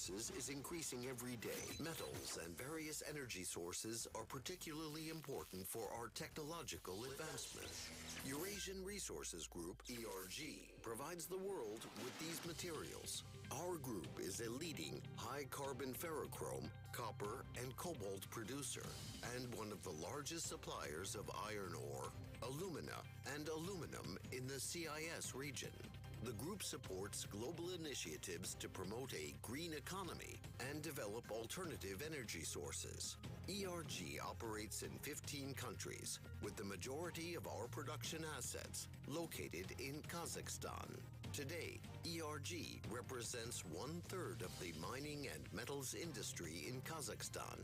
resources is increasing every day. Metals and various energy sources are particularly important for our technological advancement. Eurasian Resources Group, ERG, provides the world with these materials. Our group is a leading high-carbon ferrochrome, copper, and cobalt producer, and one of the largest suppliers of iron ore, alumina, and aluminum in the CIS region. The group supports global initiatives to promote a green economy and develop alternative energy sources. ERG operates in 15 countries, with the majority of our production assets located in Kazakhstan. Today, ERG represents 1/3 of the mining and metals industry in Kazakhstan.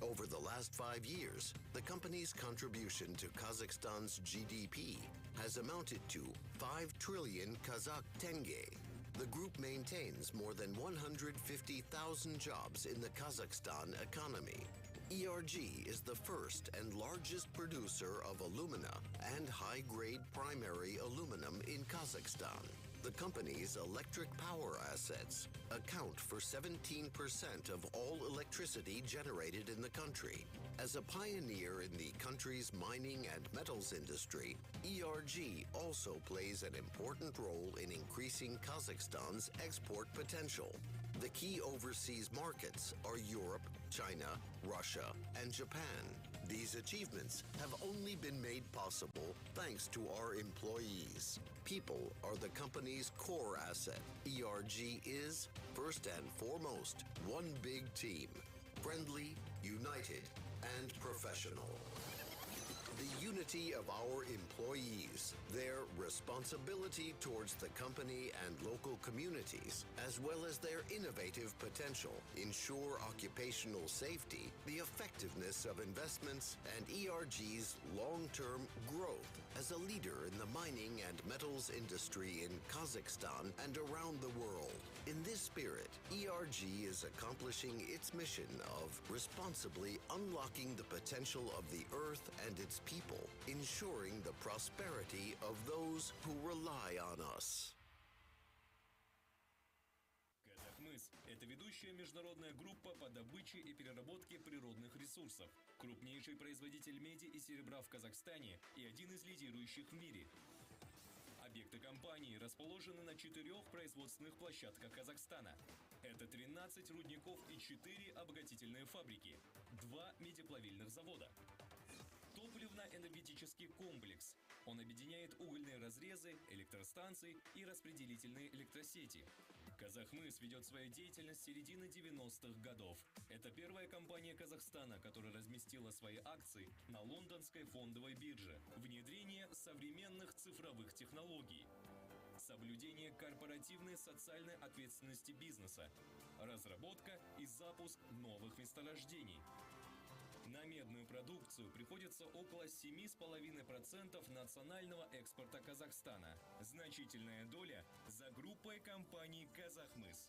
Over the last 5 years, the company's contribution to Kazakhstan's GDP has amounted to 5 trillion Kazakh tenge. The group maintains more than 150,000 jobs in the Kazakhstan economy. ERG is the first and largest producer of alumina and high-grade primary aluminum in Kazakhstan. The company's electric power assets account for 17% of all electricity generated in the country. As a pioneer in the country's mining and metals industry, ERG also plays an important role in increasing Kazakhstan's export potential. The key overseas markets are Europe, China, Russia, and Japan. These achievements have only been made possible thanks to our employees. People are the company's core asset. ERG is, first and foremost, one big team. Friendly, united, and professional. The unity of our employees, their responsibility towards the company and local communities, as well as their innovative potential, ensure occupational safety, the effectiveness of investments, and ERG's long-term growth as a leader in the mining and metals industry in Kazakhstan and around the world. In this spirit, ERG is accomplishing its mission of responsibly unlocking the potential of the earth and its people, ensuring the prosperity of those who rely on us. Казахмыс – это ведущая международная группа по добыче и переработке природных ресурсов, крупнейший производитель меди и серебра в Казахстане и один из лидирующих в мире. Объекты компании расположены на 4 производственных площадках Казахстана. Это 13 рудников и 4 обогатительные фабрики, 2 медиплавильных завода. Топливно-энергетический комплекс. Он объединяет угольные разрезы, электростанции и распределительные электросети. Казахмыс ведет свою деятельность с середины 90-х годов. Это первая компания Казахстана, которая разместила свои акции на лондонской фондовой бирже. Внедрение современных цифровых технологий. Соблюдение корпоративной социальной ответственности бизнеса. Разработка и запуск новых месторождений. На медную продукцию приходится около 7,5% национального экспорта Казахстана. Значительная доля за группой компаний «Казахмыс».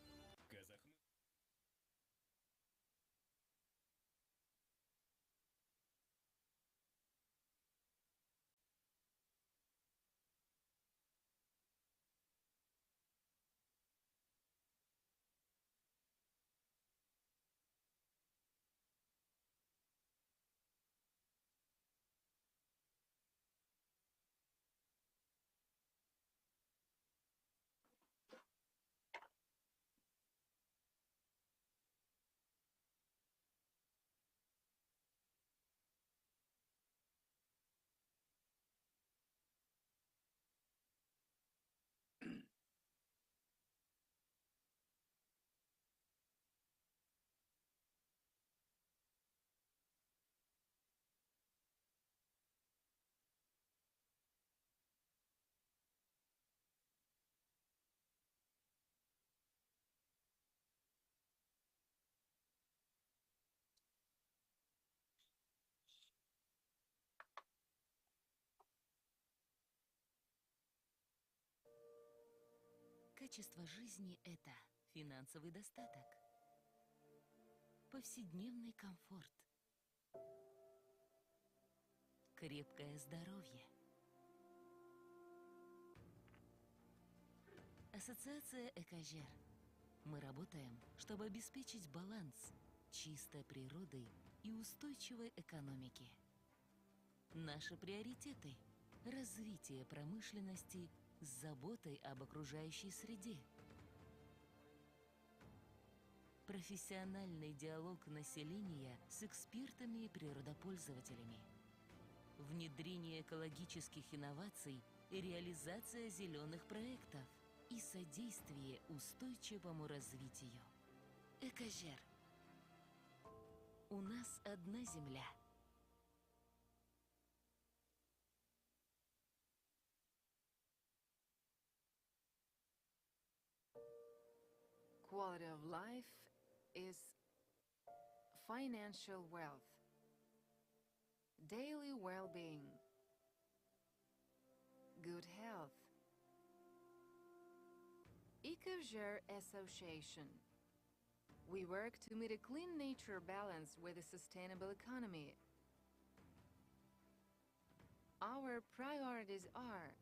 Качество жизни – это финансовый достаток, повседневный комфорт, крепкое здоровье. Ассоциация «ECOJER» Мы работаем, чтобы обеспечить баланс чистой природы и устойчивой экономики. Наши приоритеты – развитие промышленности с заботой об окружающей среде, профессиональный диалог населения с экспертами и природопользователями, внедрение экологических инноваций и реализация зеленых проектов и содействие устойчивому развитию. ЭКОЖЕР. У нас одна земля. Quality of life is financial wealth, daily well-being, good health. ECOJER Association. We work to meet a clean nature balance with a sustainable economy. Our priorities are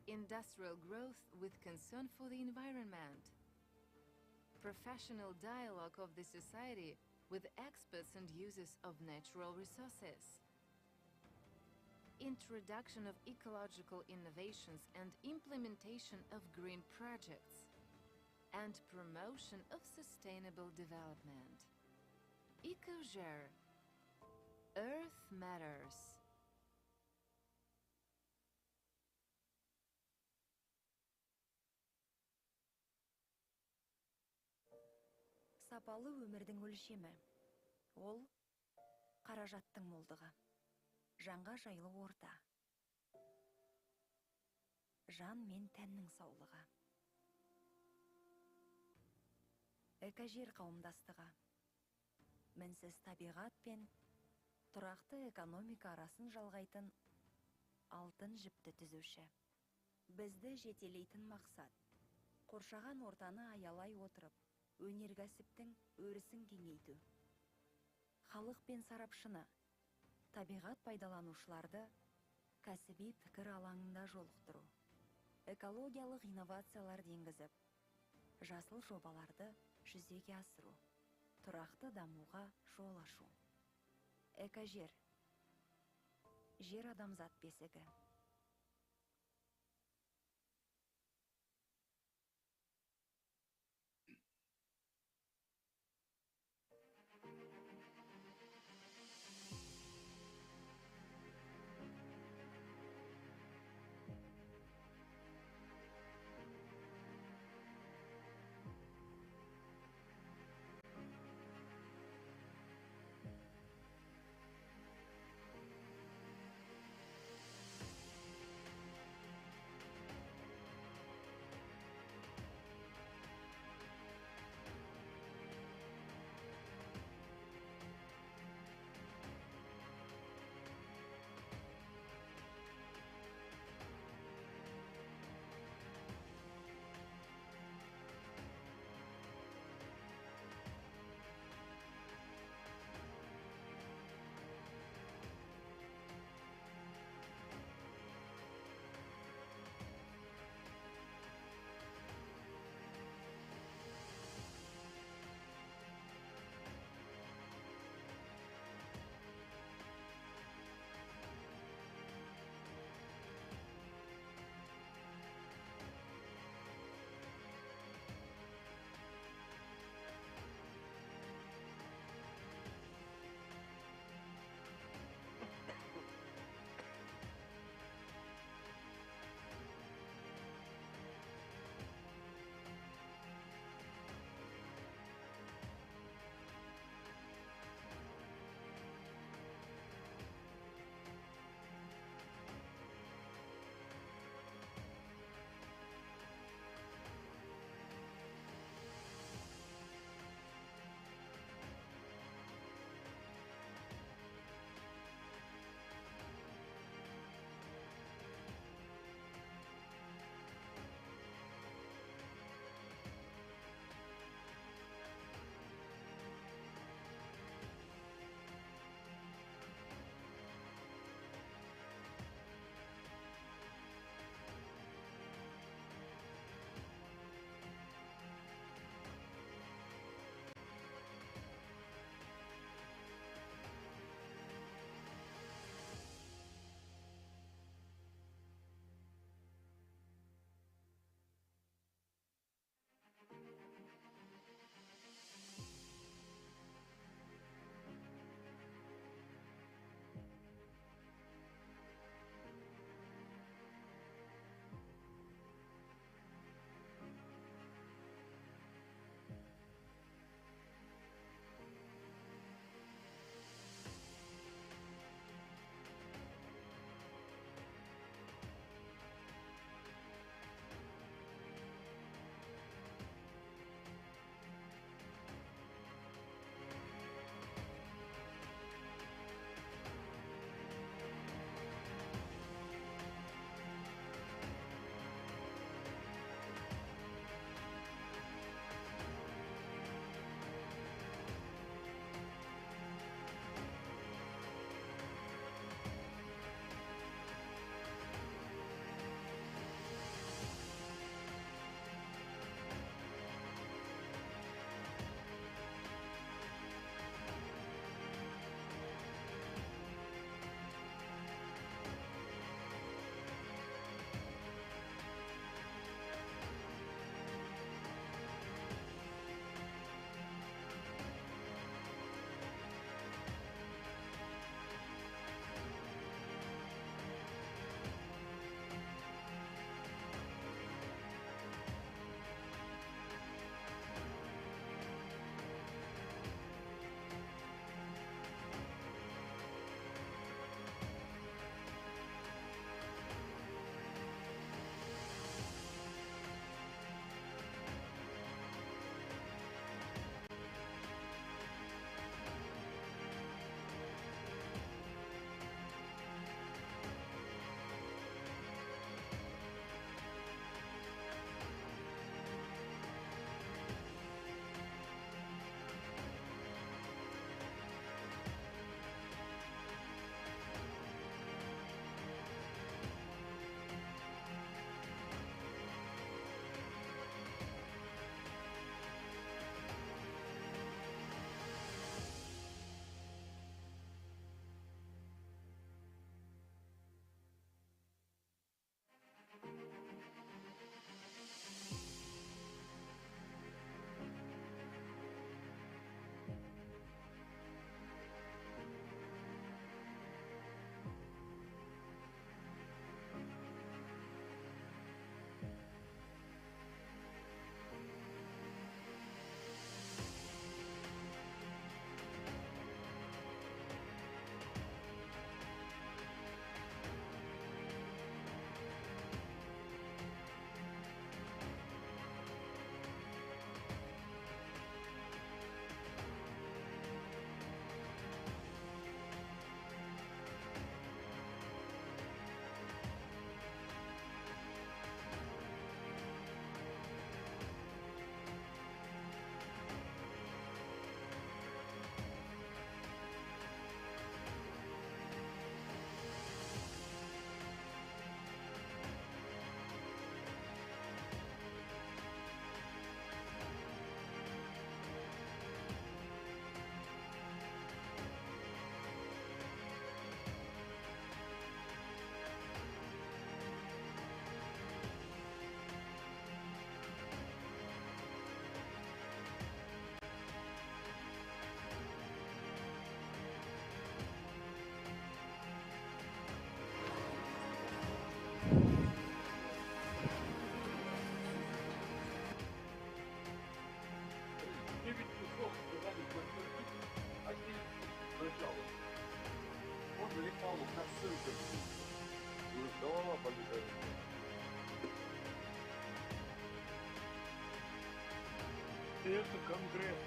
industrial growth with concern for the environment, professional dialogue of the society with experts and users of natural resources, introduction of ecological innovations and implementation of green projects, and promotion of sustainable development. ECOJER. Earth matters. Сапалы өмірдің өлшемі. Ол қаражаттың молдығы. Жанға жайлы орта. Жан мен тәннің саулығы. ЭКОЖЕР қауымдастығы. Мінсіз табиғат пен тұрақты экономика арасын жалғайтын алтын жіпті түзуші. Бізді жетелейтін мақсат. Қоршаған ортаны аялай отырып, өнеркәсіптің өрісін кеңейту. Халық пен сарапшыны, табиғат пайдаланушыларды кәсіби пікір алаңында жолықтыру. Экологиялық инновациялар енгізіп, жасыл жобаларды жүзеге асыру. Тұрақты дамуға жол ашу. ЭКОЖЕР. Жер адамзат бесігі. Это Конгресс.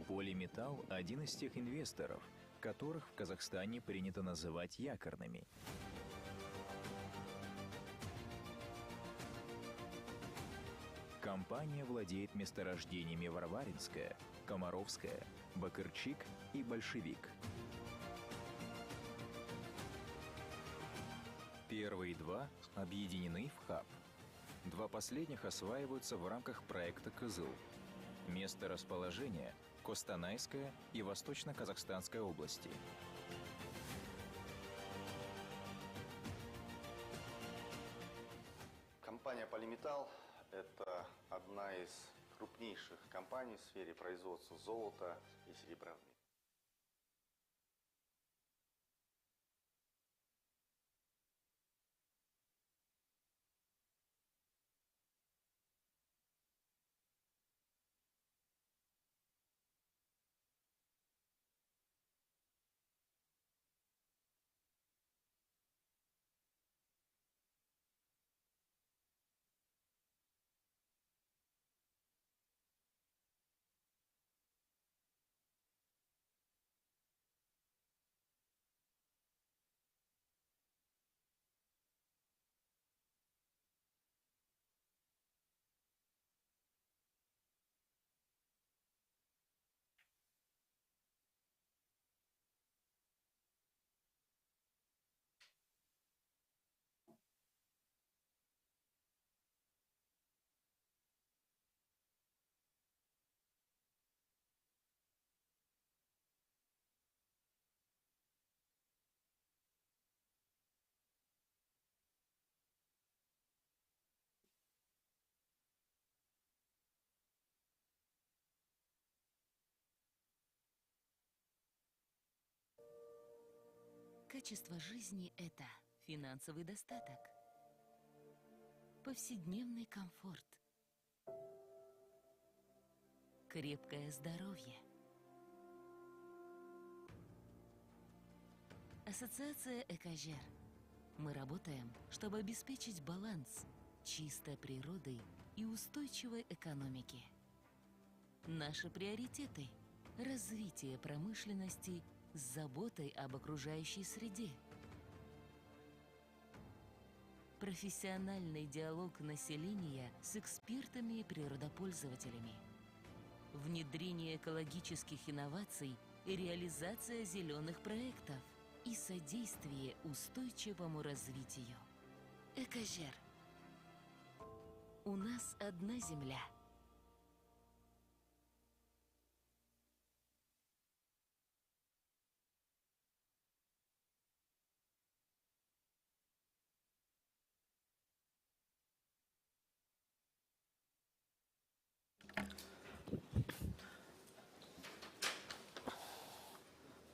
Полиметалл – один из тех инвесторов, которых в Казахстане принято называть якорными. Компания владеет месторождениями Варваринская, Комаровская, Бакырчик и Большевик. Первые два объединены в хаб. Два последних осваиваются в рамках проекта «Кызыл». Место расположения – Костанайская и Восточно-Казахстанская области. Компания «Полиметалл» – это одна из крупнейших компаний в сфере производства золота и серебра. Качество жизни – это финансовый достаток, повседневный комфорт, крепкое здоровье. Ассоциация «ECOJER». Мы работаем, чтобы обеспечить баланс чистой природы и устойчивой экономики. Наши приоритеты – развитие промышленности с заботой об окружающей среде, профессиональный диалог населения с экспертами и природопользователями, внедрение экологических инноваций и реализация зеленых проектов и содействие устойчивому развитию. ECOJER. У нас одна земля.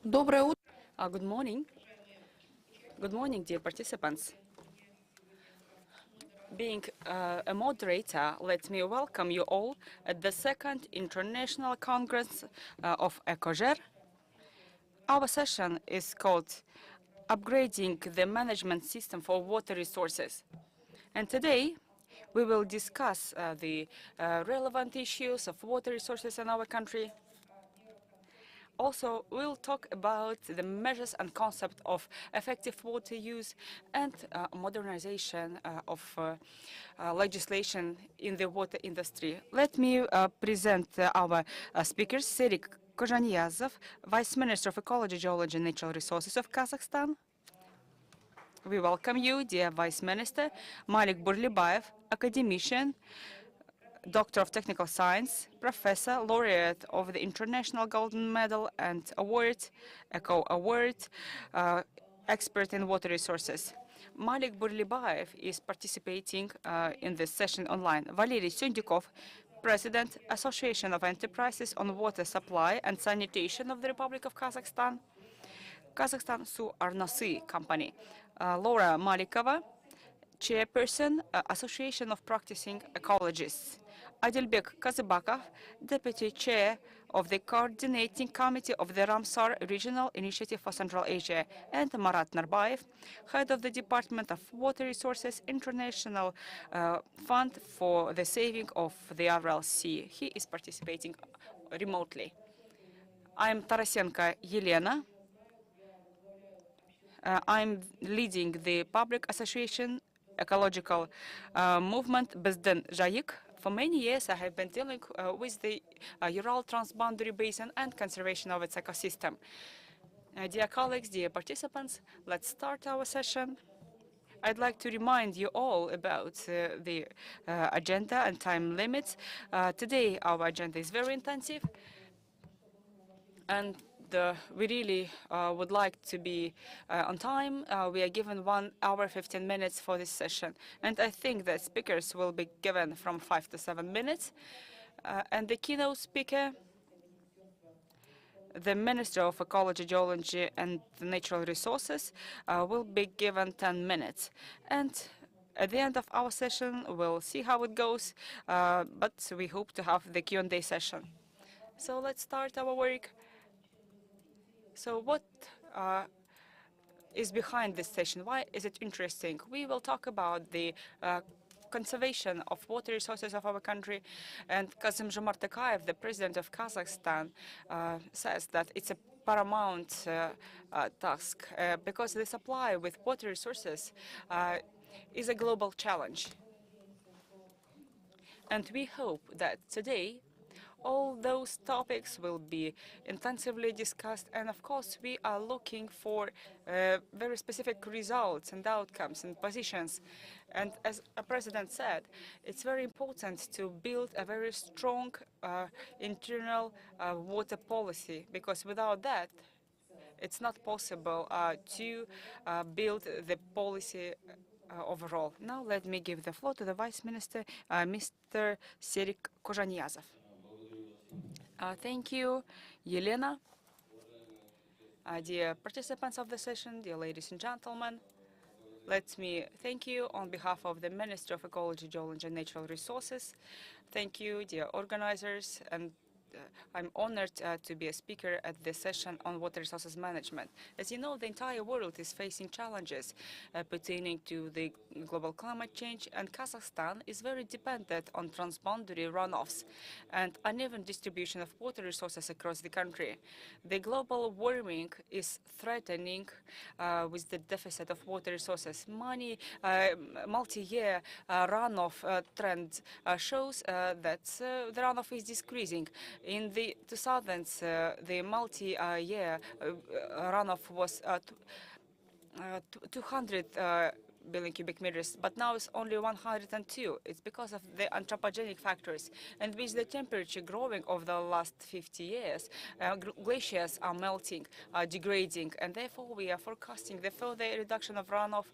Доброе утро. Good morning. Good morning, dear participants. Being a moderator, let me welcome you all at the second International Congress of ECOJER. Our session is called Upgrading the Management System for Water Resources. And today, we will discuss the relevant issues of water resources in our country. Also, we'll talk about the measures and concept of effective water use and modernization of legislation in the water industry. Let me present our speakers, Serik Kozhanyazov, Vice Minister of Ecology, Geology and Natural Resources of Kazakhstan. We welcome you, dear Vice Minister. Malik Burlibayev, academician, Doctor of Technical Science, Professor, Laureate of the International Golden Medal and Award, ECO Award, expert in water resources. Malik Burlibayev is participating in this session online. Valery Syndikov, President, Association of Enterprises on Water Supply and Sanitation of the Republic of Kazakhstan, Kazakhstan Su Arnasy Company. Laura Malikova, Chairperson, Association of Practicing Ecologists. Adilbek Kazыбakov, Deputy Chair of the Coordinating Committee of the Ramsar Regional Initiative for Central Asia, and Marat Narbayev, Head of the Department of Water Resources, International Fund for the Saving of the Aral Sea. He is participating remotely. I'm Tarasenko Yelena. I'm leading the Public Association Ecological Movement Bezden Jayik. For many years, I have been dealing with the Ural Transboundary Basin and conservation of its ecosystem. Dear colleagues, dear participants, let's start our session. I'd like to remind you all about the agenda and time limits. Today, our agenda is very intensive, and we really would like to be on time. We are given 1 hour, 15 minutes for this session. And I think that speakers will be given from 5 to 7 minutes. And the keynote speaker, the Minister of Ecology, Geology and Natural Resources, will be given 10 minutes. And at the end of our session, we'll see how it goes, but we hope to have the Q&A session. So let's start our work. So what is behind this session? Why is it interesting? We will talk about the conservation of water resources of our country. And Kassym-Jomart Tokayev, the president of Kazakhstan, says that it's a paramount task because the supply with water resources is a global challenge. And we hope that today all those topics will be intensively discussed, and of course we are looking for very specific results and outcomes and positions. And as a president said, it's very important to build a very strong internal water policy, because without that it's not possible to build the policy overall. Now let me give the floor to the Vice Minister, Mr. Serik Kozhanyazov. Thank you, Yelena. Dear participants of the session, dear ladies and gentlemen, let me thank you on behalf of the Minister of Ecology, Geology and Natural Resources. Thank you, dear organizers, and I'm honored to be a speaker at this session on water resources management. As you know, the entire world is facing challenges pertaining to the global climate change, and Kazakhstan is very dependent on transboundary runoffs and uneven distribution of water resources across the country. The global warming is threatening with the deficit of water resources. Multi-year runoff trend shows that the runoff is decreasing. In the 2000s, the multi-year runoff was 200 billion cubic meters, but now it's only 102. It's because of the anthropogenic factors. And with the temperature growing over the last 50 years, glaciers are melting, degrading, and therefore we are forecasting the further reduction of runoff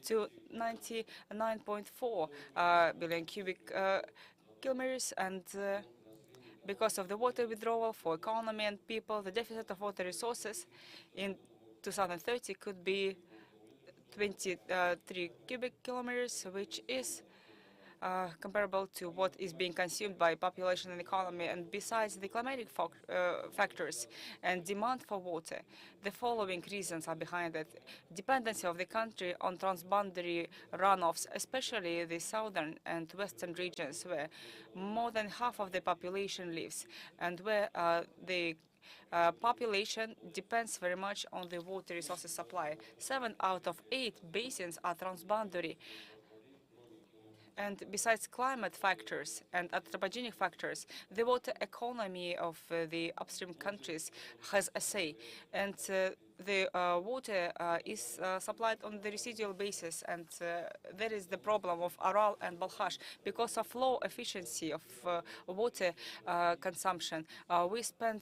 to 99.4 billion cubic kilometers. And because of the water withdrawal for economy and people, the deficit of water resources in 2030 could be 23 cubic kilometers, which is comparable to what is being consumed by population and economy. And besides the climatic factors and demand for water, the following reasons are behind it. Dependency of the country on transboundary runoffs, especially the southern and western regions where more than half of the population lives and where the population depends very much on the water resources supply. 7 out of 8 basins are transboundary. And besides climate factors and anthropogenic factors, the water economy of the upstream countries has a say. And the water is supplied on the residual basis. And there is the problem of Aral and Balkhash. Because of low efficiency of water consumption, we spend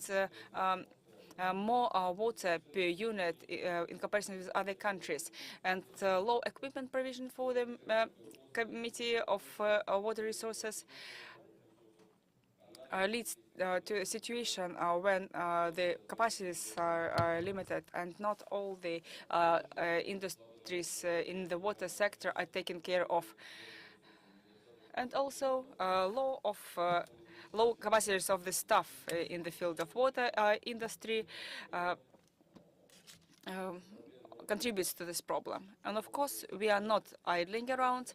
more water per unit in comparison with other countries. And low equipment provision for the Committee of Water Resources leads to a situation when the capacities are limited and not all the industries in the water sector are taken care of. And also low capacities of the staff in the field of water industry contributes to this problem. And of course, we are not idling around.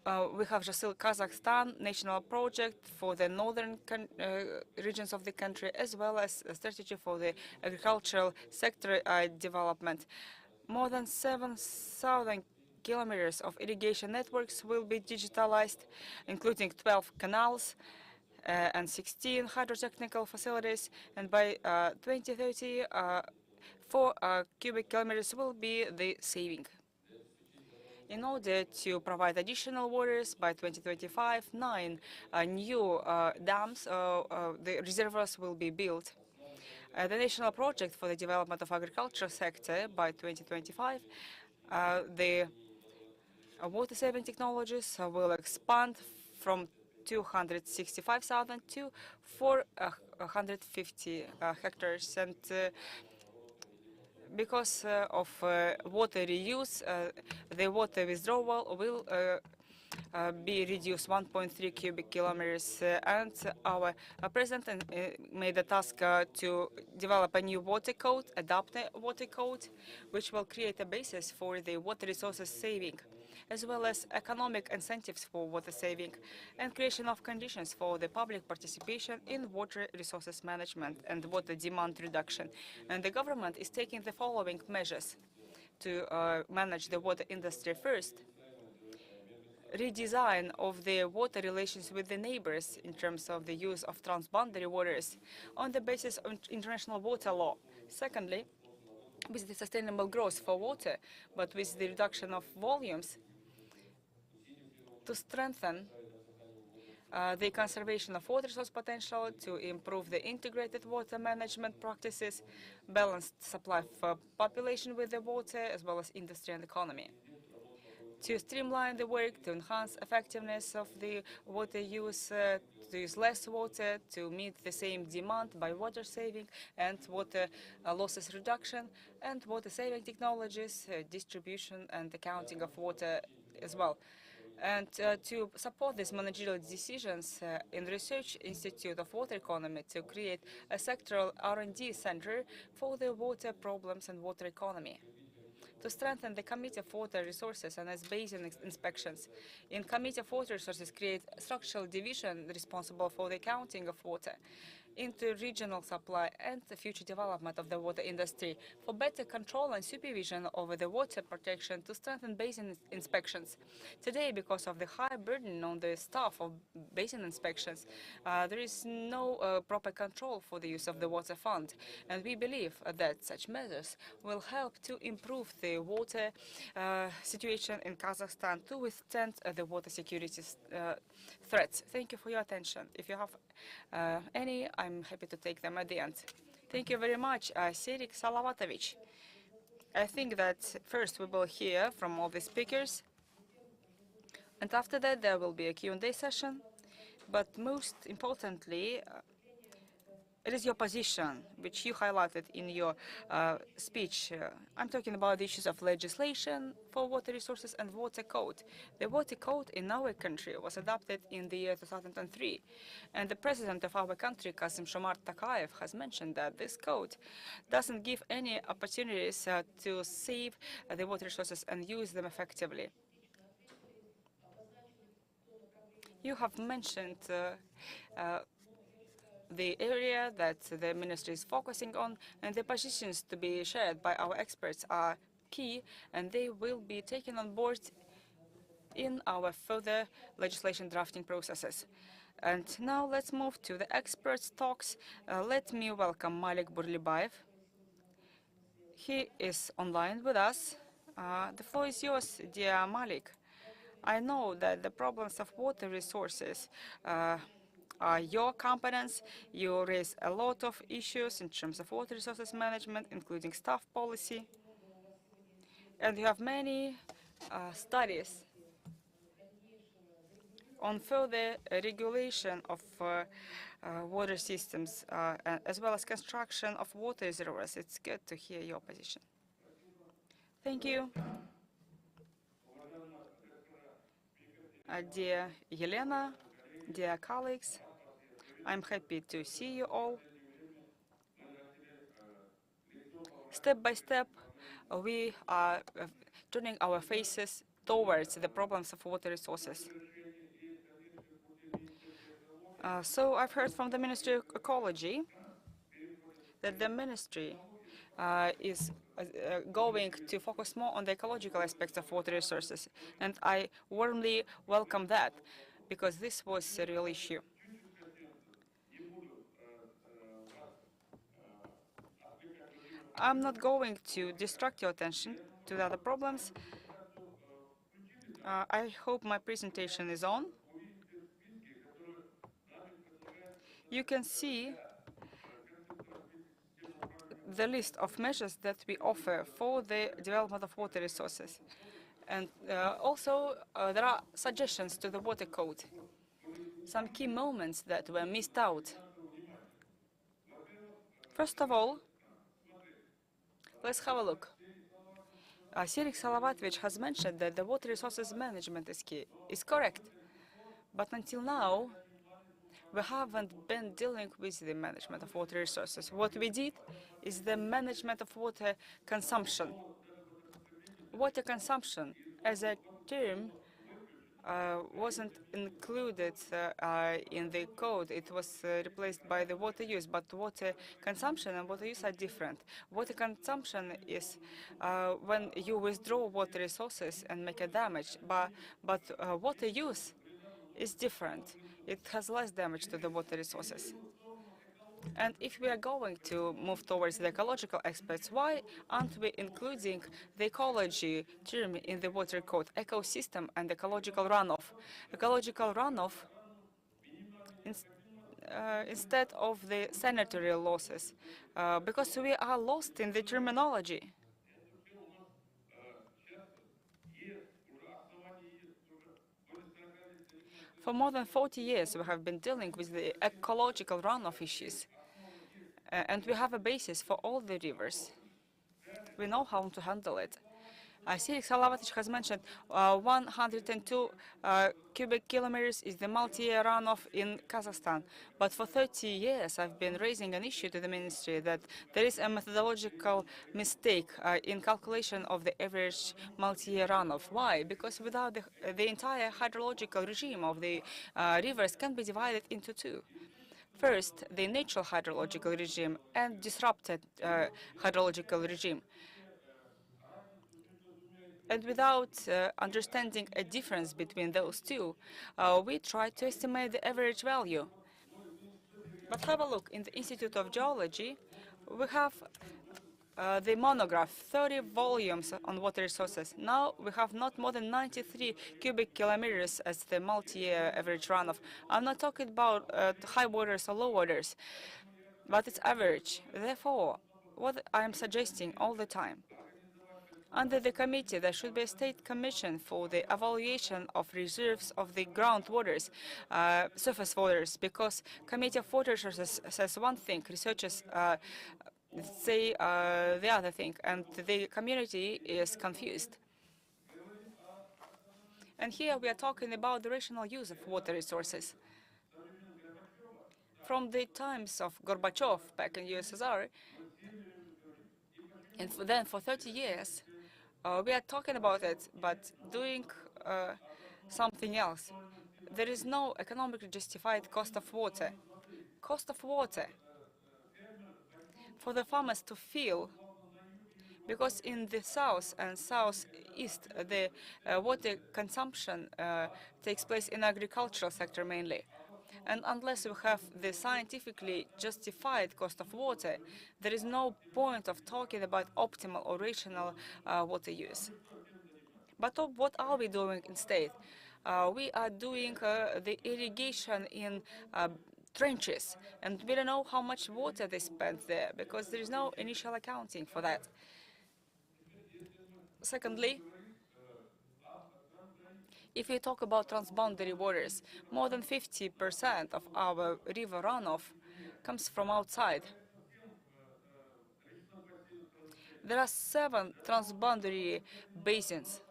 We have Jasil Kazakhstan national project for the northern regions of the country, as well as a strategy for the agricultural sector development. More than 7,000 kilometers of irrigation networks will be digitalized, including 12 canals and 16 hydrotechnical facilities. And by 2030, 4 cubic kilometers will be the saving. In order to provide additional waters by 2025, 9 new dams, the reservoirs will be built. The national project for the development of agriculture sector by 2025, the water saving technologies will expand from 265,000 to 450 hectares. And because of water reuse, the water withdrawal will be reduced 1.3 cubic kilometers. And our president made the task to develop a new water code, adopt a water code, which will create a basis for the water resources saving, as well as economic incentives for water saving and creation of conditions for the public participation in water resources management and water demand reduction. And the government is taking the following measures to manage the water industry. First, redesign of the water relations with the neighbors in terms of the use of transboundary waters on the basis of international water law. Secondly, with the sustainable growth for water, but with the reduction of volumes, to strengthen the conservation of water resource potential, to improve the integrated water management practices, balanced supply for population with the water, as well as industry and economy. To streamline the work, to enhance effectiveness of the water use, to use less water, to meet the same demand by water saving and water losses reduction, and water saving technologies, distribution and accounting of water as well. And to support these managerial decisions in the Research Institute of Water Economy to create a sectoral R&D center for the water problems and water economy. To strengthen the Committee of Water Resources and its basin inspections. In Committee of Water Resources, create a structural division responsible for the accounting of water, inter-regional supply and the future development of the water industry, for better control and supervision over the water protection, to strengthen basin inspections. Today, because of the high burden on the staff of basin inspections, there is no proper control for the use of the water fund. And we believe that such measures will help to improve the water situation in Kazakhstan to withstand the water security threats. Thank you for your attention. If you have any, I'm happy to take them at the end. Thank you very much, Serik Salavatovich. I think that first we will hear from all the speakers, and after that there will be a Q&A session. But most importantly, it is your position, which you highlighted in your speech. I'm talking about the issues of legislation for water resources and water code. The water code in our country was adopted in the year 2003. And the president of our country, Kasim-Jomart Tokayev, has mentioned that this code doesn't give any opportunities to save the water resources and use them effectively. You have mentioned the area that the ministry is focusing on, and the positions to be shared by our experts are key, and they will be taken on board in our further legislation drafting processes. And now let's move to the experts' talks. Let me welcome Malik Burlibayev. He is online with us. The floor is yours, dear Malik. I know that the problems of water resources are your competence. You raise a lot of issues in terms of water resources management, including staff policy. And you have many studies on further regulation of water systems, as well as construction of water reservoirs. It's good to hear your position. Thank you. Dear Yelena, dear colleagues, I'm happy to see you all. Step by step, we are turning our faces towards the problems of water resources. So I've heard from the Ministry of Ecology that the ministry is going to focus more on the ecological aspects of water resources. And I warmly welcome that, because this was a real issue. I'm not going to distract your attention to the other problems. I hope my presentation is on. You can see the list of measures that we offer for the development of water resources. And also, there are suggestions to the water code. Some key moments that were missed out. First of all, let's have a look. Sirik Salavatович has mentioned that the water resources management is key. It's correct. But until now, we haven't been dealing with the management of water resources. What we did is the management of water consumption. Water consumption as a term wasn't included in the code. It was replaced by the water use, but water consumption and water use are different. Water consumption is when you withdraw water resources and make a damage, but water use is different. It has less damage to the water resources. And if we are going to move towards the ecological aspects, why aren't we including the ecology term in the water code, ecosystem and ecological runoff? Ecological runoff instead of the sanitary losses, because we are lost in the terminology. For more than 40 years, we have been dealing with the ecological runoff issues. And we have a basis for all the rivers. We know how to handle it. Sirik Salavatich has mentioned 102 cubic kilometers is the multi-year runoff in Kazakhstan. But for 30 years, I've been raising an issue to the ministry that there is a methodological mistake in calculation of the average multi-year runoff. Why? Because without the entire hydrological regime of the rivers can be divided into two. First, the natural hydrological regime and disrupted hydrological regime. And without understanding a difference between those two, we try to estimate the average value. But have a look. In the Institute of Geology, we have the monograph, 30 volumes on water resources. Now we have not more than 93 cubic kilometers as the multi-year average runoff. I'm not talking about high waters or low waters, but it's average. Therefore, what I'm suggesting all the time, Under the committee, there should be a state commission for the evaluation of reserves of the groundwaters, surface waters, because Committee of Water Resources says one thing, researchers say the other thing, and the community is confused. And here we are talking about the rational use of water resources. From the times of Gorbachev back in USSR, and then for 30 years, we are talking about it, but doing something else. There is no economically justified cost of water. Cost of water for the farmers to feel, because in the south and southeast, the water consumption takes place in agricultural sector mainly. And unless we have the scientifically justified cost of water, there is no point of talking about optimal or rational water use. But what are we doing instead? We are doing the irrigation in trenches, and we don't know how much water they spent there, because there is no initial accounting for that. Secondly, if we talk about transboundary waters, more than 50% of our river runoff comes from outside. There are 7 transboundary basins.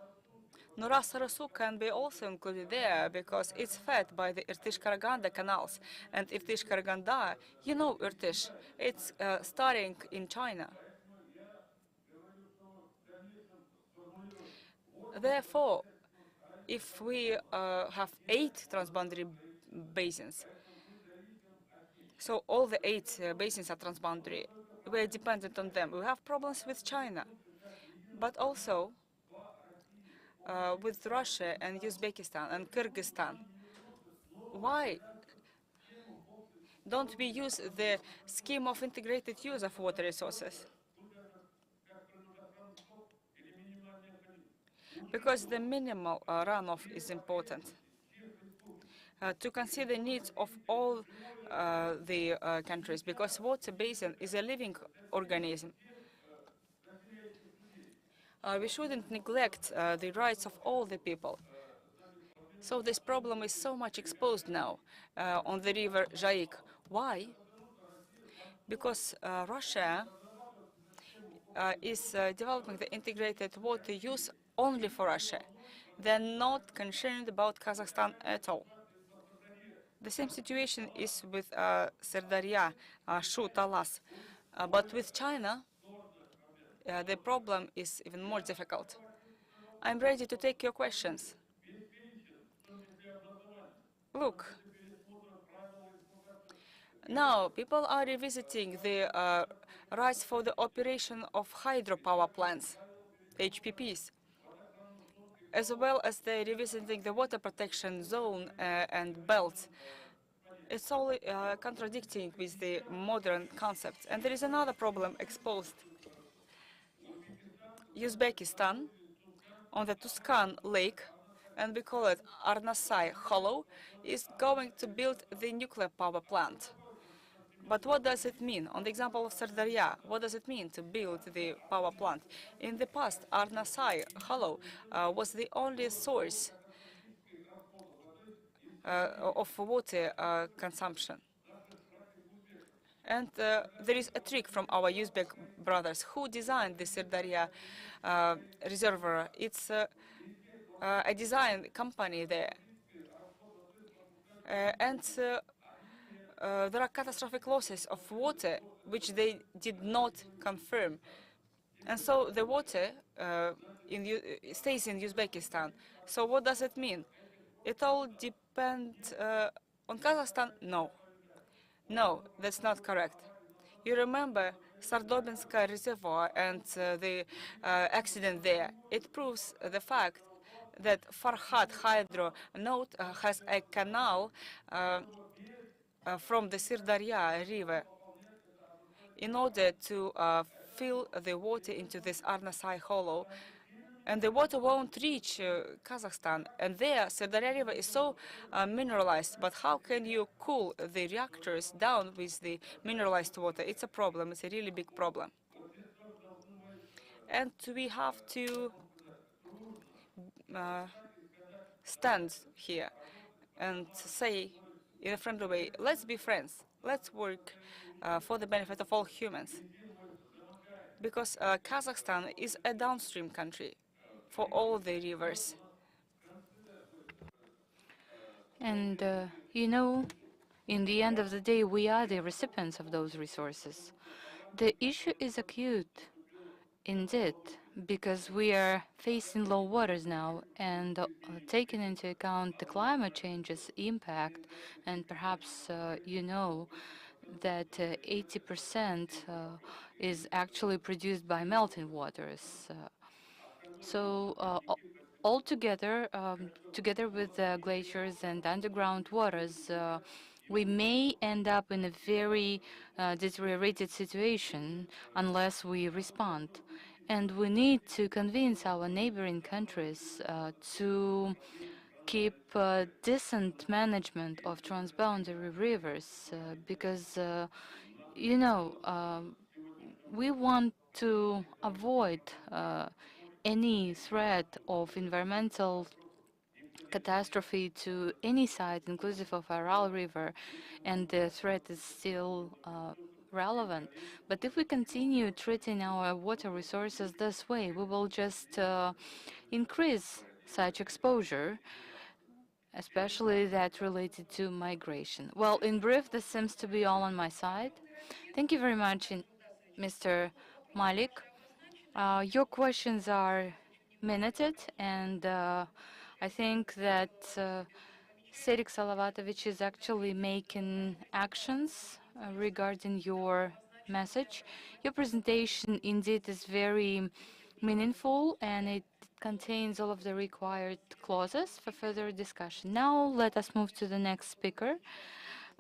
Nura-Sarasu can be also included there because it's fed by the Irtysh-Karaganda canals. And Irtysh-Karaganda, you know Irtysh, it's starting in China. Therefore, if we have 8 transboundary basins, so all the 8 basins are transboundary, we're dependent on them. We have problems with China, but also with Russia and Uzbekistan and Kyrgyzstan. Why don't we use the scheme of integrated use of water resources? Because the minimal runoff is important. To consider needs of all the countries, because water basin is a living organism. We shouldn't neglect the rights of all the people. So this problem is so much exposed now on the river Jaik. Why? Because Russia is developing the integrated water use only for Russia. They're not concerned about Kazakhstan at all. The same situation is with Sirdarya, Shu, Talas. But with China, the problem is even more difficult. I'm ready to take your questions. Look, now people are revisiting the rights for the operation of hydropower plants, HPPs, as well as they're revisiting the water protection zone and belts. It's all contradicting with the modern concepts. And there is another problem exposed. Uzbekistan, on the Tuscan Lake, and we call it Arnasai Hollow, is going to build the nuclear power plant. But what does it mean? On the example of Sirdarya, what does it mean to build the power plant? In the past, Arnasai Hollow was the only source of water consumption. And there is a trick from our Uzbek brothers who designed the Sirdarya reservoir. It's a design company there. And there are catastrophic losses of water, which they did not confirm. And so the water stays in Uzbekistan. So what does it mean? It all depends on Kazakhstan? No. No, that's not correct. You remember Sardobinska reservoir and the accident there. It proves the fact that Farhat Hydro node has a canal from the Sirdarya river in order to fill the water into this Arnasai Hollow. And the water won't reach Kazakhstan. And there, Sirdarya River is so mineralized. But how can you cool the reactors down with the mineralized water? It's a problem. It's a really big problem. and we have to stand here and say in a friendly way, let's be friends, let's work for the benefit of all humans. Because Kazakhstan is a downstream country for all the rivers. And, in the end of the day, we are the recipients of those resources. The issue is acute, indeed, because we are facing low waters now, and taking into account the climate change's impact, and perhaps that 80% is actually produced by melting waters. Altogether, together with glaciers and underground waters, we may end up in a very deteriorated situation unless we respond. And we need to convince our neighboring countries to keep decent management of transboundary rivers because, we want to avoid any threat of environmental catastrophe to any site, inclusive of Aral River, and the threat is still relevant. But if we continue treating our water resources this way, we will just increase such exposure, especially that related to migration. Well, in brief, this seems to be all on my side. Thank you very much, Mr. Malik. Your questions are minuted, and I think that Serik Salavatovich is actually making actions regarding your message. Your presentation indeed is very meaningful, and it contains all of the required clauses for further discussion. Now let us move to the next speaker.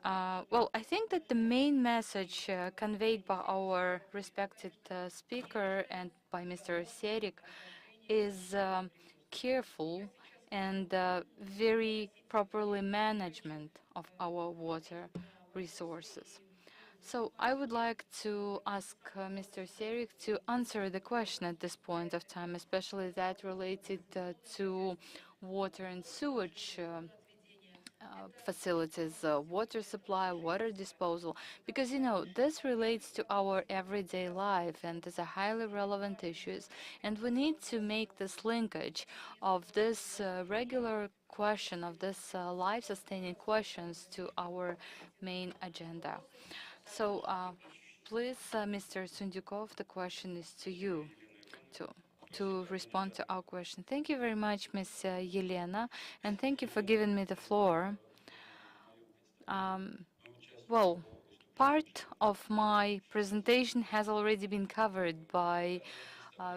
Well, I think that the main message conveyed by our respected speaker and by Mr. Serik is careful and very properly management of our water resources. So I would like to ask Mr. Serik to answer the question at this point of time, especially that related to water and sewage facilities, water supply, water disposal, because this relates to our everyday life and is a highly relevant issues, and we need to make this linkage of this regular question of this life-sustaining questions to our main agenda. So please, Mr. Sundyukov, the question is to you to respond to our question. Thank you very much, Ms. Yelena, and thank you for giving me the floor. Well, part of my presentation has already been covered by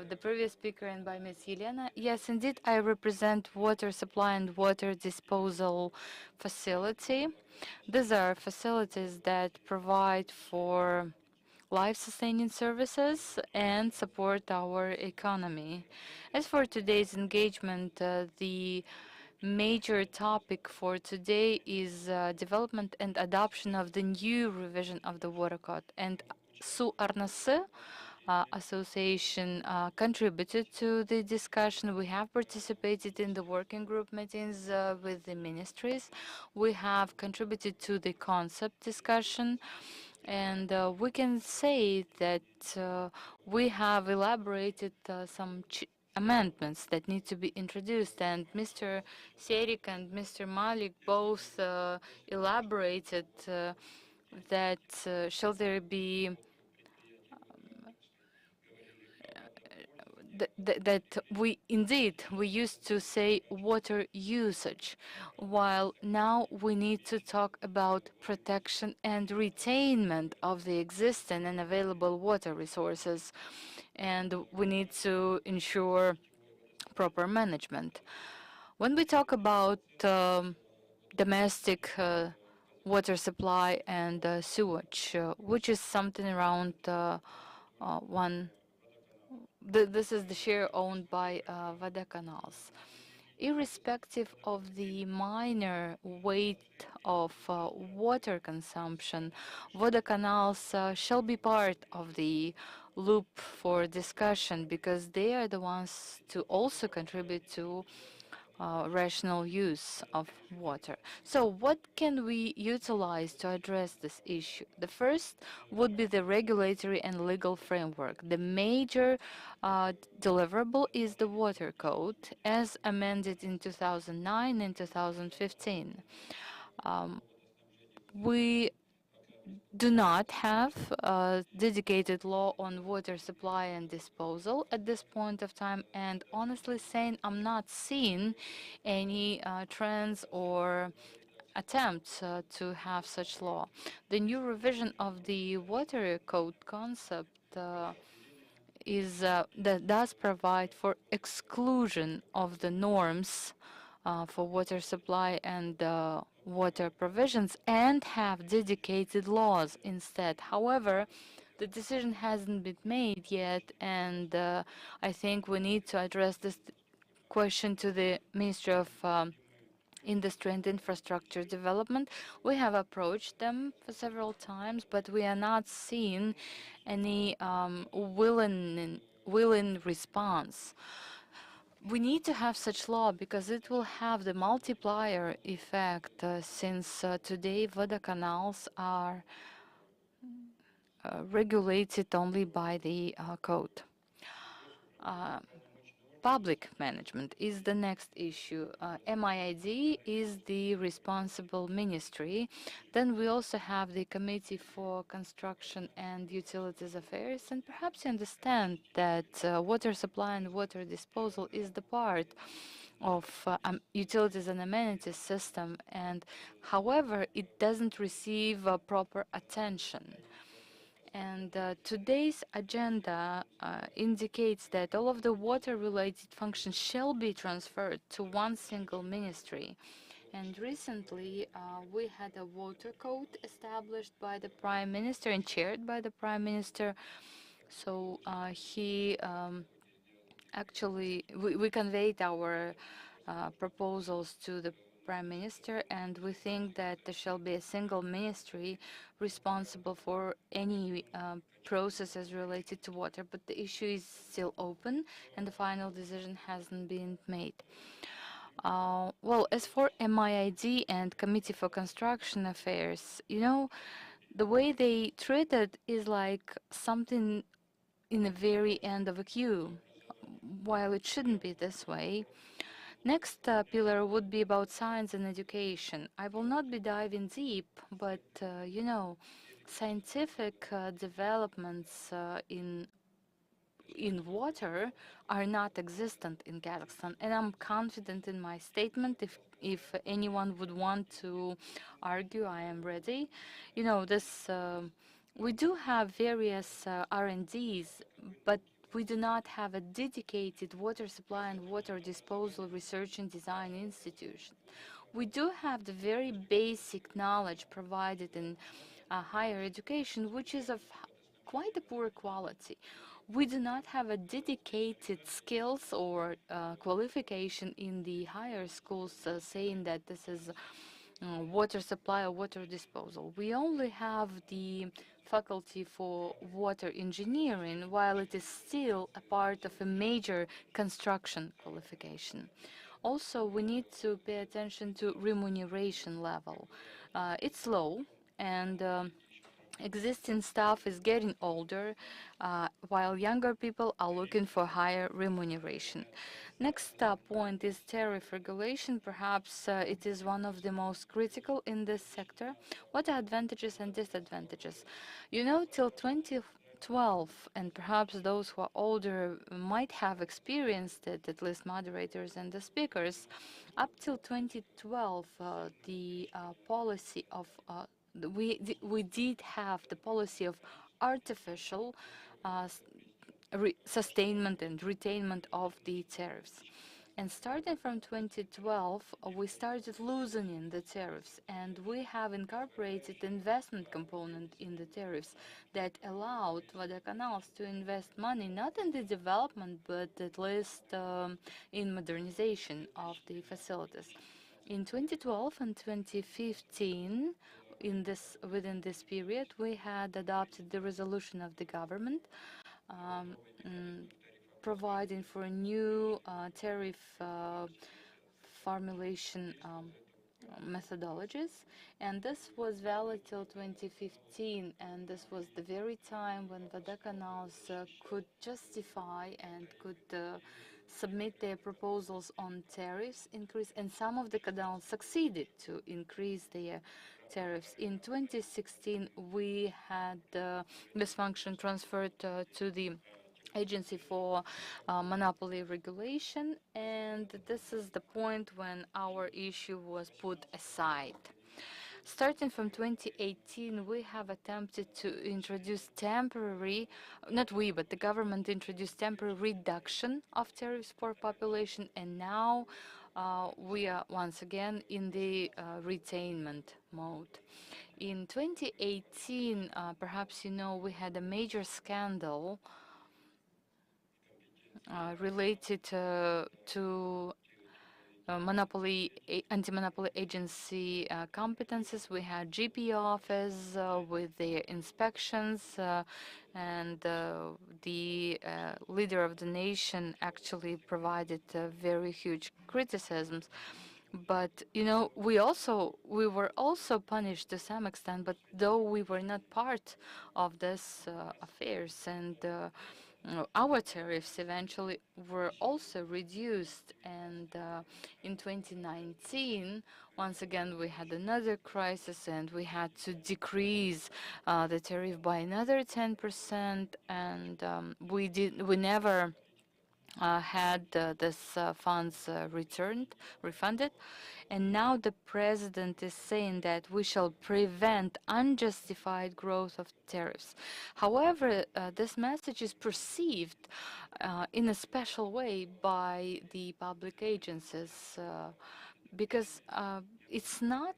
the previous speaker and by Ms. Yelena. Yes, indeed, I represent water supply and water disposal facility. These are facilities that provide for life-sustaining services and support our economy. As for today's engagement, the major topic for today is development and adoption of the new revision of the Water Code. And Su Arnası Association contributed to the discussion. We have participated in the working group meetings with the ministries. We have contributed to the concept discussion. And we can say that we have elaborated some amendments that need to be introduced. And Mr. Serik and Mr. Malik both elaborated that shall there be that we used to say water usage, while now we need to talk about protection and retainment of the existing and available water resources, and we need to ensure proper management. When we talk about domestic water supply and sewage, which is something around this is the share owned by Vodokanals. Irrespective of the minor weight of water consumption, water canals shall be part of the loop for discussion because they are the ones to also contribute to rational use of water. So what can we utilize to address this issue? The first would be the regulatory and legal framework. The major deliverable is the Water Code as amended in 2009 and 2015. We do not have a dedicated law on water supply and disposal at this point of time, and honestly saying, I'm not seeing any trends or attempts to have such law. The new revision of the water code concept that does provide for exclusion of the norms for water supply and water provisions and have dedicated laws instead. However, the decision hasn't been made yet, and I think we need to address this question to the Ministry of Industry and Infrastructure Development. We have approached them for several times, but we are not seeing any willing response. We need to have such law because it will have the multiplier effect since today water canals are regulated only by the code. Public management is the next issue. MIID is the responsible ministry. Then we also have the Committee for Construction and Utilities Affairs, and perhaps you understand that water supply and water disposal is the part of utilities and amenities system, and however, it doesn't receive proper attention. And today's agenda indicates that all of the water-related functions shall be transferred to one single ministry. And recently, we had a water code established by the Prime Minister and chaired by the Prime Minister. So he actually, we conveyed our proposals to the Prime Minister, and we think that there shall be a single ministry responsible for any processes related to water, but the issue is still open and the final decision hasn't been made. Well, as for MIID and Committee for Construction Affairs, you know, the way they treat it is like something in the very end of a queue, while it shouldn't be this way. Next pillar would be about science and education. I will not be diving deep, but you know, scientific developments in water are not existent in Kazakhstan, and I'm confident in my statement. If anyone would want to argue, I am ready. You know, this we do have various R&Ds, but we do not have a dedicated water supply and water disposal research and design institution. We do have the very basic knowledge provided in higher education, which is of quite a poor quality. We do not have a dedicated skills or qualification in the higher schools saying that this is water supply or water disposal. We only have the faculty for water engineering, while it is still a part of a major construction qualification. Also, we need to pay attention to remuneration level. It's low, and existing staff is getting older, while younger people are looking for higher remuneration. Next point is tariff regulation. Perhaps it is one of the most critical in this sector. What are advantages and disadvantages? You know, till 2012, and perhaps those who are older might have experienced it, at least moderators and the speakers, up till 2012, the policy of we did have the policy of artificial sustainment and retainment of the tariffs. And starting from 2012, we started loosening the tariffs, and we have incorporated investment component in the tariffs that allowed Vodakanals to invest money not in the development, but at least in modernization of the facilities. In 2012 and 2015, within this period, we had adopted the resolution of the government um, mm, providing for a new tariff formulation methodologies, and this was valid till 2015, and this was the very time when Vodakanals could justify and could submit their proposals on tariffs increase, and some of the canals succeeded to increase their tariffs. In 2016, we had this function transferred to the Agency for Monopoly Regulation, and this is the point when our issue was put aside. Starting from 2018, we have attempted to introduce temporary, not we, but the government introduced temporary reduction of tariffs for population, and now we are once again in the retainment mode. In 2018, perhaps you know, we had a major scandal related to anti-monopoly agency competences. We had GP office with their inspections, and the leader of the nation actually provided very huge criticisms. But you know, we were also punished to some extent, but though we were not part of this affairs, and our tariffs eventually were also reduced. And in 2019, once again, we had another crisis, and we had to decrease the tariff by another 10%, and we never had this funds refunded. And now the president is saying that we shall prevent unjustified growth of tariffs. However, this message is perceived in a special way by the public agencies because it's not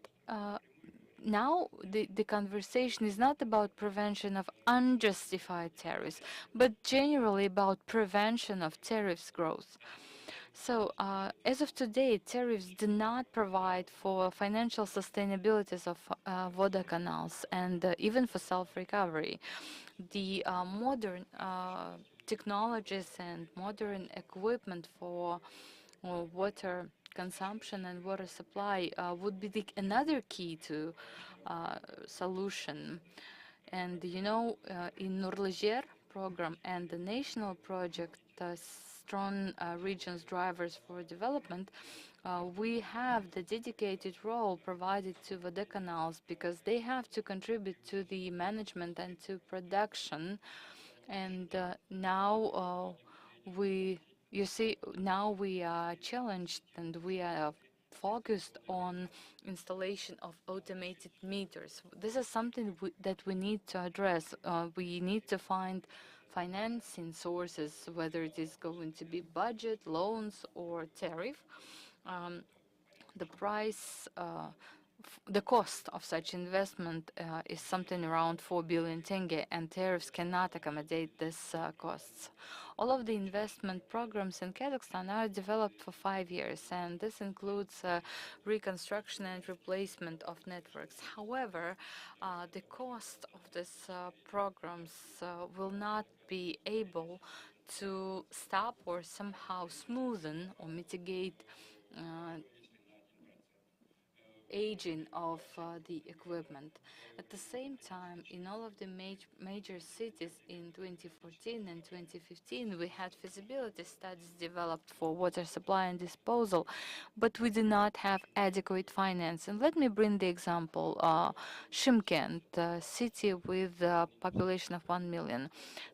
now the conversation is not about prevention of unjustified tariffs, but generally about prevention of tariffs growth. So, as of today, tariffs do not provide for financial sustainability of Vodakanals and even for self-recovery. The modern technologies and modern equipment for water consumption and water supply would be another key to solution. And you know, in ECOJER program and the national project, Strong Regions Drivers for Development, we have the dedicated role provided to Vodakanals because they have to contribute to the management and to production. And now you see, now we are challenged and we are focused on installation of automated meters. This is something that we need to address. We need to find financing sources, whether it is going to be budget, loans, or tariff. The price, the cost of such investment is something around 4 billion tenge, and tariffs cannot accommodate these costs. All of the investment programs in Kazakhstan are developed for 5 years, and this includes reconstruction and replacement of networks. However, the cost of these programs will not be able to stop or somehow smoothen or mitigate aging of the equipment. At the same time, in all of the major cities in 2014 and 2015, we had feasibility studies developed for water supply and disposal, but we did not have adequate finance. And let me bring the example, Shymkent, a city with a population of 1 million.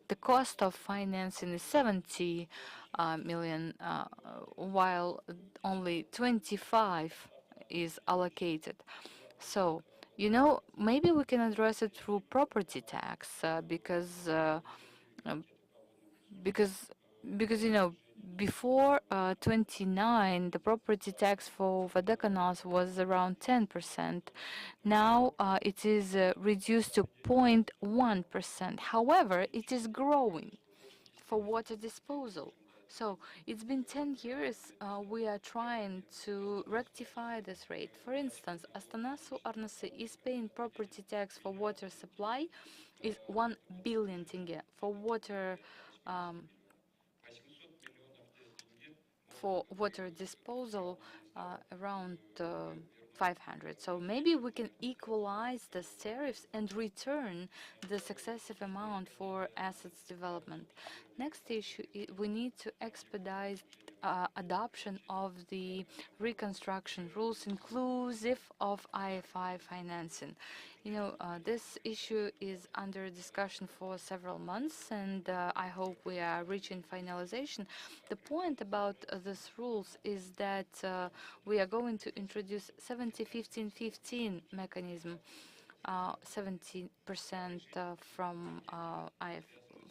The cost of financing is 70 million, while only 25 is allocated. So, you know, maybe we can address it through property tax because you know, before 29, the property tax for Vodokanals was around 10%. Now it is reduced to 0.1%. However, it is growing for water disposal. So it's been 10 years we are trying to rectify this rate. For instance, Astana Su Arnası is paying property tax for water supply is 1 billion tenge, um, for water disposal around 500. So maybe we can equalize the tariffs and return the successive amount for assets development. Next issue, we need to expedite adoption of the reconstruction rules inclusive of IFI financing. You know, this issue is under discussion for several months, and I hope we are reaching finalization. The point about these rules is that we are going to introduce 70-15-15 mechanism, 70%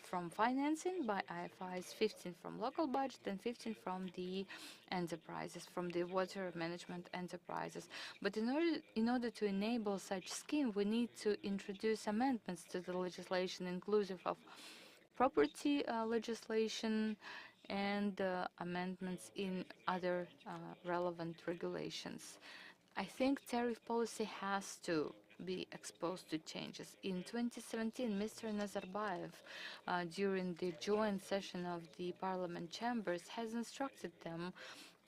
from financing by IFIs, 15 from local budget, and 15 from the enterprises, from the water management enterprises. But in order to enable such scheme, we need to introduce amendments to the legislation, inclusive of property legislation and amendments in other relevant regulations. I think tariff policy has to be exposed to changes. In 2017, Mr. Nazarbayev, during the joint session of the parliament chambers, has instructed them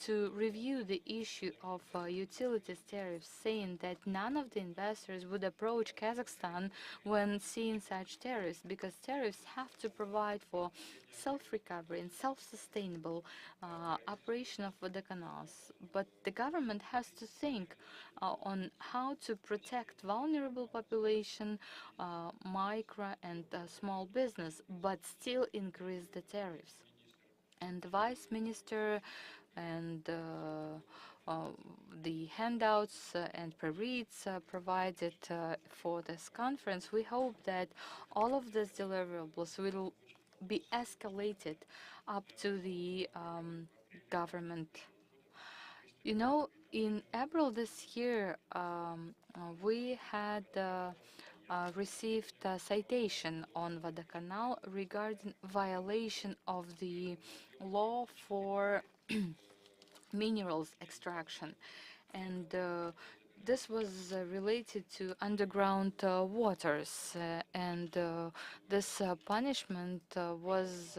to review the issue of utilities tariffs, saying that none of the investors would approach Kazakhstan when seeing such tariffs, because tariffs have to provide for self-recovery and self-sustainable operation of Vodokanals. But the government has to think on how to protect vulnerable population, micro and small business, but still increase the tariffs. And the Vice Minister and the handouts and parades provided for this conference, we hope that all of these deliverables will be escalated up to the government. You know, in April this year, we had received a citation on Vodokanal regarding violation of the law for minerals extraction, and this was related to underground waters, and this punishment was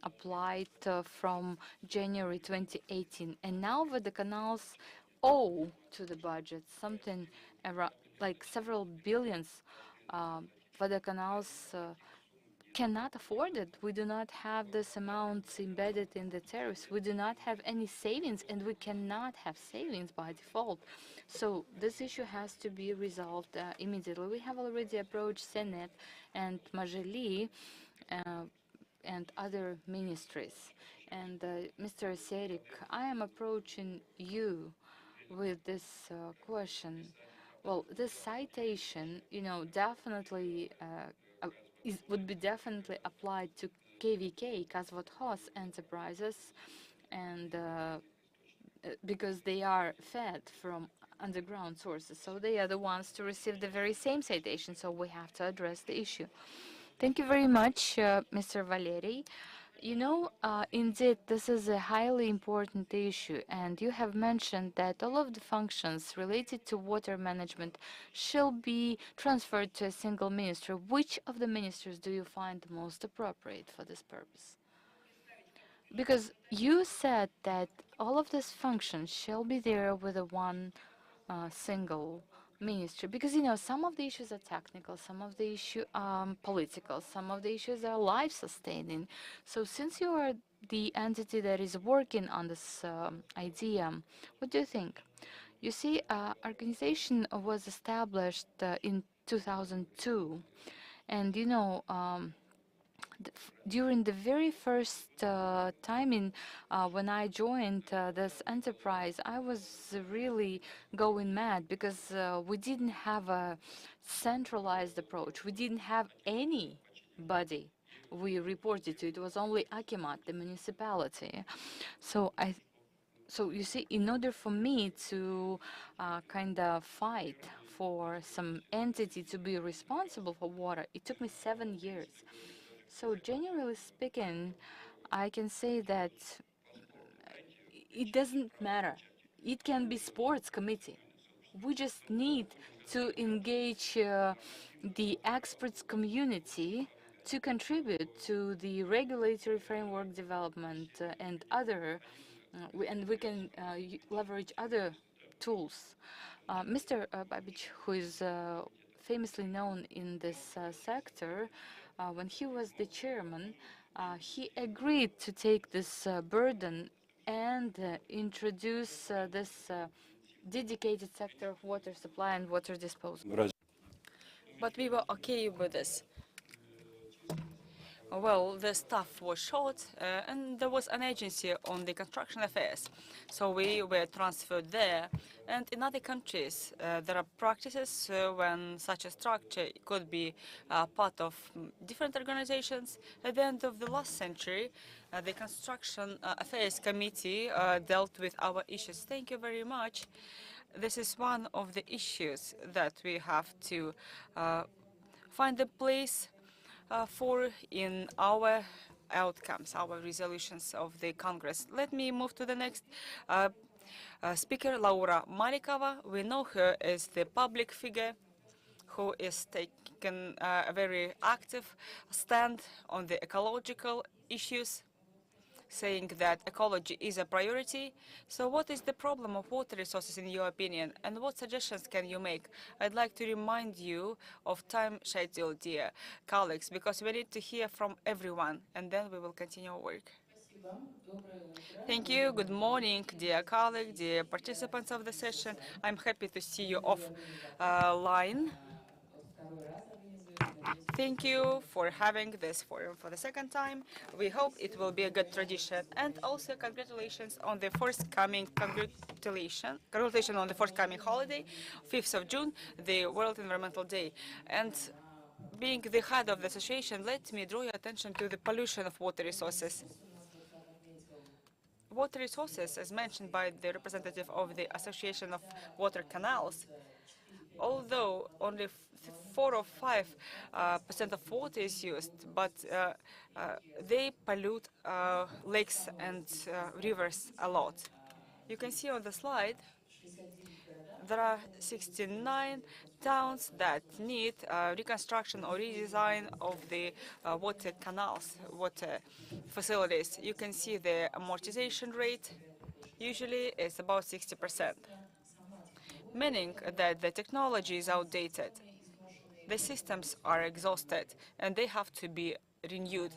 applied from January 2018, and now the canals owe to the budget something around like several billions. The canals cannot afford it. We do not have this amount embedded in the tariffs. We do not have any savings, and we cannot have savings by default. So this issue has to be resolved immediately. We have already approached Senate and Majeli and other ministries. And Mr. Serik, I am approaching you with this question. Well, this citation, you know, definitely would be definitely applied to KVK, Kazvodhos enterprises, and because they are fed from underground sources, so they are the ones to receive the very same citation, so we have to address the issue. Thank you very much, Mr. Valeri. You know, indeed, this is a highly important issue, and you have mentioned that all of the functions related to water management shall be transferred to a single minister. Which of the ministers do you find the most appropriate for this purpose? Because you said that all of these functions shall be there with a one single ministry, because you know some of the issues are technical, some of the issues are political, some of the issues are life sustaining. So since you are the entity that is working on this idea, what do you think? You see, organization was established in 2002, and you know during the very first time when I joined this enterprise, I was really going mad because we didn't have a centralized approach. We didn't have anybody we reported to. It was only Akimat, the municipality. So so you see, in order for me to kind of fight for some entity to be responsible for water, it took me 7 years. So generally speaking, I can say that it doesn't matter. It can be sports committee. We just need to engage the experts community to contribute to the regulatory framework development and other, and we can leverage other tools. Mr. Babic, who is famously known in this sector, when he was the chairman, he agreed to take this burden and introduce this dedicated sector of water supply and water disposal. But we were okay with this. Well, the staff was short, and there was an agency on the construction affairs, so we were transferred there. And in other countries, there are practices when such a structure could be part of different organizations. At the end of the last century, the Construction Affairs Committee dealt with our issues. Thank you very much. This is one of the issues that we have to find a place for in our outcomes, our resolutions of the Congress. Let me move to the next speaker, Laura Malikova. We know her as the public figure who is taking a very active stand on the ecological issues, saying that ecology is a priority. So what is the problem of water resources in your opinion, and what suggestions can you make? I'd like to remind you of time schedule, dear colleagues, because we need to hear from everyone, and then we will continue our work. Thank you. Good morning, dear colleagues, dear participants of the session. I'm happy to see you offline. Thank you for having this forum for the second time. We hope it will be a good tradition. And also congratulations on the forthcoming congratulations on the forthcoming holiday, 5th of June, the World Environmental Day. And being the head of the association, let me draw your attention to the pollution of water resources. Water resources, as mentioned by the representative of the Association of Water Canals, although only 4 or 5% of water is used, but they pollute lakes and rivers a lot. You can see on the slide there are 69 towns that need reconstruction or redesign of the water canals, water facilities. You can see the amortization rate usually is about 60%, meaning that the technology is outdated. The systems are exhausted and they have to be renewed.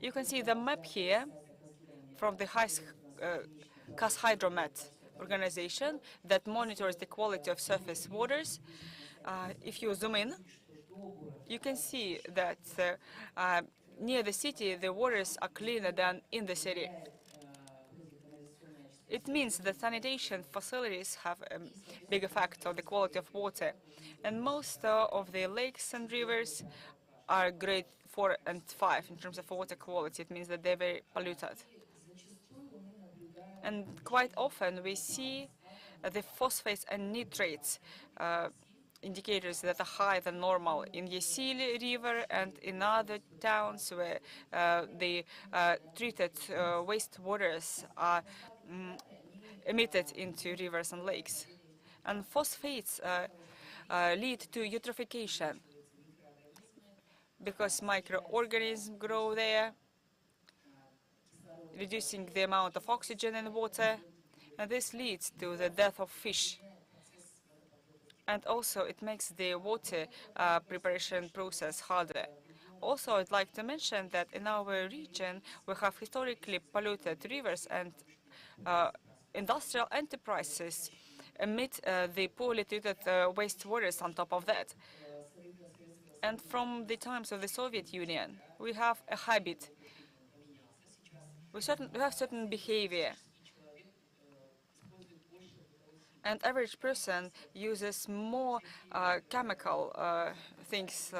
You can see the map here from the KAS Hydromet organization that monitors the quality of surface waters. If you zoom in, you can see that near the city, the waters are cleaner than in the city. It means that sanitation facilities have a big effect on the quality of water. And most of the lakes and rivers are grade 4 and 5 in terms of water quality. It means that they're very polluted. And quite often we see the phosphates and nitrates indicators that are higher than normal in Yesili River and in other towns where the treated wastewaters are emitted into rivers and lakes. And phosphates lead to eutrophication because microorganisms grow there, reducing the amount of oxygen in water, and this leads to the death of fish. And also it makes the water preparation process harder. Also, I'd like to mention that in our region we have historically polluted rivers, and industrial enterprises emit the poorly treated wastewaters on top of that. And from the times of the Soviet Union, we have a habit. We have certain behavior. And average person uses more chemical things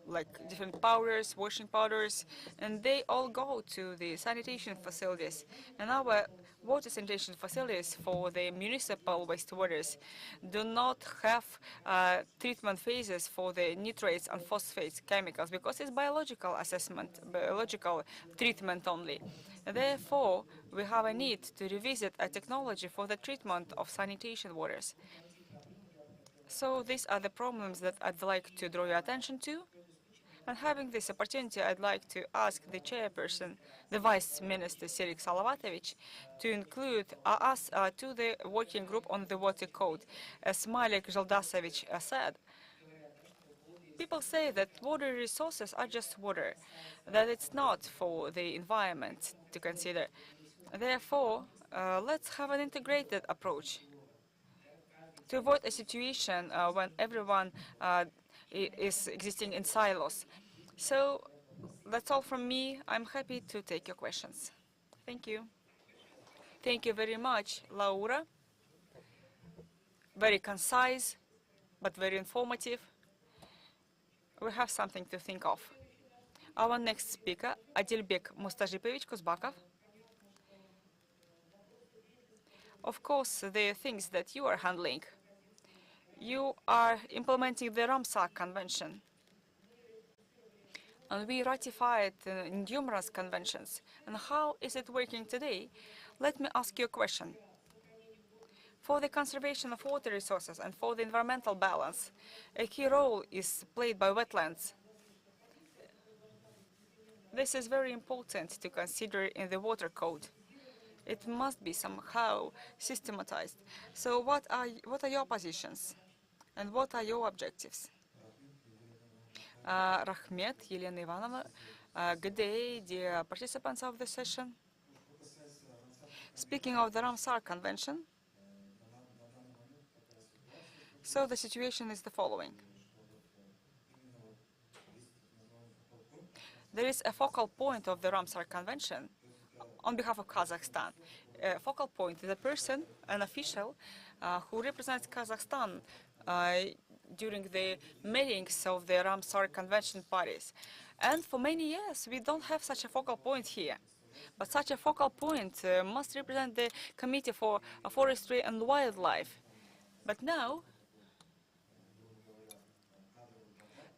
like different powders, washing powders, and they all go to the sanitation facilities. And our water sanitation facilities for the municipal wastewaters do not have treatment phases for the nitrates and phosphates chemicals because it's biological assessment, biological treatment only. Therefore, we have a need to revisit a technology for the treatment of sanitation waters. So these are the problems that I'd like to draw your attention to. And having this opportunity, I'd like to ask the chairperson, the Vice Minister Serik Salavatovich, to include us to the working group on the water code. As Malik Zhaldasovich said, people say that water resources are just water, that it's not for the environment to consider. Therefore, let's have an integrated approach to avoid a situation when everyone is existing in silos. So that's all from me. I'm happy to take your questions. Thank you. Thank you very much, Laura. Very concise, but very informative. We have something to think of. Our next speaker, Adilbek Mustajipovich Kuzbakov. Of course, the things that you are handling. You are implementing the Ramsar Convention. And we ratified numerous conventions. And how is it working today? Let me ask you a question. For the conservation of water resources and for the environmental balance, a key role is played by wetlands. This is very important to consider in the water code. It must be somehow systematized. So what are your positions? And what are your objectives? Rahmet, Yelena Ivanovna. Good day, dear participants of the session. Speaking of the Ramsar Convention, so the situation is the following. There is a focal point of the Ramsar Convention on behalf of Kazakhstan. A focal point is a person, an official, who represents Kazakhstan during the meetings of the Ramsar Convention parties. And for many years, we don't have such a focal point here. But such a focal point must represent the Committee for Forestry and Wildlife. But now,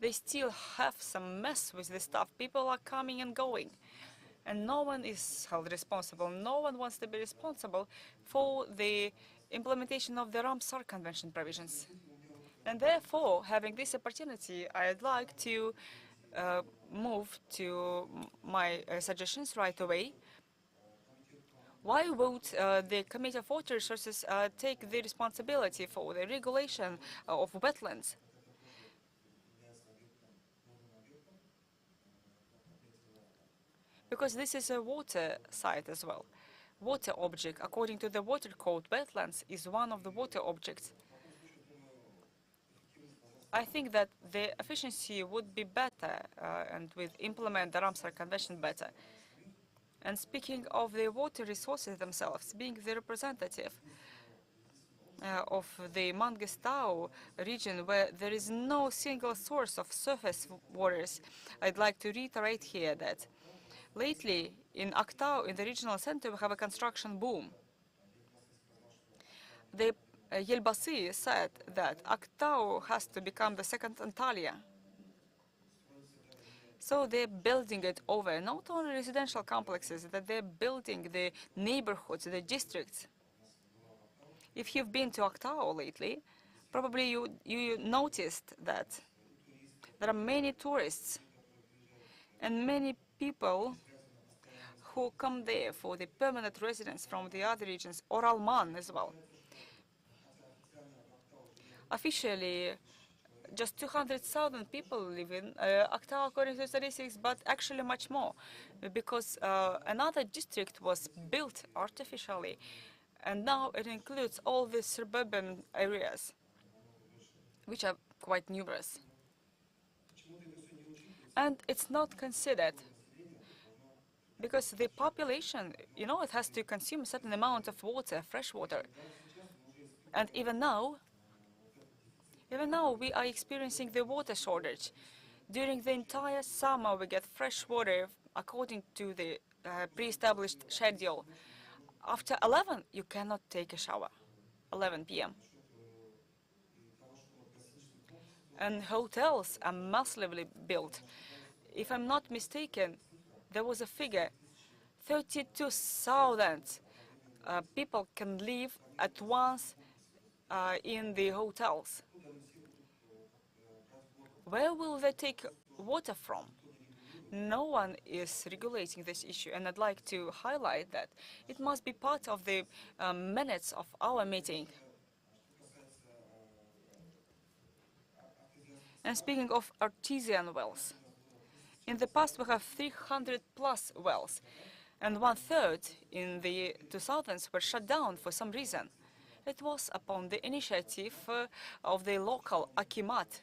they still have some mess with the stuff. People are coming and going. And no one is held responsible. No one wants to be responsible for the implementation of the Ramsar Convention provisions. And therefore, having this opportunity, I'd like to move to my suggestions right away. Why won't the Committee of Water Resources take the responsibility for the regulation of wetlands? Because this is a water site as well. Water object, according to the water code, wetlands is one of the water objects. I think that the efficiency would be better and would implement the Ramsar Convention better. And speaking of the water resources themselves, being the representative of the Mangistau region where there is no single source of surface waters, I'd like to reiterate here that lately in Aktau, in the regional center, we have a construction boom. The Yelbasi said that Aktau has to become the second Antalya. So they're building it over, not only residential complexes, that they're building the neighborhoods, the districts. If you've been to Aktau lately, probably you noticed that there are many tourists and many people who come there for the permanent residence from the other regions, or Alman as well. Officially, just 200,000 people live in Aktau according to statistics, but actually much more, because another district was built artificially, and now it includes all the suburban areas, which are quite numerous. And it's not considered, because the population, it has to consume a certain amount of water, fresh water. And even now we are experiencing the water shortage. During the entire summer, we get fresh water according to the pre-established schedule. After 11, you cannot take a shower, 11 p.m. And hotels are massively built. If I'm not mistaken, there was a figure, 32,000 people can live at once in the hotels. Where will they take water from? No one is regulating this issue, and I'd like to highlight that it must be part of the minutes of our meeting. And speaking of artesian wells, in the past we have 300 plus wells, and 1/3 in the 2000s were shut down for some reason. It was upon the initiative of the local Akimat.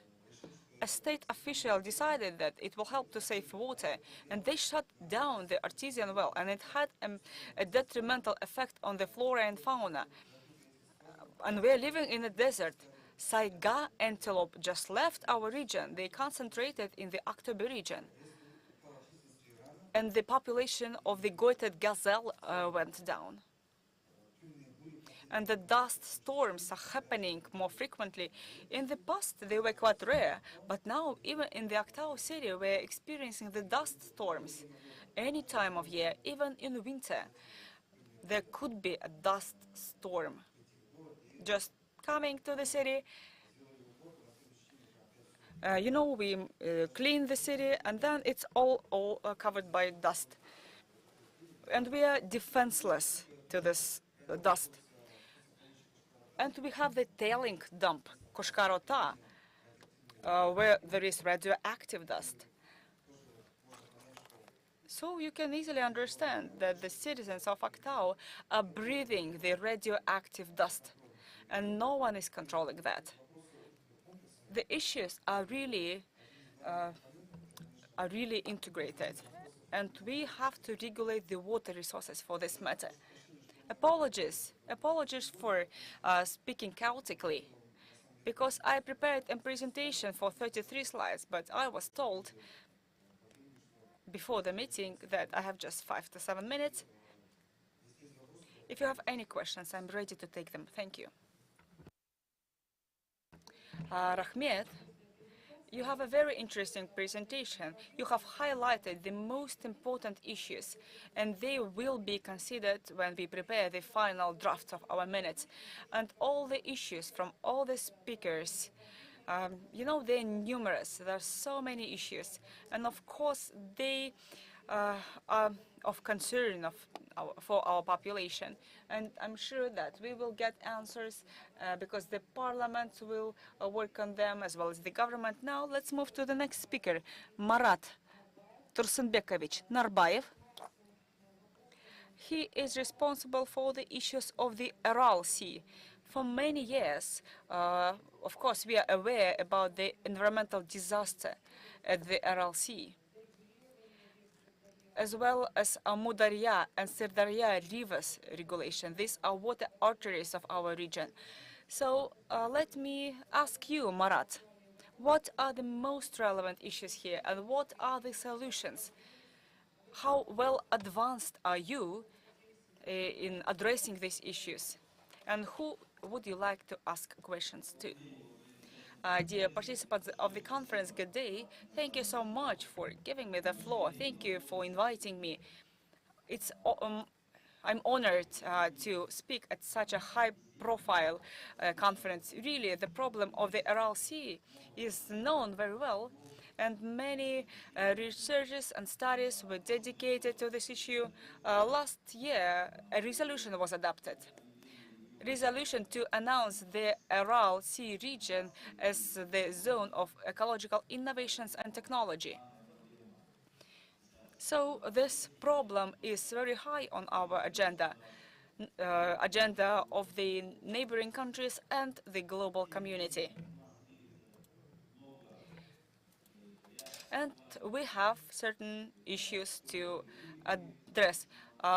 A state official decided that it will help to save water, and they shut down the artesian well, and it had a detrimental effect on the flora and fauna. And we're living in a desert. Saiga antelope just left our region. They concentrated in the October region. And the population of the goited gazelle went down. And the dust storms are happening more frequently. In the past, they were quite rare, but now, even in the Aktau city, we're experiencing the dust storms. Any time of year, even in winter, there could be a dust storm just coming to the city. You know, we clean the city, and then it's all covered by dust. And we are defenseless to this dust. And we have the tailing dump, Koshkarota, where there is radioactive dust. So you can easily understand that the citizens of Aktau are breathing the radioactive dust, and no one is controlling that. The issues are really integrated, and we have to regulate the water resources for this matter. Apologies for speaking chaotically, because I prepared a presentation for 33 slides, but I was told before the meeting that I have just 5 to 7 minutes. If you have any questions, I'm ready to take them. Thank you. Rahmet, you have a very interesting presentation. You have highlighted the most important issues, and they will be considered when we prepare the final draft of our minutes. And all the issues from all the speakers, you know, they're numerous. There are so many issues. And of course, they are of concern for our population. And I'm sure that we will get answers because the parliament will work on them as well as the government. Now let's move to the next speaker, Marat Tursunbekovich Narbayev. He is responsible for the issues of the Aral Sea. For many years, of course, we are aware about the environmental disaster at the Aral Sea, as well as Amudarya and Sirdarya rivers regulation. These are water arteries of our region. So let me ask you, Marat, what are the most relevant issues here, and what are the solutions? How well advanced are you in addressing these issues? And who would you like to ask questions to? Dear participants of the conference, good day. Thank you so much for giving me the floor. Thank you for inviting me. I'm honored to speak at such a high-profile conference. Really, the problem of the Aral Sea is known very well, and many researches and studies were dedicated to this issue. Last year, a resolution was adopted. Resolution to announce the Aral Sea region as the zone of ecological innovations and technology. So this problem is very high on our agenda of the neighboring countries and the global community. And we have certain issues to address.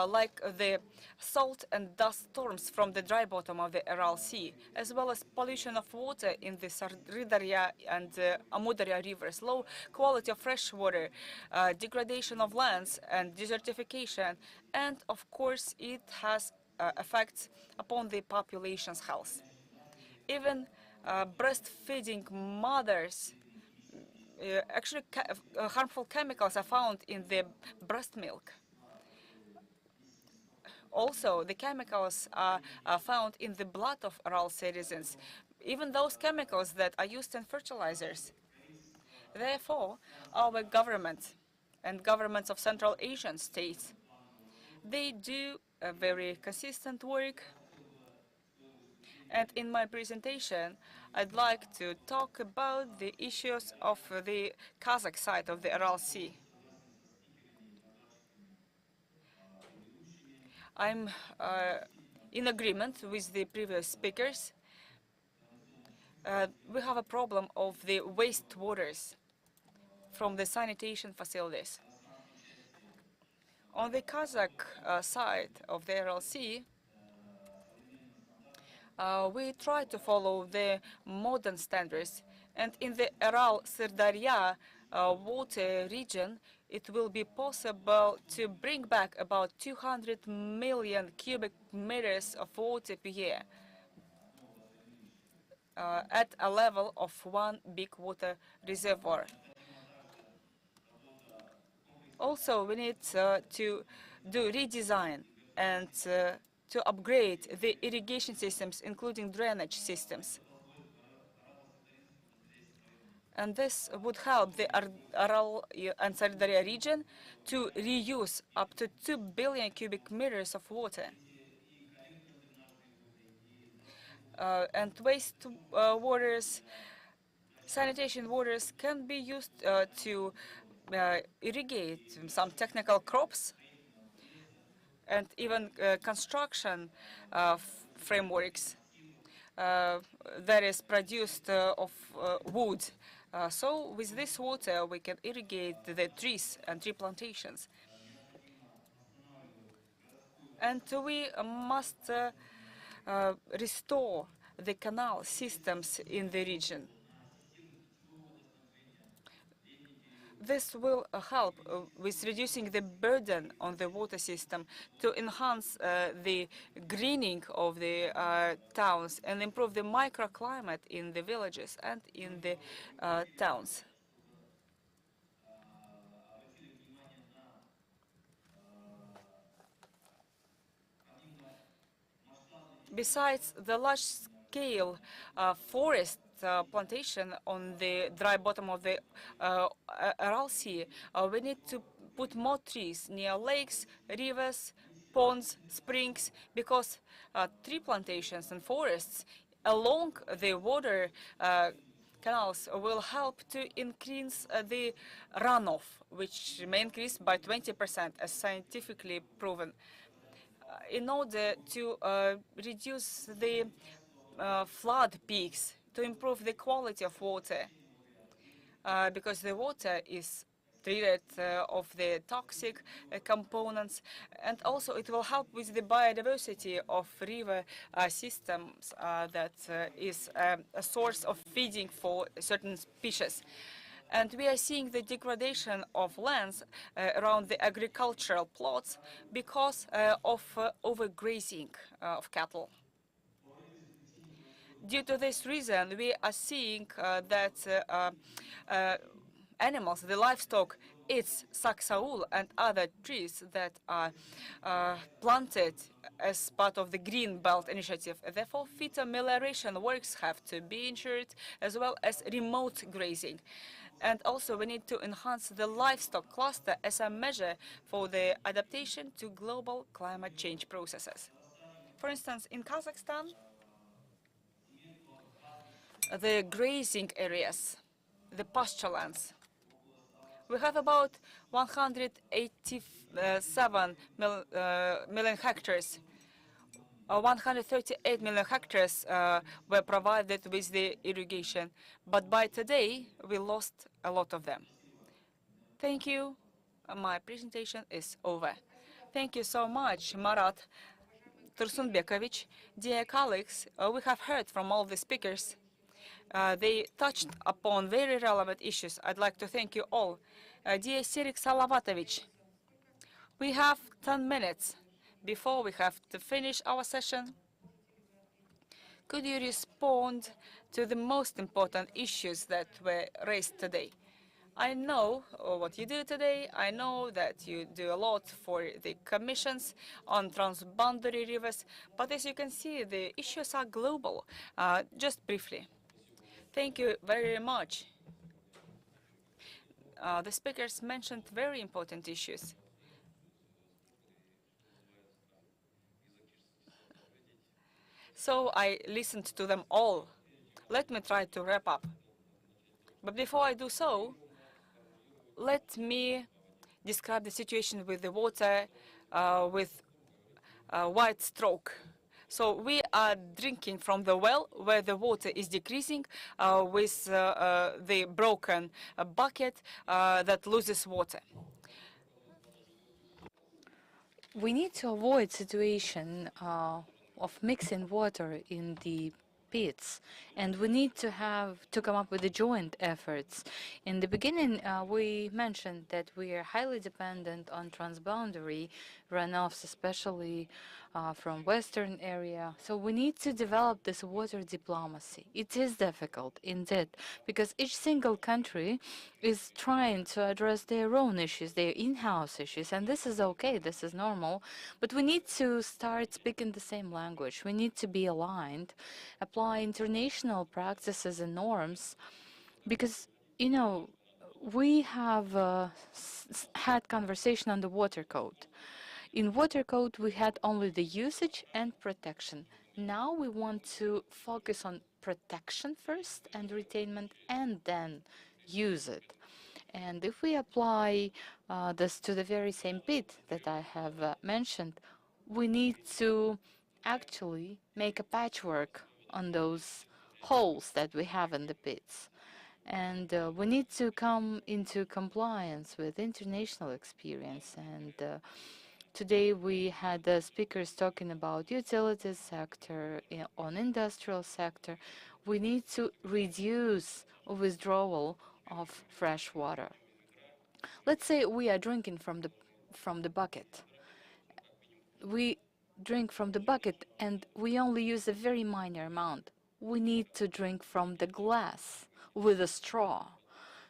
like the salt and dust storms from the dry bottom of the Aral Sea, as well as pollution of water in the Sardarya and Amudarya rivers, low quality of fresh water, degradation of lands and desertification, and of course it has effects upon the population's health. Even breastfeeding mothers, actually harmful chemicals are found in the breast milk. Also, the chemicals are found in the blood of Aral citizens, even those chemicals that are used in fertilizers. Therefore, our government and governments of Central Asian states, they do a very consistent work. And in my presentation, I'd like to talk about the issues of the Kazakh side of the Aral Sea. I'm in agreement with the previous speakers. We have a problem of the wastewaters from the sanitation facilities. On the Kazakh side of the Aral Sea, we try to follow the modern standards. And in the Aral-Sirdarya water region, it will be possible to bring back about 200 million cubic meters of water per year at a level of one big water reservoir. Also, we need to do redesign and to upgrade the irrigation systems, including drainage systems. And this would help the Aral and Sardarea region to reuse up to 2 billion cubic meters of water. And waste waters, sanitation waters can be used to irrigate some technical crops and even construction frameworks that is produced of wood. So with this water, we can irrigate the trees and tree plantations. And we must restore the canal systems in the region. This will help with reducing the burden on the water system to enhance the greening of the towns and improve the microclimate in the villages and in the towns. Besides the large-scale forest plantation on the dry bottom of the Aral Sea, we need to put more trees near lakes, rivers, ponds, springs, because tree plantations and forests along the water canals will help to increase the runoff, which may increase by 20%, as scientifically proven. In order to reduce the flood peaks, to improve the quality of water, because the water is treated of the toxic components, and also it will help with the biodiversity of river systems that is a source of feeding for certain species. And we are seeing the degradation of lands around the agricultural plots because of overgrazing of cattle. Due to this reason, we are seeing that animals, the livestock, eats saksaul and other trees that are planted as part of the Green Belt Initiative. Therefore, phytomelioration works have to be ensured, as well as remote grazing. And also, we need to enhance the livestock cluster as a measure for the adaptation to global climate change processes. For instance, in Kazakhstan, the grazing areas, the pasture lands, we have about 187 million hectares. 138 million hectares were provided with the irrigation, but by today we lost a lot of them. Thank you. My presentation is over. Thank you so much, Marat Tursunbekovich. Dear colleagues, we have heard from all the speakers. They touched upon very relevant issues. I'd like to thank you all. Dear Sirik Salavatovich, we have 10 minutes before we have to finish our session. Could you respond to the most important issues that were raised today? I know what you do today. I know that you do a lot for the commissions on transboundary rivers. But as you can see, the issues are global. Just briefly. Thank you very much. The speakers mentioned very important issues. So I listened to them all. Let me try to wrap up. But before I do so, let me describe the situation with the water with a wide stroke. So we are drinking from the well where the water is decreasing with the broken bucket that loses water. We need to avoid situation of mixing water in the pits, and we need to come up with the joint efforts. In the beginning, we mentioned that we are highly dependent on transboundary runoffs, especially from western area. So we need to develop this water diplomacy. It is difficult indeed, because each single country is trying to address their own issues, their in-house issues, and this is okay, this is normal, but we need to start speaking the same language. We need to be aligned, apply international practices and norms, because, you know, we have had conversation on the water code. In water code, we had only the usage and protection. Now we want to focus on protection first and retainment, and then use it. And if we apply this to the very same pit that I have mentioned, we need to actually make a patchwork on those holes that we have in the pits. And we need to come into compliance with international experience. And today we had speakers talking about utilities sector, on industrial sector. We need to reduce withdrawal of fresh water. Let's say we are drinking from the bucket. We drink from the bucket and we only use a very minor amount. We need to drink from the glass with a straw.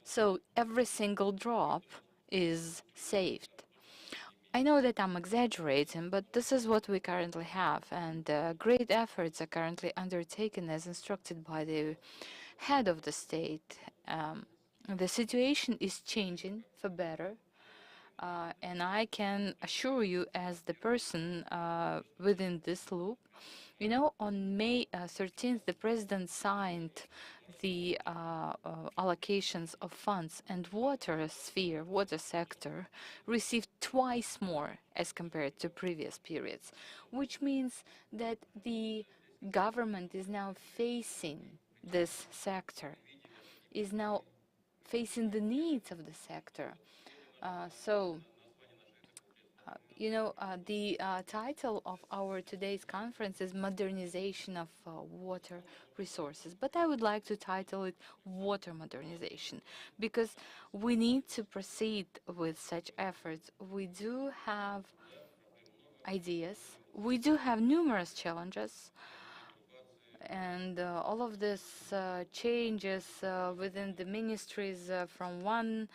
So every single drop is saved. I know that I'm exaggerating, but this is what we currently have, and great efforts are currently undertaken as instructed by the head of the state. The situation is changing for better, and I can assure you, as the person within this loop, you know, on May 13th, the president signed the allocations of funds, and water sector received twice more as compared to previous periods, which means that the government is now facing this sector, is now facing the needs of the sector. You know, the title of our today's conference is Modernization of Water Resources, but I would like to title it Water Modernization, because we need to proceed with such efforts. We do have ideas, we do have numerous challenges, and all of this changes within the ministries from one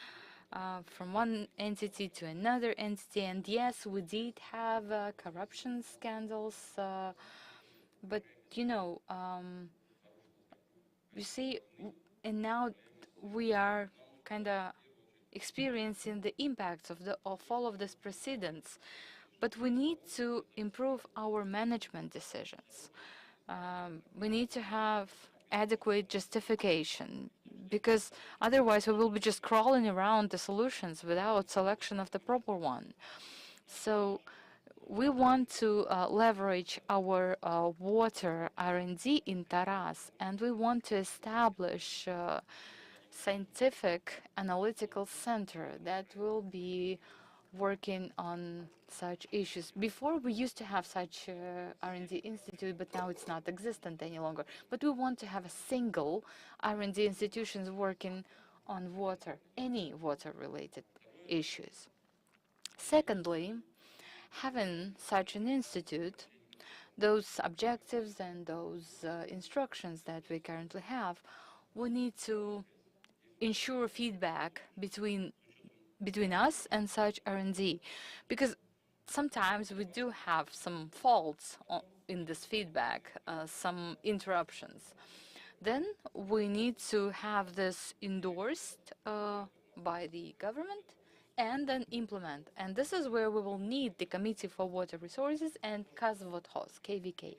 entity to another entity. And yes, we did have corruption scandals, but you know, you see, and now we are kind of experiencing the impacts of all of these precedents. But we need to improve our management decisions. We need to have adequate justification, because otherwise we will be just crawling around the solutions without selection of the proper one. So we want to leverage our water R&D in Taras, and we want to establish a scientific analytical center that will be working on such issues. Before, we used to have such R&D institute, but now it's not existent any longer. But we want to have a single R&D institutions working on water, any water-related issues. Secondly, having such an institute, those objectives and those instructions that we currently have, we need to ensure feedback between us and such R&D, because sometimes we do have some faults in this feedback, some interruptions. Then we need to have this endorsed by the government and then implement. And this is where we will need the Committee for Water Resources and KazVodHoz, KVK.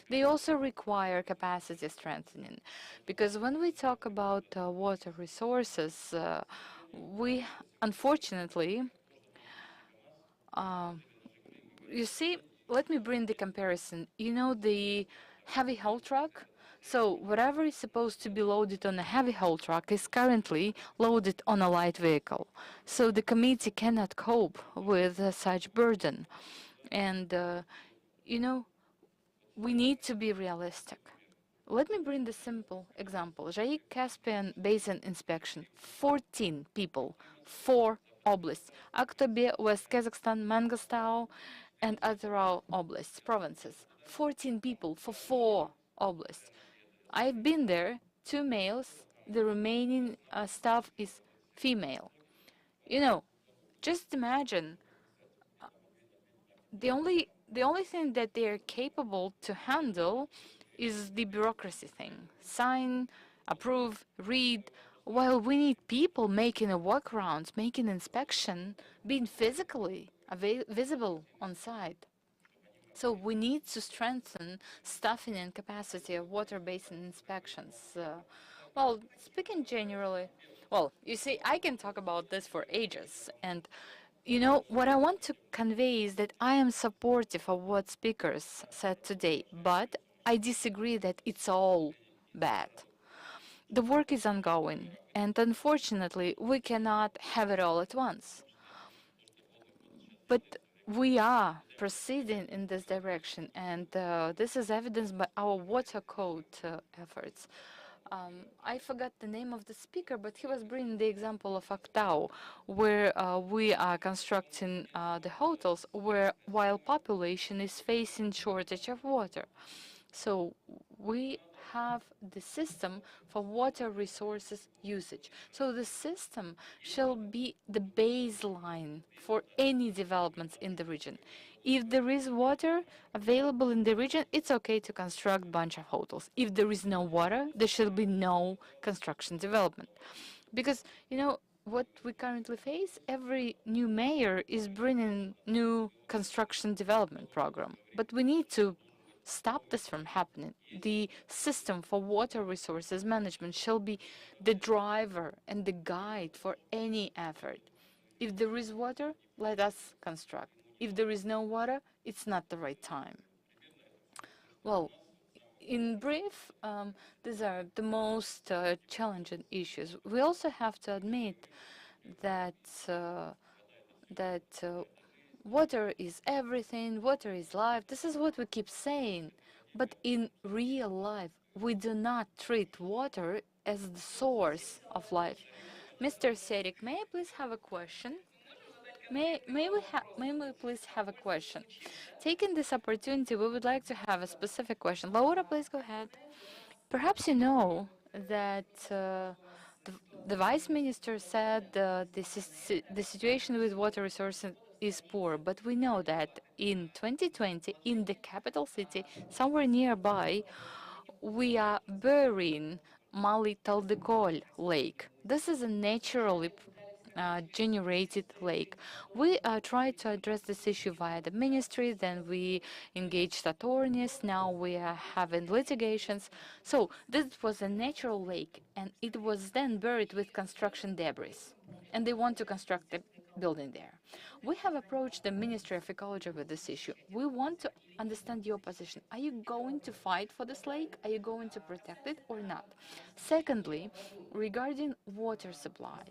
They also require capacity strengthening, because when we talk about water resources, we unfortunately, you see, let me bring the comparison. You know the heavy haul truck? So whatever is supposed to be loaded on a heavy haul truck is currently loaded on a light vehicle. So the committee cannot cope with such burden. And, you know, we need to be realistic. Let me bring the simple example. Jaiik-Caspian Basin inspection, 14 people, 4 oblasts, Aktobe, West Kazakhstan, Mangostau, and Atyrau oblasts, provinces. 14 people for 4 oblasts. I've been there, 2 males, the remaining staff is female. You know, just imagine, the only thing that they're capable to handle is the bureaucracy thing. Sign, approve, read, while we need people making a walk-around, making inspection, being physically visible on site. So we need to strengthen staffing and capacity of water basin inspections. Well, speaking generally, well, you see, I can talk about this for ages. And, you know, what I want to convey is that I am supportive of what speakers said today, but I disagree that it's all bad. The work is ongoing, and unfortunately, we cannot have it all at once. But we are proceeding in this direction, and this is evidenced by our water code efforts. I forgot the name of the speaker, but he was bringing the example of Aktau, where we are constructing the hotels where while population is facing shortage of water. So we have the system for water resources usage. So the system shall be the baseline for any developments in the region. If there is water available in the region, it's okay to construct a bunch of hotels. If there is no water, there shall be no construction development. Because, you know, what we currently face, every new mayor is bringing new construction development program. But we need to stop this from happening. The system for water resources management shall be the driver and the guide for any effort. If there is water, let us construct. If there is no water, it's not the right time. Well, in brief, these are the most challenging issues. We also have to admit that water is everything, water is life. This is what we keep saying. But in real life, we do not treat water as the source of life. Mr. Serik, may I please have a question? May we please have a question? Taking this opportunity, we would like to have a specific question. Laura, please go ahead. Perhaps you know that the Vice Minister said the situation with water resources is poor, but we know that in 2020, in the capital city, somewhere nearby, we are burying Mali Taldekol Lake. This is a naturally generated lake. We tried to address this issue via the ministry, then we engaged attorneys, now we are having litigations. So this was a natural lake, and it was then buried with construction debris. And they want to construct a building there. We have approached the Ministry of Ecology with this issue. We want to understand your position. Are you going to fight for this lake? Are you going to protect it or not? Secondly, regarding water supply.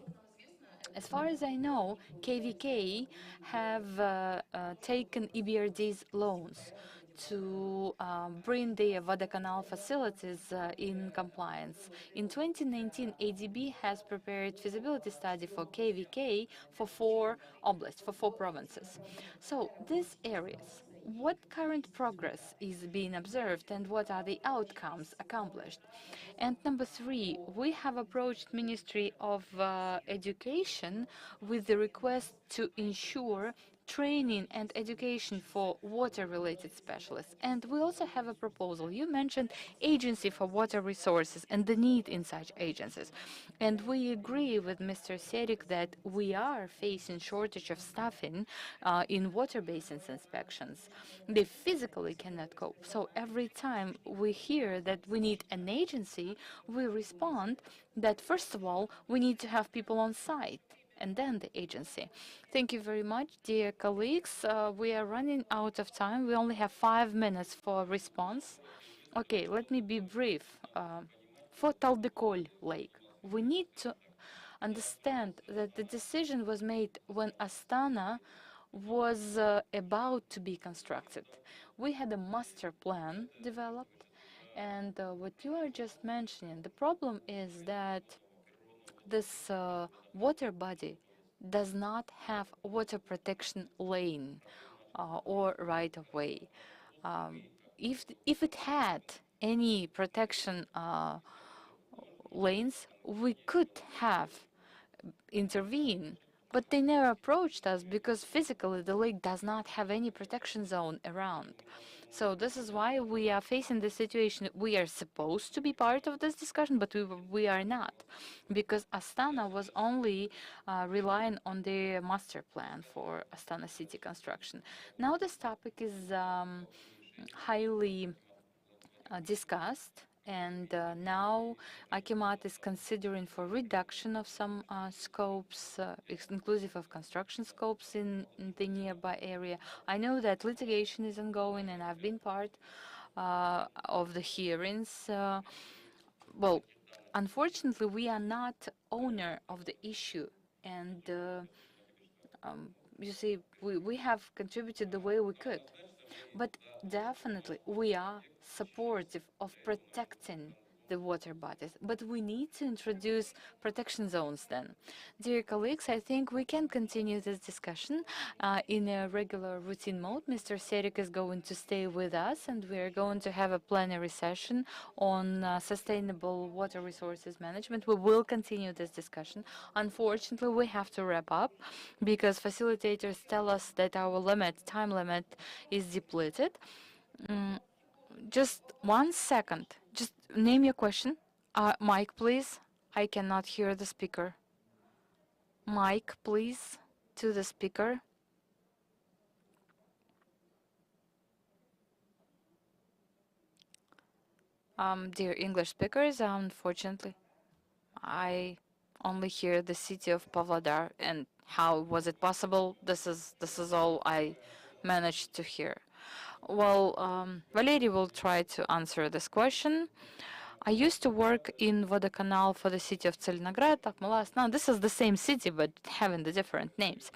As far as I know, KVK have taken EBRD's loans to bring their Vodokanal facilities in compliance. In 2019, ADB has prepared feasibility study for KVK for 4 oblasts, for 4 provinces. So these areas, what current progress is being observed and what are the outcomes accomplished? And number 3, we have approached Ministry of Education with the request to ensure training and education for water-related specialists. And we also have a proposal. You mentioned Agency for Water Resources and the need in such agencies. And we agree with Mr. Serik that we are facing shortage of staffing in water basins inspections. They physically cannot cope. So every time we hear that we need an agency, we respond that first of all, we need to have people on site and then the agency. Thank you very much, dear colleagues. We are running out of time. We only have 5 minutes for response. Okay, let me be brief. For Taldekol Lake, we need to understand that the decision was made when Astana was about to be constructed. We had a master plan developed, and what you are just mentioning, the problem is that this water body does not have water protection lane or right of way. If it had any protection lanes, we could have intervened, but they never approached us because physically the lake does not have any protection zone around. So this is why we are facing the situation. We are supposed to be part of this discussion, but we are not, because Astana was only relying on the master plan for Astana city construction. Now this topic is highly discussed, and now Akimat is considering for reduction of some scopes, inclusive of construction scopes in the nearby area. I know that litigation is ongoing, and I've been part of the hearings. Well, unfortunately, we are not owner of the issue, and you see, we have contributed the way we could. But definitely, we are supportive of protecting the water bodies, but we need to introduce protection zones then. Dear colleagues, I think we can continue this discussion in a regular routine mode. Mr. Serik is going to stay with us, and we are going to have a plenary session on sustainable water resources management. We will continue this discussion. Unfortunately, we have to wrap up because facilitators tell us that our time limit is depleted. Just 1 second. Just name your question. Mic, please. I cannot hear the speaker. Mic, please, to the speaker. Dear English speakers, unfortunately, I only hear the city of Pavlodar, and how was it possible? This is all I managed to hear. Well, Valery will try to answer this question. I used to work in Vodokanal for the city of Tselinograd, Akmala. Now, this is the same city, but having the different names.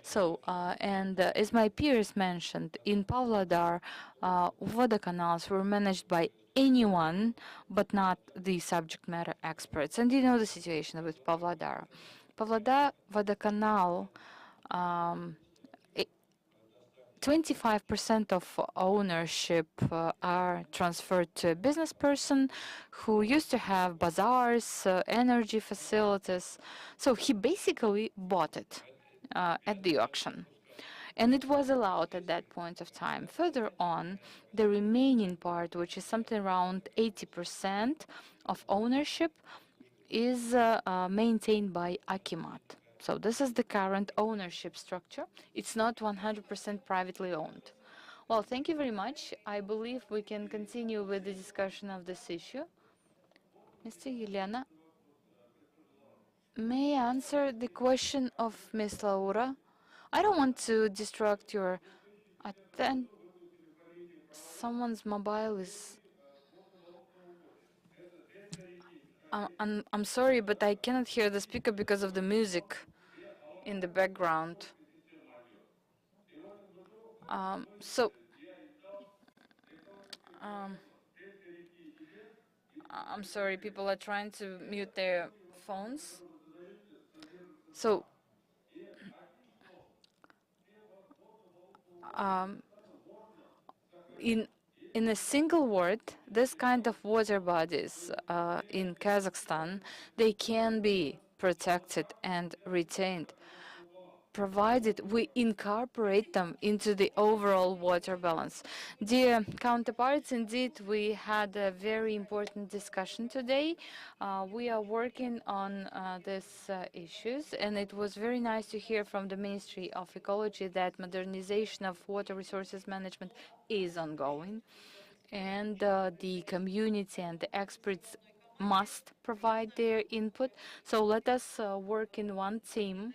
So, as my peers mentioned, in Pavlodar, Vodokanals were managed by anyone, but not the subject matter experts. And you know the situation with Pavlodar. Pavlodar Vodokanal, 25% of ownership are transferred to a business person who used to have bazaars, energy facilities. So he basically bought it at the auction. And it was allowed at that point of time. Further on, the remaining part, which is something around 80% of ownership, is maintained by Akimat. So this is the current ownership structure. It's not 100% privately owned. Well, thank you very much. I believe we can continue with the discussion of this issue. Mr. Yelena, may I answer the question of Ms. Laura? I don't want to distract your attention. Someone's mobile is... I'm sorry, but I cannot hear the speaker because of the music. in the background. So I'm sorry, people are trying to mute their phones. So in a single word, this kind of water bodies in Kazakhstan, they can be protected and retained, provided we incorporate them into the overall water balance. Dear counterparts, indeed, we had a very important discussion today. We are working on these issues, and it was very nice to hear from the Ministry of Ecology that modernization of water resources management is ongoing, and the community and the experts must provide their input. So let us work in one team.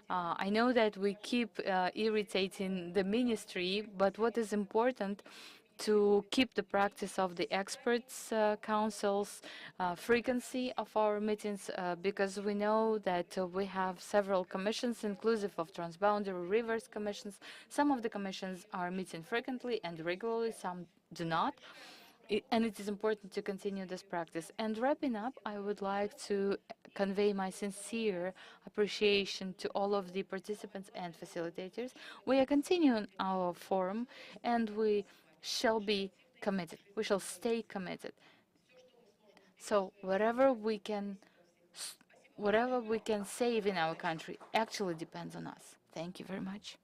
I know that we keep irritating the ministry, but what is important to keep the practice of the experts councils, frequency of our meetings, because we know that we have several commissions inclusive of transboundary rivers commissions. Some of the commissions are meeting frequently and regularly, some do not. And it is important to continue this practice. And wrapping up, I would like to convey my sincere appreciation to all of the participants and facilitators. We are continuing our forum, and we shall be committed. We shall stay committed. So whatever we can save in our country actually depends on us. Thank you very much.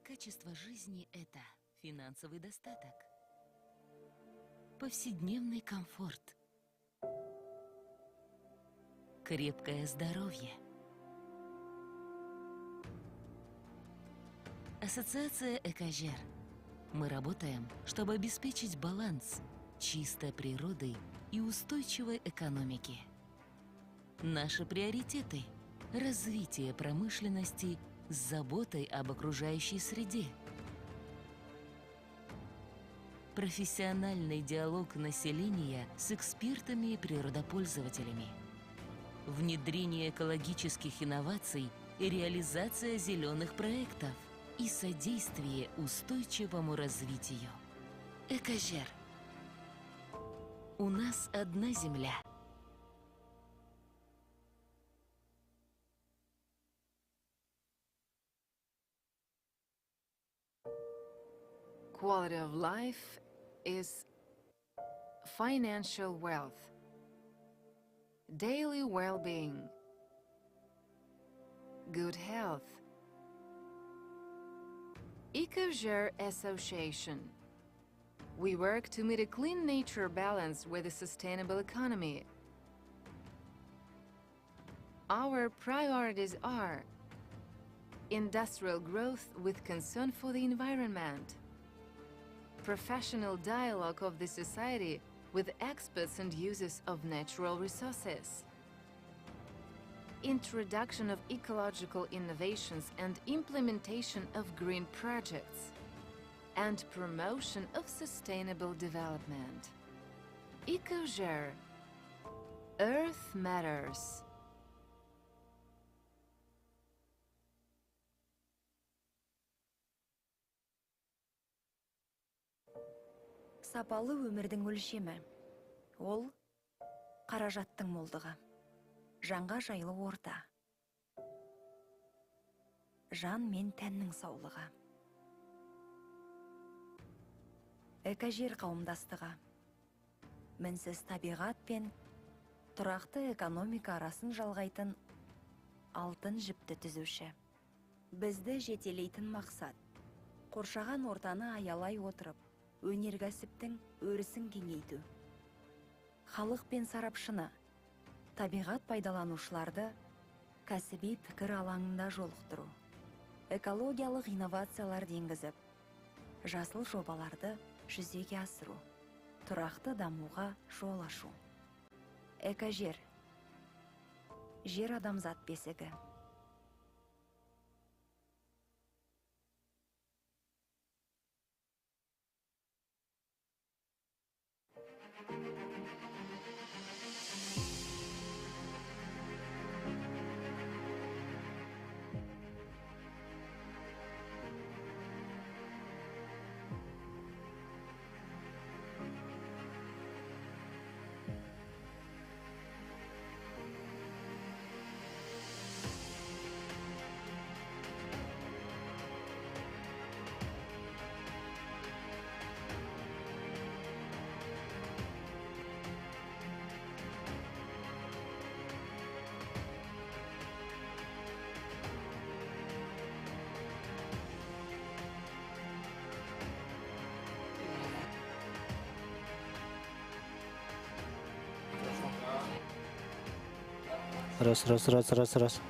Качество жизни – это финансовый достаток, повседневный комфорт, крепкое здоровье. Ассоциация «ECOJER». Мы работаем, чтобы обеспечить баланс чистой природы и устойчивой экономики. Наши приоритеты – развитие промышленности с заботой об окружающей среде, профессиональный диалог населения с экспертами и природопользователями, внедрение экологических инноваций и реализация зеленых проектов и содействие устойчивому развитию. «ECOJER». У нас одна земля. Quality of life is financial wealth, daily well-being, good health. ECOJER Association. We work to meet a clean nature balance with a sustainable economy. Our priorities are industrial growth with concern for the environment, professional dialogue of the society with experts and users of natural resources, introduction of ecological innovations and implementation of green projects, and promotion of sustainable development. ECOJER, Earth Matters. Сапалы өмірдің өлшемі. Ол қаражаттың молдығы. Жанға жайлы орта. Жан мен тәннің саулығы. Экожер қауымдастығы. Мінсіз табиғат пен тұрақты экономика арасын жалғайтын алтын жіпті түзуші. Бізді жетелейтін мақсат. Қоршаған ортаны аялай отырып, өнеркәсіптің өрісін кеңейту. Халық пен сарапшыны, табиғат пайдаланушыларды кәсіби пікір алаңында жолықтыру. Экологиялық инновациялар енгізіп, жасыл жобаларды жүзеге асыру. Тұрақты дамуға жол ашу. Экожер. Жер адамзат бесігі. Раз.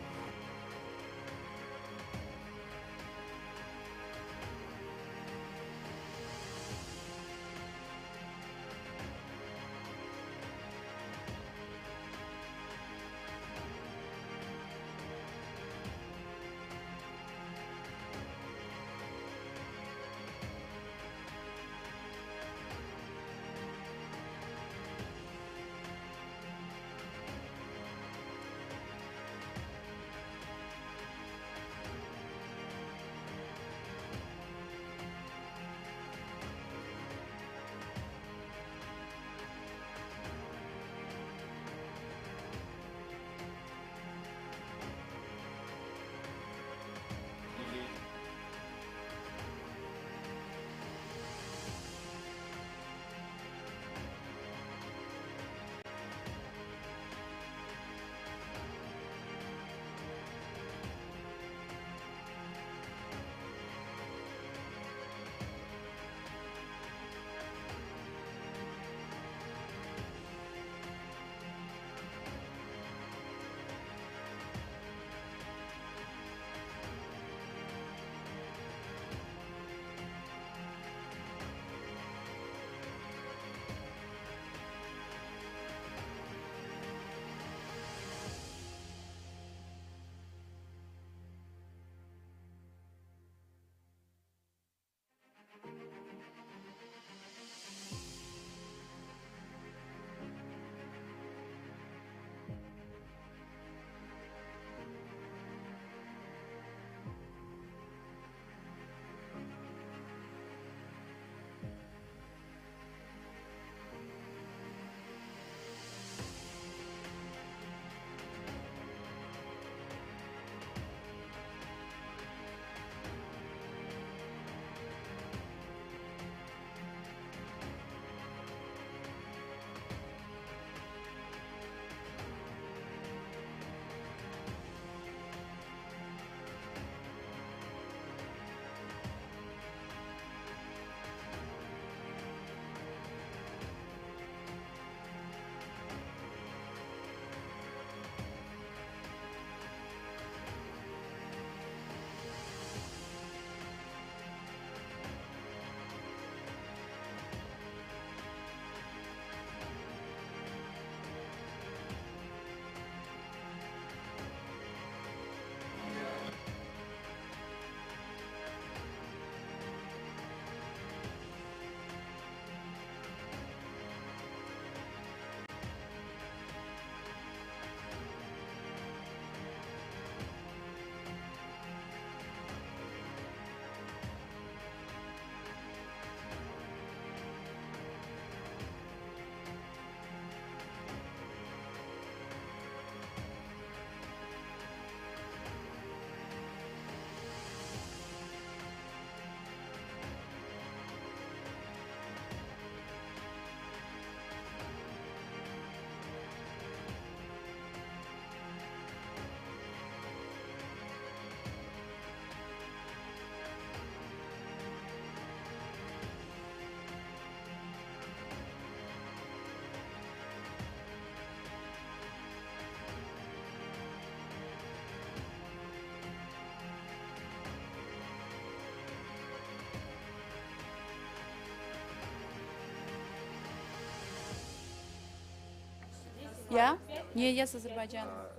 Я? Не, я с Азербайджана.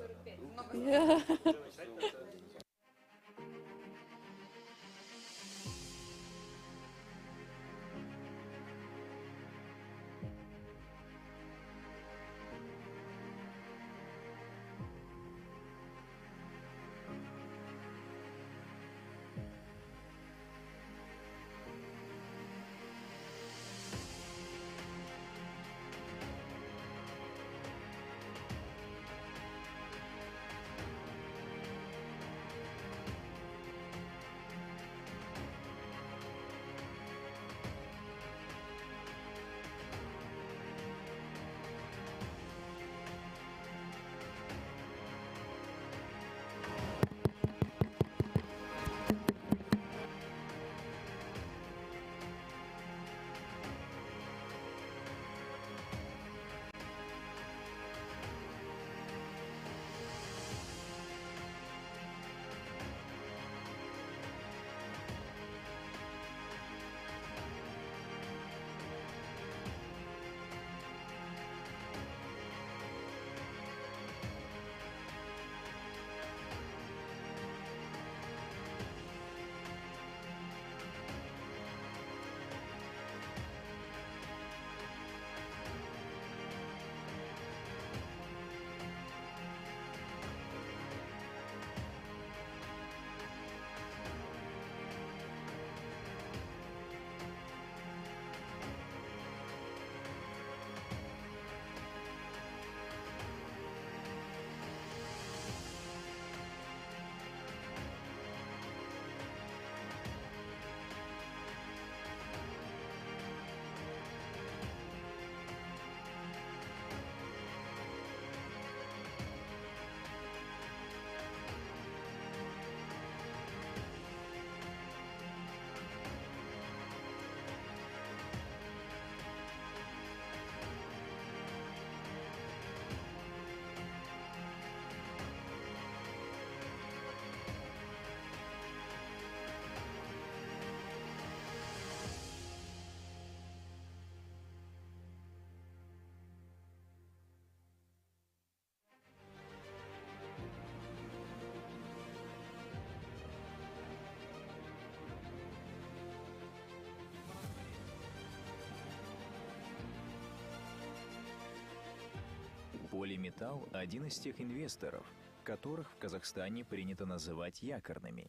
Полиметалл – один из тех инвесторов, которых в Казахстане принято называть якорными.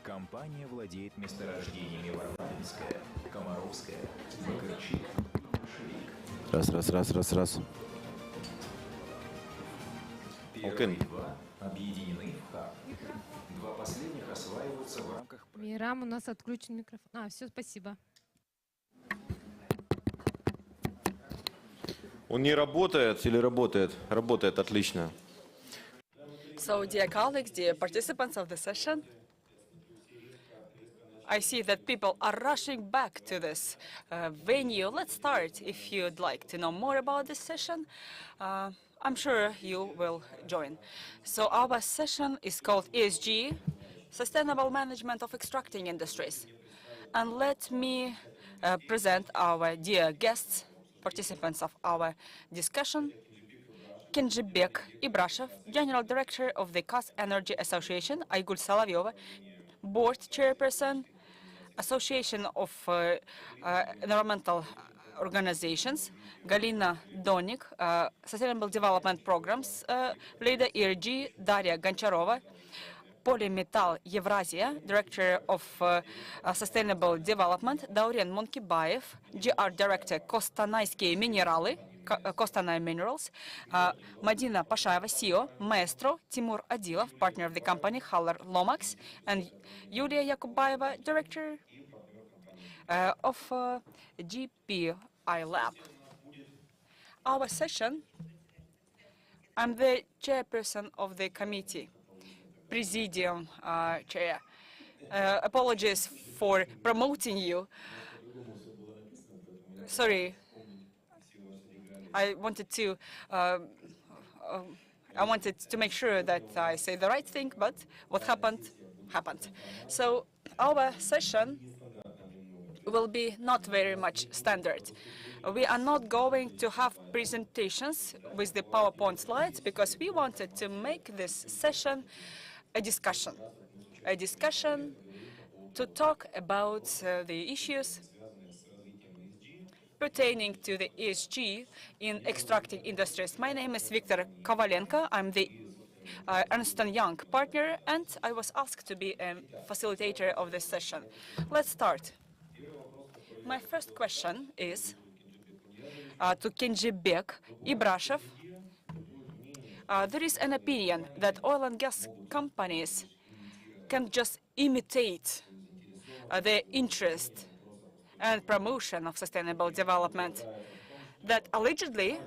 Компания владеет месторождениями Варламинская, Комаровская, Бакырчик, Ширик. Раз. Первые два объединены в хаб. Два последних осваиваются в рамках... Мирам, у нас отключен микрофон. Все, спасибо. Он не работает или работает? Работает отлично. So, dear colleagues, dear participants of the session, I see that people are rushing back to this venue. Let's start. If you'd like to know more about this session, I'm sure you will join. So our session is called ESG, Sustainable Management of Extracting Industries. And let me present our dear guests, participants of our discussion. Kenjibek Ibrashev, General Director of the Kaz Energy Association, Aygul Solovyova, Board Chairperson, Association of Environmental Organizations, Galina Donik, Sustainable Development Programs Leader, ERG, Daria Goncharova, Polymetal Евразия, Director of Sustainable Development, Daurian Monkibayev, GR Director, Kostanayские минералы, Kostanay Minerals, Madina Pashaeva, CEO, Maestro, Timur Adilov, partner of the company, HALL ENG, and Yulia Yakubaeva, Director of GPI Lab. Our session, I'm the chairperson of the committee, Presidium Chair. Apologies for promoting you. Sorry. I wanted to make sure that I say the right thing, but what happened, happened. So our session will be not very much standard. We are not going to have presentations with the PowerPoint slides because we wanted to make this session a discussion to talk about the issues pertaining to the ESG in extracting industries. My name is Viktor Kovalenko. I'm the Ernst & Young partner, and I was asked to be a facilitator of this session. Let's start. My first question is to Kenjibek Ibrashev. There is an opinion that oil and gas companies can just imitate their interest and promotion of sustainable development, that allegedly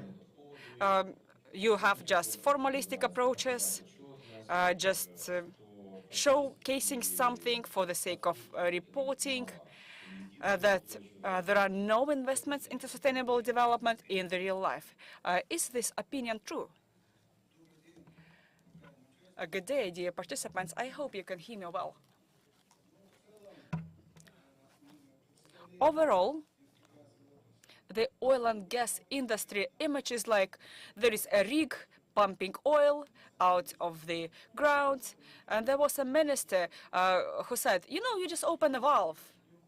you have just formalistic approaches, just showcasing something for the sake of reporting, that there are no investments into sustainable development in the real life. Is this opinion true? A good day, dear participants. I hope you can hear me well. Overall, the oil and gas industry images like there is a rig pumping oil out of the ground, and there was a minister who said, you know, you just open a valve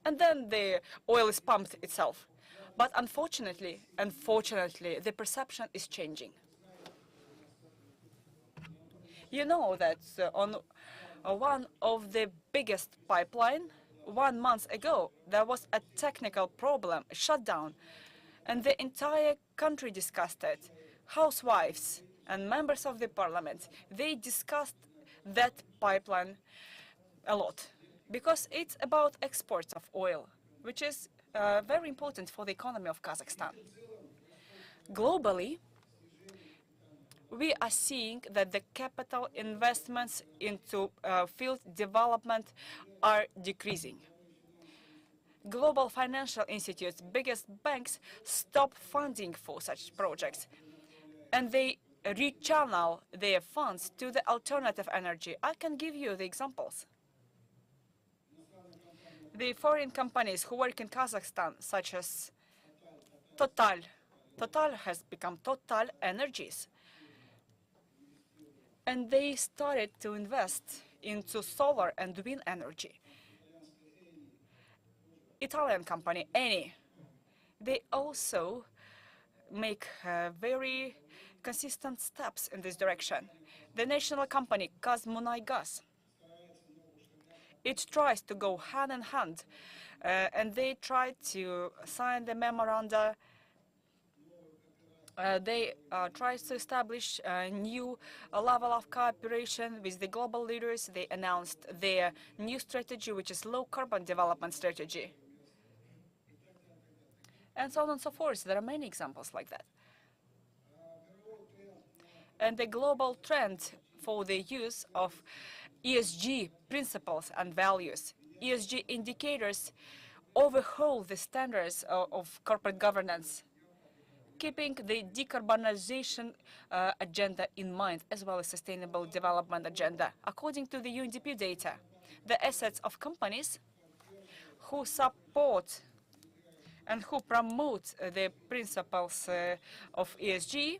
and then the oil is pumped itself. But unfortunately, the perception is changing. You know that on one of the biggest pipeline, 1 month ago, there was a technical problem, a shutdown, and the entire country discussed it. Housewives and members of the parliament, they discussed that pipeline a lot, because it's about exports of oil, which is very important for the economy of Kazakhstan. Globally, we are seeing that the capital investments into field development are decreasing. Global financial institutes, biggest banks, stop funding for such projects, and they rechannel their funds to the alternative energy. I can give you the examples. The foreign companies who work in Kazakhstan, such as Total has become Total Energies, and they started to invest into solar and wind energy. Italian company, Eni, they also make very consistent steps in this direction. The national company, Kazmunaygas, it tries to go hand in hand, and they try to sign the memoranda. They try to establish a new level of cooperation with the global leaders. They announced their new strategy, which is low-carbon development strategy. And so on and so forth. There are many examples like that. And the global trend for the use of ESG principles and values, ESG indicators, overhaul the standards of corporate governance, keeping the decarbonization agenda in mind, as well as sustainable development agenda. According to the UNDP data, the assets of companies who support and who promote the principles of ESG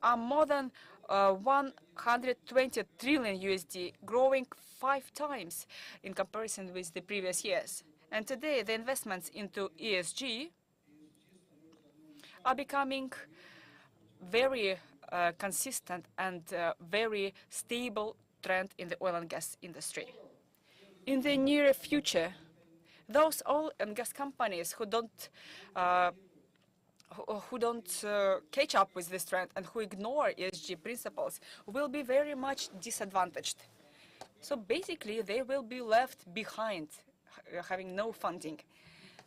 are more than 120 trillion USD, growing 5 times in comparison with the previous years. And today, the investments into ESG are becoming very consistent and very stable trend in the oil and gas industry. In the near future, those oil and gas companies who don't catch up with this trend and who ignore ESG principles will be very much disadvantaged. So basically, they will be left behind, having no funding.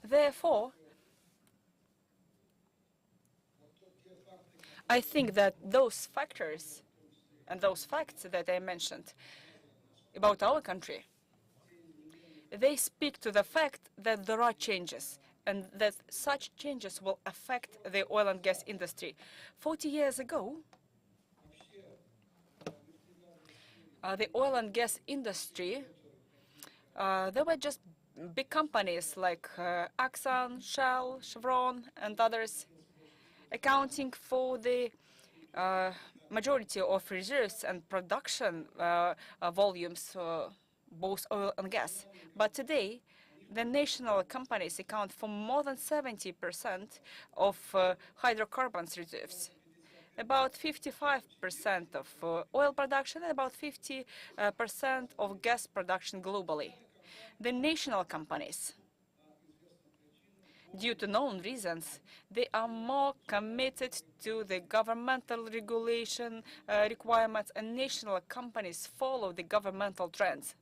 Therefore, I think that those factors and those facts that I mentioned about our country, they speak to the fact that there are changes and that such changes will affect the oil and gas industry. 40 years ago, the oil and gas industry, they were just big companies like Exxon, Shell, Chevron, and others, accounting for the majority of reserves and production volumes, both oil and gas. But today, the national companies account for more than 70% of hydrocarbons reserves, about 55% of oil production, and about 50% of gas production globally. The national companies, due to known reasons, they are more committed to the governmental regulation requirements, and national companies follow the governmental trends.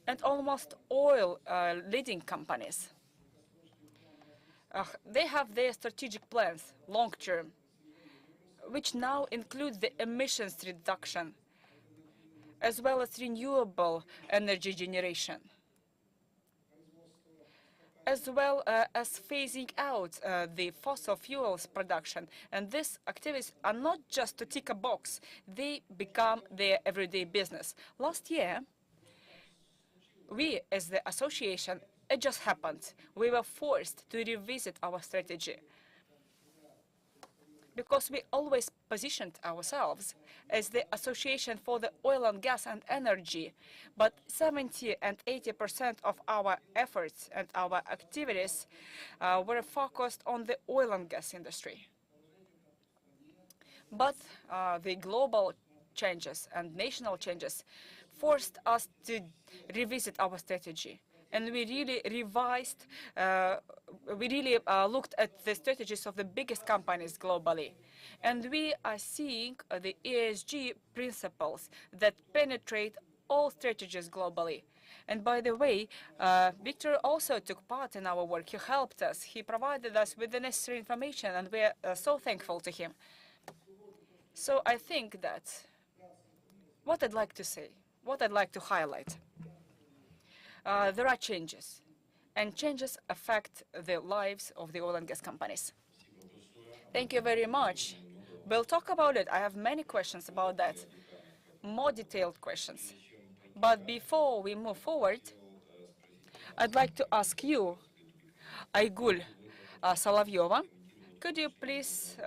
And almost all leading companies, they have their strategic plans, long-term, which now include the emissions reduction, as well as renewable energy generation, as well as phasing out the fossil fuels production. And these activities are not just to tick a box, they become their everyday business. Last year, we, as the association, it just happened. We were forced to revisit our strategy because we always positioned ourselves as the association for the oil and gas and energy, but 70 and 80% of our efforts and our activities were focused on the oil and gas industry. But the global changes and national changes forced us to revisit our strategy. And we really revised, we really looked at the strategies of the biggest companies globally. And we are seeing the ESG principles that penetrate all strategies globally. And by the way, Victor also took part in our work. He helped us. He provided us with the necessary information, and we are so thankful to him. So I think that what I'd like to say, what I'd like to highlight, there are changes, and changes affect the lives of the oil and gas companies. Thank you very much. We'll talk about it. I have many questions about that, more detailed questions. But before we move forward, I'd like to ask you, Aygul Solovyova, could you please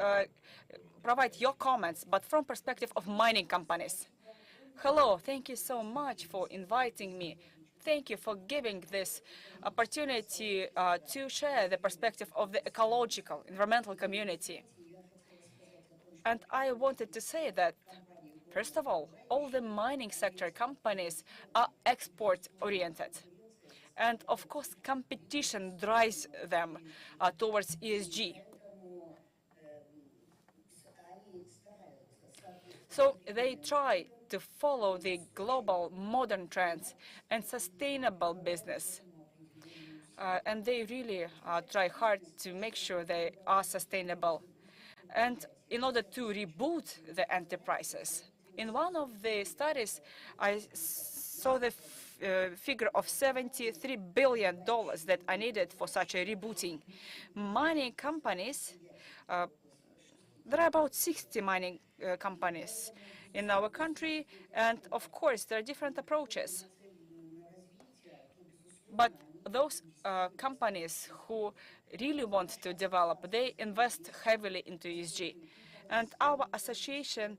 provide your comments, but from perspective of mining companies? Hello, thank you so much for inviting me. Thank you for giving this opportunity to share the perspective of the ecological, environmental community. And I wanted to say that, first of all the mining sector companies are export-oriented. And of course, competition drives them towards ESG. So they try to follow the global modern trends and sustainable business. And they really try hard to make sure they are sustainable. And in order to reboot the enterprises, in one of the studies, I saw the figure of $73 billion that are needed for such a rebooting. Mining companies, there are about 60 mining companies in our country, and of course there are different approaches. But those companies who really want to develop, they invest heavily into ESG. And our association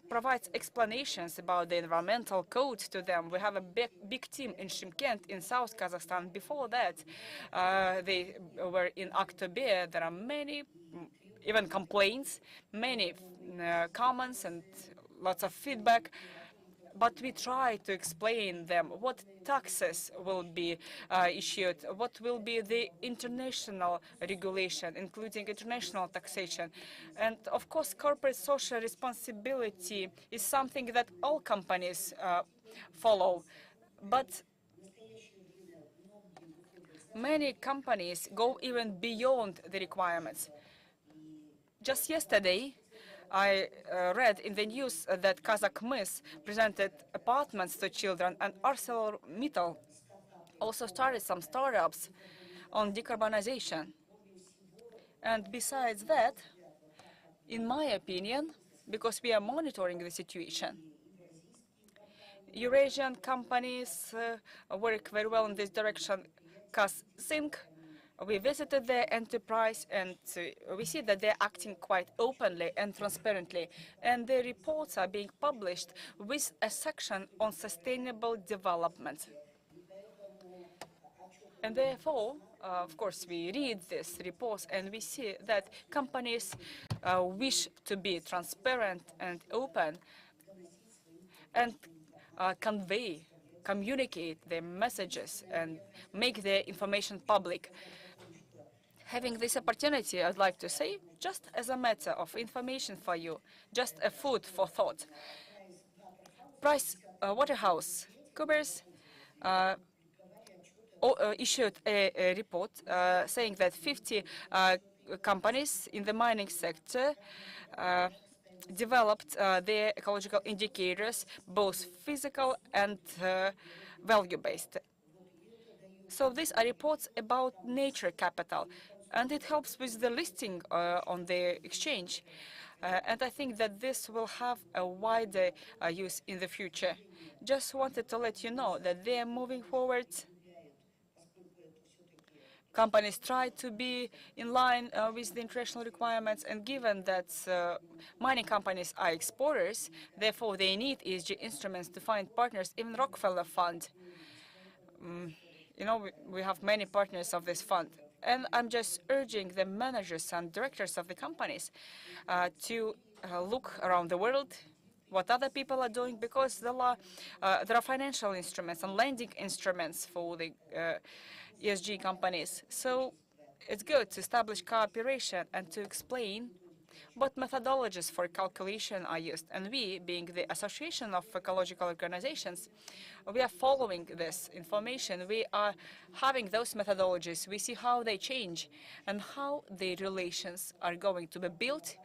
provides explanations about the environmental code to them. We have a big team in Shymkent in South Kazakhstan. Before that, they were in Aktobe. There are many, even complaints, many comments and lots of feedback. But we try to explain them what taxes will be issued, what will be the international regulation, including international taxation. And of course, corporate social responsibility is something that all companies follow. But many companies go even beyond the requirements. Just yesterday, I read in the news that Kazakhmys presented apartments to children, and ArcelorMittal also started some startups on decarbonization. And besides that, in my opinion, because we are monitoring the situation, Eurasian companies work very well in this direction. Zinc, we visited their enterprise and we see that they're acting quite openly and transparently. And their reports are being published with a section on sustainable development. And therefore, of course, we read these reports and we see that companies wish to be transparent and open and communicate their messages and make their information public. Having this opportunity, I'd like to say, just as a matter of information for you, just a food for thought. PricewaterhouseCoopers issued a report saying that 50 companies in the mining sector developed their ecological indicators, both physical and value-based. So these are reports about nature capital, and it helps with the listing on the exchange. And I think that this will have a wider use in the future. Just wanted to let you know that they are moving forward. Companies try to be in line with the international requirements, and given that mining companies are exporters, therefore they need ESG instruments to find partners. Even Rockefeller Fund, you know, we have many partners of this fund. And I'm just urging the managers and directors of the companies to look around the world, what other people are doing, because there are financial instruments and lending instruments for the ESG companies. So it's good to establish cooperation and to explain what methodologies for calculation are used. And we, being the Association of Ecological Organizations, we are following this information. We are having those methodologies. We see how they change and how the relations are going to be built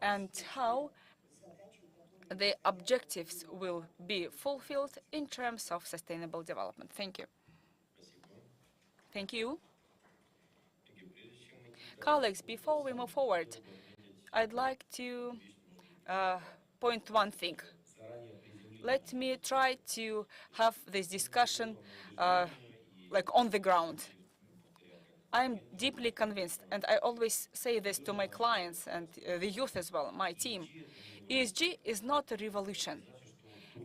and how the objectives will be fulfilled in terms of sustainable development. Thank you. Thank you. Colleagues, before we move forward, I'd like to point one thing. Let me try to have this discussion like on the ground. I'm deeply convinced, and I always say this to my clients and the youth as well, my team. ESG is not a revolution.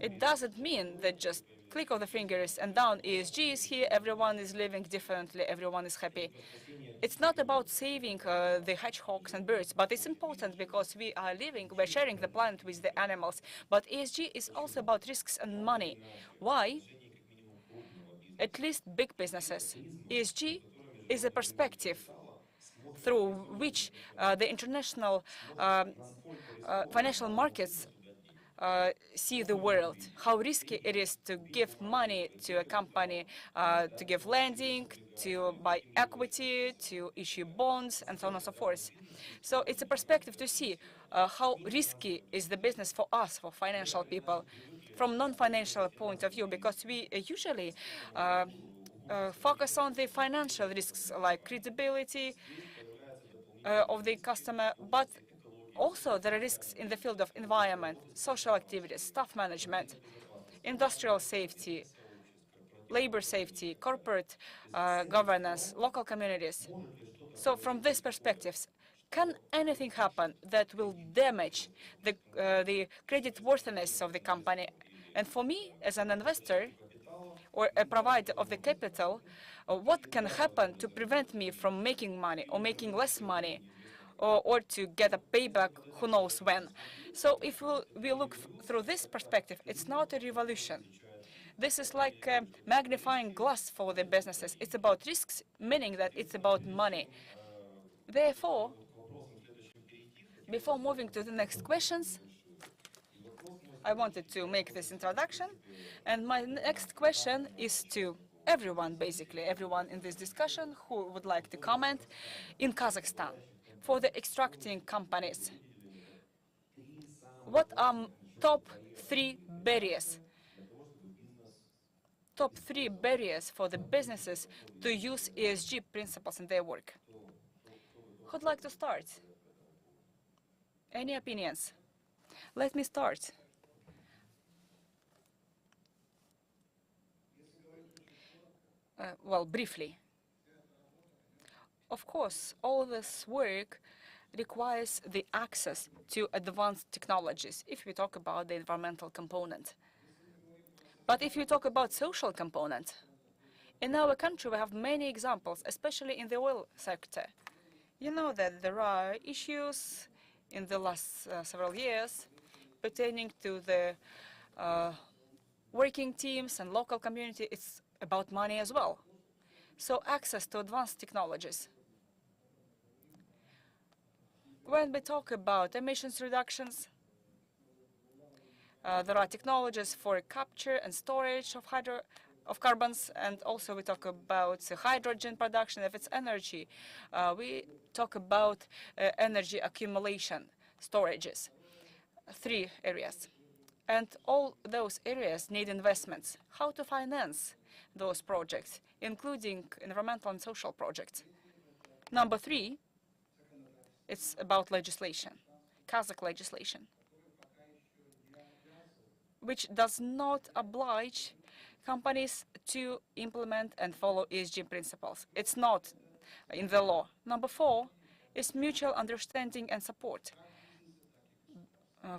It doesn't mean that just click of the fingers and down ESG is here, everyone is living differently, everyone is happy. It's not about saving the hedgehogs and birds, but it's important because we're sharing the planet with the animals. But ESG is also about risks and money. Why? At least big businesses. ESG is a perspective through which the international financial markets see the world, how risky it is to give money to a company, to give lending, to buy equity, to issue bonds, and so on and so forth. So it's a perspective to see how risky is the business for us, for financial people, from non-financial point of view, because we usually focus on the financial risks like credibility of the customer, but also, there are risks in the field of environment, social activities, staff management, industrial safety, labor safety, corporate governance, local communities. So from these perspectives, can anything happen that will damage the creditworthiness of the company? And for me, as an investor or a provider of the capital, what can happen to prevent me from making money or making less money? Or to get a payback, who knows when. So if we look through this perspective, it's not a revolution. This is like a magnifying glass for the businesses. It's about risks, meaning that it's about money. Therefore, before moving to the next questions, I wanted to make this introduction. And my next question is to everyone, basically, everyone in this discussion who would like to comment in Kazakhstan. For the extracting companies, what are top 3 barriers? Top 3 barriers for the businesses to use ESG principles in their work. Who'd like to start? Any opinions? Let me start. well, briefly. Of course, all this work requires the access to advanced technologies, if we talk about the environmental component. But if you talk about social component, in our country we have many examples, especially in the oil sector. You know that there are issues in the last several years pertaining to the working teams and local community. It's about money as well. So access to advanced technologies. When we talk about emissions reductions, there are technologies for capture and storage of carbons, and also we talk about hydrogen production. If it's energy, we talk about energy accumulation, storages, 3 areas. And all those areas need investments. How to finance those projects, including environmental and social projects. Number 3, it's about legislation, Kazakh legislation, which does not oblige companies to implement and follow ESG principles. It's not in the law. Number 4 is mutual understanding and support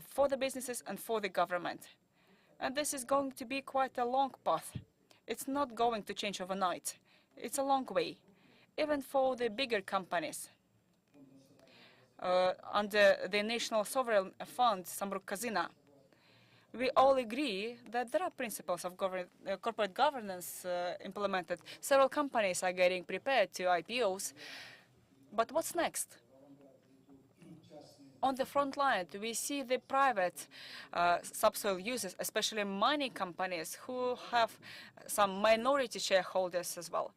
for the businesses and for the government. And this is going to be quite a long path. It's not going to change overnight. It's a long way, even for the bigger companies. Under the National Sovereign Fund, Samruk Kazina, we all agree that there are principles of corporate governance implemented. Several companies are getting prepared to IPOs. But what's next? On the front line, we see the private subsoil users, especially mining companies, who have some minority shareholders as well.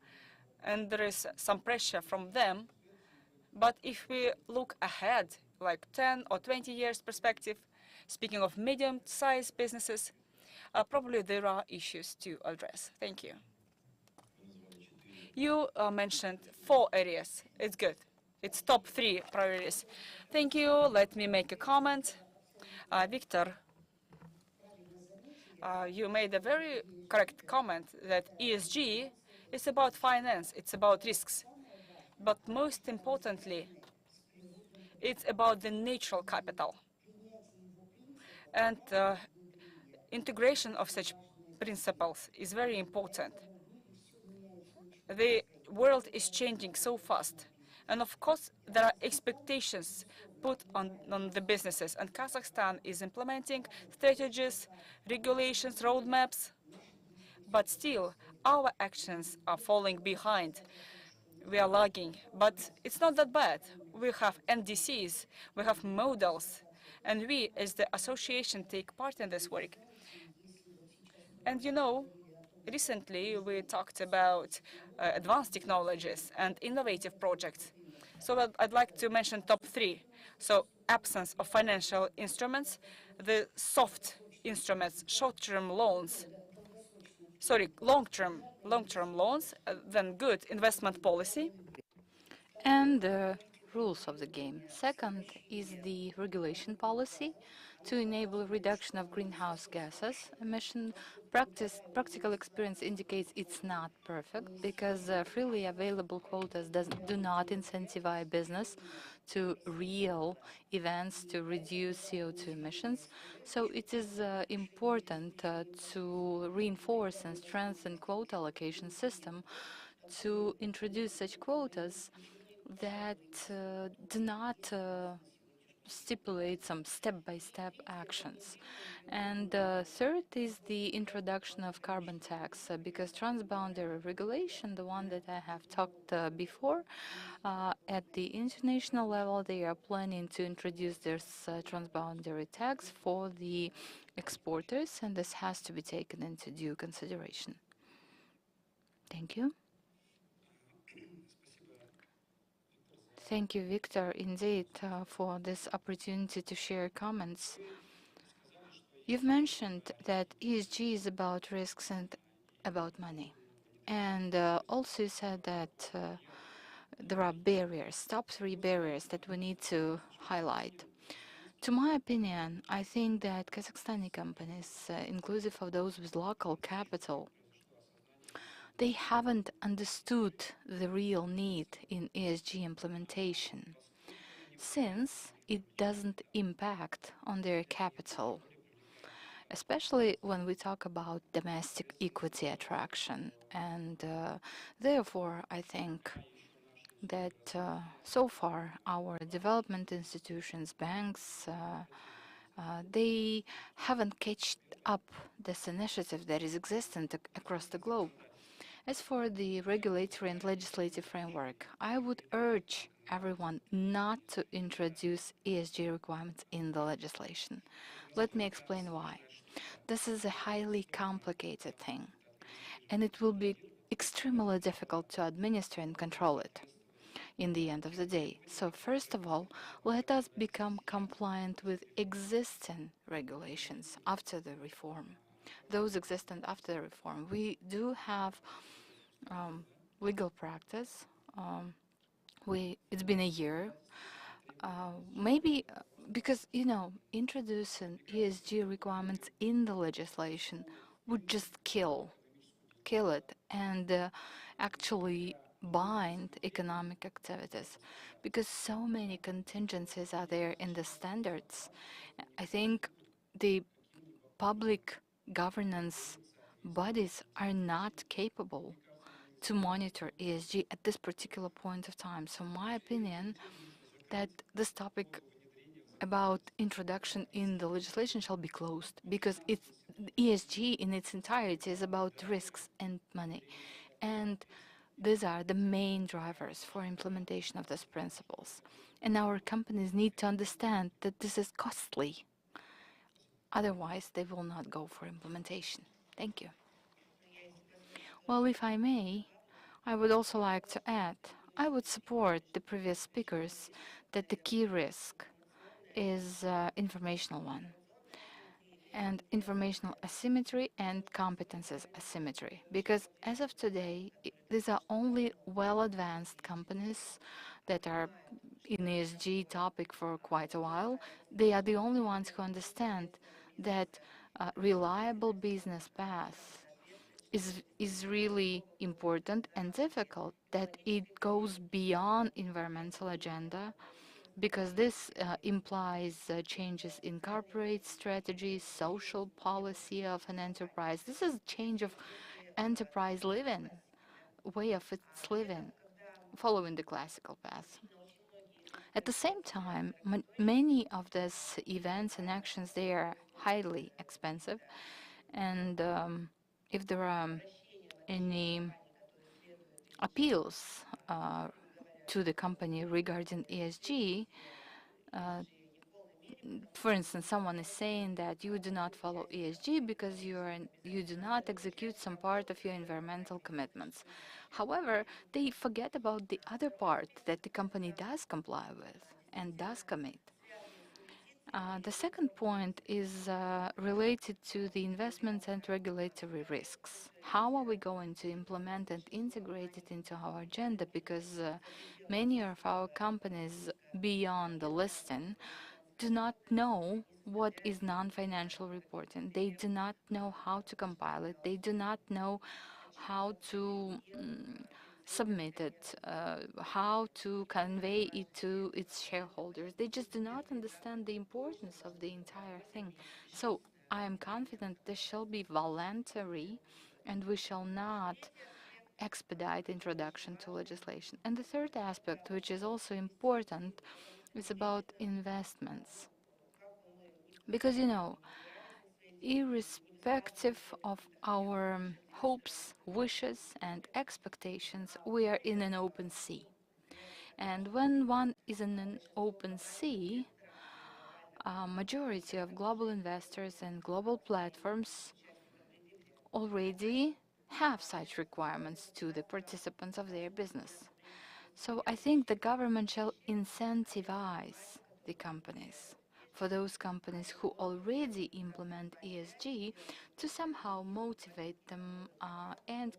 And there is some pressure from them. But if we look ahead, like 10 or 20 years perspective, speaking of medium-sized businesses, probably there are issues to address. Thank you. You mentioned 4 areas. It's good. It's top 3 priorities. Thank you. Let me make a comment. Victor, you made a very correct comment that ESG is about finance. It's about risks. But most importantly, it's about the natural capital. And integration of such principles is very important. The world is changing so fast. And of course, there are expectations put on the businesses. And Kazakhstan is implementing strategies, regulations, roadmaps. But still, our actions are falling behind. We are lagging. But it's not that bad. We have NDCs, we have models, and we, as the association, take part in this work. And you know, recently we talked about advanced technologies and innovative projects. So I'd like to mention top 3. So absence of financial instruments, the soft instruments, short-term loans, sorry, long-term loans, then good investment policy. And the rules of the game. Second is the regulation policy to enable reduction of greenhouse gases emission. Practical experience indicates it's not perfect because freely available quotas do not incentivize business to real events to reduce CO2 emissions. So it is important to reinforce and strengthen quota allocation system to introduce such quotas that do not stipulate some step-by-step actions. And third is the introduction of carbon tax, because transboundary regulation, the one that I have talked before, at the international level, they are planning to introduce this transboundary tax for the exporters, and this has to be taken into due consideration. Thank you. Thank you, Victor, indeed, for this opportunity to share comments. You've mentioned that ESG is about risks and about money. And also said that there are barriers, top 3 barriers that we need to highlight. To my opinion, I think that Kazakhstani companies, inclusive of those with local capital, they haven't understood the real need in ESG implementation, since it doesn't impact on their capital, especially when we talk about domestic equity attraction. And therefore, I think that so far our development institutions, banks, they haven't catched up this initiative that is existent across the globe. As for the regulatory and legislative framework, I would urge everyone not to introduce ESG requirements in the legislation. Let me explain why. This is a highly complicated thing, and it will be extremely difficult to administer and control it in the end of the day. So first of all, let us become compliant with existing regulations after the reform. Those existent after the reform. We do have legal practice. It's been a year. Maybe because, introducing ESG requirements in the legislation would just kill it and actually bind economic activities, because so many contingencies are there in the standards. I think the public governance bodies are not capable to monitor ESG at this particular point of time. So my opinion that this topic about introduction in the legislation shall be closed, because ESG in its entirety is about risks and money. And these are the main drivers for implementation of these principles. And our companies need to understand that this is costly. Otherwise, they will not go for implementation. Thank you. Well, if I may, I would also like to add, I would support the previous speakers that the key risk is informational one, and informational asymmetry and competences asymmetry. Because as of today, these are only well-advanced companies that are in ESG topic for quite a while. They are the only ones who understand that reliable business path is really important and difficult, that it goes beyond environmental agenda, because this implies changes in corporate strategy, social policy of an enterprise. This is change of enterprise living, way of its living, following the classical path. At the same time, many of these events and actions, they are highly expensive, and if there are any appeals to the company regarding ESG, for instance, someone is saying that you do not follow ESG because you do not execute some part of your environmental commitments. However, they forget about the other part that the company does comply with and does commit. The second point is related to the investments and regulatory risks. How are we going to implement and integrate it into our agenda? Because many of our companies beyond the listing do not know what is non-financial reporting. They do not know how to compile it. They do not know how to submit it, how to convey it to its shareholders. They just do not understand the importance of the entire thing. So I am confident this shall be voluntary, and we shall not expedite introduction to legislation. And the third aspect, which is also important, is about investments. Because, irrespective of our hopes, wishes, and expectations, we are in an open sea. And when one is in an open sea, a majority of global investors and global platforms already have such requirements to the participants of their business. So I think the government shall incentivize the companies, for those companies who already implement ESG, to somehow motivate them and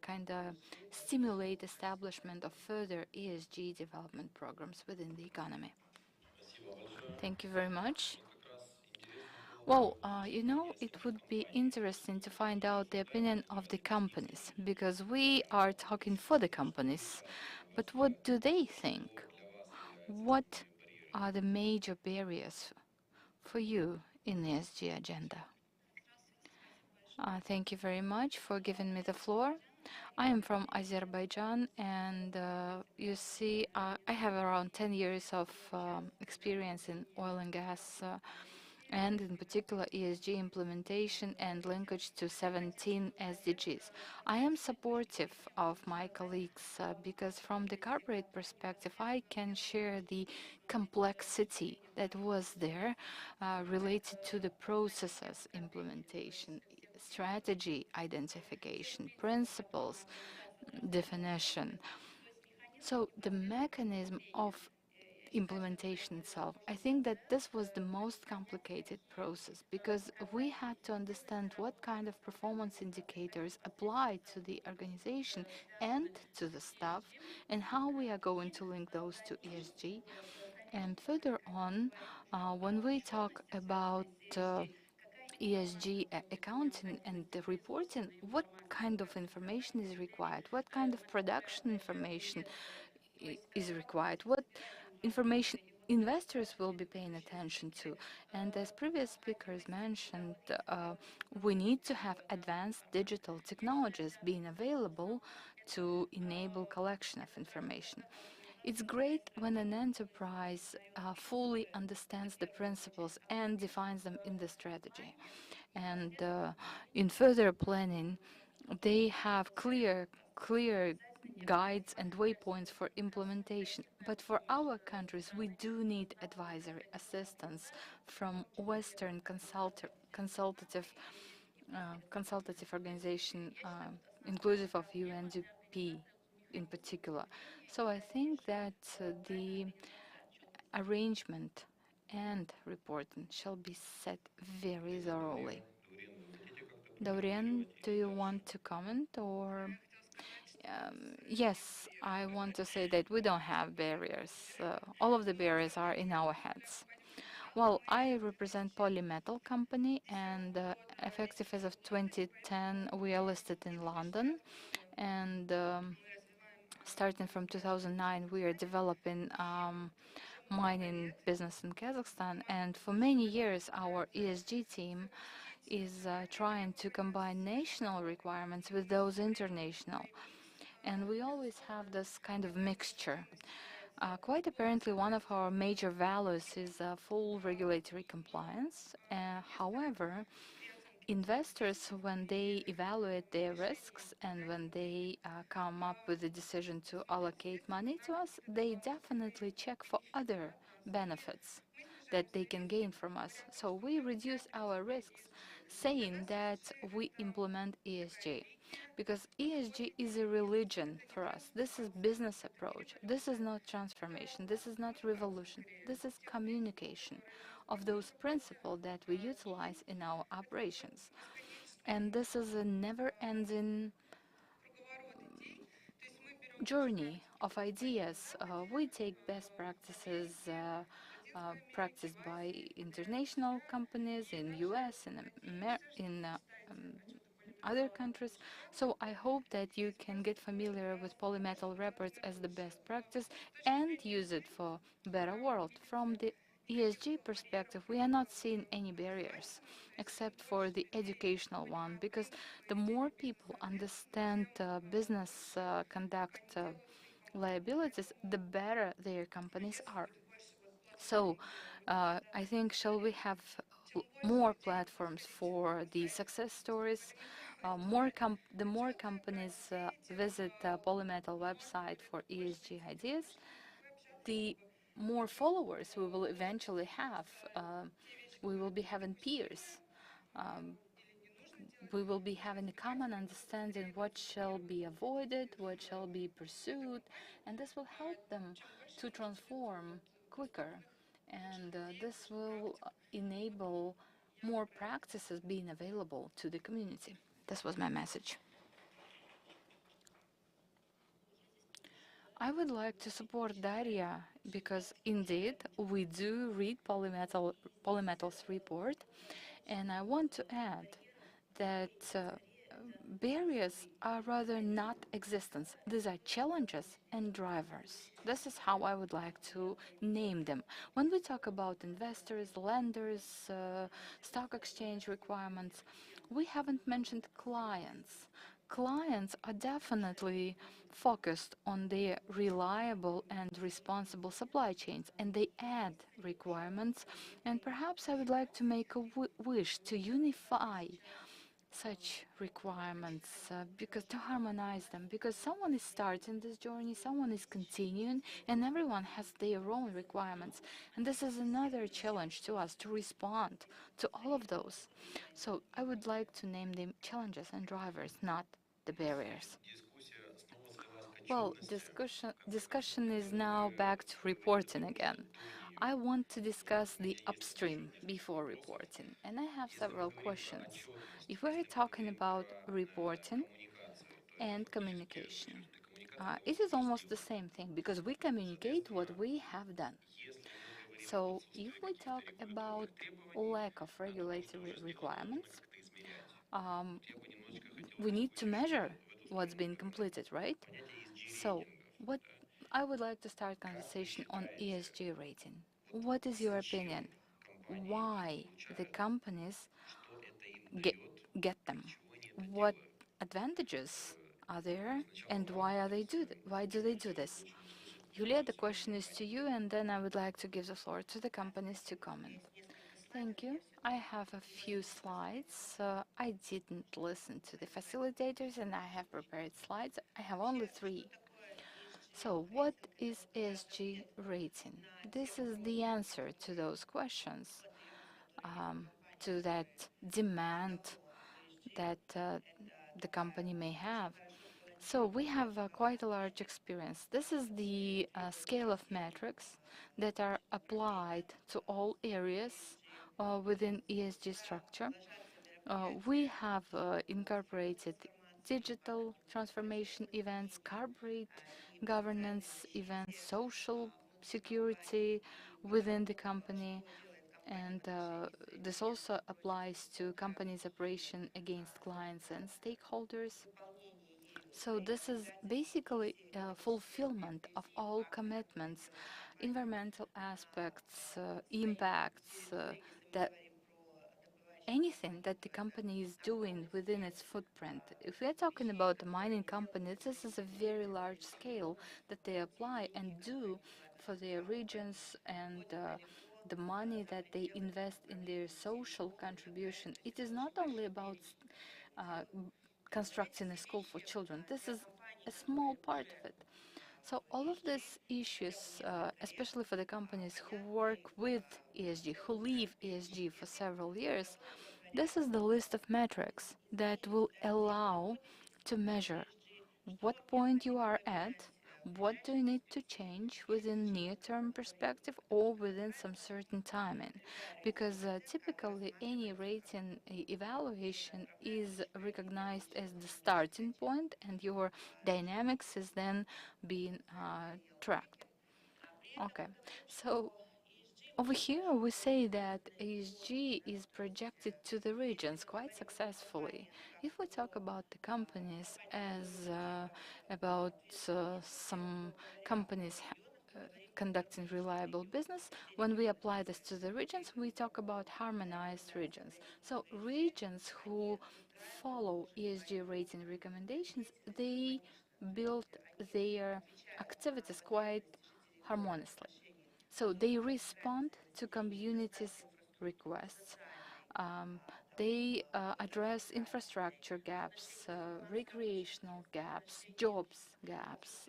kind of stimulate establishment of further ESG development programs within the economy. Thank you very much. Well, it would be interesting to find out the opinion of the companies, because we are talking for the companies. But what do they think? What are the major barriers for you in the ESG agenda? Thank you very much for giving me the floor. I am from Azerbaijan, and you see, I have around 10 years of experience in oil and gas, and in particular ESG implementation and linkage to 17 SDGs. I am supportive of my colleagues because from the corporate perspective, I can share the complexity that was there related to the processes implementation, strategy identification, principles definition. So the mechanism of implementation itself, I think that this was the most complicated process because we had to understand what kind of performance indicators apply to the organization and to the staff and how we are going to link those to ESG. And further on, when we talk about ESG accounting and the reporting, what kind of information is required? What kind of production information is required? What information investors will be paying attention to? And as previous speakers mentioned, we need to have advanced digital technologies being available to enable collection of information. It's great when an enterprise fully understands the principles and defines them in the strategy. And in further planning, they have clear guides and waypoints for implementation. But for our countries, we do need advisory assistance from Western consultative organization, inclusive of UNDP in particular. So I think that the arrangement and reporting shall be set very thoroughly. Dorian, do you want to comment or? Yes, I want to say that we don't have barriers. All of the barriers are in our heads. Well, I represent Polymetal company, and effective as of 2010, we are listed in London. And starting from 2009, we are developing mining business in Kazakhstan. And for many years, our ESG team is trying to combine national requirements with those international. And we always have this kind of mixture. Quite apparently, one of our major values is full regulatory compliance. However, investors, when they evaluate their risks and when they come up with a decision to allocate money to us, they definitely check for other benefits that they can gain from us. So we reduce our risks saying that we implement ESG because ESG is a religion for us. This is business approach. This is not transformation. This is not revolution. This is communication of those principles that we utilize in our operations. And this is a never-ending journey of ideas. We take best practices practiced by international companies in US and in other countries. So I hope that you can get familiar with polymetal reports as the best practice and use it for better world. From the ESG perspective, we are not seeing any barriers except for the educational one, because the more people understand business conduct liabilities, the better their companies are. So I think shall we have more platforms for the success stories? The more companies visit Polymetal website for ESG ideas, the more followers we will eventually have. We will be having peers. We will be having a common understanding what shall be avoided, what shall be pursued, and this will help them to transform quicker. And this will enable more practices being available to the community. This was my message. I would like to support Daria because indeed we do read Polymetal's report, And I want to add that barriers are rather not existence. These are challenges and drivers. This is how I would like to name them. When we talk about investors, lenders, stock exchange requirements, we haven't mentioned clients. Clients are definitely focused on their reliable and responsible supply chains, and they add requirements. And perhaps I would like to make a wish to unify such requirements, because to harmonize them, because someone is starting this journey, someone is continuing, and everyone has their own requirements. And this is another challenge to us to respond to all of those. So I would like to name them challenges and drivers, not the barriers. Well, discussion is now back to reporting again. I want to discuss the upstream before reporting, and I have several questions. If we're talking about reporting and communication, it is almost the same thing because we communicate what we have done. So if we talk about lack of regulatory requirements, um, we need to measure what's been completed, right? So, what I would like to start conversation on ESG rating. What is your opinion? Why the companies get get them? What advantages are there, and why do they do this? Julia, the question is to you, and then I would like to give the floor to the companies to comment. Thank you. I have a few slides. I didn't listen to the facilitators, and I have prepared slides. I have only three. So, what is ESG rating? This is the answer to those questions, to that demand that the company may have. So, we have quite a large experience. This is the scale of metrics that are applied to all areas within ESG structure. We have incorporated digital transformation events, corporate governance events, social security within the company, and this also applies to companies' operation against clients and stakeholders. So this is basically fulfillment of all commitments, environmental aspects, impacts, that anything that the company is doing within its footprint. If we're talking about a mining company, this is a very large scale that they apply and do for their regions, and the money that they invest in their social contribution. It is not only about uh, constructing a school for children. This is a small part of it. So all of these issues, especially for the companies who work with ESG, who live ESG for several years, this is the list of metrics that will allow to measure what point you are at, what do you need to change within near-term perspective or within some certain timing. Because typically any rating evaluation is recognized as the starting point, and your dynamics is then being tracked. Okay, so over here, we say that ESG is projected to the regions quite successfully. If we talk about the companies as about some companies conducting reliable business, when we apply this to the regions, we talk about harmonized regions. So regions who follow ESG rating recommendations, they build their activities quite harmoniously. So they respond to communities' requests. Um, they address infrastructure gaps, recreational gaps, jobs gaps.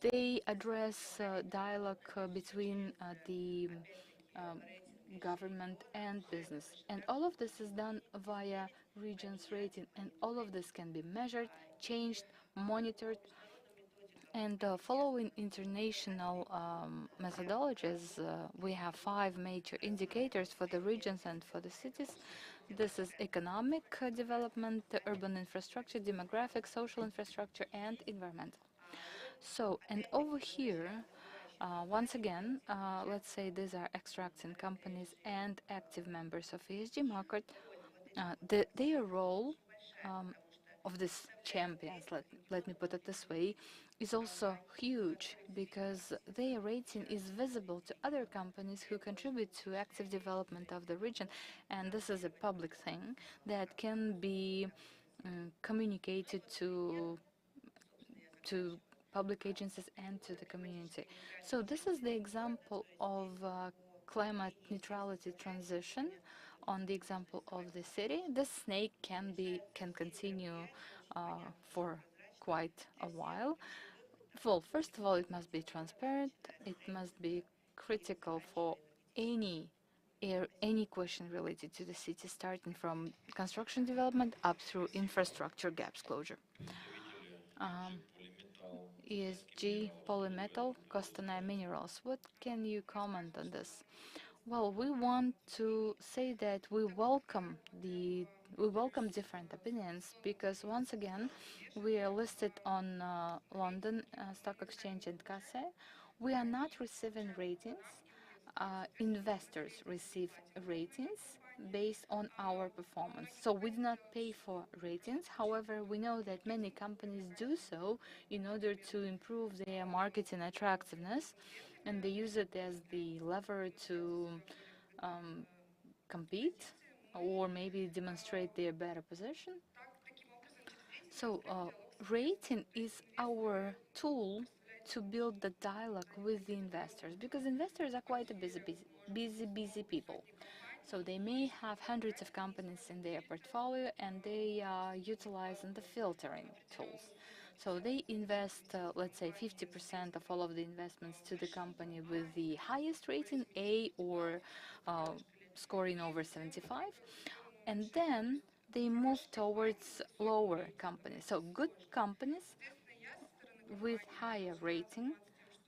They address dialogue between the um, government and business. And all of this is done via regions rating, and all of this can be measured, changed, monitored, and following international methodologies, we have five major indicators for the regions and for the cities. This is economic development, urban infrastructure, demographic, social infrastructure, and environmental. So, and over here, Once again, let's say these are extracting companies and active members of ESG market. Their role of these champions, let me put it this way, is also huge because their rating is visible to other companies who contribute to active development of the region, and this is a public thing that can be communicated to public agencies and to the community. So this is the example of climate neutrality transition. On the example of the city, this snake can continue for quite a while. Well, first of all, it must be transparent. It must be critical for any question related to the city, starting from construction development up through infrastructure gaps closure. ESG, polymetal, Kostanay minerals. What can you comment on this? Well, we want to say that we welcome different opinions because once again we are listed on London Stock Exchange and CASE. We are not receiving ratings. Investors receive ratings based on our performance. So we do not pay for ratings. However, we know that many companies do so in order to improve their marketing attractiveness, and they use it as the lever to compete or maybe demonstrate their better position. So rating is our tool to build the dialogue with the investors, because investors are quite a busy people. So they may have hundreds of companies in their portfolio, and they are utilizing the filtering tools. So they invest, let's say, 50% of all of the investments to the company with the highest rating, A, or scoring over 75, and then they move towards lower companies. So good companies with higher rating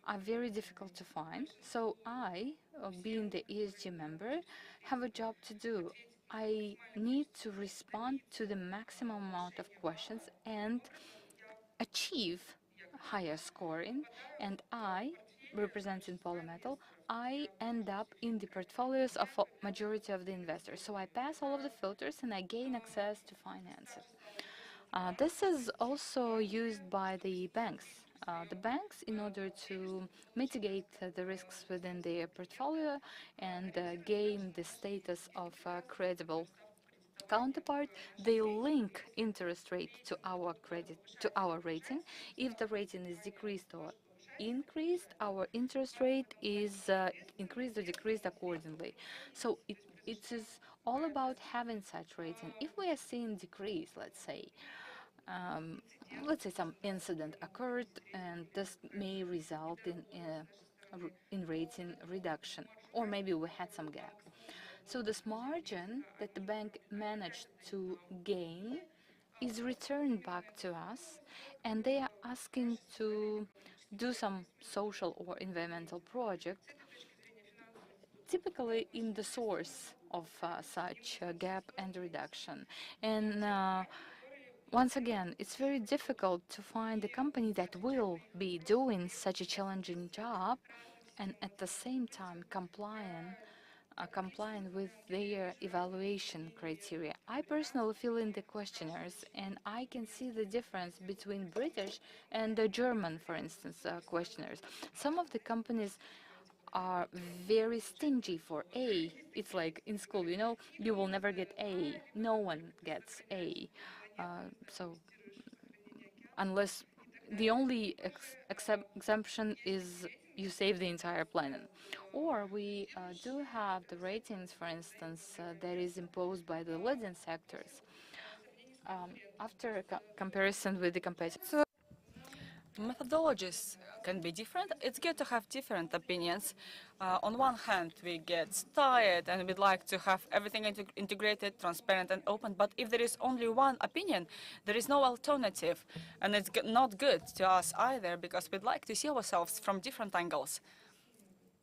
are very difficult to find. So I, being the ESG member, have a job to do. I need to respond to the maximum amount of questions and achieve higher scoring, and I, representing Polymetal, I end up in the portfolios of a majority of the investors. So I pass all of the filters and I gain access to financing. This is also used by the banks. The banks, in order to mitigate the risks within their portfolio and gain the status of credible counterpart, they link interest rate to our rating. If the rating is decreased or increased, our interest rate is increased or decreased accordingly. So it is all about having such rating. If we are seeing decrease, let's say some incident occurred, and this may result in rating reduction, or maybe we had some gap. So this margin that the bank managed to gain is returned back to us, and they are asking to do some social or environmental project, typically in the source of such gap and reduction. And once again, it's very difficult to find a company that will be doing such a challenging job and at the same time complying with their evaluation criteria. I personally fill in the questionnaires, and I can see the difference between British and the German, for instance, questionnaires. Some of the companies are very stingy for A. It's like in school, you will never get A. No one gets A. So unless the only exemption is you save the entire planet. Or we do have the ratings, for instance, that is imposed by the leading sectors. After a comparison with the competitors. Methodologies can be different. It's good to have different opinions. On one hand, we get tired and we'd like to have everything integrated, transparent, and open. But if there is only one opinion, there is no alternative. And it's not good to us either, because we'd like to see ourselves from different angles.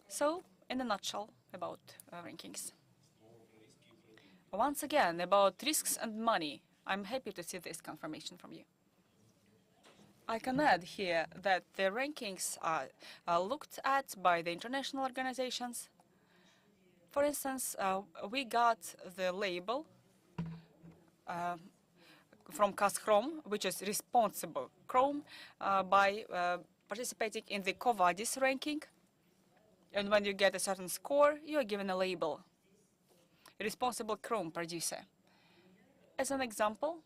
So, in a nutshell, about rankings. Once again, about risks and money. I'm happy to see this confirmation from you. I can add here that the rankings are looked at by the international organizations. For instance, we got the label from Kazchrom, which is responsible Chrome, by participating in the Covadis ranking. And when you get a certain score, you are given a label, responsible Chrome producer. As an example,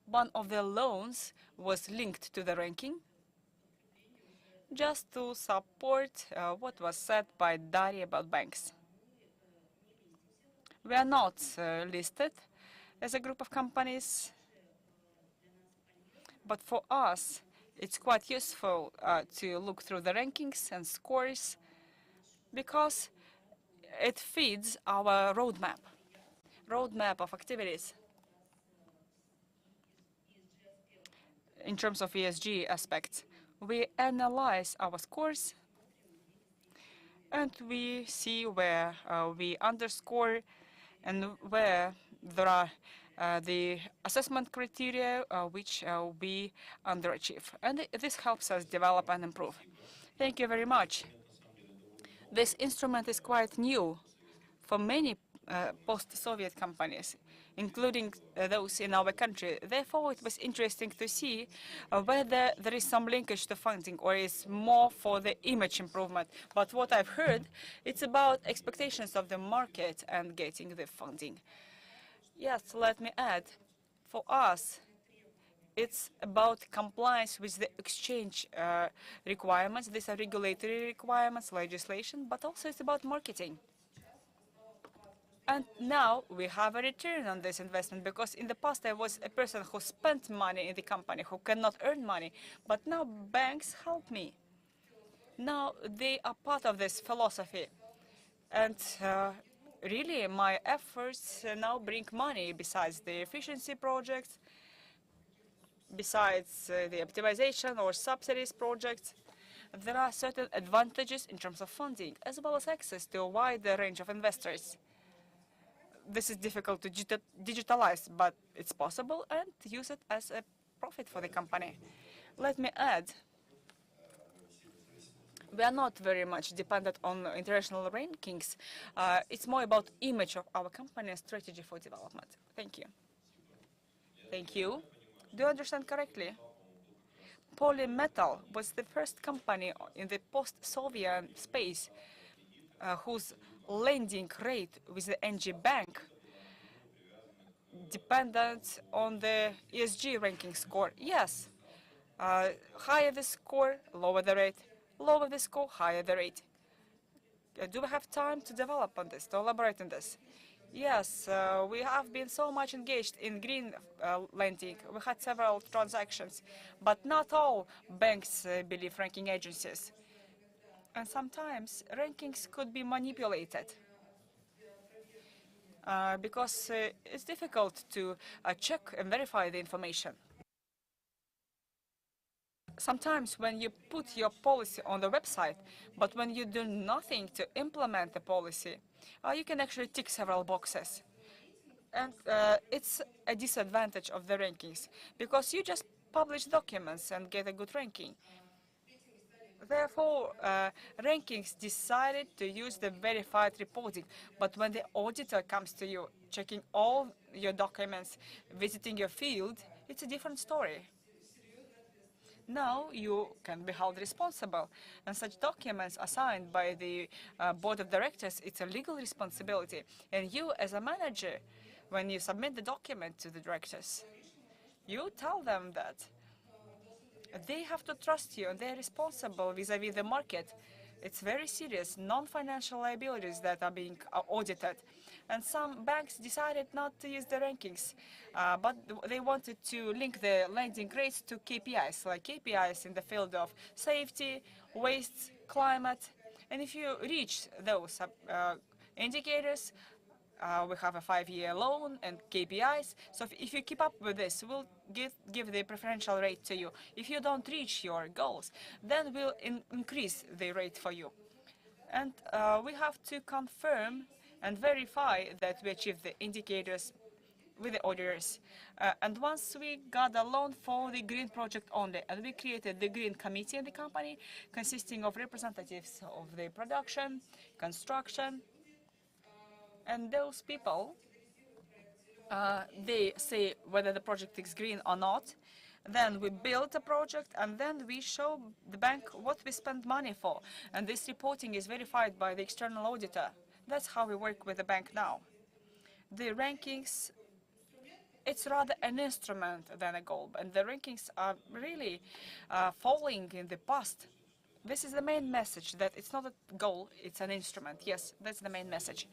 one of the loans was linked to the ranking just to support what was said by Dari about banks. We are not listed as a group of companies, but for us, it's quite useful to look through the rankings and scores because it feeds our roadmap of activities. In terms of ESG aspects, we analyze our scores and we see where we underscore and where there are the assessment criteria which we underachieve. And this helps us develop and improve. Thank you very much. This instrument is quite new for many post-Soviet companies, including those in our country. Therefore, it was interesting to see whether there is some linkage to funding or is more for the image improvement. But what I've heard, it's about expectations of the market and getting the funding. Yes, let me add, for us, it's about compliance with the exchange requirements. These are regulatory requirements, legislation, but also it's about marketing. And now we have a return on this investment, because in the past I was a person who spent money in the company, who cannot earn money. But now banks help me. Now they are part of this philosophy. And really my efforts now bring money besides the efficiency projects, besides the optimization or subsidies projects. There are certain advantages in terms of funding, as well as access to a wider range of investors. This is difficult to digitalize, but it's possible, and use it as a profit for the company. Let me add, we are not very much dependent on international rankings. It's more about image of our company and strategy for development. Thank you. Thank you. Do you understand correctly? Polymetal was the first company in the post-Soviet space whose lending rate with the NG Bank dependent on the ESG ranking score. Yes, higher the score, lower the rate. Lower the score, higher the rate. Do we have time to develop on this, to elaborate on this? Yes, we have been so much engaged in green lending. We had several transactions, but not all banks believe ranking agencies. And sometimes rankings could be manipulated because it's difficult to check and verify the information. Sometimes when you put your policy on the website, but when you do nothing to implement the policy, you can actually tick several boxes. And it's a disadvantage of the rankings, because you just publish documents and get a good ranking. Therefore, rankings decided to use the verified reporting. But when the auditor comes to you, checking all your documents, visiting your field, it's a different story. Now you can be held responsible, and such documents are signed by the board of directors. It's a legal responsibility. And you, as a manager, when you submit the document to the directors, you tell them that they have to trust you, and they're responsible vis-à-vis the market. It's very serious, non-financial liabilities that are being audited. And some banks decided not to use the rankings, but they wanted to link the lending rates to KPIs, like KPIs in the field of safety, waste, climate. And if you reach those indicators, we have a 5-year loan and KPIs. So if you keep up with this, we'll give the preferential rate to you. If you don't reach your goals, then we'll increase the rate for you. And we have to confirm and verify that we achieve the indicators with the auditors. And once we got a loan for the green project only, and we created the green committee in the company consisting of representatives of the production, construction, and those people, they say whether the project is green or not. Then we build a project, and then we show the bank what we spend money for. And this reporting is verified by the external auditor. That's how we work with the bank now. The rankings, it's rather an instrument than a goal, and the rankings are really falling in the past. This is the main message, that it's not a goal, it's an instrument. Yes, that's the main message.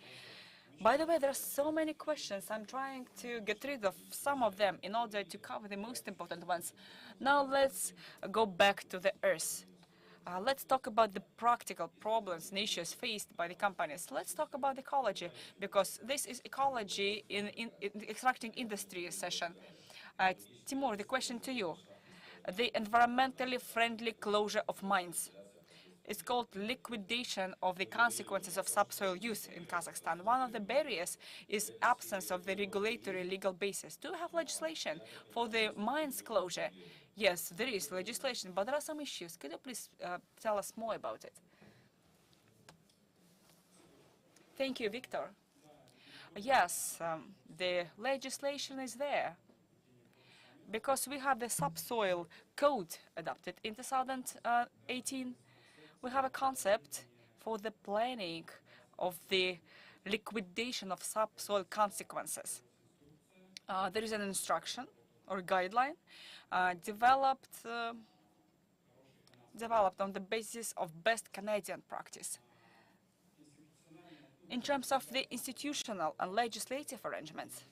By the way, there are so many questions. I'm trying to get rid of some of them in order to cover the most important ones. Now let's go back to the Earth. Let's talk about the practical problems and issues faced by the companies. Let's talk about ecology, because this is ecology in extracting industry session. Timur, the question to you. The environmentally friendly closure of mines. It's called liquidation of the consequences of subsoil use in Kazakhstan. One of the barriers is absence of the regulatory legal basis. Do you have legislation for the mines closure? Yes, there is legislation, but there are some issues. Could you please tell us more about it? Thank you, Victor. Yes, the legislation is there, because we have the subsoil code adopted in 2018. We have a concept for the planning of the liquidation of subsoil consequences. There is an instruction or guideline developed on the basis of best Canadian practice. In terms of the institutional and legislative arrangements,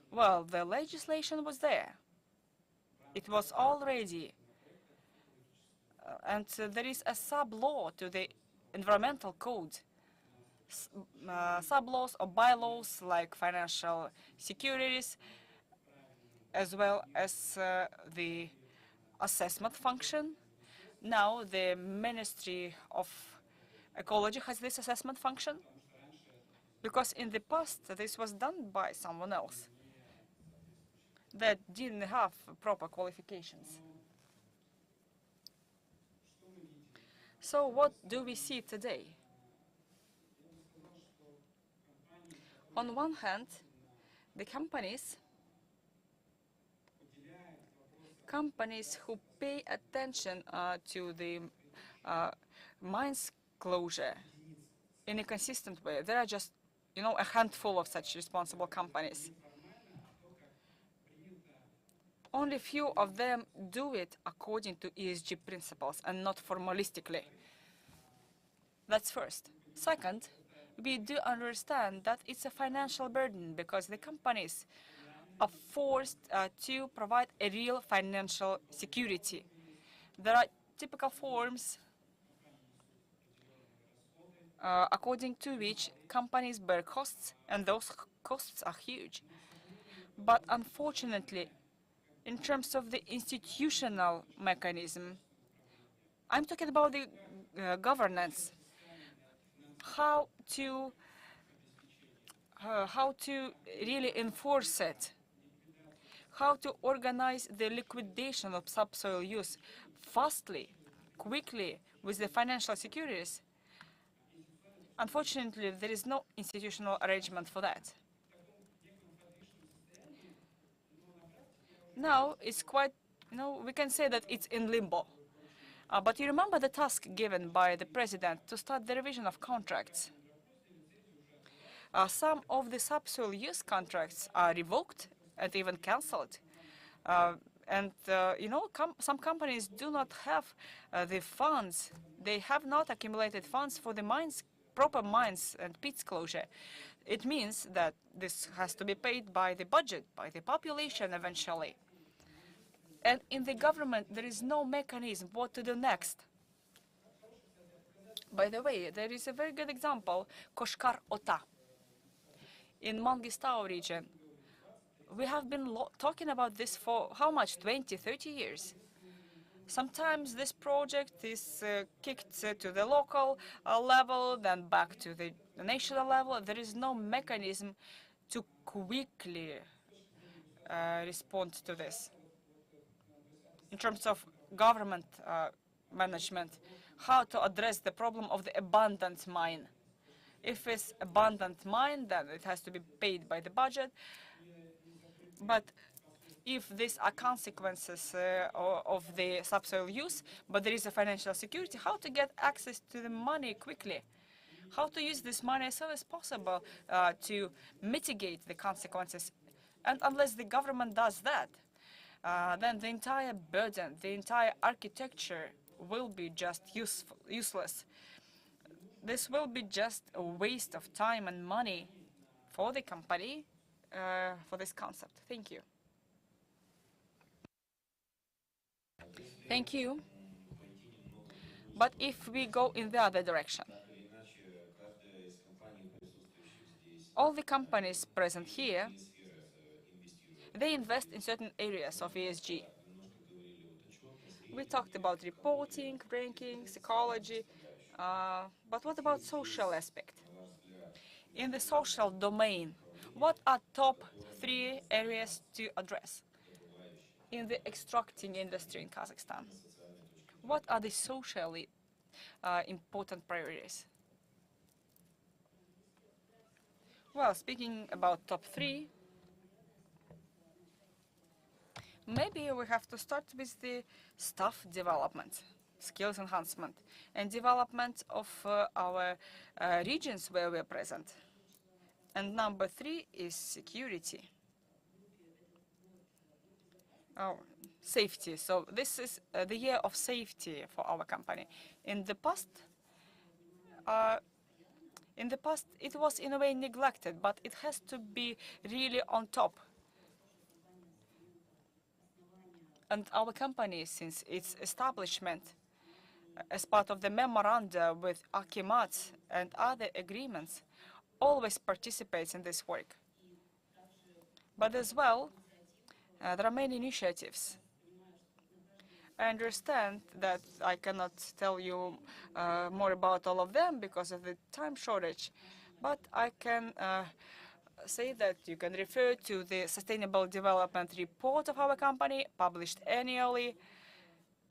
well, the legislation was there. It was already and there is a sub-law to the environmental code, sub-laws or bylaws like financial securities, as well as the assessment function. Now the Ministry of Ecology has this assessment function, because in the past this was done by someone else that didn't have proper qualifications. So what do we see today? On one hand, the companies who pay attention to the mines closure in a consistent way, there are just, a handful of such responsible companies. Only few of them do it according to ESG principles and not formalistically. That's first. Second, we do understand that it's a financial burden, because the companies are forced to provide a real financial security. There are typical forms according to which companies bear costs, and those costs are huge. But unfortunately, in terms of the institutional mechanism, I'm talking about the governance, how to really enforce it, how to organize the liquidation of subsoil use fastly, quickly, with the financial securities. Unfortunately, there is no institutional arrangement for that. Now it's quite, we can say that it's in limbo. But you remember the task given by the president to start the revision of contracts. Some of the subsoil use contracts are revoked and even cancelled. Some companies do not have the funds. They have not accumulated funds for the mines, proper mines and pits closure. It means that this has to be paid by the budget, by the population eventually. And in the government, there is no mechanism what to do next. By the way, there is a very good example, Koshkar Ota, in Mangistau region. We have been talking about this for how much, 20, 30 years. Sometimes this project is kicked to the local level, then back to the national level. There is no mechanism to quickly respond to this. In terms of government management, how to address the problem of the abundant mine. If it's abundant mine, then it has to be paid by the budget. But if these are consequences of the subsoil use, but there is a financial security, how to get access to the money quickly? How to use this money as soon as possible to mitigate the consequences? And unless the government does that, then the entire burden, the entire architecture will be just useless. This will be just a waste of time and money for the company for this concept. Thank you. Thank you. But if we go in the other direction, all the companies present here, they invest in certain areas of ESG. We talked about reporting, rankings, ecology, but what about social aspect? In the social domain, what are top 3 areas to address? In the extracting industry in Kazakhstan, what are the socially important priorities? Well, speaking about top 3, maybe we have to start with the staff development, skills enhancement, and development of our regions where we're present. And number 3 is security. Oh, safety. So this is the year of safety for our company. In the past, it was in a way neglected, but it has to be really on top. And our company, since its establishment, as part of the memoranda with Akimat and other agreements, always participates in this work. But as well, there are many initiatives. I understand that I cannot tell you more about all of them because of the time shortage, but I can say that you can refer to the Sustainable Development Report of our company, published annually,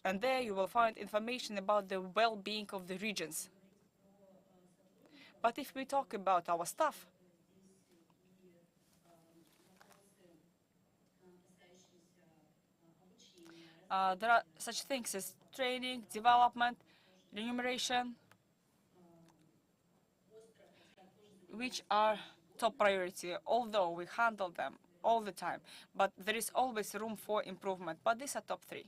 and there you will find information about the well-being of the regions. But if we talk about our staff, there are such things as training, development, remuneration, which are top priority, although we handle them all the time. But there is always room for improvement. But these are top 3.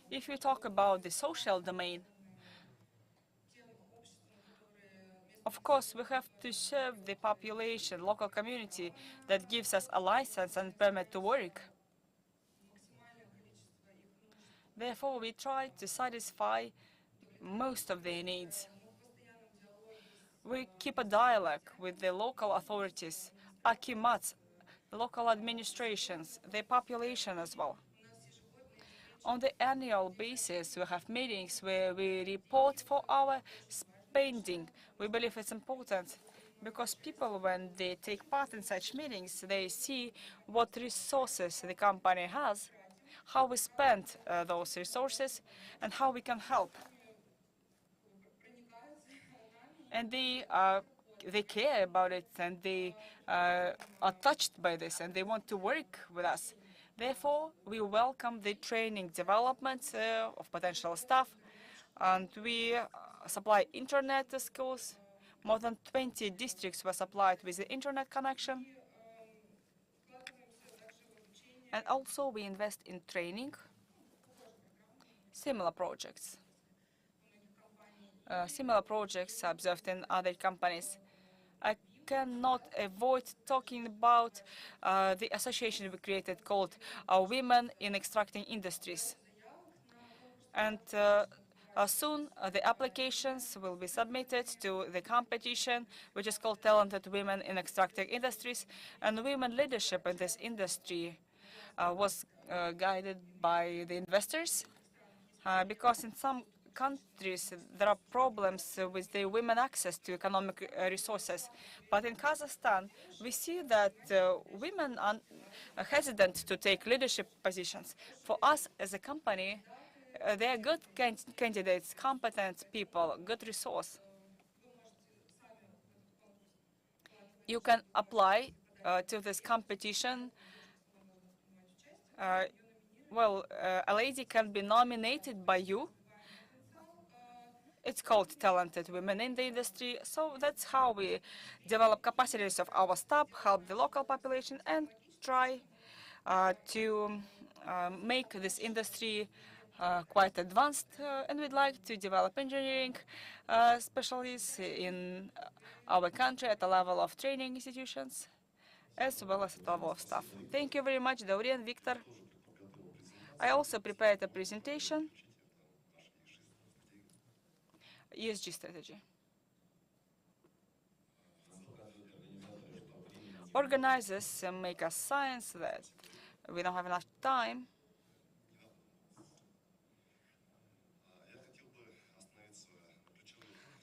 If you talk about the social domain, of course, we have to serve the population, local community that gives us a license and permit to work. Therefore, we try to satisfy most of their needs. We keep a dialogue with the local authorities, akimats, local administrations, the population as well. On the annual basis, we have meetings where we report for our spending. We believe it's important because people, when they take part in such meetings, they see what resources the company has, how we spend those resources, and how we can help. And they care about it, and they are touched by this, and they want to work with us. Therefore, we welcome the training development of potential staff, and we supply internet to schools. More than 20 districts were supplied with the internet connection. And also we invest in training, similar projects. Similar projects observed in other companies. I cannot avoid talking about the association we created called Women in Extracting Industries. And soon the applications will be submitted to the competition, which is called Talented Women in Extracting Industries. And women leadership in this industry was guided by the investors, because in some countries, there are problems with the women access to economic resources. But in Kazakhstan, we see that women are hesitant to take leadership positions. For us as a company, they are good candidates, competent people, good resource. You can apply to this competition. A lady can be nominated by you. It's called Talented Women in the Industry. So that's how we develop capacities of our staff, help the local population, and try to make this industry quite advanced. And we'd like to develop engineering specialists in our country at the level of training institutions, as well as at the level of staff. Thank you very much, Dorian, Victor. I also prepared a presentation, ESG strategy. Organizers make us science that we don't have enough time.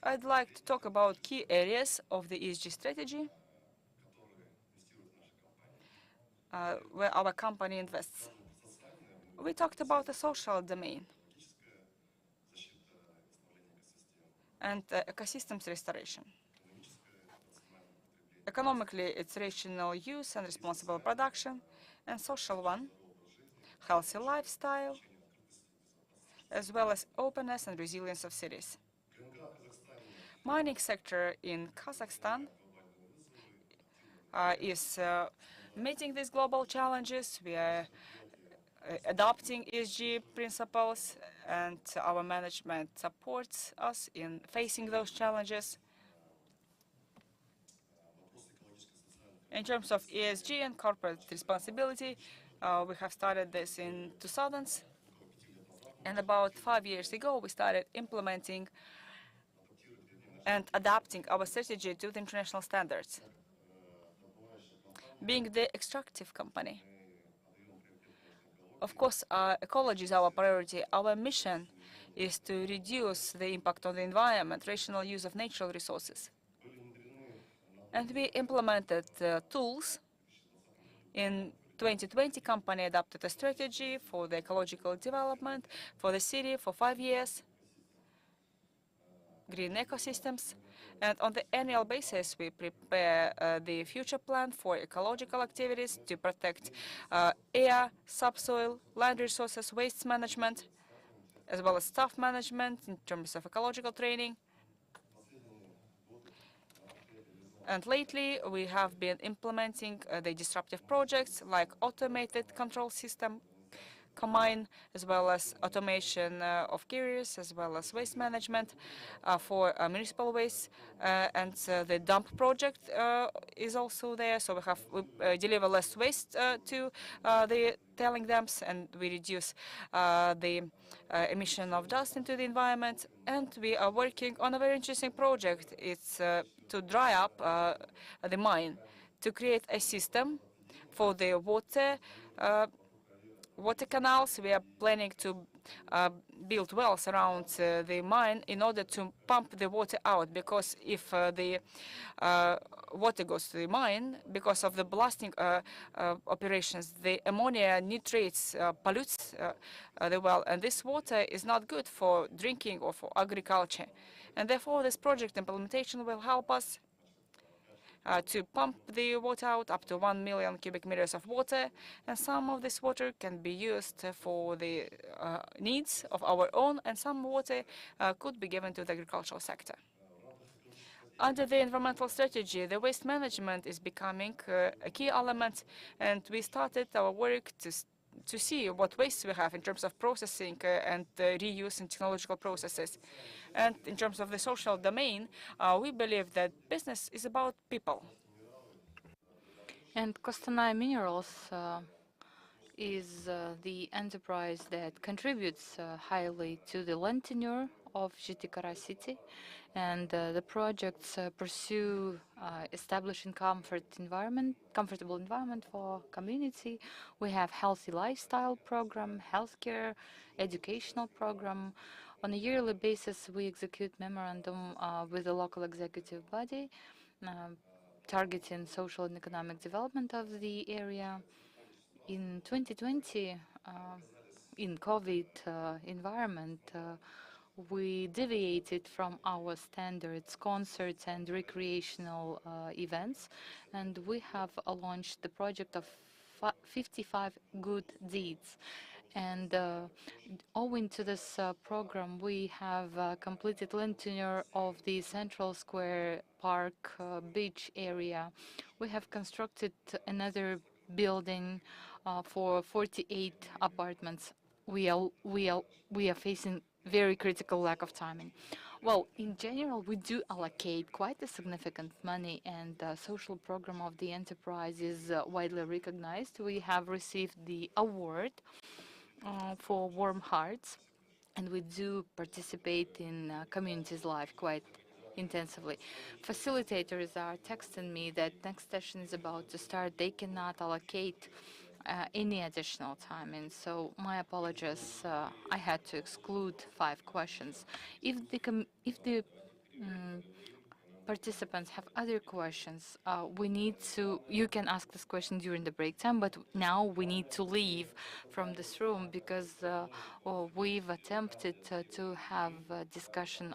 I'd like to talk about key areas of the ESG strategy where our company invests. We talked about the social domain and ecosystems restoration. Economically, it's rational use and responsible production, and social one, healthy lifestyle, as well as openness and resilience of cities. Mining sector in Kazakhstan is meeting these global challenges. We are adopting ESG principles, and our management supports us in facing those challenges. In terms of ESG and corporate responsibility, we have started this in 2000s, and about 5 years ago, we started implementing and adapting our strategy to the international standards. Being the extractive company, of course, ecology is our priority. Our mission is to reduce the impact on the environment, rational use of natural resources. And we implemented tools. In 2020, company adopted a strategy for the ecological development for the city for 5 years, green ecosystems. And on the annual basis, we prepare the future plan for ecological activities to protect air, subsoil, land resources, waste management, as well as staff management in terms of ecological training. And lately, we have been implementing the disruptive projects like automated control system, combine, as well as automation of carriers, as well as waste management for municipal waste. And the dump project is also there. So we deliver less waste to the tailing dams, and we reduce the emission of dust into the environment. And we are working on a very interesting project. It's to dry up the mine, to create a system for the water canals. We are planning to build wells around the mine in order to pump the water out, because if the water goes to the mine, because of the blasting operations, the ammonia nitrates pollutes the well, and this water is not good for drinking or for agriculture. And therefore, this project implementation will help us to pump the water out up to 1 million cubic meters of water, and some of this water can be used for the needs of our own, and some water could be given to the agricultural sector. Under the environmental strategy, the waste management is becoming a key element, and we started our work to see what wastes we have in terms of processing and reuse in technological processes. And in terms of the social domain, we believe that business is about people. And Kostanay Minerals is the enterprise that contributes highly to the land tenure of Zhytomyr city, and the projects pursue establishing comfortable environment for community. We have healthy lifestyle program, healthcare, educational program. On a yearly basis, we execute memorandum with the local executive body, targeting social and economic development of the area. In 2020, in COVID environment, we deviated from our standards, concerts and recreational events, and we have launched the project of 55 good deeds. And owing to this program, we have completed land tenure of the Central Square Park beach area. We have constructed another building for 48 apartments. We are facing very critical lack of timing. Well, in general, we do allocate quite a significant money, and the social program of the enterprise is widely recognized. We have received the award for warm hearts, and we do participate in community's life quite intensively. Facilitators are texting me that next session is about to start. They cannot allocate any additional time, and so my apologies. I had to exclude 5 questions. If the participants have other questions, you can ask this question during the break time, but now we need to leave from this room because we've attempted to have a discussion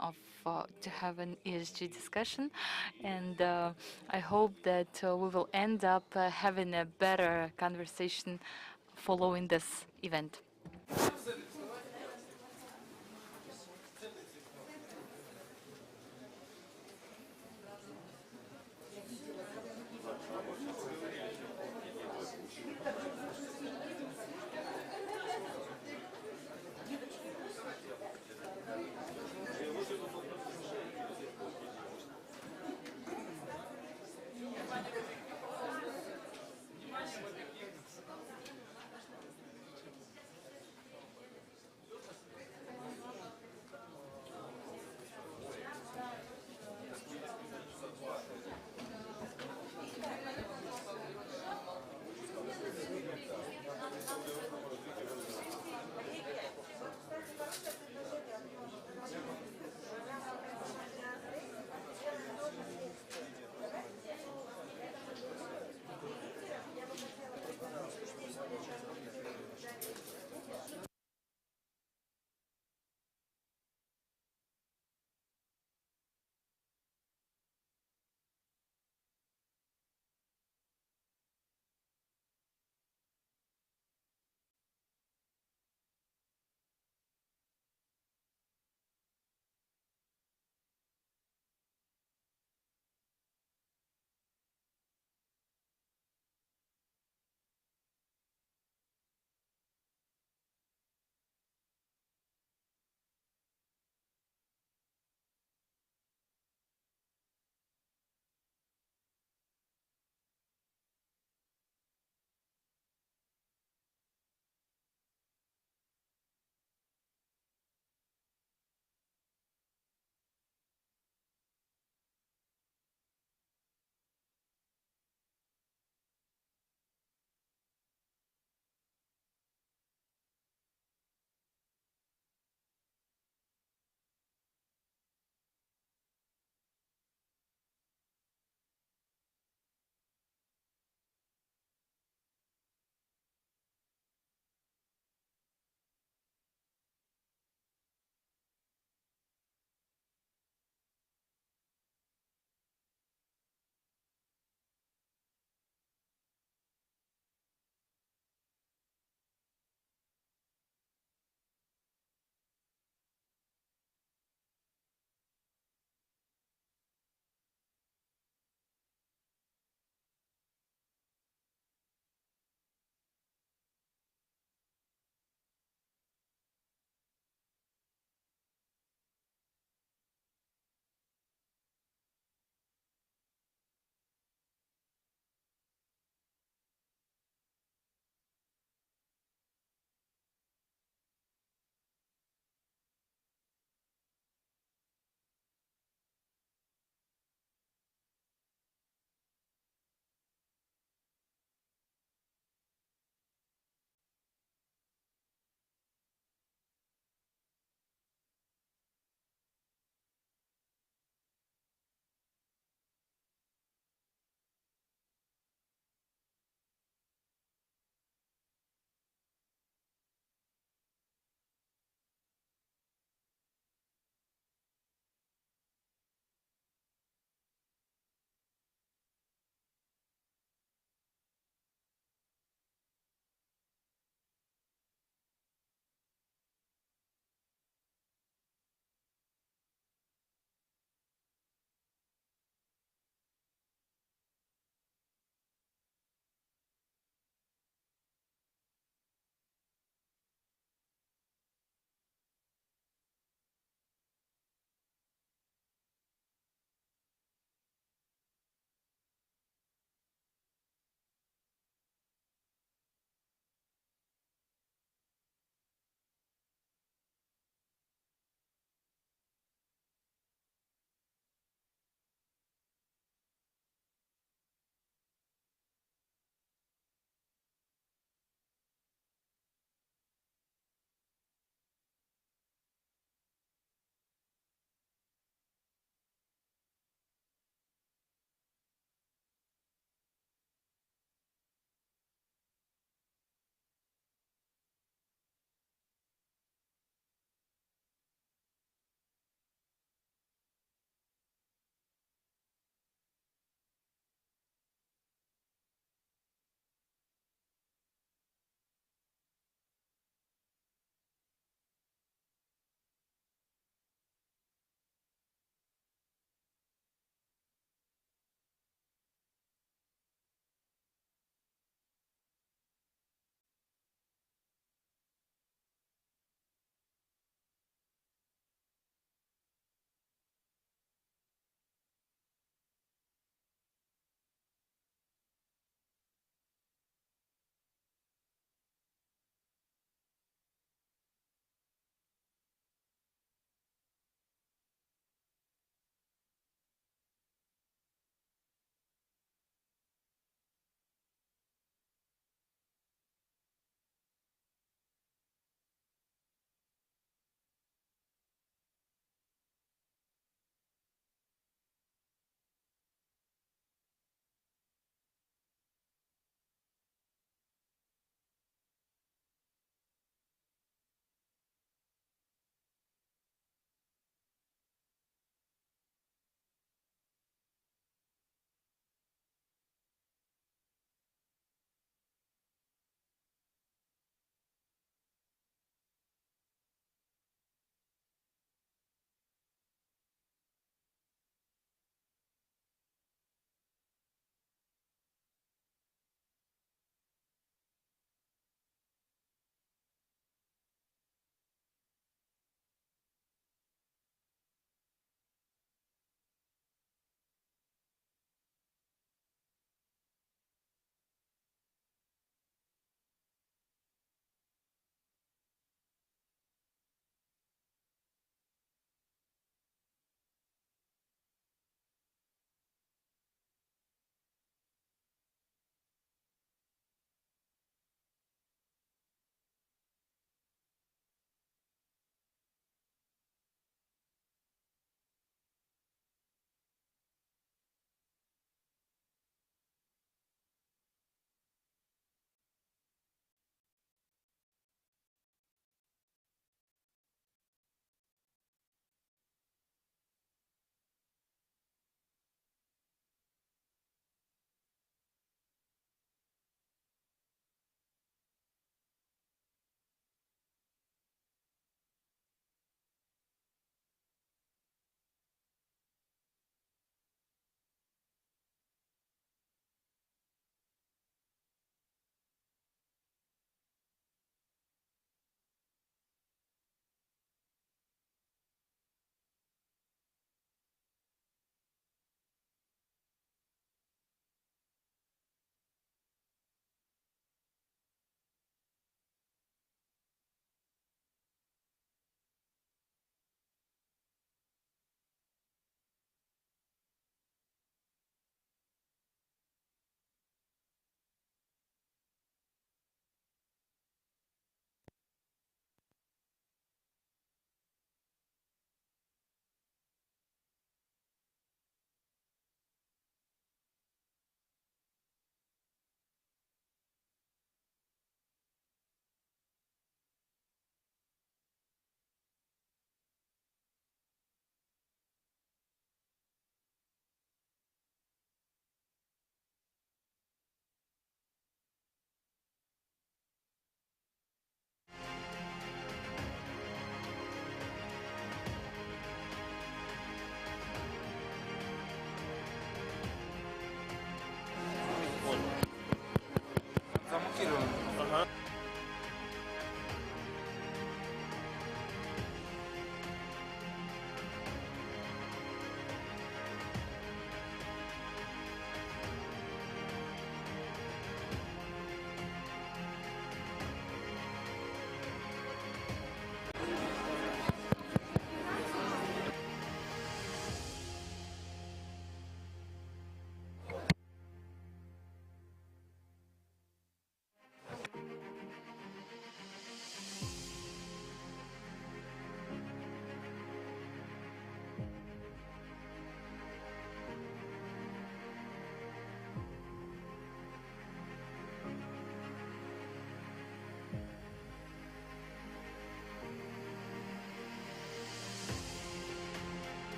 to have an ESG discussion, and I hope that we will end up having a better conversation following this event.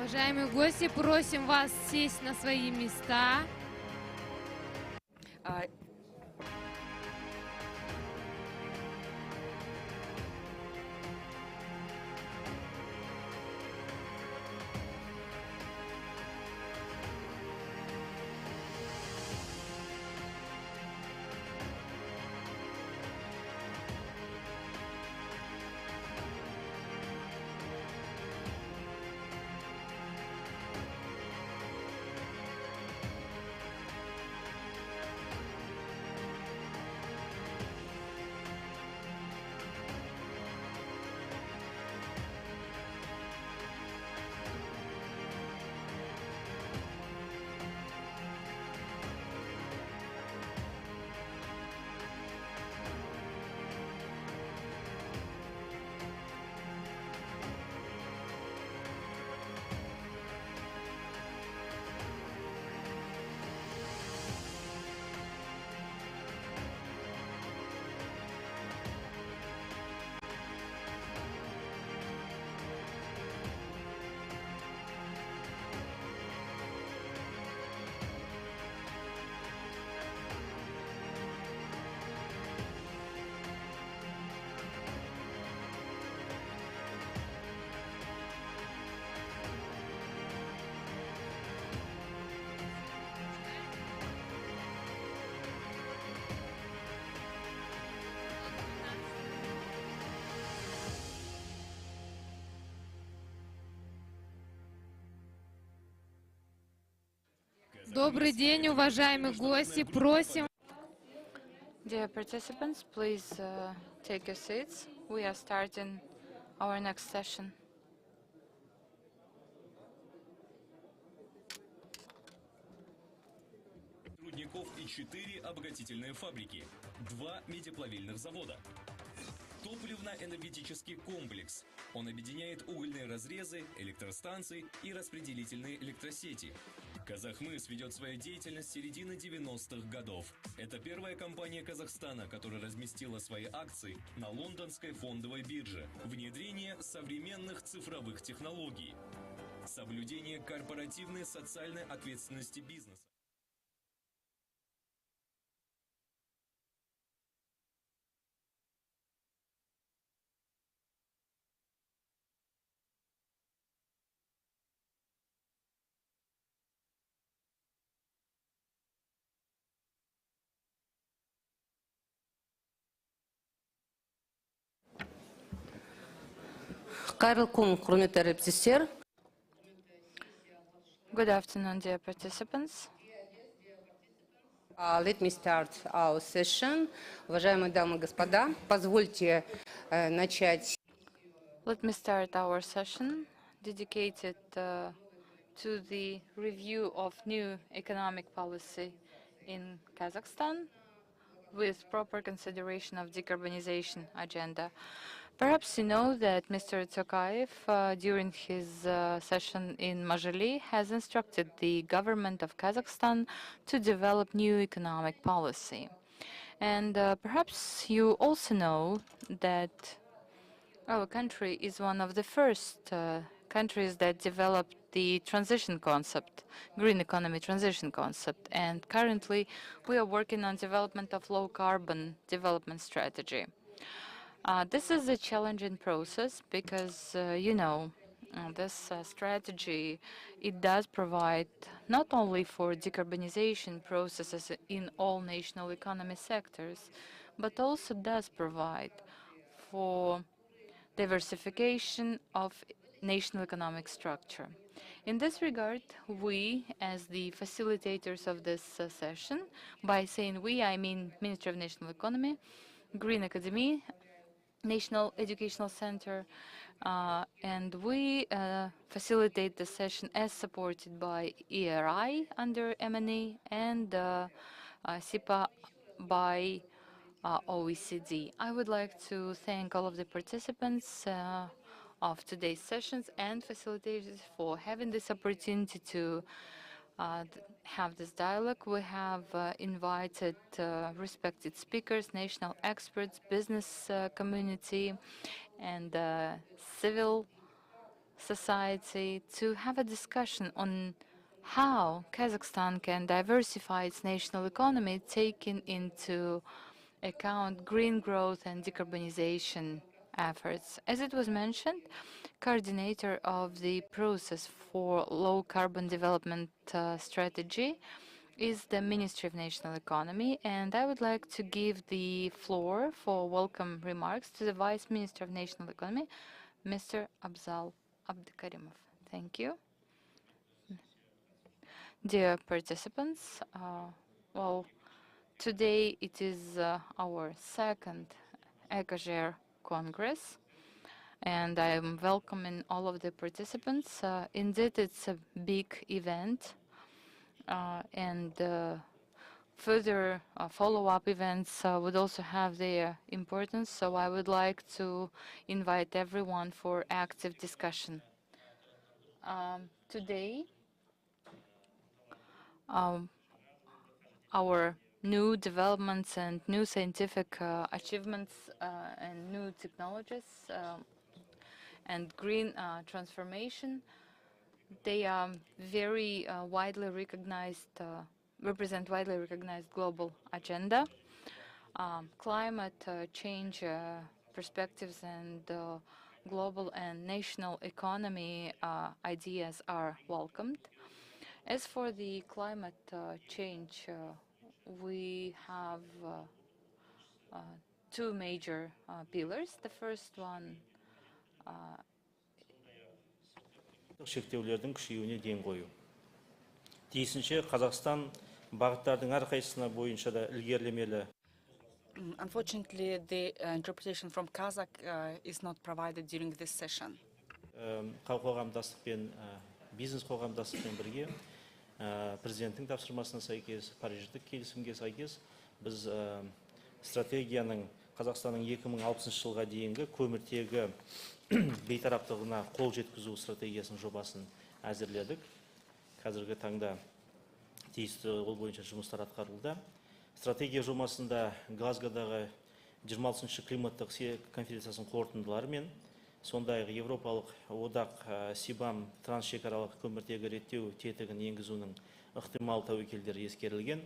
Уважаемые гости, просим вас сесть на свои места. Добрый день, уважаемые гости. Просим. Dear participants, please take your seats. We are starting our next session. Трудников и 4 обогатительные фабрики, 2 медиплавильных завода. Топливно-энергетический комплекс. Он объединяет угольные разрезы, электростанции и распределительные электросети. Казахмыс ведет свою деятельность с середины 90-х годов. Это первая компания Казахстана, которая разместила свои акции на лондонской фондовой бирже. Внедрение современных цифровых технологий. Соблюдение корпоративной социальной ответственности бизнеса. Good afternoon, dear participants. Let me start our session. Уважаемые дамы и господа, позвольте начать. Let me start our session dedicated to the review of new economic policy in Kazakhstan with proper consideration of decarbonization agenda. Perhaps you know that Mr. Tokayev, during his session in Majeli, has instructed the government of Kazakhstan to develop new economic policy. And perhaps you also know that our country is one of the first countries that developed the transition concept, green economy transition concept. And currently, we are working on development of low-carbon development strategy. This is a challenging process because, this strategy, it does provide not only for decarbonization processes in all national economy sectors, but also does provide for diversification of national economic structure. In this regard, we, as the facilitators of this session, by saying we, I mean Ministry of National Economy, Green Academy, National Educational Center, and we facilitate the session as supported by ERI under M&E and SIPA by OECD. I would like to thank all of the participants of today's sessions and facilitators for having this opportunity to have this dialogue. We have invited respected speakers, national experts, business community, and civil society to have a discussion on how Kazakhstan can diversify its national economy, taking into account green growth and decarbonization efforts. As it was mentioned, coordinator of the process for low carbon development strategy is the Ministry of National Economy, and I would like to give the floor for welcome remarks to the Vice Minister of National Economy, Mr. Abzal Abdikarimov. Thank you. Dear participants, well, today it is our second ECOJER Congress, and I am welcoming all of the participants. Indeed, it's a big event, and further follow-up events would also have their importance, so I would like to invite everyone for active discussion. Today, our new developments and new scientific achievements and new technologies and green transformation, they are very widely recognized, represent widely recognized global agenda. Climate change perspectives and global and national economy ideas are welcomed. As for the climate change, we have two major pillars. The first one шектеулердің күшеюіне ден қою. Тиісінше Қазақстан бағыттардың әрқайсысына бойынша да ілгерілемелі. Unfortunately, the interpretation from Kazakh is not provided during this session. Қоғамдастықпен, бизнес қоғамдастықпен бірге президенттің тапсырмасына сәйкес, Париждік келісімге сәйкес біз стратегияның Қазақстанның 2060 жылға дейінгі көміртегі бейтараптығына қол жеткізу стратегиясының жобасын әзірледік. Қазіргі таңда тиісті ол бойынша жұмыстар атқарылуда. Стратегия жобасында Глазгодағы 26-шы климаттық конференциясының қорытындылары мен сондай Европалық одақ СИБАМ трансшекаралық көміртегі реттеу тетігін енгізуінің ықтимал тәуекелдері ескерілген.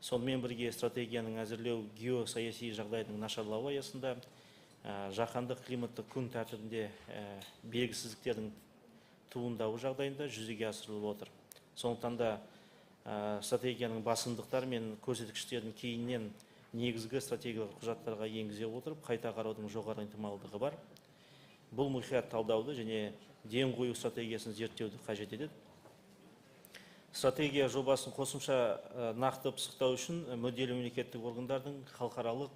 Сонымен бірге стратегияның әзірлеу геосаяси жағдайдың нашарлауы аясында жаһандық климаттық күн тәртібінде белгісіздіктердің туындауы жағдайында жүзеге асырылып отыр. Сондықтан да стратегияның басымдықтары мен көрсеткіштерін кейіннен негізгі стратегиялық құжаттарға енгізе отырып, қайта қараудың жоғары ынтымалдығы бар. Бұл мұқият талдауды және ден қою стратегиясын зерттеуді қажет етеді. Стратегия жобасын қосымша нақты пысықтау үшін мүдделі мемлекеттік органдардың, халықаралық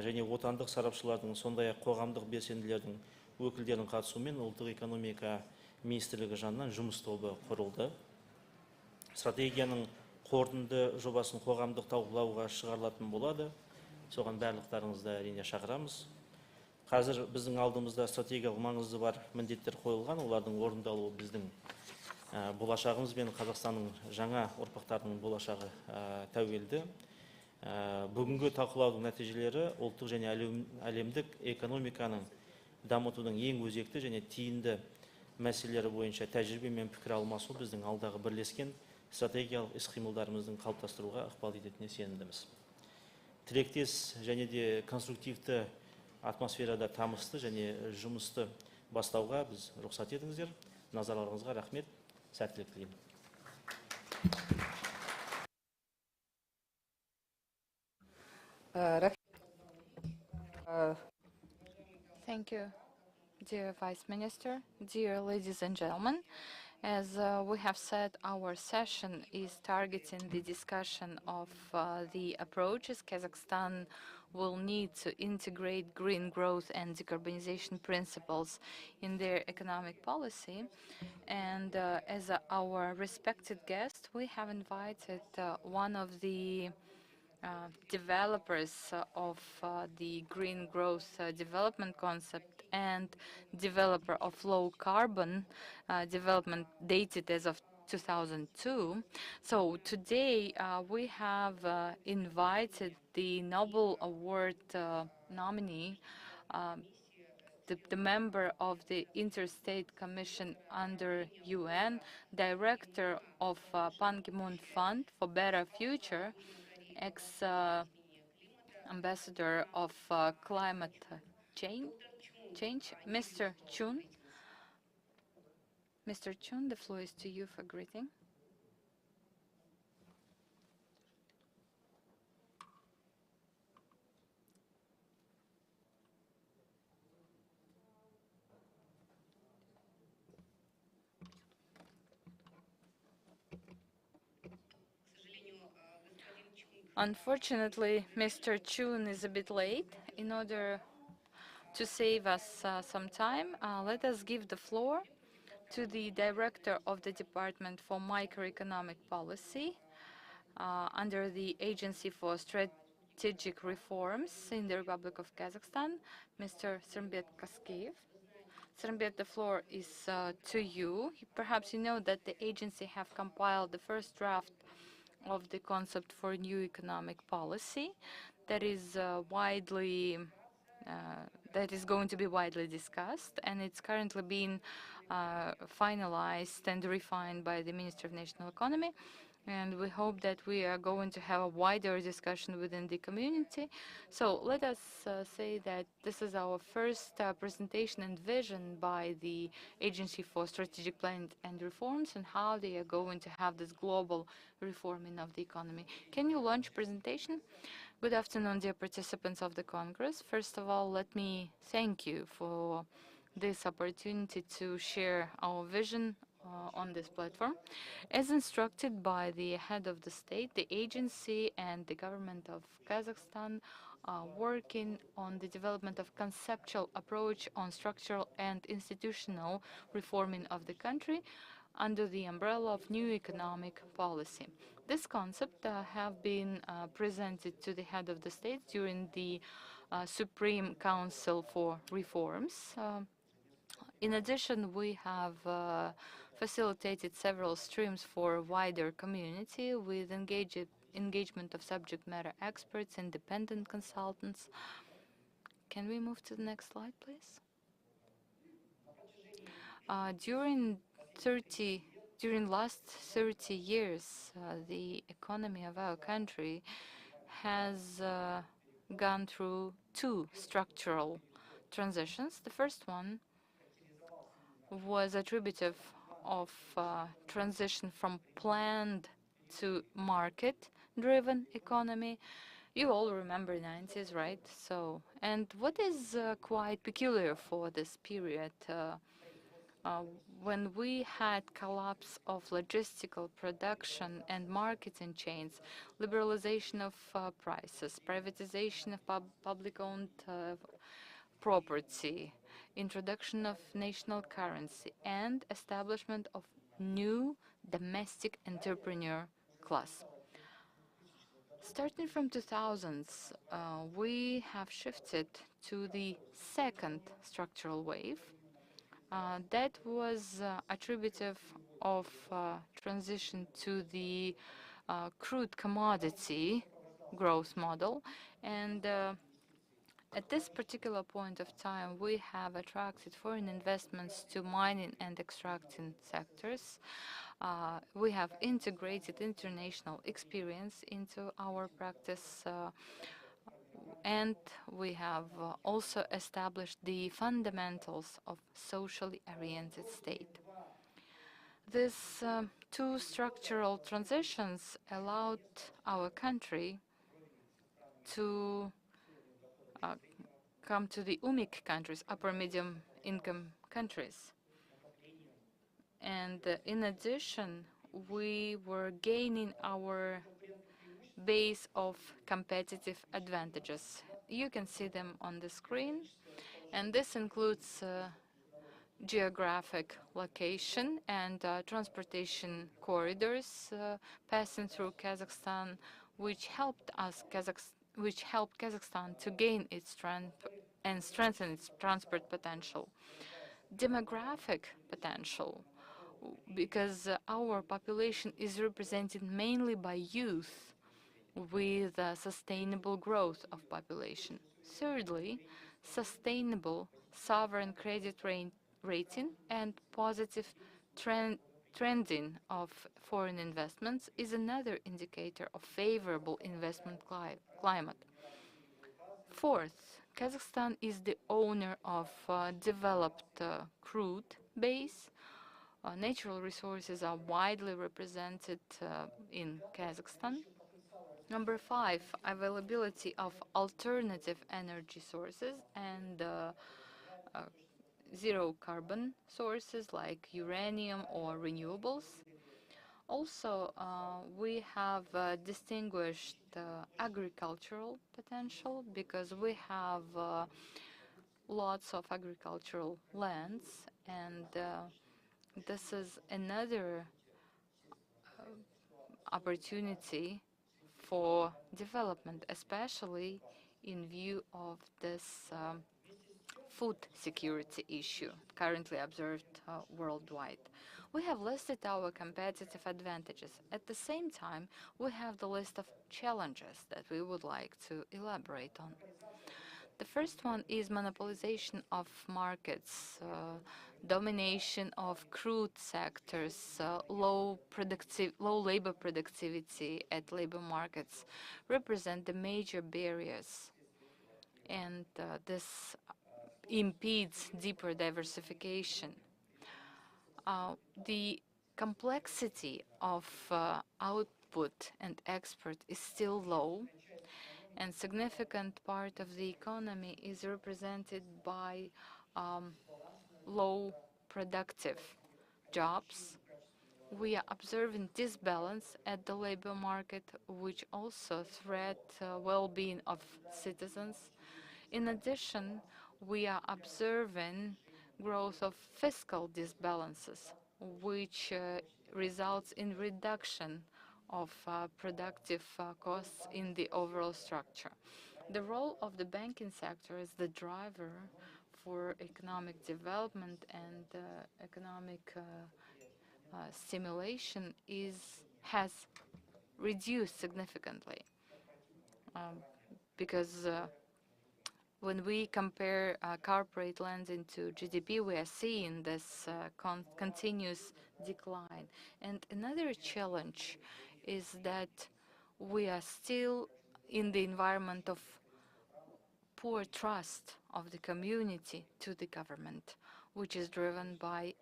және отандық сарапшылардың, сондай-ақ қоғамдық белсенділердің өкілдерінің қатысуымен ұлттық экономика министрлігі жанынан жұмыс тобы құрылды. Стратегияның қорытынды жобасын қоғамдық талқылауға шығарылатын болады. Соған барлықтарыңызды әрине шақырамыз. Қазір біздің алдымызда стратегиялық маңызы бар міндеттер қойылған, олардың орындалуы біздің болашағымыз бен Қазақстанның жаңа ұрпақтарының болашағы тәуелді. Бүгінгі талқылаудың нәтижелері ұлттық және әлемдік экономиканың дамытудың ең өзекті және тиімді мәселелері бойынша тәжірибе мен пікір алмасу біздің алдағы бірлескен стратегиялық іс-қимылдарымыздың қалыптастыруға ықпал ететініне сенімдіміз. Тіректес және де конструктивті атмосферада тамысты және жұмысты бастауға біз рұқсат етіңіздер. Назарларыңызға рахмет, сәттілік тілеймін. Thank you, dear Vice Minister, dear ladies and gentlemen. As we have said, our session is targeting the discussion of the approaches Kazakhstan will need to integrate green growth and decarbonization principles in their economic policy. And as our respected guest, we have invited one of the developers of the green growth development concept and developer of low carbon development dated as of 2002. So today we have invited the Nobel Award nominee, the member of the Interstate Commission under UN, director of Ban Ki-moon Fund for Better Future, ex-ambassador of climate change, Mr. Chun. Mr. Chun, the floor is to you for greeting. Unfortunately, Mr. Chun is a bit late. In order to save us some time, let us give the floor to the Director of the Department for Microeconomic Policy under the Agency for Strategic Reforms in the Republic of Kazakhstan, Mr. Srembet Kaskeyev. Srembet, the floor is to you. Perhaps you know that the agency have compiled the first draft of the concept for new economic policy that is going to be widely discussed, and it's currently being finalized and refined by the Minister of National Economy. And we hope that we are going to have a wider discussion within the community. So let us say that this is our first presentation and vision by the Agency for Strategic Planning and Reforms and how they are going to have this global reforming of the economy. Can you launch presentation? Good afternoon, dear participants of the Congress. First of all, let me thank you for this opportunity to share our vision on this platform. As instructed by the head of the state, the agency and the government of Kazakhstan are working on the development of conceptual approach on structural and institutional reforming of the country under the umbrella of new economic policy. This concept have been presented to the head of the state during the Supreme Council for Reforms. In addition, we have facilitated several streams for a wider community with engagement of subject matter experts, independent consultants. Can we move to the next slide, please? During last 30 years, the economy of our country has gone through two structural transitions. The first one was attributive of transition from planned to market-driven economy. You all remember 90s, right? So, and what is quite peculiar for this period, when we had collapse of logistical production and marketing chains, liberalization of prices, privatization of public-owned property, introduction of national currency, and establishment of new domestic entrepreneur class. Starting from 2000s, we have shifted to the second structural wave. That was attributive of transition to the crude commodity growth model, and at this particular point of time, we have attracted foreign investments to mining and extracting sectors. We have integrated international experience into our practice, and we have also established the fundamentals of socially oriented state. These two structural transitions allowed our country to come to the UMIC countries, upper medium income countries. And in addition, we were gaining our base of competitive advantages. You can see them on the screen, and this includes geographic location and transportation corridors passing through Kazakhstan, which helped Kazakhstan to gain its strength and strengthen its transport potential. Demographic potential, because our population is represented mainly by youth with sustainable growth of population. Thirdly, sustainable sovereign credit rating and positive trending of foreign investments is another indicator of favorable investment climate. Fourth, Kazakhstan is the owner of developed crude base. Natural resources are widely represented in Kazakhstan. Number 5, availability of alternative energy sources and zero carbon sources like uranium or renewables. Also, we have distinguished agricultural potential because we have lots of agricultural lands, and this is another opportunity for development, especially in view of this food security issue currently observed worldwide. We have listed our competitive advantages. At the same time, we have the list of challenges that we would like to elaborate on. The first one is monopolization of markets, domination of crude sectors, low labor productivity at labor markets represent the major barriers, and this impedes deeper diversification. The complexity of output and export is still low, and significant part of the economy is represented by low productive jobs. We are observing disbalance at the labor market, which also threat well-being of citizens. In addition, we are observing growth of fiscal disbalances, which results in reduction of productive costs in the overall structure. The role of the banking sector as the driver for economic development and economic stimulation has reduced significantly because when we compare corporate lending to GDP, we are seeing this continuous decline. And another challenge is that we are still in the environment of poor trust of the community to the government, which is driven by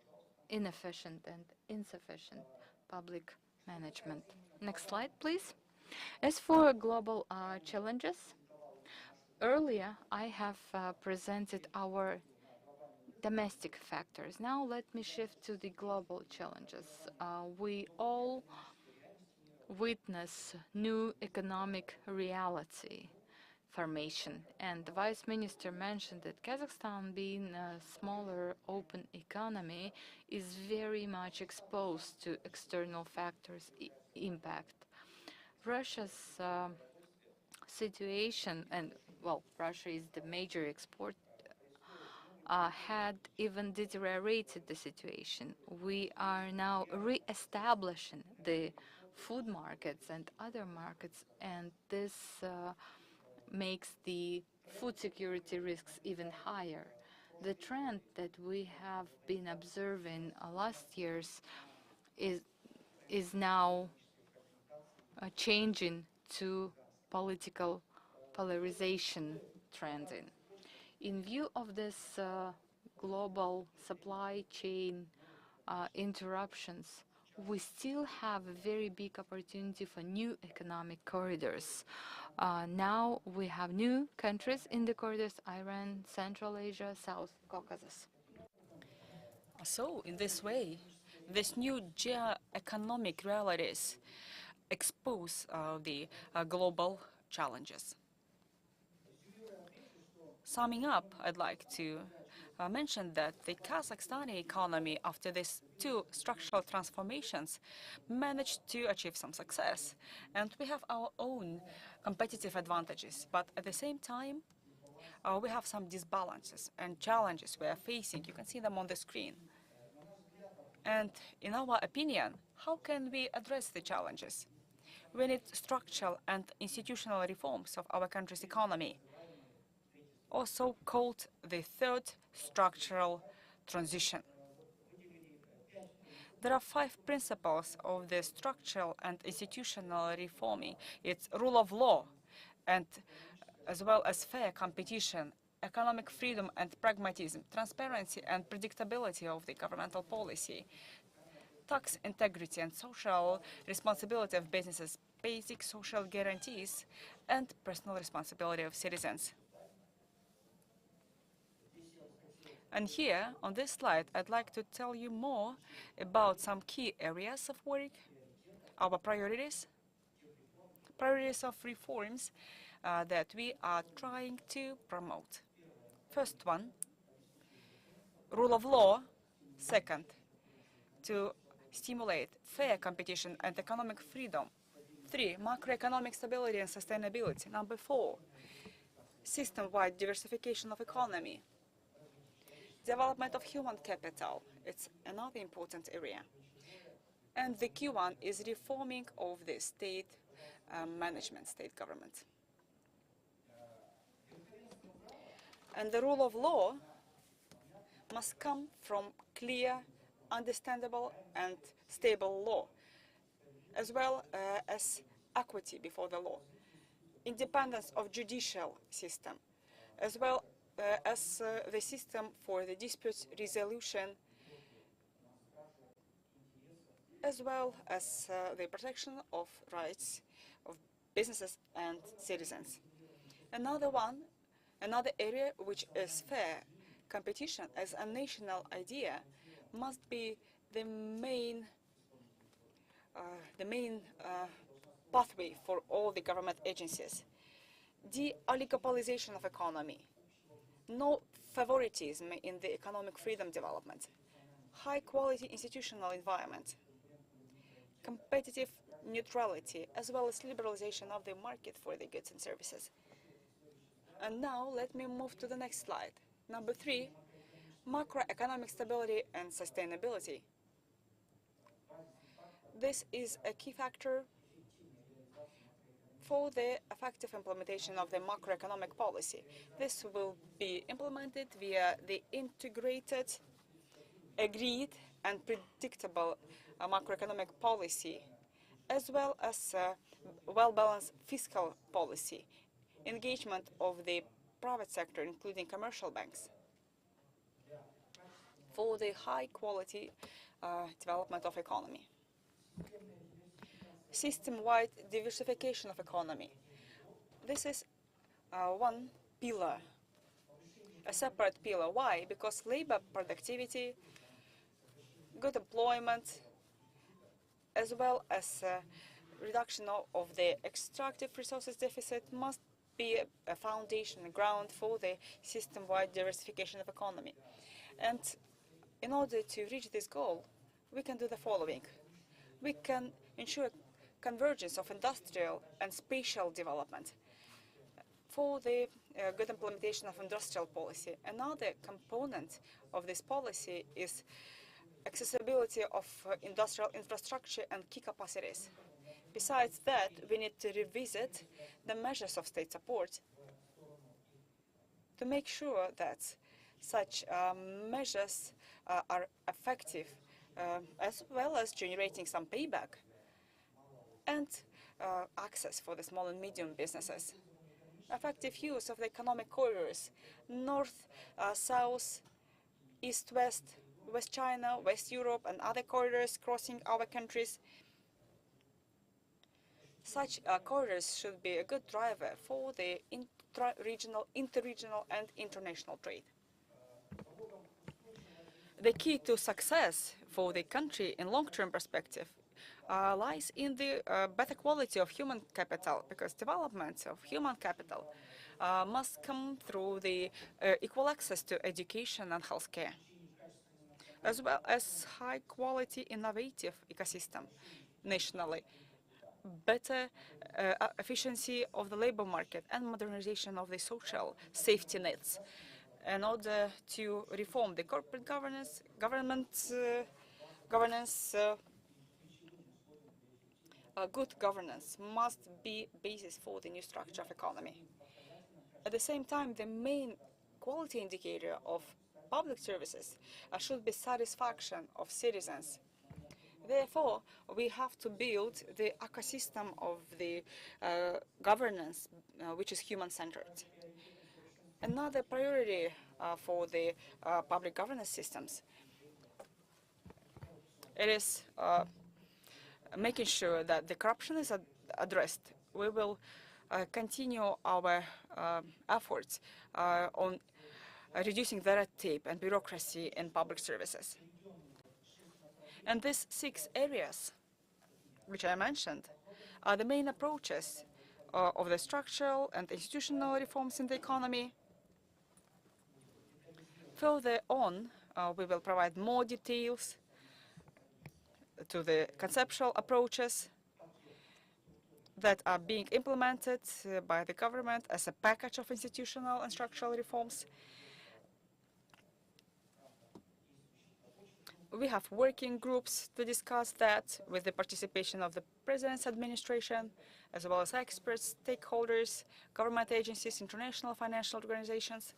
inefficient and insufficient public management. Next slide, please. As for global challenges, earlier I have presented our domestic factors. Now let me shift to the global challenges. We all witness new economic reality formation, and the Vice Minister mentioned that Kazakhstan, being a smaller open economy, is very much exposed to external factors' impact. Russia's situation, and well, Russia is the major export, had even deteriorated the situation. We are now re-establishing the food markets and other markets, and this makes the food security risks even higher. The trend that we have been observing last years is now changing to political polarization trending. In view of this global supply chain interruptions, we still have a very big opportunity for new economic corridors. Now we have new countries in the corridors: Iran, Central Asia, South Caucasus. So, in this way, these new geo-economic realities expose the global challenges. Summing up, I'd like to mention that the Kazakhstani economy, after these two structural transformations, managed to achieve some success. And we have our own competitive advantages. But at the same time, we have some disbalances and challenges we are facing. You can see them on the screen. And in our opinion, how can we address the challenges? We need structural and institutional reforms of our country's economy. also called the third structural transition. There are 5 principles of the structural and institutional reforming. It's rule of law, and as well as fair competition, economic freedom and pragmatism, transparency and predictability of the governmental policy, tax integrity and social responsibility of businesses, basic social guarantees, and personal responsibility of citizens. And here, on this slide, I'd like to tell you more about some key areas of work, our priorities of reforms that we are trying to promote. First one, rule of law. Second, to stimulate fair competition and economic freedom. 3, macroeconomic stability and sustainability. Number 4, system-wide diversification of economy. Development of human capital, it's another important area. And the key one is reforming of the state management, state government. And the rule of law must come from clear, understandable, and stable law, as well as equity before the law, independence of judicial system, as well as the system for the dispute resolution, as well as the protection of rights of businesses and citizens. Another area which is fair competition as a national idea must be the main pathway for all the government agencies. De-oligopolization of economy, no favoritism in the economic freedom development, high-quality institutional environment, competitive neutrality, as well as liberalization of the market for the goods and services. And now let me move to the next slide. Number 3, macroeconomic stability and sustainability. This is a key factor for the effective implementation of the macroeconomic policy. This will be implemented via the integrated, agreed, and predictable macroeconomic policy, as well as well-balanced fiscal policy, engagement of the private sector, including commercial banks, for the high-quality development of economy. System-wide diversification of economy. This is one pillar, a separate pillar. Why? Because labor productivity, good employment, as well as reduction of the extractive resources deficit must be a foundation, a ground for the system-wide diversification of economy. And in order to reach this goal, we can do the following. We can ensure convergence of industrial and spatial development for the good implementation of industrial policy. Another component of this policy is accessibility of industrial infrastructure and key capacities. Besides that, we need to revisit the measures of state support to make sure that such measures are effective, as well as generating some payback and access for the small and medium businesses. Effective use of the economic corridors, north, south, east, west, West China, West Europe, and other corridors crossing our countries. Such corridors should be a good driver for the intra-regional, interregional, and international trade. The key to success for the country in long-term perspective lies in the better quality of human capital, because development of human capital must come through the equal access to education and healthcare, as well as high-quality innovative ecosystem nationally, better efficiency of the labor market, and modernization of the social safety nets. In order to reform the corporate governance, good governance must be basis for the new structure of economy. At the same time, the main quality indicator of public services should be satisfaction of citizens. Therefore, we have to build the ecosystem of the governance, which is human-centered. Another priority for the public governance systems, it is making sure that the corruption is addressed. We will continue our efforts on reducing the red tape and bureaucracy in public services. And these 6 areas, which I mentioned, are the main approaches of the structural and institutional reforms in the economy. Further on, we will provide more details to the conceptual approaches that are being implemented by the government as a package of institutional and structural reforms. We have working groups to discuss that with the participation of the President's administration, as well as experts, stakeholders, government agencies, international financial organizations.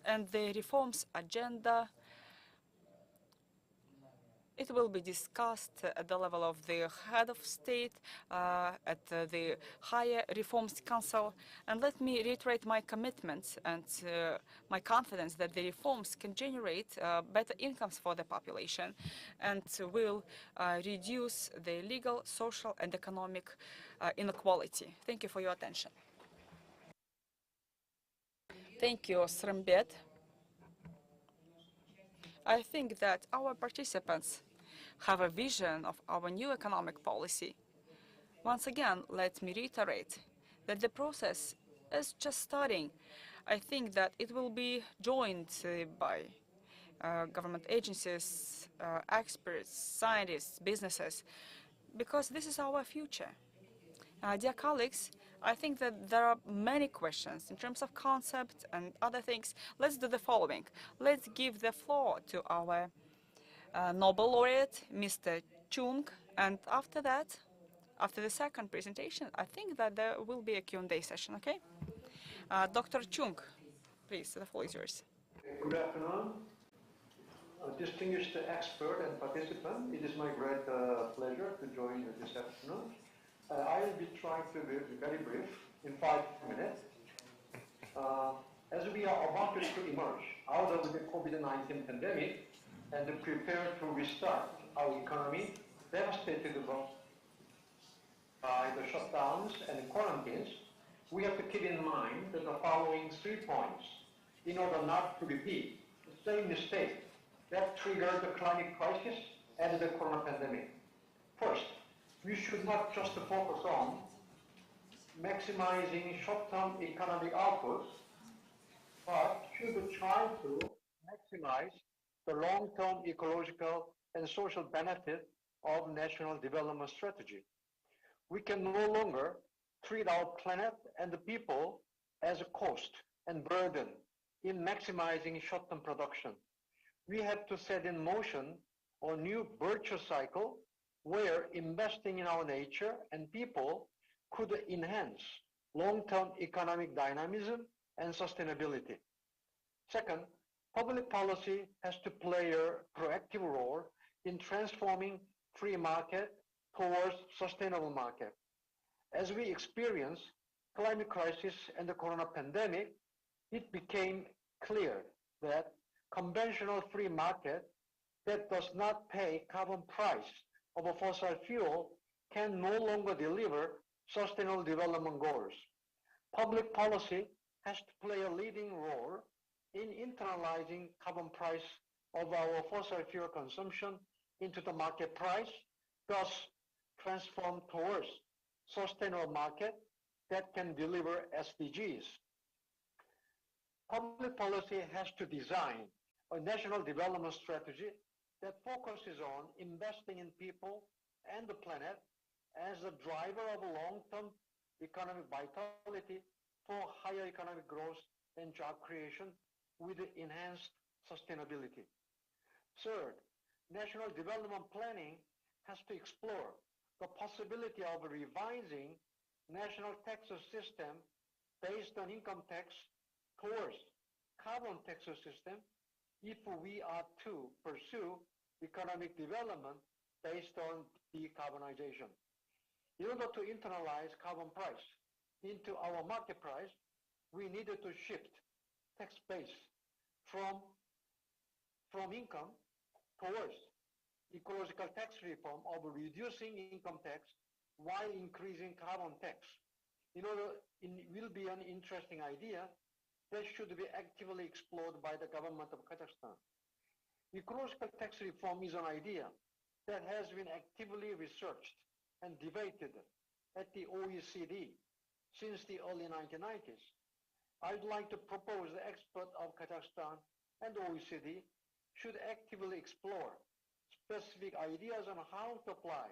And the reforms agenda, it will be discussed at the level of the head of state, at the higher reforms council. And let me reiterate my commitment and my confidence that the reforms can generate better incomes for the population and will reduce the legal, social, and economic inequality. Thank you for your attention. Thank you, Srembet. I think that our participants have a vision of our new economic policy. Once again, let me reiterate that the process is just starting. I think that it will be joined by government agencies, experts, scientists, businesses, because this is our future. Dear colleagues, I think that there are many questions in terms of concept and other things. Let's do the following. Let's give the floor to our Nobel laureate, Mr. Chung, and after that, after the second presentation, I think that there will be a Q&A session, okay? Dr. Chung, please, the floor is yours. Good afternoon. Distinguished expert and participant, it is my great pleasure to join you this afternoon. I will be trying to be very brief in 5 minutes. As we are about to emerge out of the COVID-19 pandemic and to prepare to restart our economy devastated by the shutdowns and quarantines, we have to keep in mind the following 3 points in order not to repeat the same mistake that triggered the climate crisis and the corona pandemic. First, we should not just focus on maximizing short-term economic outputs, but should try to maximize the long-term ecological and social benefit of national development strategy. We can no longer treat our planet and the people as a cost and burden in maximizing short-term production. We have to set in motion a new virtuous cycle where investing in our nature and people could enhance long-term economic dynamism and sustainability. Second, public policy has to play a proactive role in transforming free market towards sustainable market. As we experience climate crisis and the corona pandemic, it became clear that conventional free market that does not pay carbon price of a fossil fuel can no longer deliver sustainable development goals. Public policy has to play a leading role in internalizing carbon price of our fossil fuel consumption into the market price, thus transform towards sustainable market that can deliver SDGs. Public policy has to design a national development strategy that focuses on investing in people and the planet as a driver of long-term economic vitality for higher economic growth and job creation with enhanced sustainability. Third, national development planning has to explore the possibility of revising national tax system based on income tax towards carbon tax system if we are to pursue economic development based on decarbonization. In order to internalize carbon price into our market price, we needed to shift tax base from income towards ecological tax reform of reducing income tax while increasing carbon tax. It will be an interesting idea that should be actively explored by the government of Kazakhstan. Ecological tax reform is an idea that has been actively researched and debated at the OECD since the early 1990s. I'd like to propose the experts of Kazakhstan and OECD should actively explore specific ideas on how to apply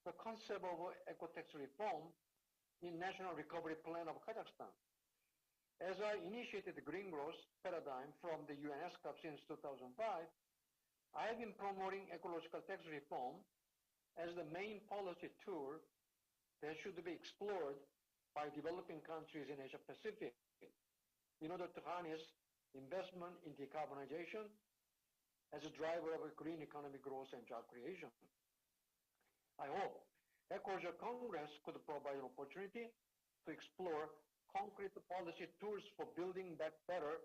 the concept of eco-tax reform in National Recovery Plan of Kazakhstan. As I initiated the green growth paradigm from the UN ESCAP since 2005, I have been promoting ecological tax reform as the main policy tool that should be explored by developing countries in Asia Pacific in order to harness investment in decarbonization as a driver of a green economic growth and job creation. I hope ECOJER Congress could provide an opportunity to explore concrete policy tools for building back better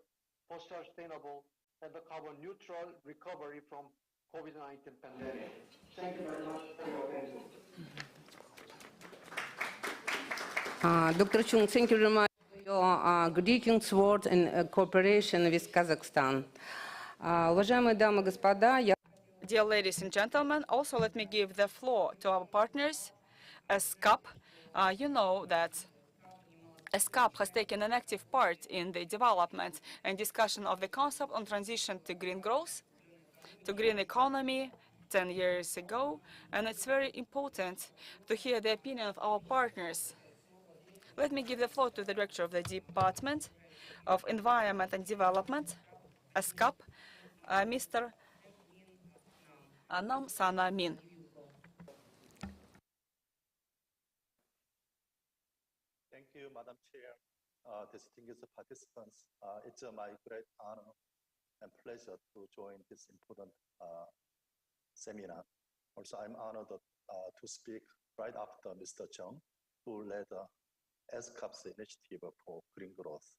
for sustainable and the carbon neutral recovery from COVID-19 pandemic. Thank you very much for your attention. Dr. Chung, thank you very much for your greetings, words, and cooperation with Kazakhstan. Уважаемые дамы и господа, Dear ladies and gentlemen, also let me give the floor to our partners, ESCAP. You know that ESCAP has taken an active part in the development and discussion of the concept on transition to green growth, to green economy 10 years ago, and it's very important to hear the opinion of our partners. Let me give the floor to the Director of the Department of Environment and Development, ESCAP, Mr. Nam Sana Min. Thank you, Madam Chair, distinguished participants. It's my great honor and pleasure to join this important seminar. Also, I'm honored to speak right after Mr. Chung, who led ESCAP's initiative for green growth.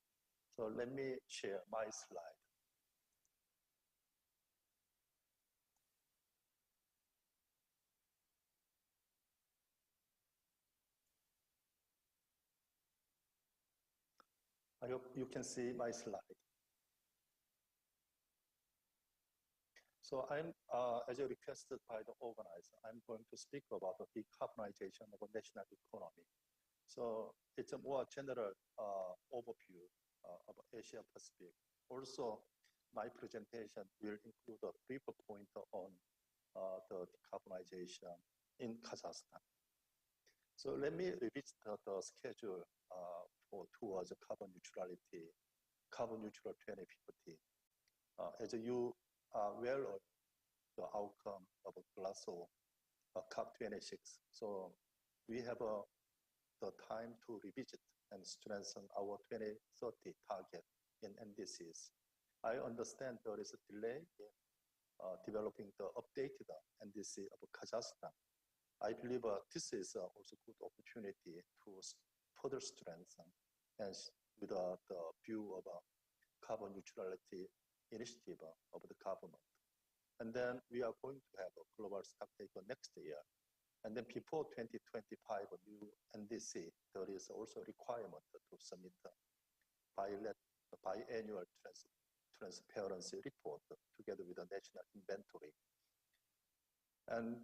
So let me share my slide. I hope you can see my slide. So I'm, as requested by the organizer, I'm going to speak about the decarbonization of a national economy. So it's a more general overview of Asia Pacific. Also, my presentation will include a brief point on the decarbonization in Kazakhstan. So let me revisit the schedule towards carbon neutrality, carbon neutral 2050. As you are well aware, the outcome of Glasgow COP26. So we have the time to revisit and strengthen our 2030 target in NDCs. I understand there is a delay in developing the updated NDC of Kazakhstan. I believe this is also a good opportunity to further strengthen and with the view of carbon neutrality initiative of the government. And then we are going to have a global stocktaker next year. And then before 2025, a new NDC, there is also a requirement to submit a biannual transparency report together with a national inventory.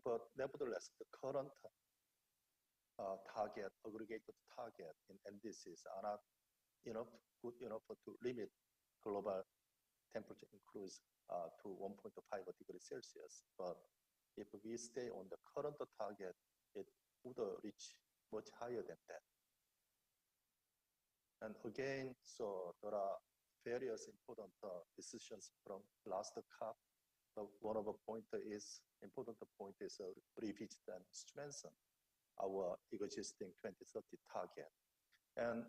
But nevertheless, the current aggregated target in NDCs are not good enough to limit global temperature increase to 1.5 degrees Celsius. But if we stay on the current target, it would reach much higher than that. And again, so there are various important decisions from last COP. One of the important point is revisit and strengthen our existing 2030 target. And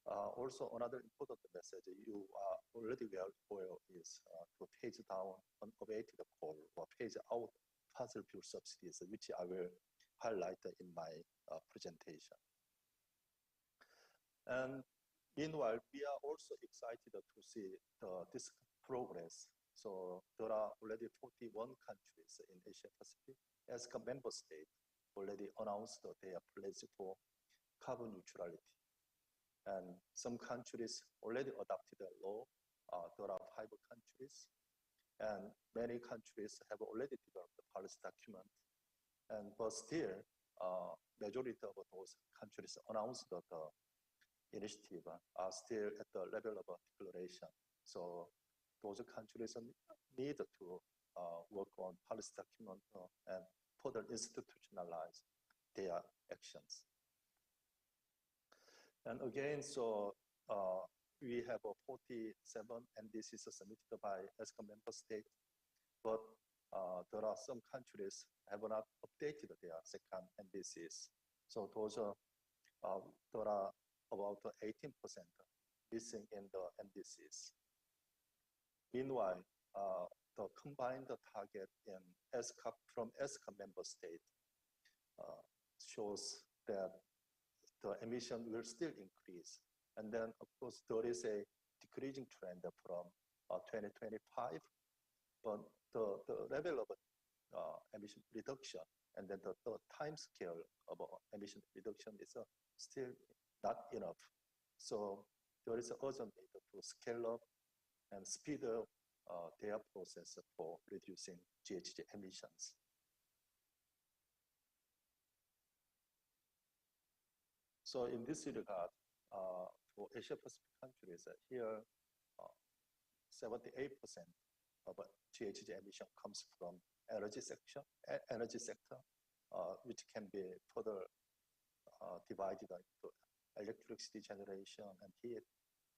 Also, another important message you are already well aware is to phase down unabated coal or phase out fossil fuel subsidies, which I will highlight in my presentation. And meanwhile, we are also excited to see this progress. So there are already 41 countries in Asia Pacific as a member state already announced their pledge for carbon neutrality. And some countries already adopted a law. There are 5 countries, and many countries have already developed a policy document. But still, majority of those countries announced the initiative are still at the level of a declaration. So those countries need to work on policy document and further institutionalize their actions. And again, so we have 47 NDCs submitted by ESCA member state, but there are some countries have not updated their second NDCs. So those there are about 18% missing in the NDCs. Meanwhile, the combined target in ESCA from ESCA member state shows that the emission will still increase. And then, of course, there is a decreasing trend from 2025, but the level of emission reduction and then the time scale of emission reduction is still not enough. So there is an urgent need to scale up and speed up their process for reducing GHG emissions. So in this regard, for Asia Pacific countries, here 78% of GHG emission comes from energy sector, which can be further divided into electricity generation and heat,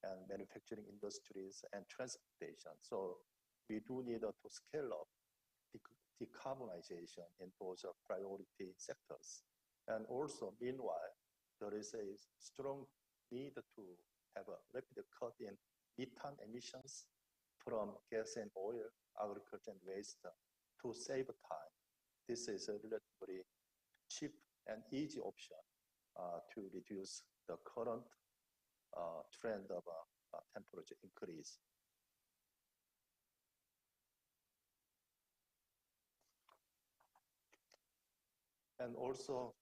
and manufacturing industries and transportation. So we do need to scale up decarbonization in those priority sectors. And also, meanwhile, there is a strong need to have a rapid cut in methane emissions from gas and oil, agriculture and waste to save time. This is a relatively cheap and easy option to reduce the current trend of temperature increase. And also,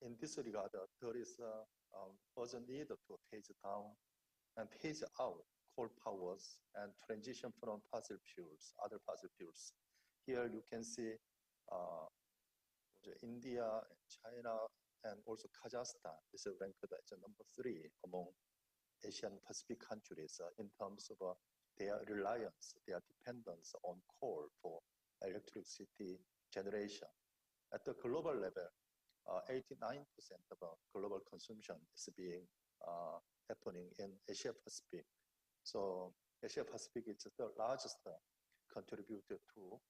in this regard, there is also need to phase down and phase out coal powers and transition from fossil fuels, other fossil fuels. Here you can see India, China, and also Kazakhstan is ranked as number 3 among Asian Pacific countries in terms of their reliance, their dependence on coal for electricity generation. At the global level, 89% of global consumption is being happening in Asia Pacific. So Asia Pacific is the largest contributor to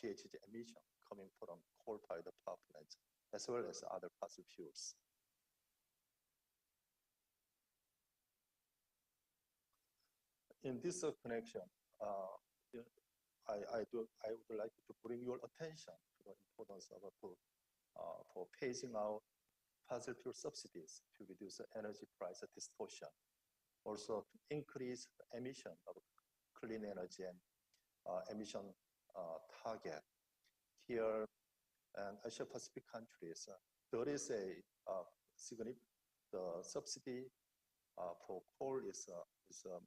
GHG emission coming from coal-fired power plants, as well as other fossil fuels. In this connection, I would like to bring your attention to the importance of for phasing out fossil fuel subsidies to reduce energy price distortion. Also, to increase the emission of clean energy and emission target. Here, in Asia Pacific countries, there is a significant subsidy for coal is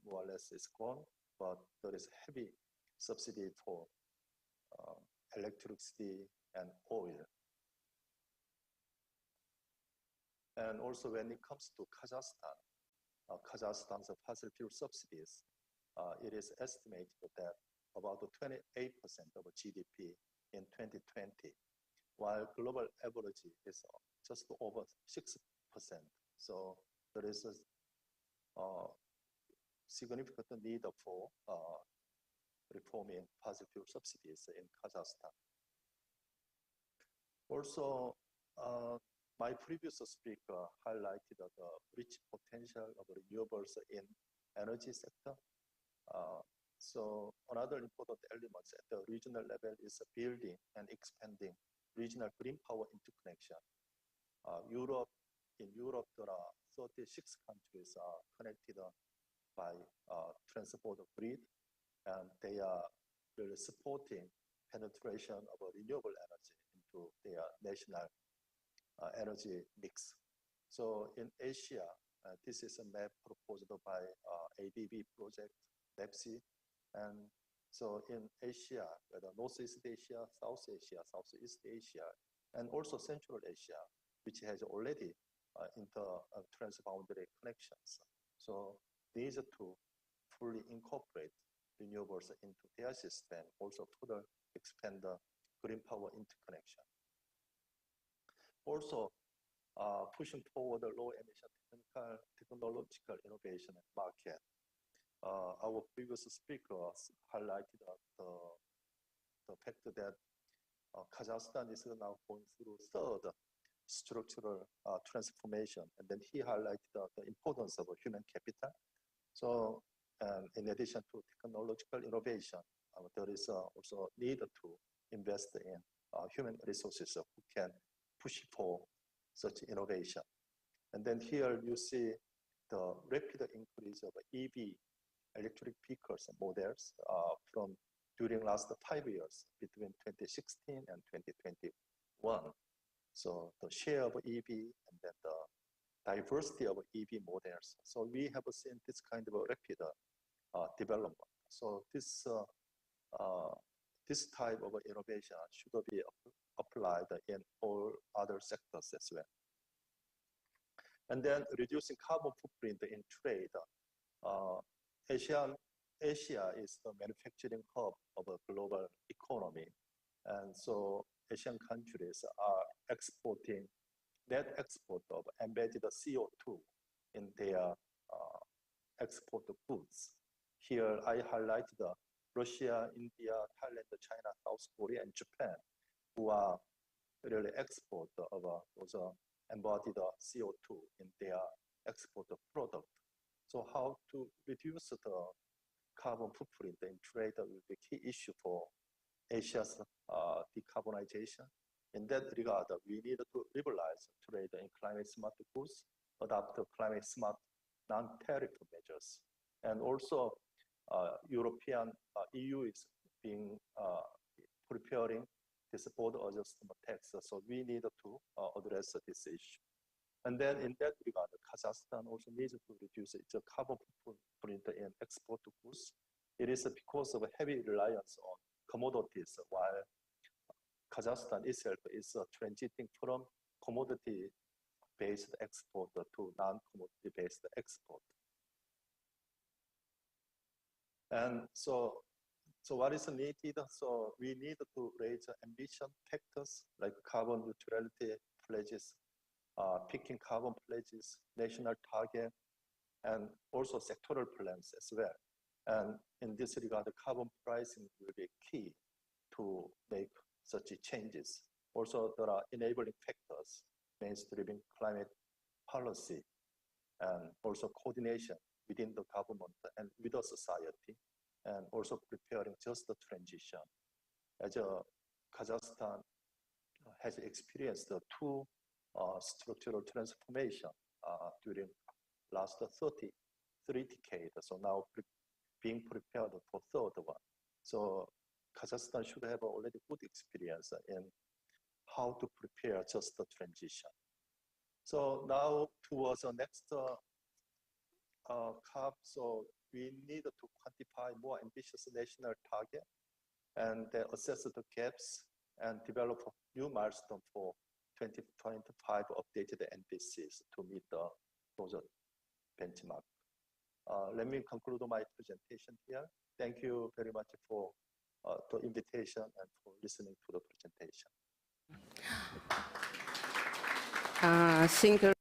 more or less is gone, but there is heavy subsidy for electricity and oil. And also when it comes to Kazakhstan, Kazakhstan's fossil fuel subsidies, it is estimated that about 28% of GDP in 2020, while global average is just over 6%. So there is a significant need for reforming fossil fuel subsidies in Kazakhstan. Also, My previous speaker highlighted the rich potential of renewables in energy sector. So another important element at the regional level is building and expanding regional green power interconnection. In Europe, there are 36 countries connected by transport grid, and they are really supporting penetration of renewable energy into their national energy mix. So in Asia, this is a map proposed by ADB project, NEPSI. And so in Asia, whether Northeast Asia, Southeast Asia, and also Central Asia, which has already transboundary connections. So these are to fully incorporate renewables into their system, also further expand the green power interconnection. Also, pushing forward the low emission technological innovation and market. Our previous speakers highlighted the fact that Kazakhstan is now going through third structural transformation, and then he highlighted the importance of human capital. So in addition to technological innovation, there is also need to invest in human resources who can push for such innovation. And then here you see the rapid increase of EV, electric vehicles models from during last 5 years between 2016 and 2021. So the share of EV and then the diversity of EV models. So we have seen this kind of a rapid development. So this type of innovation should be applied in all other sectors as well. And then reducing carbon footprint in trade. Asia is the manufacturing hub of a global economy. And so Asian countries are exporting net export of embedded CO2 in their export goods. Here I highlight the Russia, India, Thailand, China, South Korea, and Japan, who are really export of those embodied CO2 in their export product. So how to reduce the carbon footprint in trade will be a key issue for Asia's decarbonization. In that regard, we need to liberalize trade in climate-smart goods, adopt climate-smart non-tariff measures. And also, European EU is preparing this border adjustment tax, so we need to address this issue. And then in that regard, Kazakhstan also needs to reduce its carbon footprint in export goods. It is because of heavy reliance on commodities, while Kazakhstan itself is transiting from commodity-based export to non-commodity-based export. And so what is needed? So we need to raise ambition factors like carbon neutrality pledges, peaking carbon pledges, national target, and also sectoral plans as well. And in this regard, the carbon pricing will be key to make such changes. Also, there are enabling factors, mainstreaming climate policy, and also coordination within the government and with the society, and also preparing just the transition. As Kazakhstan has experienced two structural transformation during last 33 decades. So now being prepared for third one. So Kazakhstan should have already good experience in how to prepare just the transition. So now towards the next COP, so we need to quantify more ambitious national target and then assess the gaps and develop new milestone for 2025 updated NDCs to meet those benchmark. Let me conclude my presentation here. Thank you very much for the invitation and for listening to the presentation. Thank you.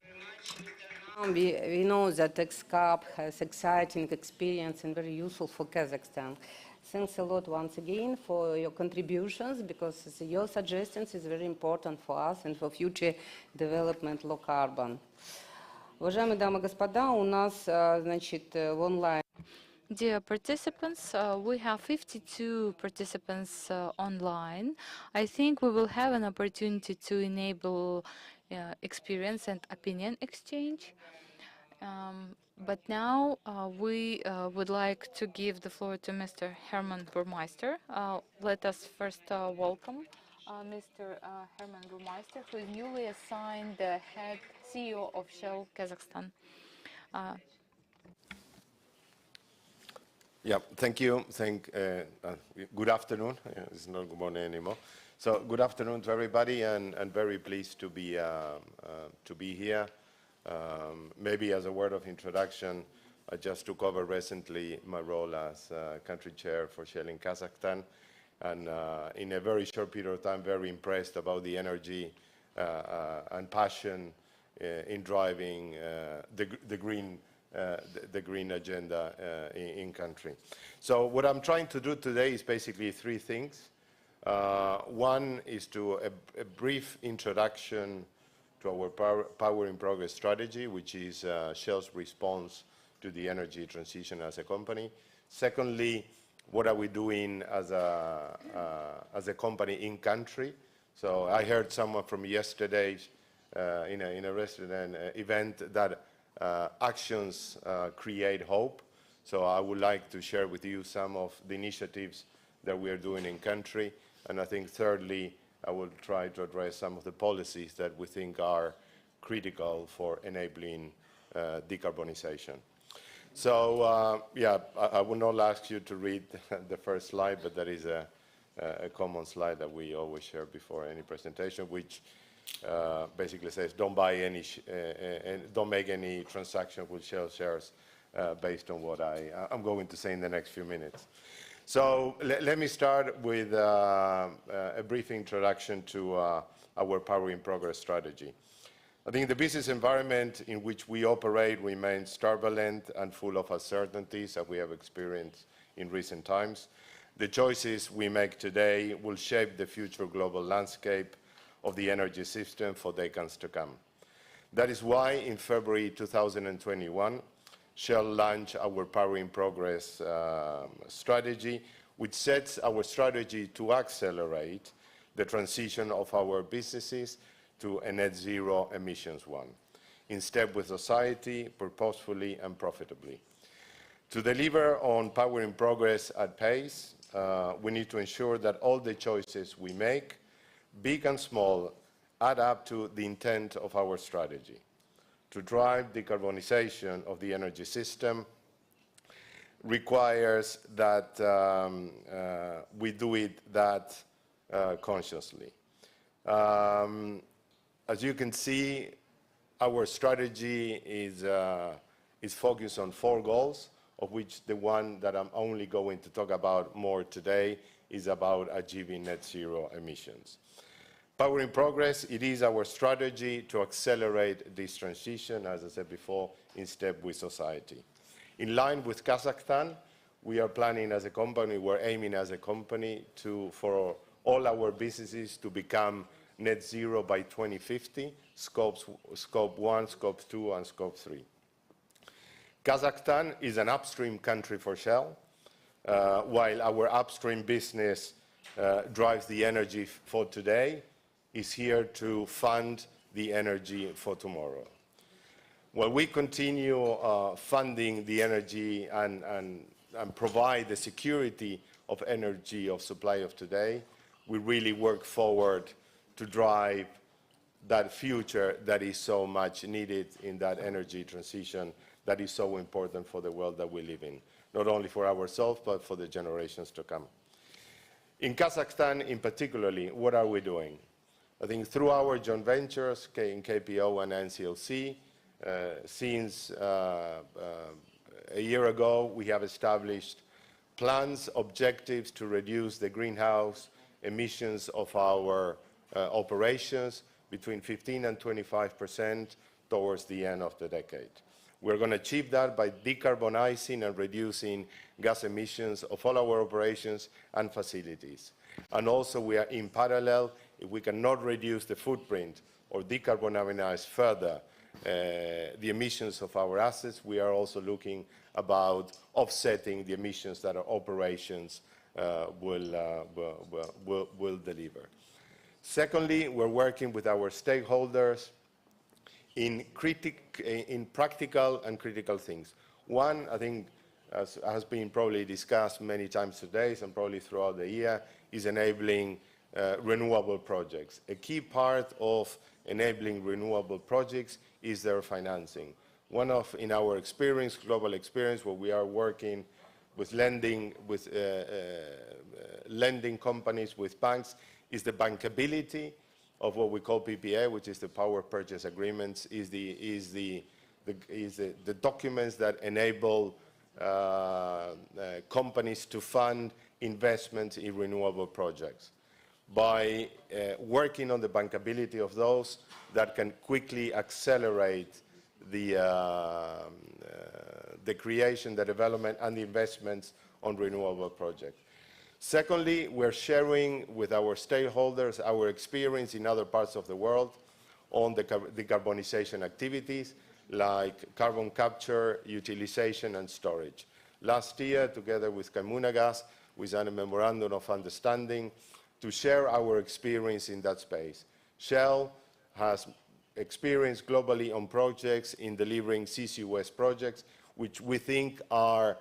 We know that XCOP has exciting experience and very useful for Kazakhstan. Thanks a lot once again for your contributions, because your suggestions is very important for us and for future development low carbon. Уважаемые дамы и господа, у нас, значит, в онлайн. Dear participants, we have 52 participants online. I think we will have an opportunity to enable experience and opinion exchange. But now we would like to give the floor to Mr. Herman Burmeister. Let us first welcome Mr. Herman Burmeister, who is newly assigned the head CEO of Shell Kazakhstan. Yeah, thank you. Good afternoon. It's not good morning anymore. So good afternoon to everybody, and very pleased to be here. Maybe as a word of introduction, I just took over recently my role as country chair for Shell in Kazakhstan, and in a very short period of time, very impressed about the energy and passion in driving the green agenda in country. So what I'm trying to do today is basically three things. One is to a brief introduction to our Power in Progress strategy, which is Shell's response to the energy transition as a company. Secondly, what are we doing as a company in country? So I heard someone from yesterday in a restaurant event that actions create hope. So I would like to share with you some of the initiatives that we are doing in country. And I think thirdly, I will try to address some of the policies that we think are critical for enabling decarbonization. So yeah, I will not ask you to read the first slide, but that is a common slide that we always share before any presentation, which basically says don't buy any, don't make any transaction with Shell shares based on what I'm going to say in the next few minutes. So let me start with a brief introduction to our Power in Progress strategy. I think the business environment in which we operate remains turbulent and full of uncertainties that we have experienced in recent times. The choices we make today will shape the future global landscape of the energy system for decades to come. That is why in February 2021, Shell launched our Power in Progress strategy, which sets our strategy to accelerate the transition of our businesses to a net zero emissions one, in step with society, purposefully and profitably. To deliver on Power in Progress at pace, we need to ensure that all the choices we make, big and small, add up to the intent of our strategy, to drive decarbonization of the energy system requires that we do it consciously. As you can see, our strategy is focused on 4 goals, of which the one that I'm only going to talk about more today is about achieving net zero emissions. Power in Progress, it is our strategy to accelerate this transition, as I said before, in step with society. In line with Kazakhstan, we are planning as a company, we're aiming as a company for all our businesses to become net zero by 2050, scope 1, scope 2, and scope 3. Kazakhstan is an upstream country for Shell, while our upstream business drives the energy for today, is here to fund the energy for tomorrow. While we continue funding the energy and provide the security of energy of supply of today, we really work forward to drive that future that is so much needed in that energy transition that is so important for the world that we live in, not only for ourselves, but for the generations to come. In Kazakhstan, in particularly, what are we doing? I think through our joint ventures in KPO and NCLC, since a year ago, we have established plans, objectives to reduce the greenhouse emissions of our operations between 15% and 25% towards the end of the decade. We're going to achieve that by decarbonizing and reducing gas emissions of all our operations and facilities. And also we are in parallel, if we cannot reduce the footprint or decarbonize further the emissions of our assets, we are also looking about offsetting the emissions that our operations will deliver. Secondly, we're working with our stakeholders in practical and critical things. One, I think, as has been probably discussed many times today and probably throughout the year, is enabling renewable projects. A key part of enabling renewable projects is their financing. One of, in our experience, global experience, where we are working with lending companies, with banks, is the bankability of what we call PPA, which is the power purchase agreements, is the documents that enable companies to fund investments in renewable projects. By working on the bankability of those, that can quickly accelerate the creation, the development, and the investments on renewable projects. Secondly, we're sharing with our stakeholders our experience in other parts of the world on the decarbonization activities, like carbon capture, utilization, and storage. Last year, together with Comunagas, we signed a memorandum of understanding to share our experience in that space. Shell has experience globally on projects in delivering CCUS projects, which we think are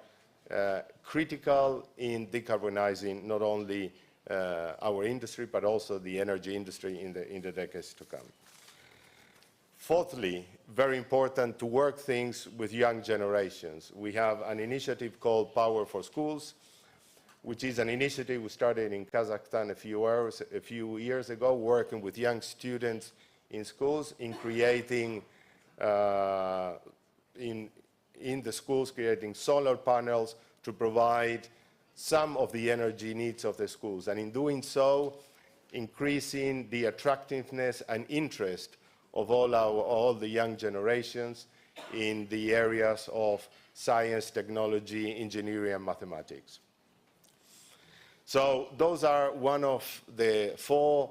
critical in decarbonizing not only our industry, but also the energy industry in the decades to come. Fourthly, very important to work things with young generations. We have an initiative called Power for Schools, which is an initiative we started in Kazakhstan a few years ago, working with young students in schools in creating, in the schools, creating solar panels to provide some of the energy needs of the schools. And in doing so, increasing the attractiveness and interest of all the young generations in the areas of science, technology, engineering, and mathematics. So those are one of the 4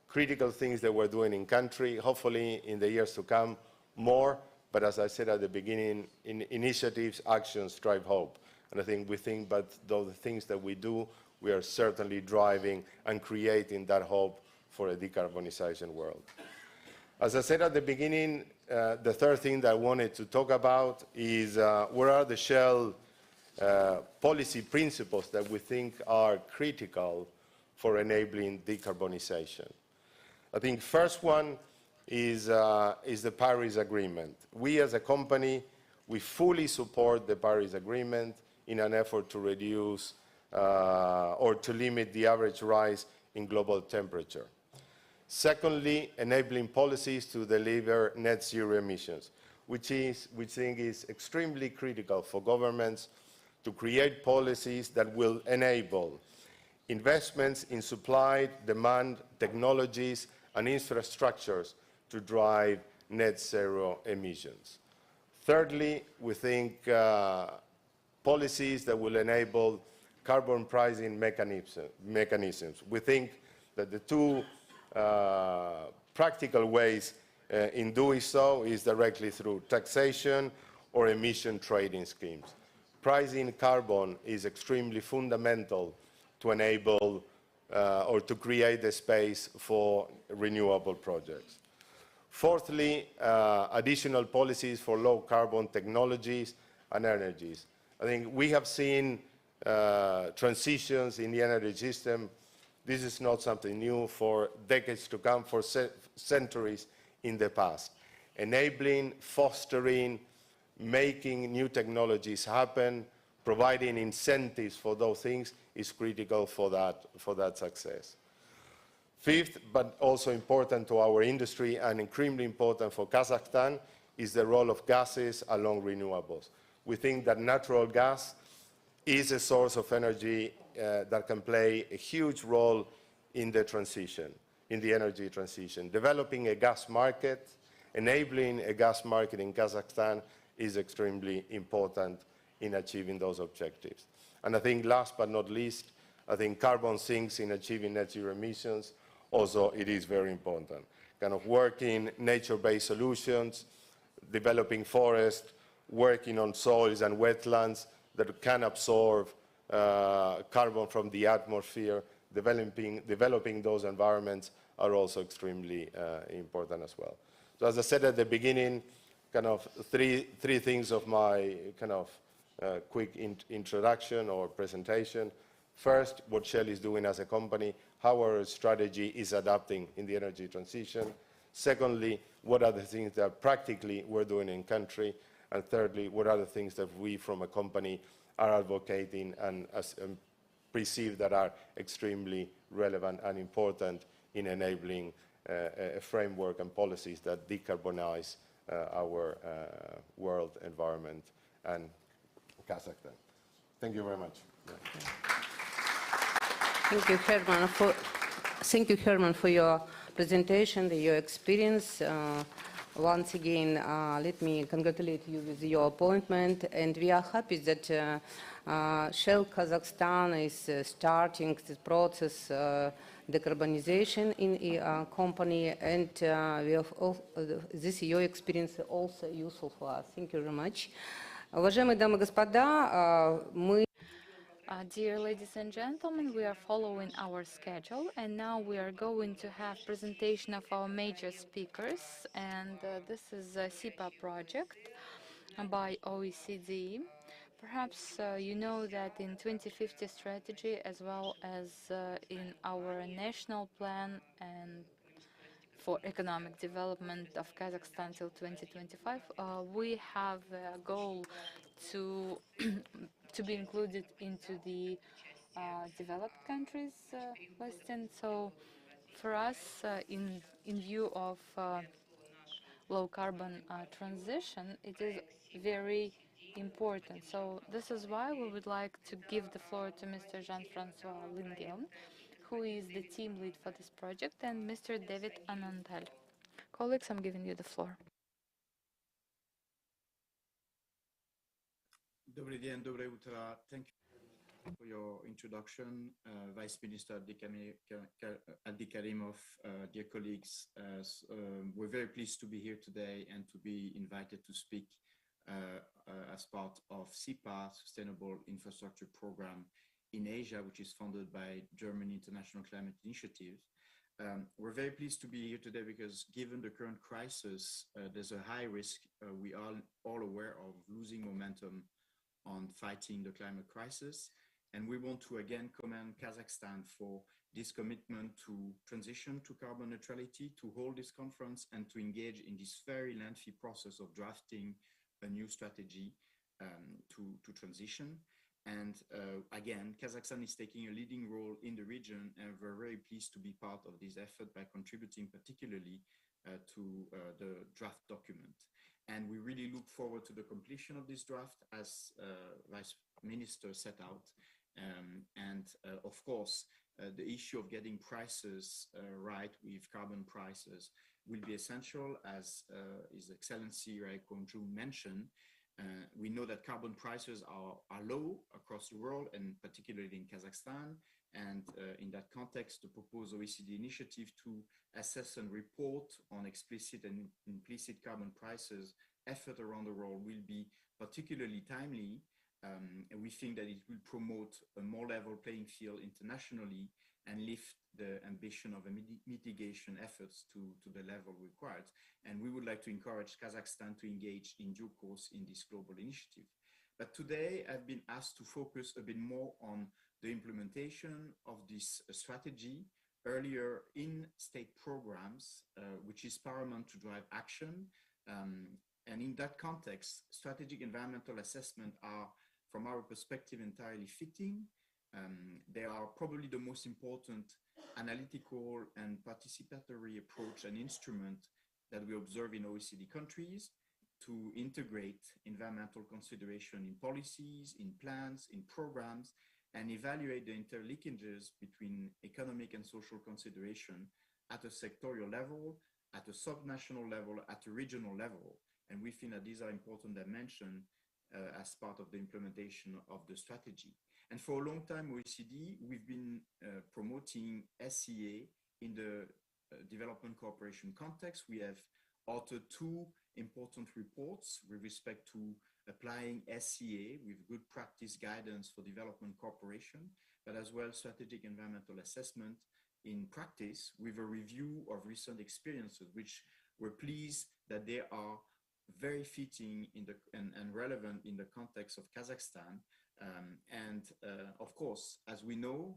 critical things that we're doing in country. Hopefully, in the years to come, more. But as I said at the beginning, initiatives, actions drive hope. And I think but those things that we do, we are certainly driving and creating that hope for a decarbonization world. As I said at the beginning, the third thing that I wanted to talk about is what are the Shell policy principles that we think are critical for enabling decarbonization. I think first one is the Paris Agreement. We as a company, we fully support the Paris Agreement in an effort to reduce or to limit the average rise in global temperature. Secondly, enabling policies to deliver net zero emissions, which we think is extremely critical for governments to create policies that will enable investments in supply, demand, technologies, and infrastructures to drive net zero emissions. Thirdly, we think policies that will enable carbon pricing mechanisms. We think that the 2 practical ways in doing so is directly through taxation or emission trading schemes. Pricing carbon is extremely fundamental to enable or to create a space for renewable projects. Fourthly, additional policies for low carbon technologies and energies. I think we have seen transitions in the energy system. This is not something new for decades to come, for centuries in the past. Enabling, fostering, making new technologies happen, providing incentives for those things is critical for that success. Fifth, but also important to our industry and extremely important for Kazakhstan, is the role of gases along renewables. We think that natural gas is a source of energy that can play a huge role in the transition, in the energy transition. Developing a gas market, enabling a gas market in Kazakhstan is extremely important in achieving those objectives. And I think last but not least, I think carbon sinks in achieving net zero emissions. Also, it is very important. Kind of working nature-based solutions, developing forests, working on soils and wetlands that can absorb carbon from the atmosphere, developing those environments are also extremely important as well. So as I said at the beginning, kind of three things of my kind of quick introduction or presentation. First, what Shell is doing as a company, how our strategy is adapting in the energy transition. Secondly, what are the things that practically we're doing in country? And thirdly, what are the things that we from a company are advocating and perceive that are extremely relevant and important in enabling a framework and policies that decarbonize our world environment and Kazakhstan. Thank you very much. Thank you, Herman, for your presentation, your experience. Once again, let me congratulate you with your appointment, and we are happy that Shell Kazakhstan is starting this process decarbonization in a company, and we have your experience also useful for us. Thank you very much. Уважаемые дамы и господа, мы Dear ladies and gentlemen, we are following our schedule, and now we are going to have presentation of our major speakers, and this is a SIPA project by OECD. Perhaps you know that in 2050 strategy, as well as in our national plan and for economic development of Kazakhstan till 2025, we have a goal to to be included into the developed countries listing. So for us, in view of low carbon transition, it is very important. So this is why we would like to give the floor to Mr. Jean-Francois Linguet, who is the team lead for this project, and Mr. David Anandal. Colleagues, I'm giving you the floor. Добрый день, доброе утро. Thank you for your introduction, Vice Minister Abdikarimov, dear colleagues. We're very pleased to be here today and to be invited to speak as part of SIPA, Sustainable Infrastructure Program in Asia, which is funded by German International Climate Initiative. We're very pleased to be here today because given the current crisis, there's a high risk we are all aware of losing momentum on fighting the climate crisis. And we want to again commend Kazakhstan for this commitment to transition to carbon neutrality, to hold this conference and to engage in this very lengthy process of drafting a new strategy to transition. And again, Kazakhstan is taking a leading role in the region, and we're very pleased to be part of this effort by contributing particularly to the draft document. And we really look forward to the completion of this draft as Vice Minister set out. Of course, the issue of getting prices right with carbon prices will be essential, as His Excellency Rai Kongju mentioned. We know that carbon prices are low across the world, and particularly in Kazakhstan. And in that context, the proposed OECD initiative to assess and report on explicit and implicit carbon prices effort around the world will be particularly timely. And we think that it will promote a more level playing field internationally and lift the ambition of mitigation efforts to the level required. And we would like to encourage Kazakhstan to engage in due course in this global initiative. But today I've been asked to focus a bit more on the implementation of this strategy earlier in state programs, which is paramount to drive action. And in that context, strategic environmental assessment are, from our perspective, entirely fitting. They are probably the most important analytical and participatory approach and instrument that we observe in OECD countries to integrate environmental consideration in policies, in plans, in programs, and evaluate the interlinkages between economic and social consideration at a sectorial level, at a subnational level, at a regional level. And we think that these are important dimensions as part of the implementation of the strategy. And for a long time, OECD, we've been promoting SCA in the development cooperation context. We have authored 2 important reports with respect to applying SCA with good practice guidance for development cooperation, but as well strategic environmental assessment in practice with a review of recent experiences, which we're pleased that they are very fitting in the, and relevant in the context of Kazakhstan. Of course, as we know,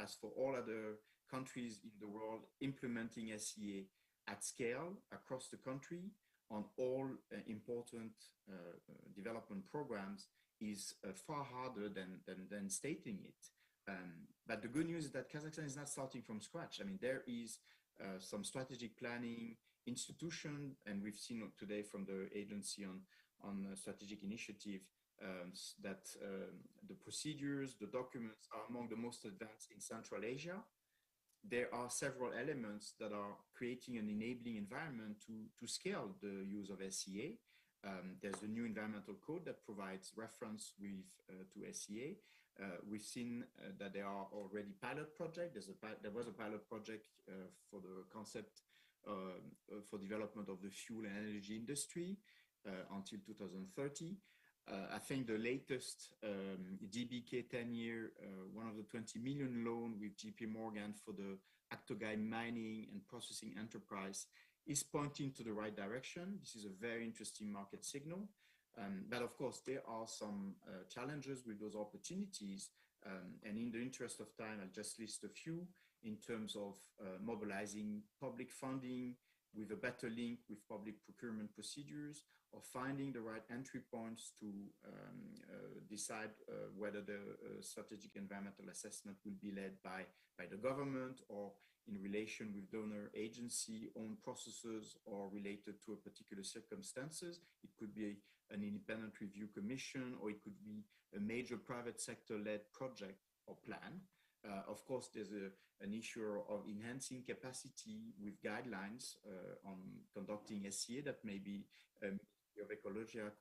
as for all other countries in the world, implementing SCA at scale across the country on all important development programs is far harder than stating it. But the good news is that Kazakhstan is not starting from scratch. I mean, there is some strategic planning institution, and we've seen today from the agency on strategic initiative that the procedures, the documents are among the most advanced in Central Asia. There are several elements that are creating an enabling environment to scale the use of SCA. There's the new environmental code that provides reference with to SCA. We've seen that there are already pilot projects. There was a pilot project for the concept for development of the fuel and energy industry until 2030. I think the latest DBK 10-year, one of the 20 million loan with JP Morgan for the Aktogai mining and processing enterprise is pointing to the right direction. This is a very interesting market signal. But of course, there are some challenges with those opportunities. And in the interest of time, I'll just list a few in terms of mobilizing public funding with a better link with public procurement procedures, or finding the right entry points to decide whether the strategic environmental assessment will be led by the government or in relation with donor agency own processes or related to a particular circumstances. It could be an independent review commission, or it could be a major private sector-led project or plan. Of course, there's an issue of enhancing capacity with guidelines on conducting SCA that maybe of ECOJER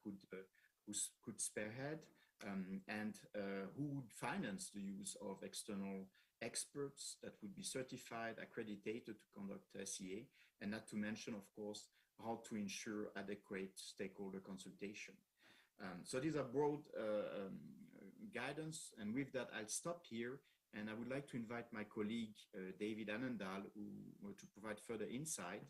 could spearhead, and who would finance the use of external experts that would be certified, accredited to conduct SCA, and not to mention, of course, how to ensure adequate stakeholder consultation. So these are broad guidance, and with that, I'll stop here. And I would like to invite my colleague, David Annandale, to provide further insight.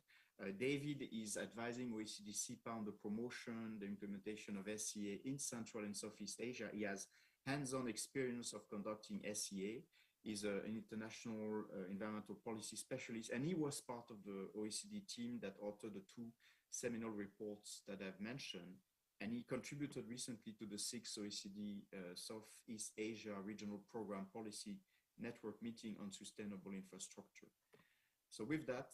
David is advising OECD SIPA on the promotion, the implementation of SCA in Central and Southeast Asia. He has hands-on experience of conducting SCA. He's an international environmental policy specialist, and he was part of the OECD team that authored the 2 seminal reports that I've mentioned. And he contributed recently to the 6th OECD Southeast Asia Regional Program Policy Network meeting on sustainable infrastructure. So with that,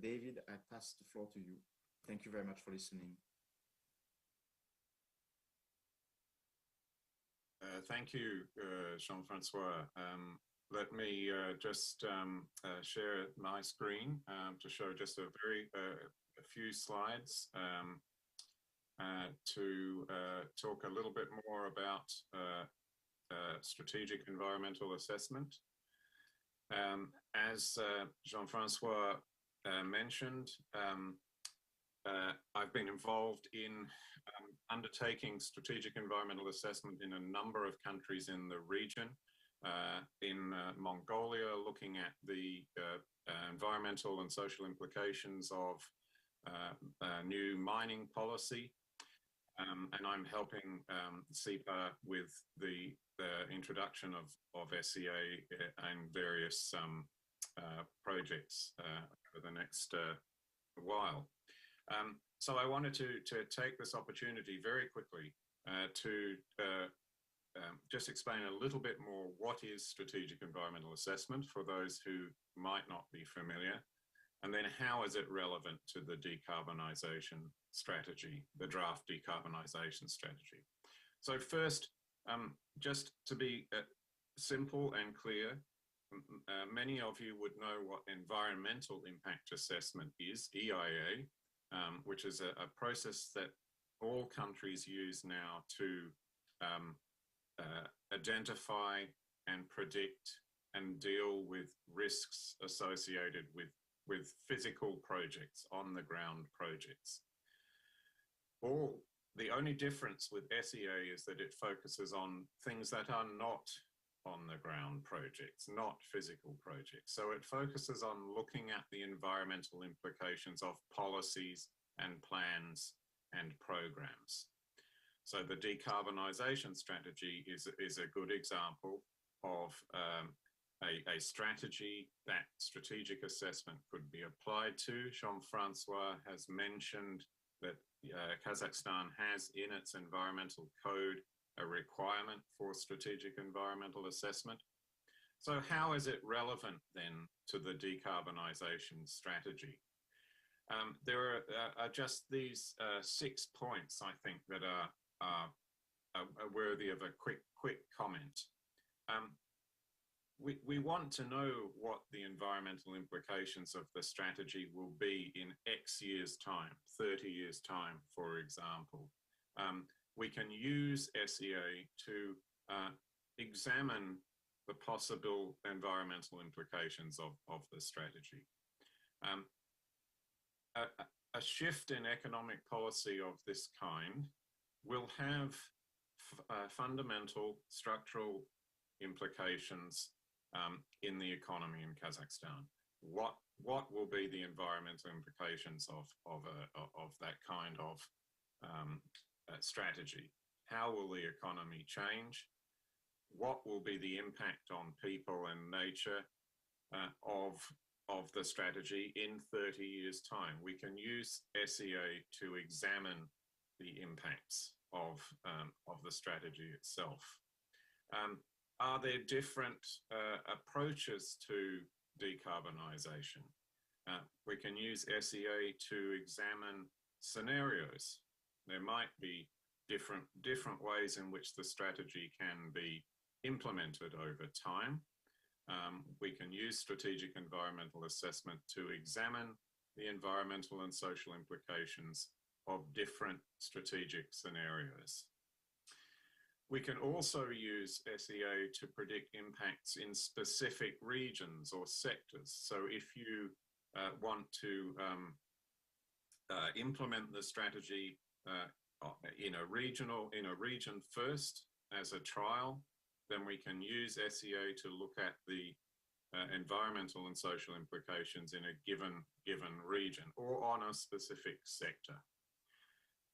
David, I pass the floor to you. Thank you very much for listening. Thank you, Jean-Francois. Let me just share my screen to show just a few slides to talk a little bit more about strategic environmental assessment. As Jean-Francois mentioned, I've been involved in undertaking strategic environmental assessment in a number of countries in the region. In Mongolia, looking at the environmental and social implications of new mining policy. And I'm helping SIPA with the introduction of SCA and various projects over the next while. So I wanted to take this opportunity very quickly to just explain a little bit more what is strategic environmental assessment for those who might not be familiar, and then how is it relevant to the decarbonisation strategy, the draft decarbonisation strategy. So first, just to be simple and clear, many of you would know what environmental impact assessment is, EIA, which is a process that all countries use now to identify and predict and deal with risks associated with physical projects, on-the-ground projects. The only difference with SEA is that it focuses on things that are not on-the-ground projects, not physical projects. So it focuses on looking at the environmental implications of policies and plans and programs. So the decarbonisation strategy is a good example of a strategy that strategic assessment could be applied to. Jean-Francois has mentioned that Kazakhstan has in its environmental code a requirement for strategic environmental assessment. So how is it relevant then to the decarbonisation strategy? There are just these 6 points, I think, that are worthy of a quick comment. We want to know what the environmental implications of the strategy will be in X years' time, 30 years' time, for example. We can use SEA to examine the possible environmental implications of the strategy. A shift in economic policy of this kind will have fundamental structural implications in the economy in Kazakhstan. What will be the environmental implications of that kind of strategy? How will the economy change? What will be the impact on people and nature of the strategy in 30 years' time? We can use SEA to examine the impacts of the strategy itself. Are there different approaches to decarbonisation? We can use SEA to examine scenarios. There might be different ways in which the strategy can be implemented over time. We can use strategic environmental assessment to examine the environmental and social implications of different strategic scenarios. We can also use SEA to predict impacts in specific regions or sectors. So if you want to implement the strategy in a region first as a trial, then we can use SEA to look at the environmental and social implications in a given region or on a specific sector.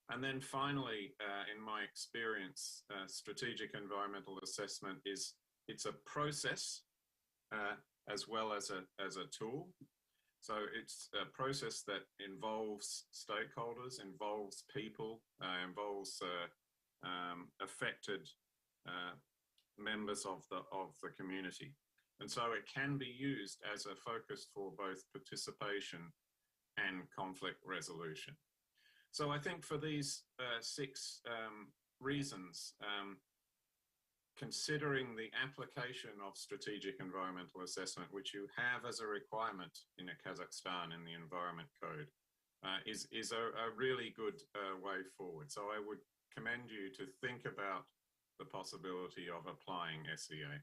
And then finally, in my experience, strategic environmental assessment it's a process as well as a tool. So it's a process that involves stakeholders, involves people, involves affected members of the community. And so it can be used as a focus for both participation and conflict resolution. So I think for these 6 reasons, considering the application of strategic environmental assessment, which you have as a requirement in Kazakhstan in the Environment Code, is a really good way forward. So I would commend you to think about the possibility of applying SEA.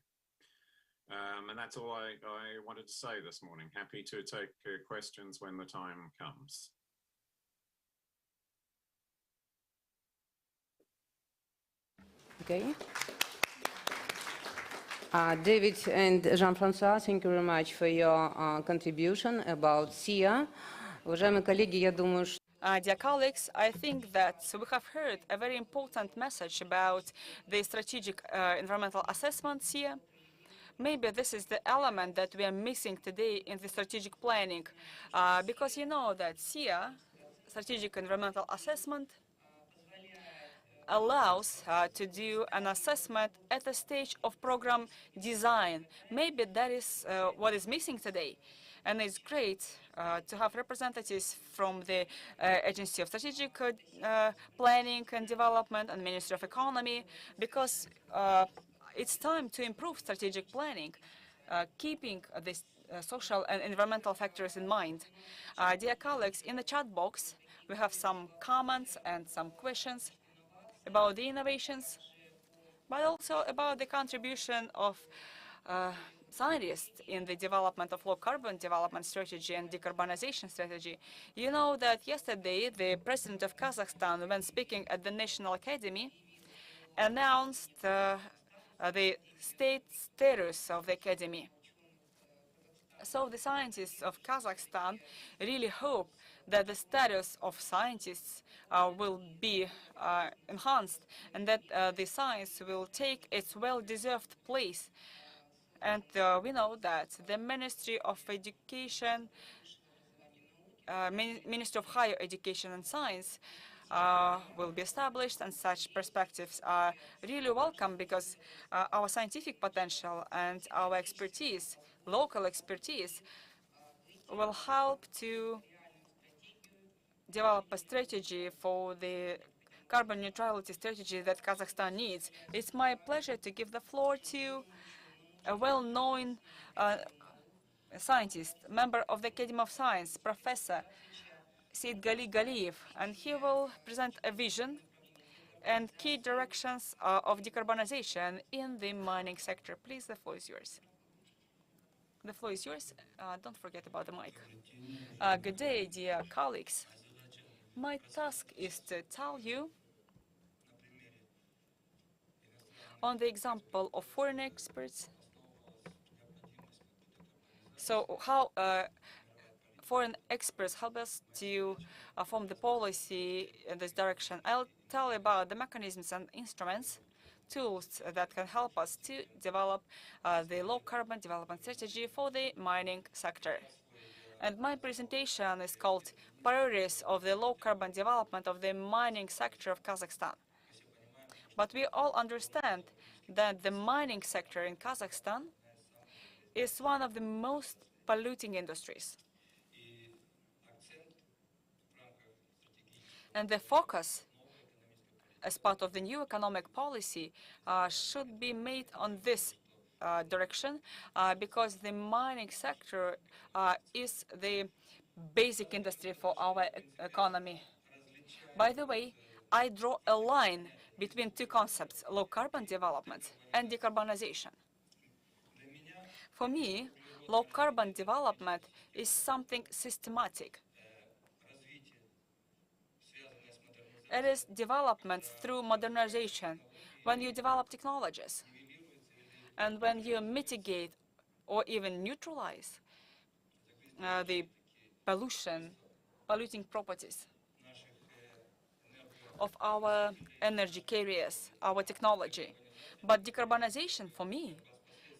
And that's all I wanted to say this morning. Happy to take questions when the time comes. Okay. David and Jean-Francois, thank you very much for your contribution about SEA. Уважаемые коллеги, я думаю, что Dear colleagues, I think that we have heard a very important message about the strategic environmental assessment here. Maybe this is the element that we are missing today in the strategic planning, because you know that SEA, strategic environmental assessment, allows to do an assessment at the stage of program design. Maybe that is what is missing today. And it's great to have representatives from the Agency of Strategic Planning and Development and Ministry of Economy, because it's time to improve strategic planning, keeping the social and environmental factors in mind. Dear colleagues, in the chat box, We have some comments and some questions about the innovations, but also about the contribution of scientists in the development of low-carbon development strategy and decarbonization strategy. You know that yesterday the president of Kazakhstan, when speaking at the National Academy, announced the state status of the academy. So the scientists of Kazakhstan really hope that the status of scientists will be enhanced and that the science will take its well-deserved place. And we know that the Ministry of Education, Ministry of Higher Education and Science will be established, and such perspectives are really welcome because our scientific potential and our expertise, local expertise, will help to develop a strategy for the carbon neutrality strategy that Kazakhstan needs. It's my pleasure to give the floor to a well-known scientist, member of the Academy of Science, Professor Seidgali Galiyev, and he will present a vision and key directions of decarbonization in the mining sector. Please, the floor is yours. The floor is yours. Don't forget about the mic. Good day, dear colleagues. My task is to tell you on the example of foreign experts, so how foreign experts help us to form the policy in this direction. I'll tell you about the mechanisms and instruments, tools that can help us to develop the low-carbon development strategy for the mining sector. And my presentation is called Priorities of the Low-Carbon Development of the Mining Sector of Kazakhstan. But we all understand that the mining sector in Kazakhstan is one of the most polluting industries. And the focus as part of the new economic policy should be made on this direction because the mining sector is the basic industry for our economy. By the way, I draw a line between two concepts, low-carbon development and decarbonization. For me, low-carbon development is something systematic. It is development through modernization, when you develop technologies, and when you mitigate or even neutralize the polluting properties of our energy carriers, our technology. But decarbonization, for me,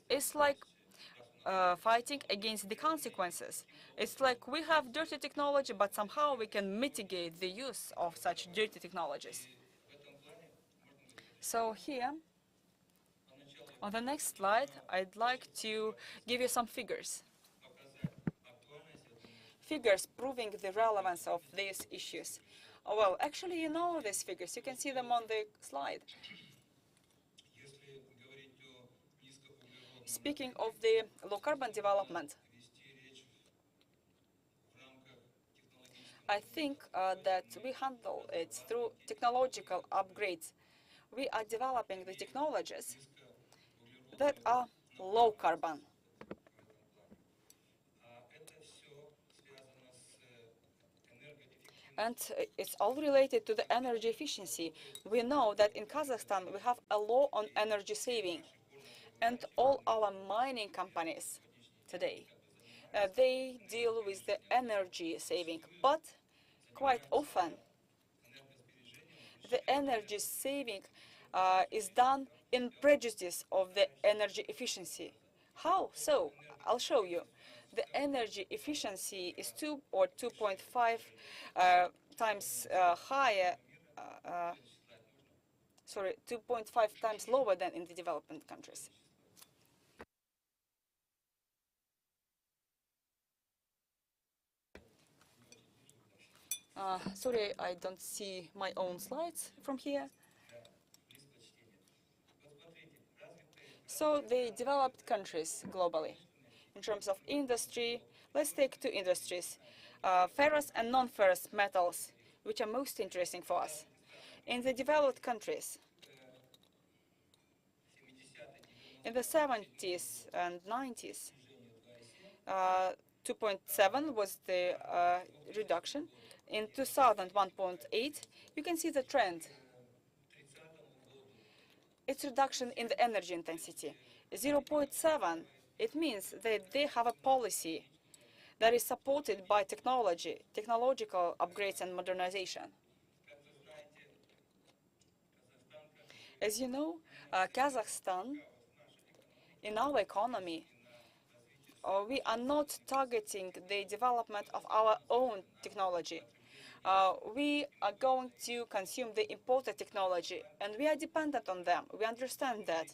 is like fighting against the consequences. It's like we have dirty technology, but somehow we can mitigate the use of such dirty technologies. So here, on the next slide, I'd like to give you some figures. Figures proving the relevance of these issues. Oh, well, actually, you know these figures. You can see them on the slide. Speaking of the low-carbon development, I think that we handle it through technological upgrades. We are developing the technologies that are low-carbon. And it's all related to the energy efficiency. We know that in Kazakhstan we have a law on energy saving. And all our mining companies today, they deal with the energy saving. But quite often, the energy saving is done in prejudice of the energy efficiency. How so? I'll show you. The energy efficiency is 2 or 2.5 times higher, 2.5 times lower than in the developing countries. Sorry, I don't see my own slides from here. So the developed countries globally, in terms of industry, let's take two industries, ferrous and non-ferrous metals. which are most interesting for us. In the developed countries, in the 70s and 90s, 2.7 was the reduction. In 2000, 1.8. You can see the trend. It's reduction in the energy intensity. 0.7, it means that they have a policy that is supported by technology, technological upgrades and modernization. As you know, Kazakhstan, in our economy, we are not targeting the development of our own technology. We are going to consume the imported technology, and we are dependent on them. We understand that.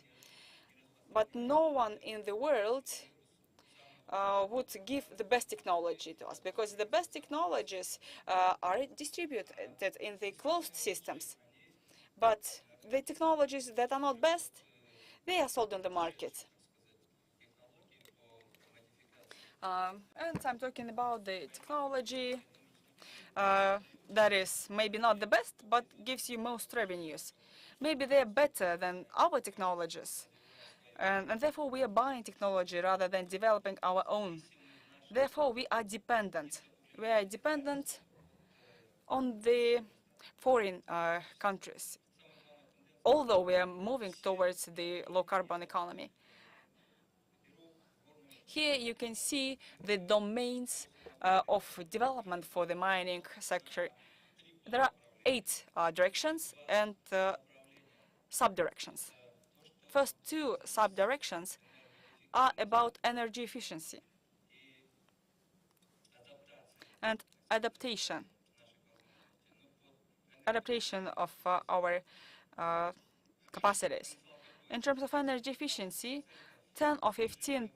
But no one in the world would give the best technology to us, because the best technologies are distributed in the closed systems. But the technologies that are not best, they are sold on the market. And I'm talking about the technology that is maybe not the best, but gives you most revenues. Maybe they're better than our technologies. And therefore, we are buying technology rather than developing our own. Therefore, we are dependent. We are dependent on the foreign countries, although we are moving towards the low-carbon economy. Here you can see the domains of development for the mining sector. There are 8 directions and sub-directions. First 2 sub-directions are about energy efficiency and adaptation of our capacities. In terms of energy efficiency, 10 or 15%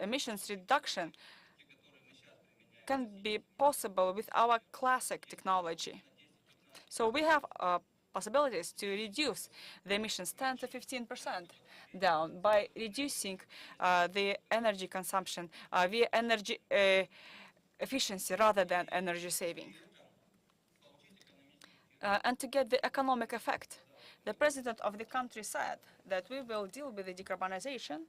emissions reduction can be possible with our classic technology. So we have possibilities to reduce the emissions 10 to 15% down by reducing the energy consumption via energy efficiency rather than energy saving. And to get the economic effect, the president of the country said that we will deal with the decarbonization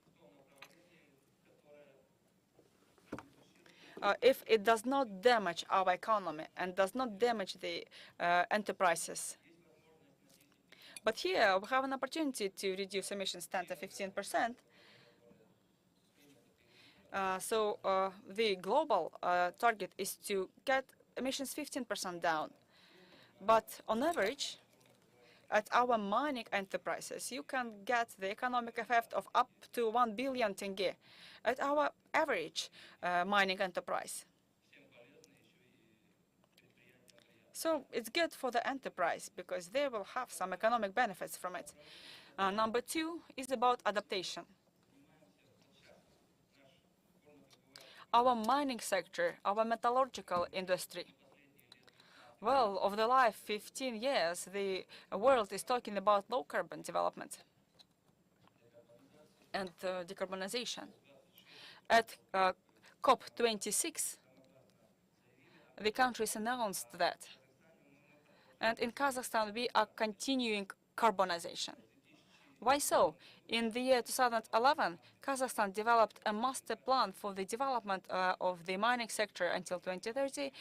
if it does not damage our economy and does not damage the enterprises. But here we have an opportunity to reduce emissions 10 to 15%. So the global target is to get emissions 15% down. But on average, at our mining enterprises, you can get the economic effect of up to 1 billion tenge at our average mining enterprise. So it's good for the enterprise because they will have some economic benefits from it. Number 2 is about adaptation. Our mining sector, our metallurgical industry. Well, over the last 15 years, the world is talking about low-carbon development and decarbonization. At COP26, the countries announced that. And in Kazakhstan, we are continuing carbonization. Why so? In the year 2011, Kazakhstan developed a master plan for the development of the mining sector until 2030,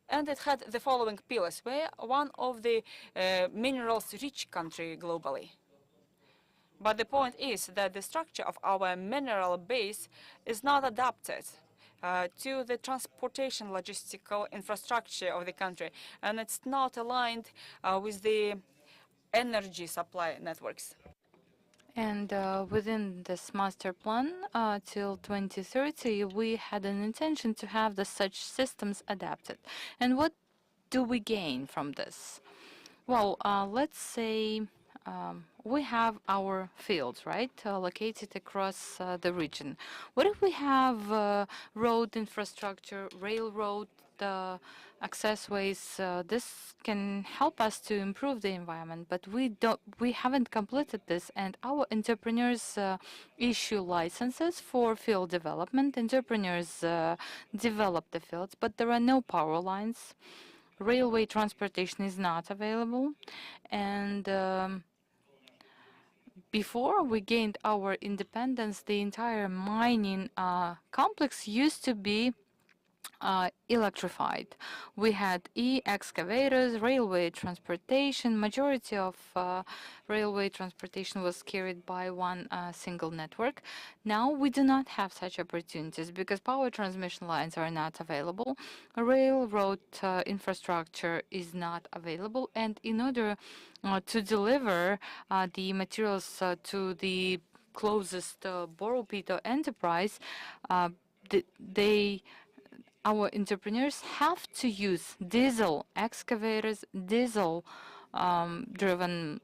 and it had the following pillars. We're one of the minerals-rich country globally. But the point is that the structure of our mineral base is not adapted to the transportation logistical infrastructure of the country, and it's not aligned with the energy supply networks. And within this master plan, till 2030, we had an intention to have such systems adapted. And what do we gain from this? Well, let's say we have our fields, right, located across the region. What if we have road infrastructure, railroad, accessways? This can help us to improve the environment, but we haven't completed this, and our entrepreneurs issue licenses for field development. Entrepreneurs develop the fields, but there are no power lines. railway transportation is not available. And before we gained our independence, the entire mining complex used to be electrified. We had e-excavators, railway transportation. Majority of railway transportation was carried by one single network. Now we do not have such opportunities because power transmission lines are not available. Railroad infrastructure is not available, and in order to deliver the materials to the closest borough pit or enterprise, our entrepreneurs have to use diesel excavators, diesel driven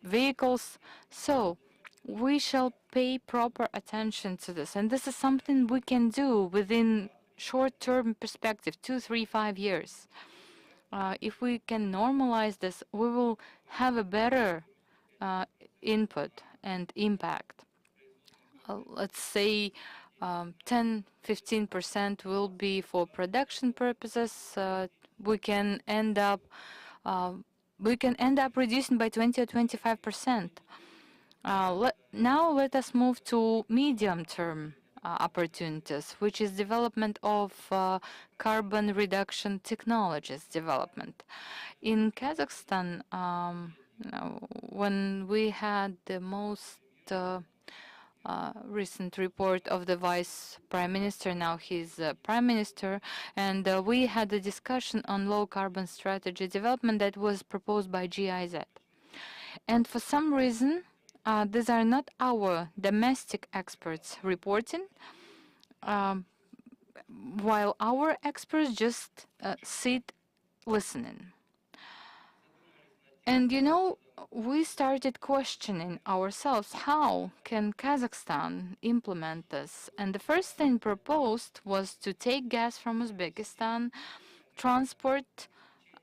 vehicles. So we shall pay proper attention to this. And this is something we can do within short-term perspective, 2, 3, 5 years. If we can normalize this, we will have a better input and impact. Let's say 10–15% will be for production purposes. We can end up reducing by 20 or 25%. Now let us move to medium-term opportunities, which is development of carbon reduction technologies development. In Kazakhstan, when we had the most recent report of the Vice Prime Minister, now he's Prime Minister, and we had a discussion on low carbon strategy development that was proposed by GIZ. And for some reason, these are not our domestic experts reporting, while our experts just sit listening. And you know, we started questioning ourselves, how can Kazakhstan implement this? And the first thing proposed was to take gas from Uzbekistan, transport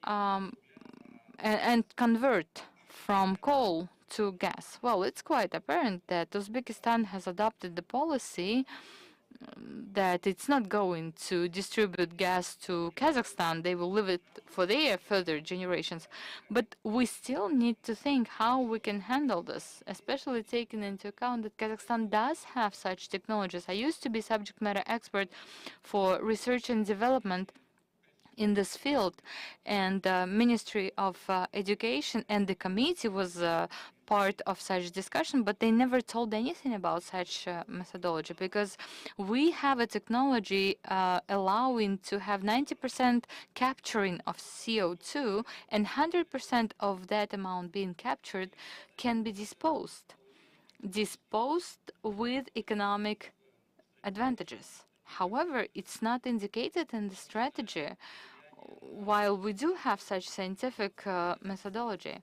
and convert from coal to gas. Well, it's quite apparent that Uzbekistan has adopted the policy that it's not going to distribute gas to Kazakhstan. They will leave it for their further generations. But we still need to think how we can handle this, especially taking into account that Kazakhstan does have such technologies. I used to be subject matter expert for research and development in this field, and the Ministry of Education and the committee was part of such discussion, but they never told anything about such methodology, because we have a technology allowing to have 90% capturing of CO2, and 100% of that amount being captured can be disposed with economic advantages. However, it's not indicated in the strategy, while we do have such scientific methodology.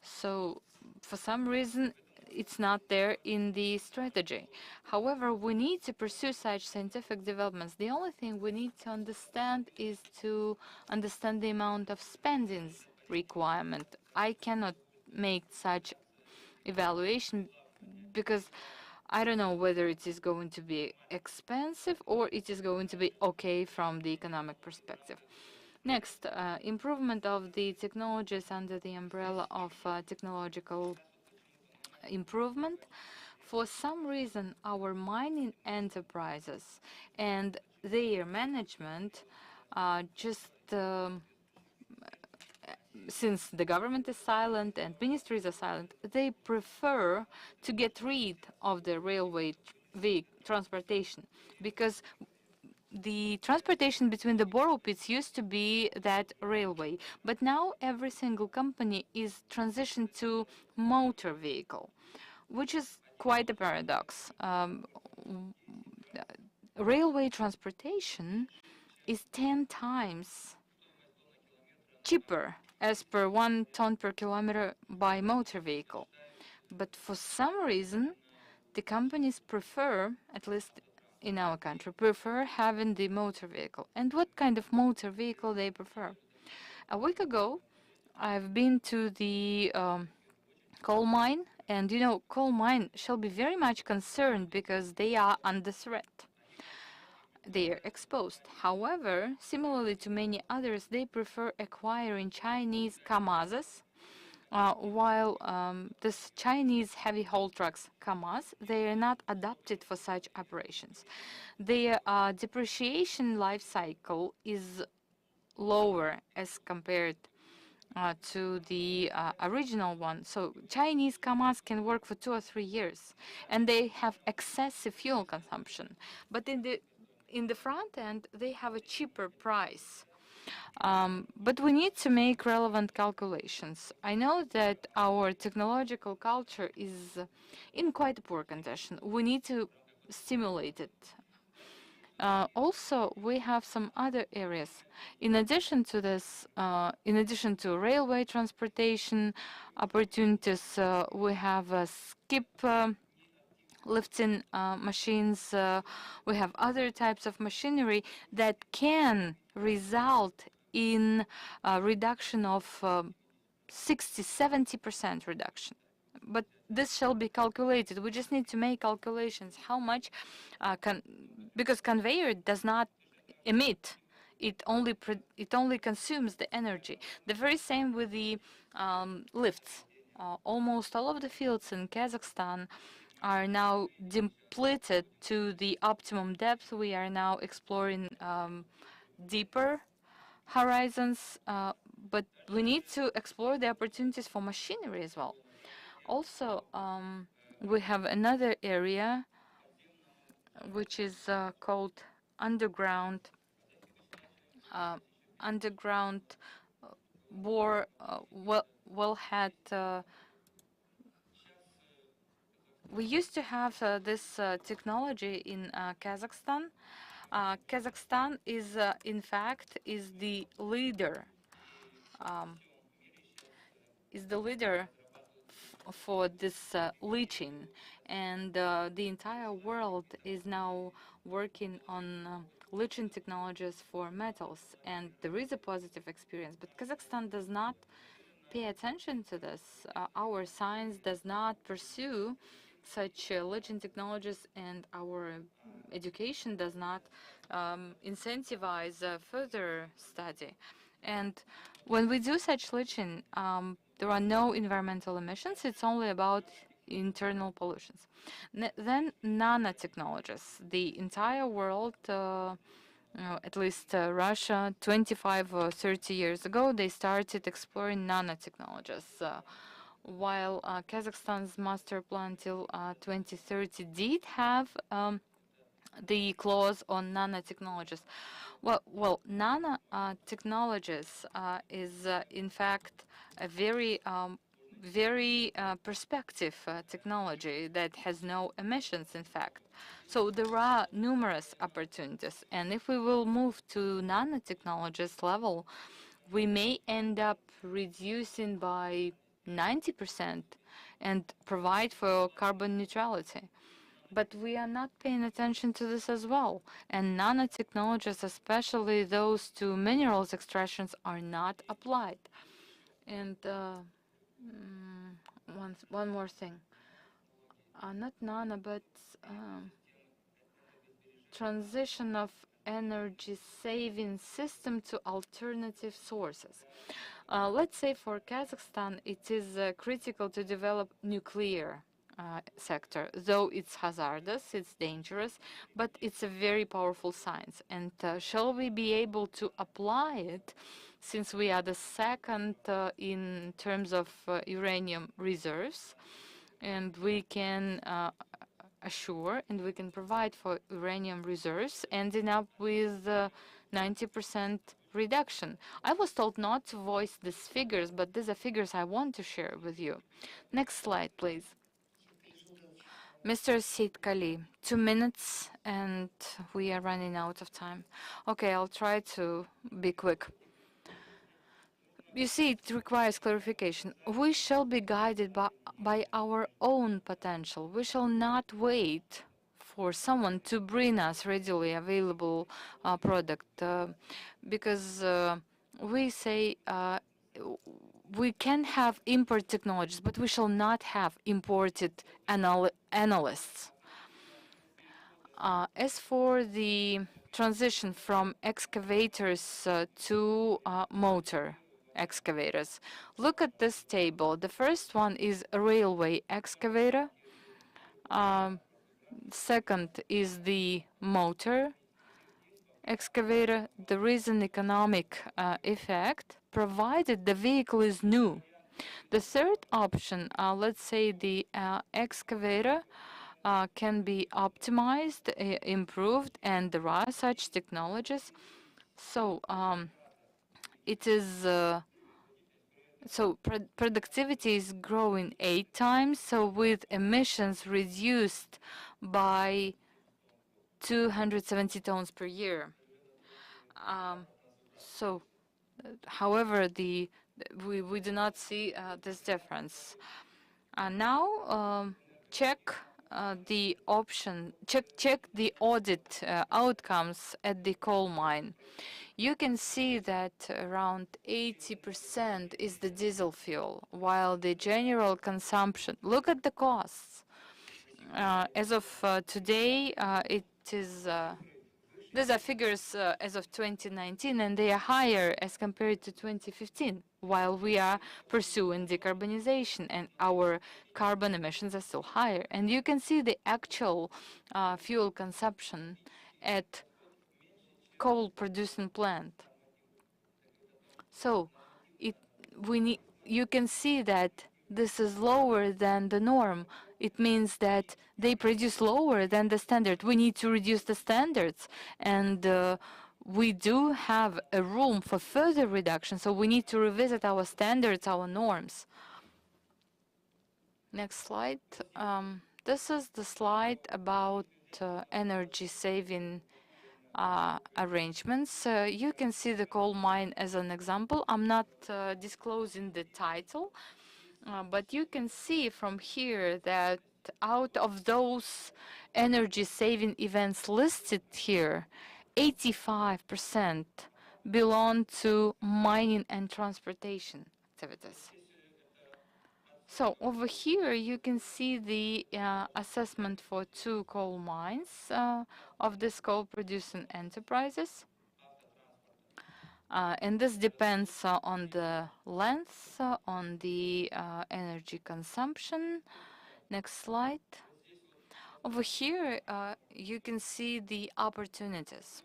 So for some reason, it's not there in the strategy. However, we need to pursue such scientific developments. The only thing we need to understand is to understand the amount of spendings requirement. I cannot make such evaluation because I don't know whether it is going to be expensive or it is going to be okay from the economic perspective. Next, improvement of the technologies under the umbrella of technological improvement. For some reason, our mining enterprises and their management just since the government is silent and ministries are silent, they prefer to get rid of the railway transportation, because the transportation between the borough pits used to be that railway, but now every single company is transitioned to motor vehicle, which is quite a paradox. Railway transportation is 10 times cheaper as per 1 ton per kilometer by motor vehicle. But for some reason, the companies prefer, at least in our country, prefer having the motor vehicle. And what kind of motor vehicle they prefer? A week ago, I've been to the coal mine, and you know, coal mine shall be very much concerned because they are under threat. they are exposed. However, similarly to many others, they prefer acquiring Chinese KAMAZs, while this Chinese heavy haul trucks KAMAZ, they are not adapted for such operations. Their depreciation life cycle is lower as compared to the original one. So Chinese KAMAZ can work for 2 or 3 years, and they have excessive fuel consumption. But in the front end, they have a cheaper price. But we need to make relevant calculations. I know that our technological culture is in quite a poor condition. We need to stimulate it. Also, we have some other areas. In addition to this, in addition to railway transportation opportunities, we have skip lifting machines. We have other types of machinery that can result in a reduction of 60–70% reduction. But this shall be calculated. We just need to make calculations how much because conveyor does not emit. It only consumes the energy. The very same with the lifts. Almost all of the fields in Kazakhstan are now depleted to the optimum depth. We are now exploring deeper horizons, but we need to explore the opportunities for machinery as well. Also, we have another area which is called underground bore wellhead. We used to have this technology in Kazakhstan. Kazakhstan is, in fact, the leader for this leaching, and the entire world is now working on leaching technologies for metals, and there is a positive experience. But Kazakhstan does not pay attention to this. Our science does not pursue such leaching technologies, and our education does not incentivize further study. And when we do such leaching, there are no environmental emissions. It's only about internal pollutions. Then nanotechnologies. The entire world, at least Russia, 25 or 30 years ago, they started exploring nanotechnologies. While Kazakhstan's master plan till 2030 did have the clause on nanotechnologies. Well, nanotechnologies is in fact a very perspective technology that has no emissions, in fact. So there are numerous opportunities, and if we will move to nanotechnologies level, we may end up reducing by 90% and provide for carbon neutrality. But we are not paying attention to this as well. And nanotechnologies, especially those to minerals extractions, are not applied. And one more thing. Not nano, but transition of energy saving system to alternative sources. Let's say for Kazakhstan, it is critical to develop nuclear sector, though it's hazardous, it's dangerous, but it's a very powerful science. And shall we be able to apply it, since we are the second in terms of uranium reserves, and we can assure and we can provide for uranium reserves, ending up with 90% reduction. I was told not to voice these figures, but these are figures I want to share with you. Next slide, please. Mr. Seitkali, 2 minutes, and we are running out of time. Okay, I'll try to be quick. You see, it requires clarification. We shall be guided by our own potential. We shall not wait for someone to bring us readily available product, because we say we can have import technologies, but we shall not have imported analysts. As for the transition from excavators to motor excavators. Look at this table. The first one is a railway excavator. Second is the motor excavator. There is an economic effect, provided the vehicle is new. The third option, let's say the excavator can be optimized, improved, and there are such technologies. So it is productivity is growing 8 times. So with emissions reduced by 270 tons per year. However, we do not see this difference. Now check the option. Check the audit outcomes at the coal mine. You can see that around 80% is the diesel fuel, while the general consumption. Look at the costs. As of today, it is. These are figures as of 2019, and they are higher as compared to 2015, while we are pursuing decarbonization, and our carbon emissions are still higher. And you can see the actual fuel consumption at coal-producing plant. So you can see that this is lower than the norm. It means that they produce lower than the standard. We need to reduce the standards, and we do have a room for further reduction, so we need to revisit our standards, our norms. Next slide. This is the slide about energy saving arrangements. You can see the coal mine as an example. I'm not disclosing the title, but you can see from here that out of those energy saving events listed here, 85% belong to mining and transportation activities. So over here, you can see the assessment for 2 coal mines of these coal-producing enterprises. And this depends on the length, on the energy consumption. Next slide. Over here, you can see the opportunities.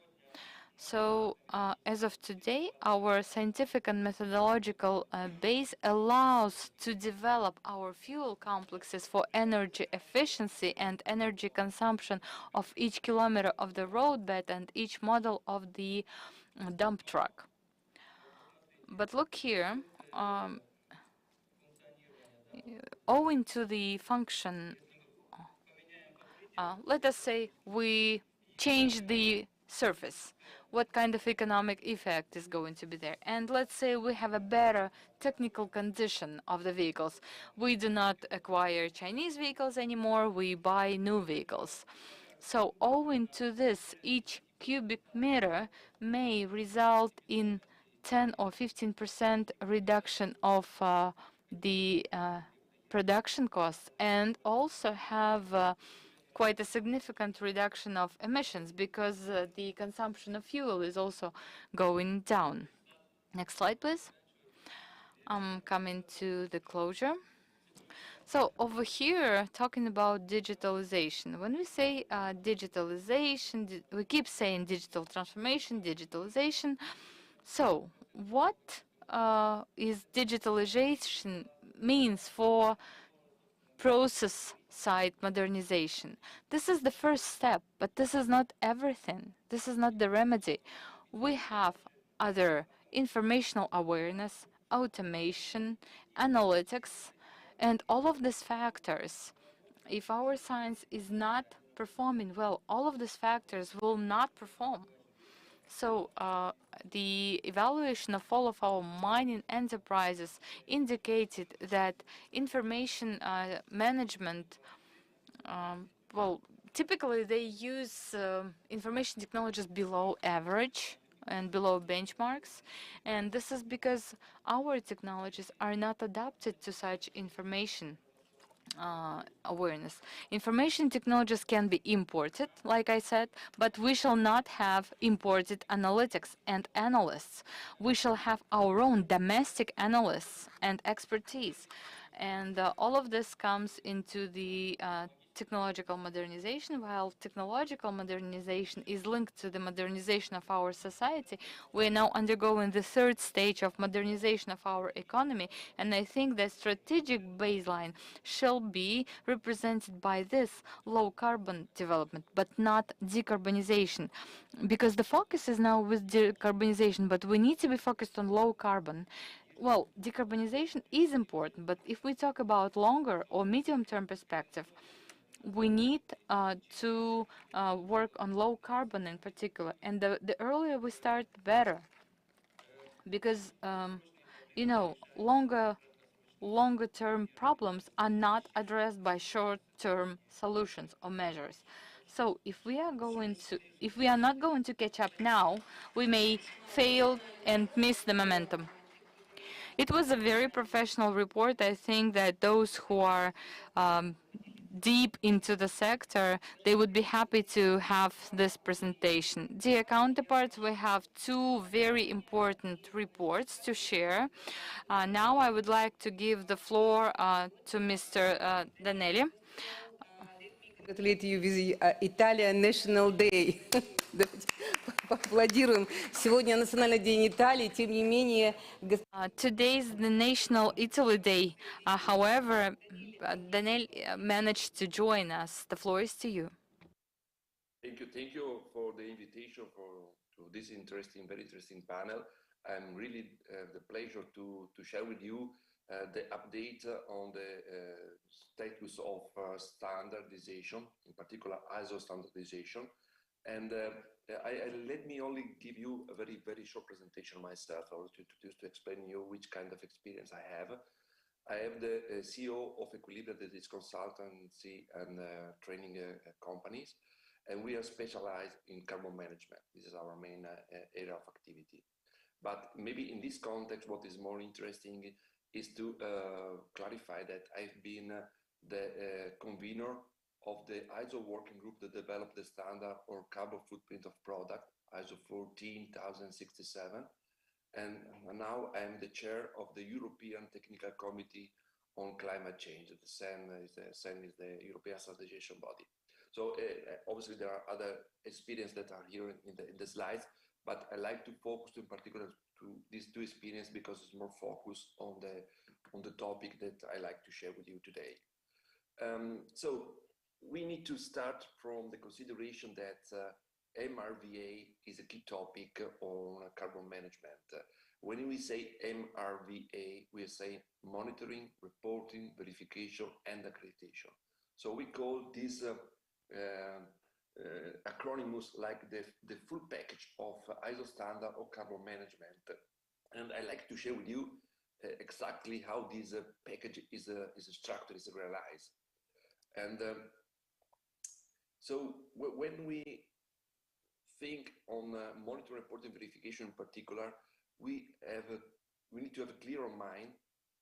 So as of today, our scientific and methodological base allows to develop our fuel complexes for energy efficiency and energy consumption of each kilometer of the roadbed and each model of the dump truck. But look here, owing to the function, let us say we change the surface. What kind of economic effect is going to be there? And let's say we have a better technical condition of the vehicles. We do not acquire Chinese vehicles anymore, we buy new vehicles. So owing to this, each cubic meter may result in 10 or 15% reduction of the production costs, and also have quite a significant reduction of emissions because the consumption of fuel is also going down. Next slide, please. I'm coming to the closure. So over here, talking about digitalization. When we say digitalization, we keep saying digital transformation, digitalization. So what is digitalization means for process side modernization? This is the first step, but this is not everything. This is not the remedy. We have other informational awareness, automation, analytics, and all of these factors. If our science is not performing well, all of these factors will not perform. So the evaluation of all of our mining enterprises indicated that information management, well, typically they use information technologies below average and below benchmarks. And this is because our technologies are not adapted to such information awareness. Information technologies can be imported, like I said, but we shall not have imported analytics and analysts. We shall have our own domestic analysts and expertise. And all of this comes into the technological modernization. While technological modernization is linked to the modernization of our society, we are now undergoing the third stage of modernization of our economy, and I think the strategic baseline shall be represented by this low carbon development, but not decarbonization, because the focus is now with decarbonization, but we need to be focused on low carbon. Well, decarbonization is important, but if we talk about longer or medium-term perspective, we need to work on low carbon in particular, and the earlier we start, better, because you know, longer-term problems are not addressed by short-term solutions or measures. So if we are not going to catch up now, we may fail and miss the momentum. It was a very professional report. I think that those who are deep into the sector, they would be happy to have this presentation. Dear counterparts, we have two very important reports to share. Now I would like to give the floor to Mr. Danelli. Congratulate you with Italian National Day. Поаплодируем. Сегодня Национальный день Италии, тем не менее... Today is the National Italy Day. However, Daniel managed to join us. The floor is to you. Thank you for the invitation to this very interesting panel. I'm really the pleasure to share with you the update on the status of standardization, in particular ISO standardization. And let me only give you a very short presentation myself, or to explain you which kind of experience I have. I am the CEO of Equilibria, that is consultancy and training companies, and we are specialized in carbon management. This is our main area of activity. But maybe in this context, what is more interesting is to clarify that I've been the convener of the ISO working group that developed the standard or carbon footprint of product, ISO 14067. And now I'm the chair of the European Technical Committee on Climate Change. The CEN is the European Standardization Body. So obviously there are other experiences that are here in the slides, but I like to focus in particular to these two experiences because it's more focused on the topic that I like to share with you today. So we need to start from the consideration that MRVA is a key topic on carbon management. When we say MRVA, we are saying monitoring, reporting, verification, and accreditation. So we call these acronyms like the full package of ISO standard or carbon management. And I like to share with you exactly how this package is structured, is realized. And so when we think on monitoring, reporting, verification in particular, we need to have a clear mind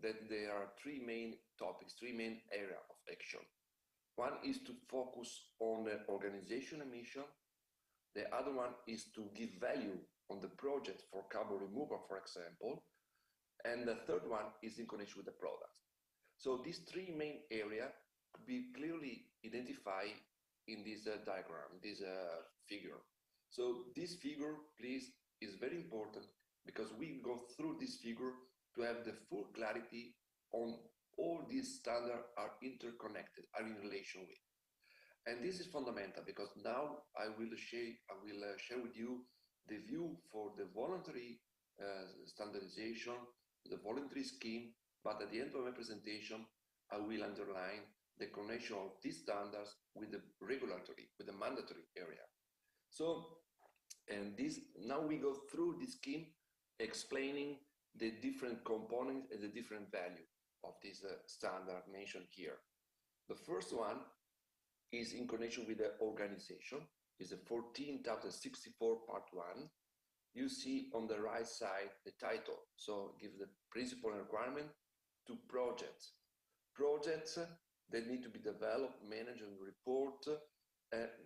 that there are three main topics, three main areas of action. One is to focus on the organization emission. The other one is to give value on the project for carbon removal, for example. And the third one is in connection with the product. So these three main areas could be clearly identified in this diagram, this figure. So this figure, please, is very important because we go through this figure to have the full clarity on all these standards are interconnected, are in relation with. And this is fundamental because now I will share with you the view for the voluntary standardization, the voluntary scheme, but at the end of my presentation, I will underline the connection of these standards with the regulatory, with the mandatory area. So, and this, now we go through this scheme explaining the different components and the different value of this standard mentioned here. The first one is in connection with the organization, is a 14064 part 1. You see on the right side the title, so give the principle and requirement to projects. Projects that need to be developed, managed, and report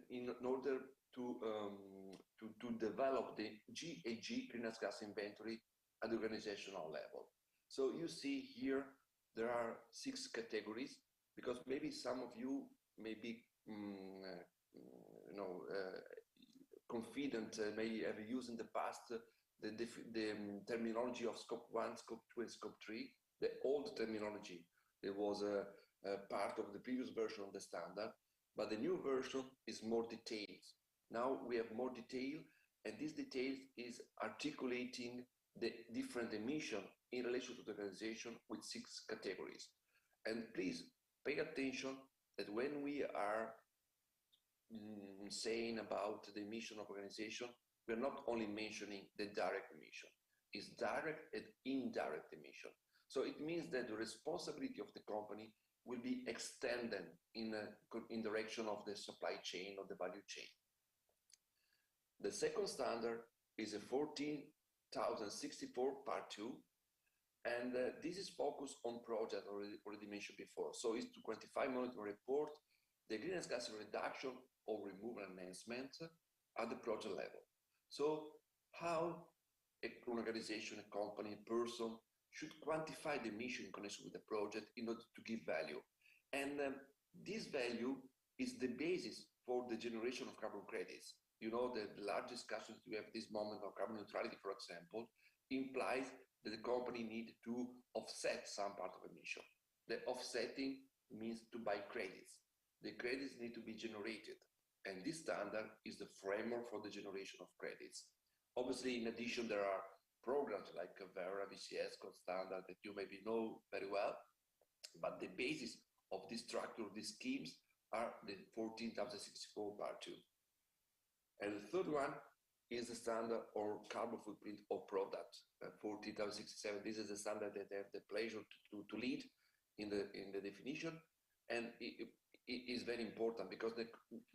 in order to develop the GHG, greenhouse gas inventory, at the organizational level. So you see here, there are 6 categories, because maybe some of you may be confident, may have used in the past the terminology of scope 1, scope 2, and scope 3, the old terminology. There was a part of the previous version of the standard, but the new version is more detailed. Now we have more detail, and this detail is articulating the different emission in relation to the organization with 6 categories. And please pay attention that when we are saying about the emission of organization, we're not only mentioning the direct emission, it's direct and indirect emission. So it means that the responsibility of the company will be extended in direction of the supply chain or the value chain. The second standard is a 14,064 part 2, and this is focused on project already mentioned before. So it's to quantify, monitor, report the greenhouse gas reduction or removal enhancement at the project level. So how an organization, a company, a person should quantify the emission in connection with the project in order to give value. And this value is the basis for the generation of carbon credits. You know, the large discussions we have at this moment on carbon neutrality, for example, implies that the company needs to offset some part of emission. The offsetting means to buy credits. The credits need to be generated, and this standard is the framework for the generation of credits. Obviously, in addition, there are programs like Vera, VCS, Code Standard that you maybe know very well, but the basis of this structure, these schemes, are the 14,064 part 2. And the third one is the standard or carbon footprint of product, 14,067. This is the standard that I have the pleasure to lead in the definition, and it is very important because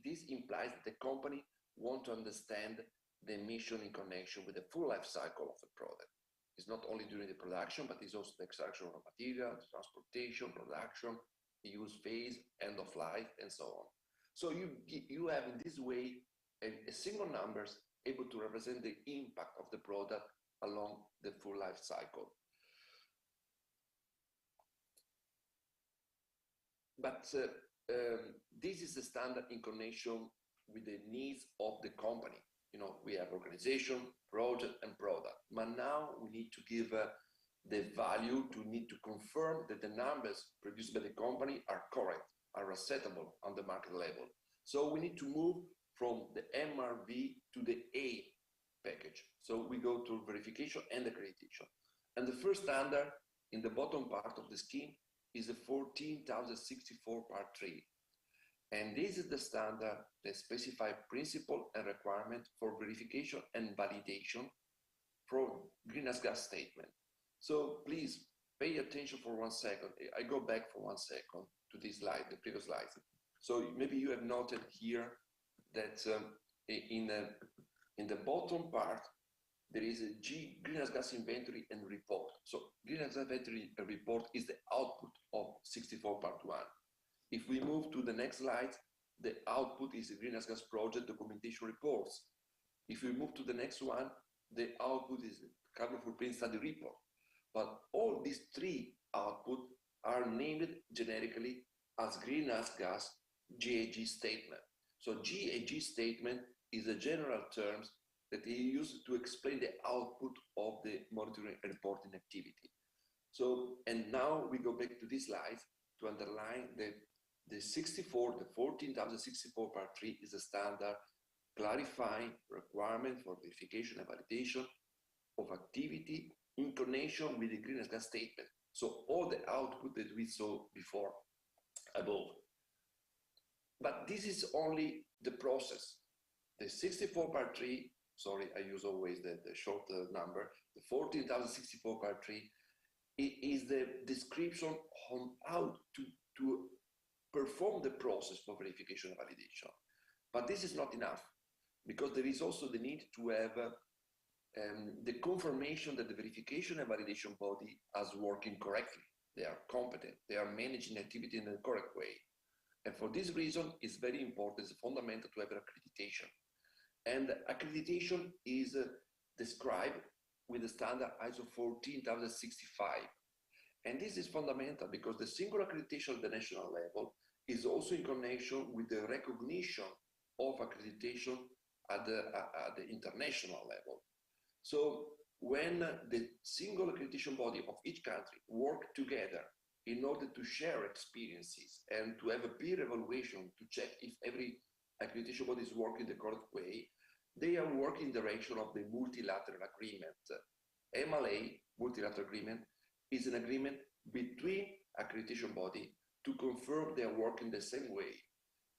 this implies that the company wants to understand the emission in connection with the full life cycle of the product. It's not only during the production, but it's also the extraction of raw material, transportation, production, the use phase, end of life, and so on. So you have in this way a single numbers able to represent the impact of the product along the full life cycle. But this is the standard in connection with the needs of the company. You know, we have organization, project, and product. But now we need to give the value need to confirm that the numbers produced by the company are correct, are acceptable on the market level. So we need to move from the MRV to the A package. So we go to verification and accreditation. And the first standard in the bottom part of the scheme is the 14,064 part 3. And this is the standard that specifies principle and requirement for verification and validation for greenhouse gas statement. So please pay attention for 1 second. I go back for 1 second to this slide, the previous slide. So maybe you have noted here that in the bottom part, there is a greenhouse gas inventory and report. So greenhouse gas inventory and report is the output of 64 part 1. If we move to the next slide, the output is the greenhouse gas project documentation reports. If we move to the next one, the output is the carbon footprint study report. But all these 3 outputs are named generically as greenhouse gas GHG statement. So GHG statement is a general term that is used to explain the output of the monitoring and reporting activity. So, and now we go back to this slide to underline that the 14,064 part 3 is a standard clarifying requirement for verification and validation of activity in connection with the greenhouse gas statement. So all the output that we saw before above. But this is only the process. The 64 part 3, sorry, I use always the short number, the 14,064 part 3 is the description on how to perform the process for verification and validation. But this is not enough, because there is also the need to have the confirmation that the verification and validation body is working correctly. they are competent, they are managing activity in the correct way. And for this reason, it's very important, it's fundamental to have accreditation. And accreditation is described with the standard ISO 14065. And this is fundamental because the single accreditation at the national level is also in connection with the recognition of accreditation at the international level. So when the single accreditation body of each country work together in order to share experiences and to have a peer evaluation to check if every accreditation body is working the correct way, they are working in the direction of the multilateral agreement. MLA, multilateral agreement, is an agreement between accreditation body to confirm they are working the same way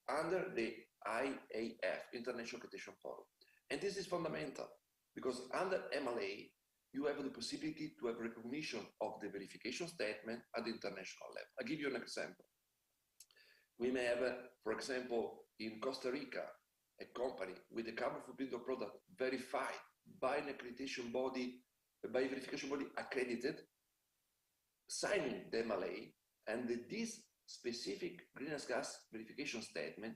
under the IAF, International Accreditation Forum. And this is fundamental because under MLA, you have the possibility to have recognition of the verification statement at the international level. I'll give you an example. We may have, for example, in Costa Rica, a company with a carbon footprint of product verified by an accreditation body, by a verification body accredited, signing the MLA, and this specific greenhouse gas verification statement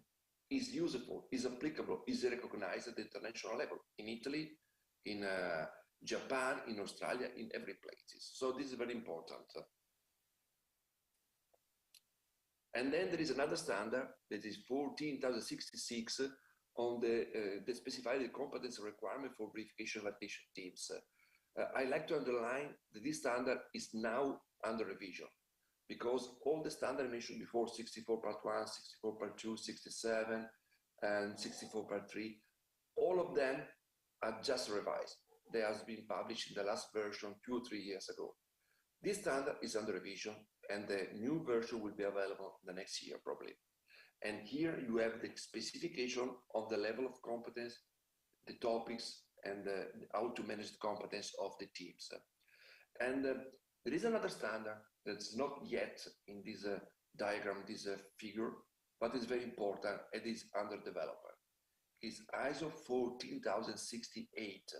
is useful, is applicable, is recognized at the international level, in Italy, in Japan, in Australia, in every place. So this is very important. And then there is another standard that is 14066 on the specify the competence requirement for verification validation teams. I like to underline that this standard is now under revision because all the standards mentioned before, 64 part 1, 64 part 2, 67, and 64 part 3, all of them are just revised. They have been published in the last version 2 or 3 years ago. This standard is under revision and the new version will be available the next year probably. And here you have the specification of the level of competence, the topics, and how to manage the competence of the teams. And there is another standard that's not yet in this diagram, this figure, but is very important and is under development. It's ISO 14068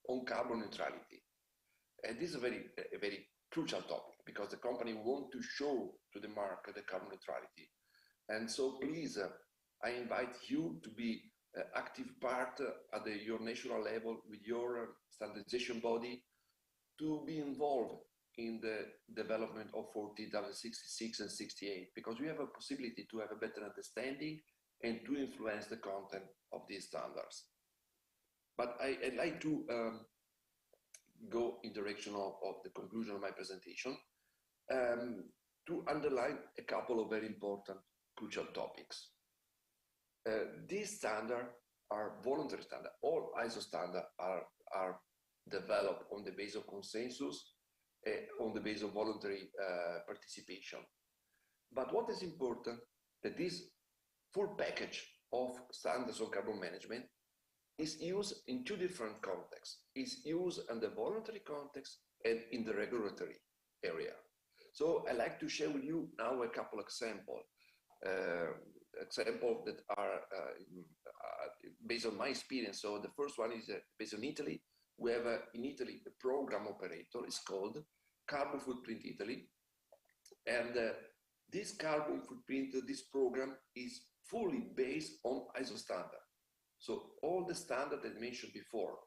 on carbon neutrality. And this is a very crucial topic because the company wants to show to the market the carbon neutrality. And so please, I invite you to be active part at your national level with your standardization body to be involved in the development of 14066 and 68 because we have a possibility to have a better understanding and to influence the content of these standards. But I'd like to go in direction of the conclusion of my presentation to underline a couple of very important crucial topics. These standards are voluntary standards. All ISO standards are developed on the basis of consensus, on the basis of voluntary participation. But what is important that this full package of standards on carbon management is used in two different contexts. It's used in the voluntary context and in the regulatory area. So I'd like to share with you now a couple examples. Examples that are based on my experience. So the first one is based on Italy. We have in Italy a program operator. It's called Carbon Footprint Italy. And this carbon footprint, this program is fully based on ISO standard. So all the standards that I mentioned before,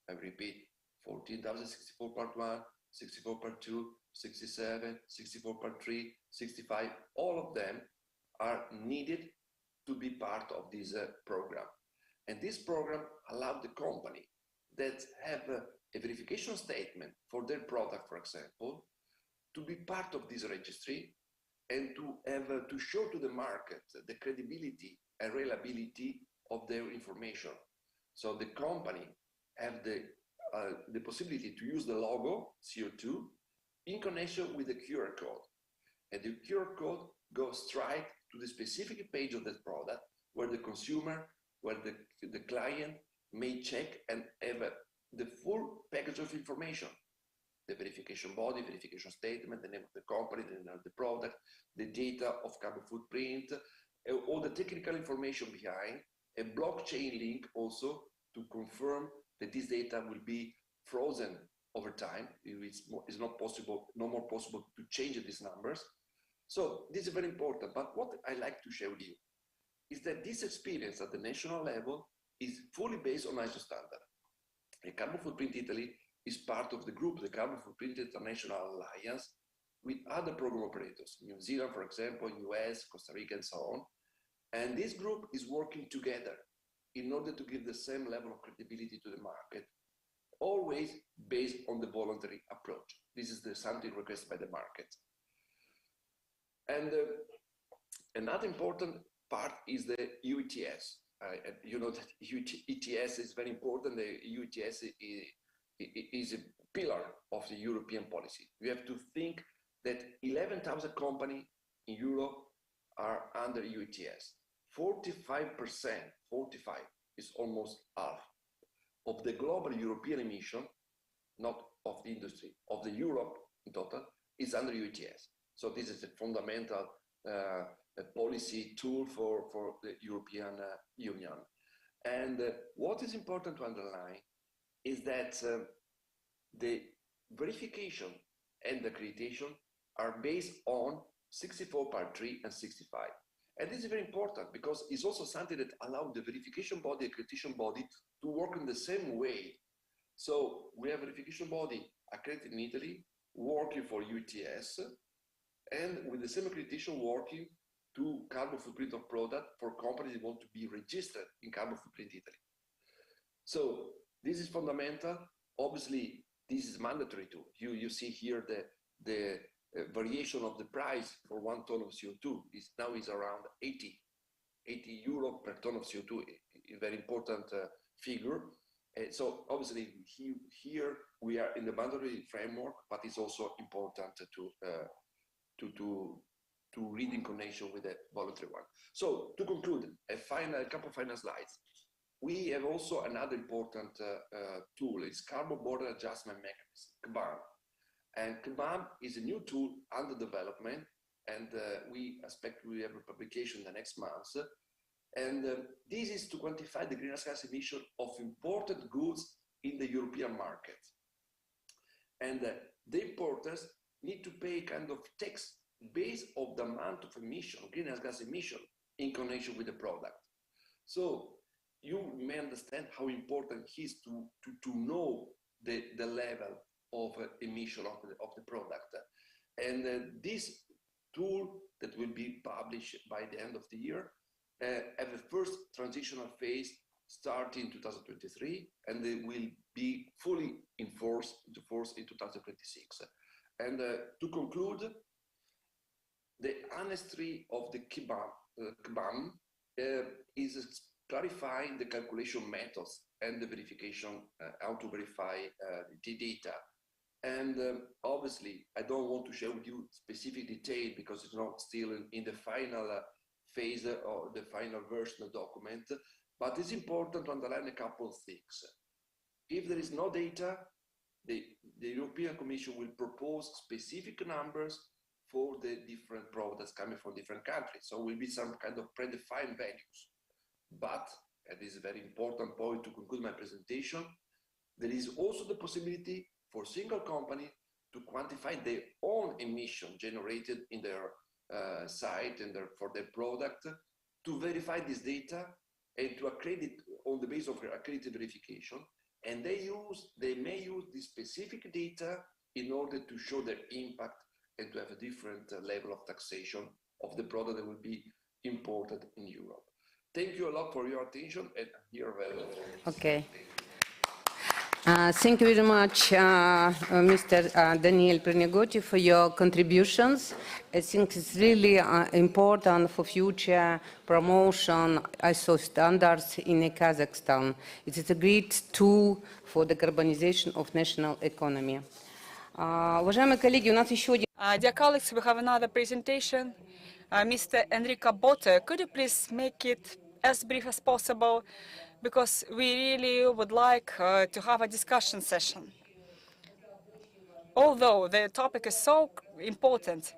I repeat, 14064 part 1, 64 part 2, 67, 64 part 3, 65, all of them are needed to be part of this program. And this program allowed the company that have a verification statement for their product, for example, to be part of this registry and to have to show to the market the credibility and reliability of their information. So the company have the possibility to use the logo CO2 in connection with the QR code. And the QR code goes straight to the specific page of that product where the consumer, where the client may check and have the full package of information. The verification body, verification statement, the name of the company, the name of the product, the data of carbon footprint, all the technical information behind, a blockchain link also to confirm that this data will be frozen over time. It's not possible, no more possible to change these numbers. So this is very important. But what I like to share with you is that this experience at the national level is fully based on ISO standard. The Carbon Footprint Italy is part of the group, the Carbon Footprint International Alliance, with other program operators, New Zealand, for example, US, Costa Rica, and so on. And this group is working together in order to give the same level of credibility to the market, always based on the voluntary approach. This is something requested by the market. And another important part is the UETS. You know that ETS is very important. The UETS is a pillar of the European policy. We have to think that 11,000 companies in Europe are under UETS. 45%, 45 is almost half of the global European emission, not of the industry, of the Europe in total, is under UETS. So this is a fundamental policy tool for the European Union. And what is important to underline is that the verification and accreditation are based on 64 Part 3 and 65. And this is very important because it's also something that allows the verification body, accreditation body to work in the same way. So we have a verification body accredited in Italy, working for UETS, and with the same accreditation working to carbon footprint of product for companies that want to be registered in Carbon Footprint Italy. So this is fundamental. Obviously, this is mandatory too. You see here the variation of the price for 1 ton of CO2 is around 80 euro per ton of CO2, a very important figure. So obviously here we are in the mandatory framework, but it's also important to read in connection with the voluntary one. So to conclude, a couple of final slides. We have also another important tool. It's Carbon Border Adjustment Mechanism, CBAM. And CBAM is a new tool under development, and we expect we have a publication in the next months. And this is to quantify the greenhouse gas emission of imported goods in the European market. And the importers need to pay kind of tax based on the amount of emission, greenhouse gas emission, in connection with the product. So you may understand how important it is to know the level of emission of the product. And this tool that will be published by the end of the year have a first transitional phase starting 2023, and they will be fully into force in 2026. And to conclude, the honesty of the CBAM is clarifying the calculation methods and the verification, how to verify the data. And obviously, I don't want to share with you specific detail because it's not still in the final phase or the final version of the document, but it's important to underline a couple of things. If there is no data, the European Commission will propose specific numbers for the different products coming from different countries. So will be some kind of predefined values. But, and this is a very important point to conclude my presentation, there is also the possibility for single company to quantify their own emission generated in their site and for their product, to verify this data and to accredit on the basis of accredited verification. And they may use this specific data in order to show their impact and to have a different level of taxation of the product that will be imported in Europe. Thank you a lot for your attention, and here available. Okay. Thank you very much, Mr. Daniel Prenegoti, for your contributions. I think it's really important for future promotion ISO standards in Kazakhstan. It is a great tool for the carbonization of national economy. Уважаемые коллеги, у нас еще один... Dear colleagues, we have another presentation. Mr. Enrico Botte, could you please make it as brief as possible, because we really would like to have a discussion session. Although the topic is so important,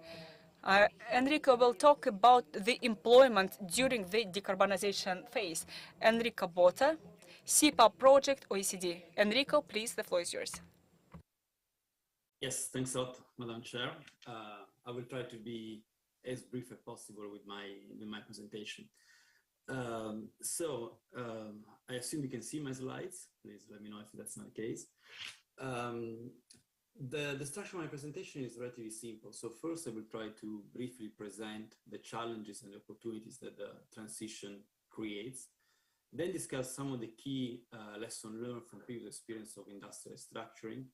Enrico will talk about the employment during the decarbonization phase. Enrico Botte, CPAP project, OECD. Enrico, please, the floor is yours. Yes, thanks a lot, Madam Chair. I will try to be as brief as possible with my presentation. I assume you can see my slides. Please let me know if that's not the case. The structure of my presentation is relatively simple. So first, I will try to briefly present the challenges and opportunities that the transition creates, then discuss some of the key lessons learned from previous experience of industrial structuring,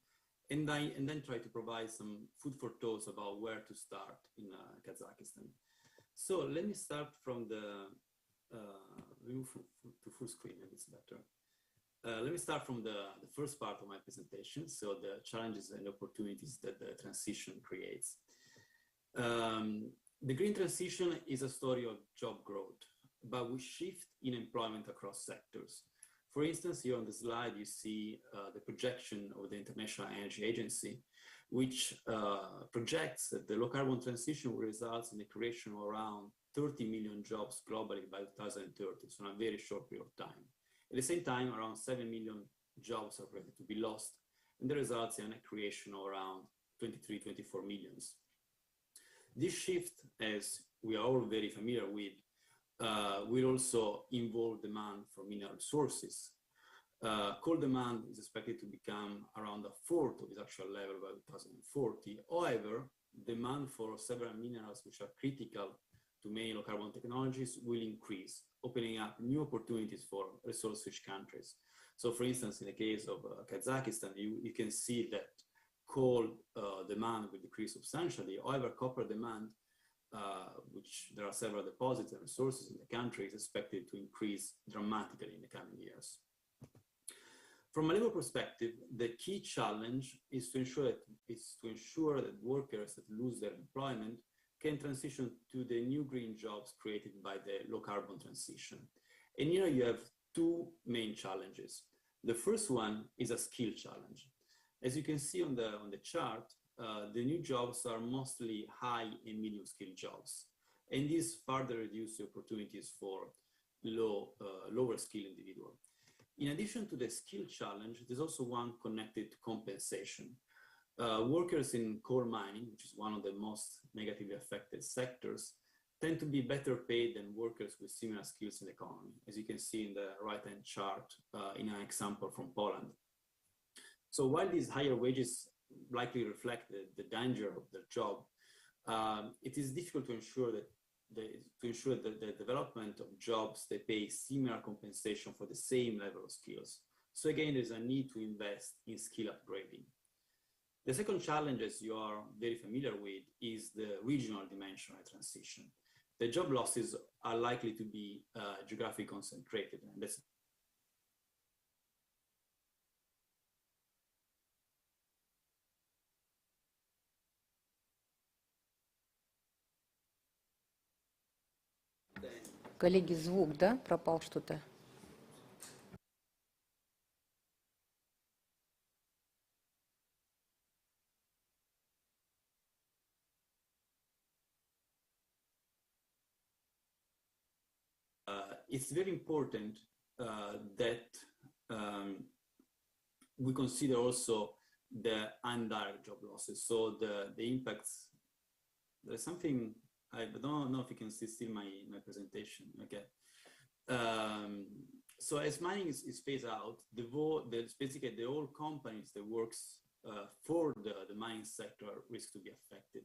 and then try to provide some food for thoughts about where to start in Kazakhstan. So let me start from the, move to full screen, maybe it's better. Let me start from the first part of my presentation, so the challenges and opportunities that the transition creates. The green transition is a story of job growth, but we shift in employment across sectors. For instance, here on the slide, you see the projection of the International Energy Agency, which projects that the low carbon transition will result in the creation of around 30 million jobs globally by 2030, so in a very short period of time. At the same time, around 7 million jobs are projected to be lost, and the results in a creation of around 23, 24 millions. This shift, as we are all very familiar with, will also involve demand for mineral resources. Coal demand is expected to become around a fourth of its actual level by 2040. However, demand for several minerals which are critical to many low carbon technologies will increase, opening up new opportunities for resource-rich countries. So for instance, in the case of Kazakhstan, you can see that coal demand will decrease substantially. However, copper demand, which there are several deposits and resources in the country, is expected to increase dramatically in the coming years. From a labor perspective, the key challenge is to ensure that workers that lose their employment can transition to the new green jobs created by the low carbon transition. And here you have two main challenges. The first one is a skill challenge. As you can see on the chart, the new jobs are mostly high and medium skill jobs. And this further reduces the opportunities for lower skill individuals. In addition to the skill challenge, there's also one connected to compensation. Workers in coal mining, which is one of the most negatively affected sectors, tend to be better paid than workers with similar skills in the economy, as you can see in the right-hand chart in an example from Poland. So while these higher wages likely reflect the danger of their job, it is difficult to ensure that the development of jobs that pay similar compensation for the same level of skills. So again, there's a need to invest in skill upgrading. The second challenge, as you are very familiar with, is the regional dimension of transition. The job losses are likely to be geographically concentrated, and that's Коллеги, звук, да? Пропал что-то. It's very important that we consider also the indirect job losses. So the impacts, there's something, I don't know if you can see my presentation, okay. So as mining is phased out, basically the whole companies that works for the mining sector risk to be affected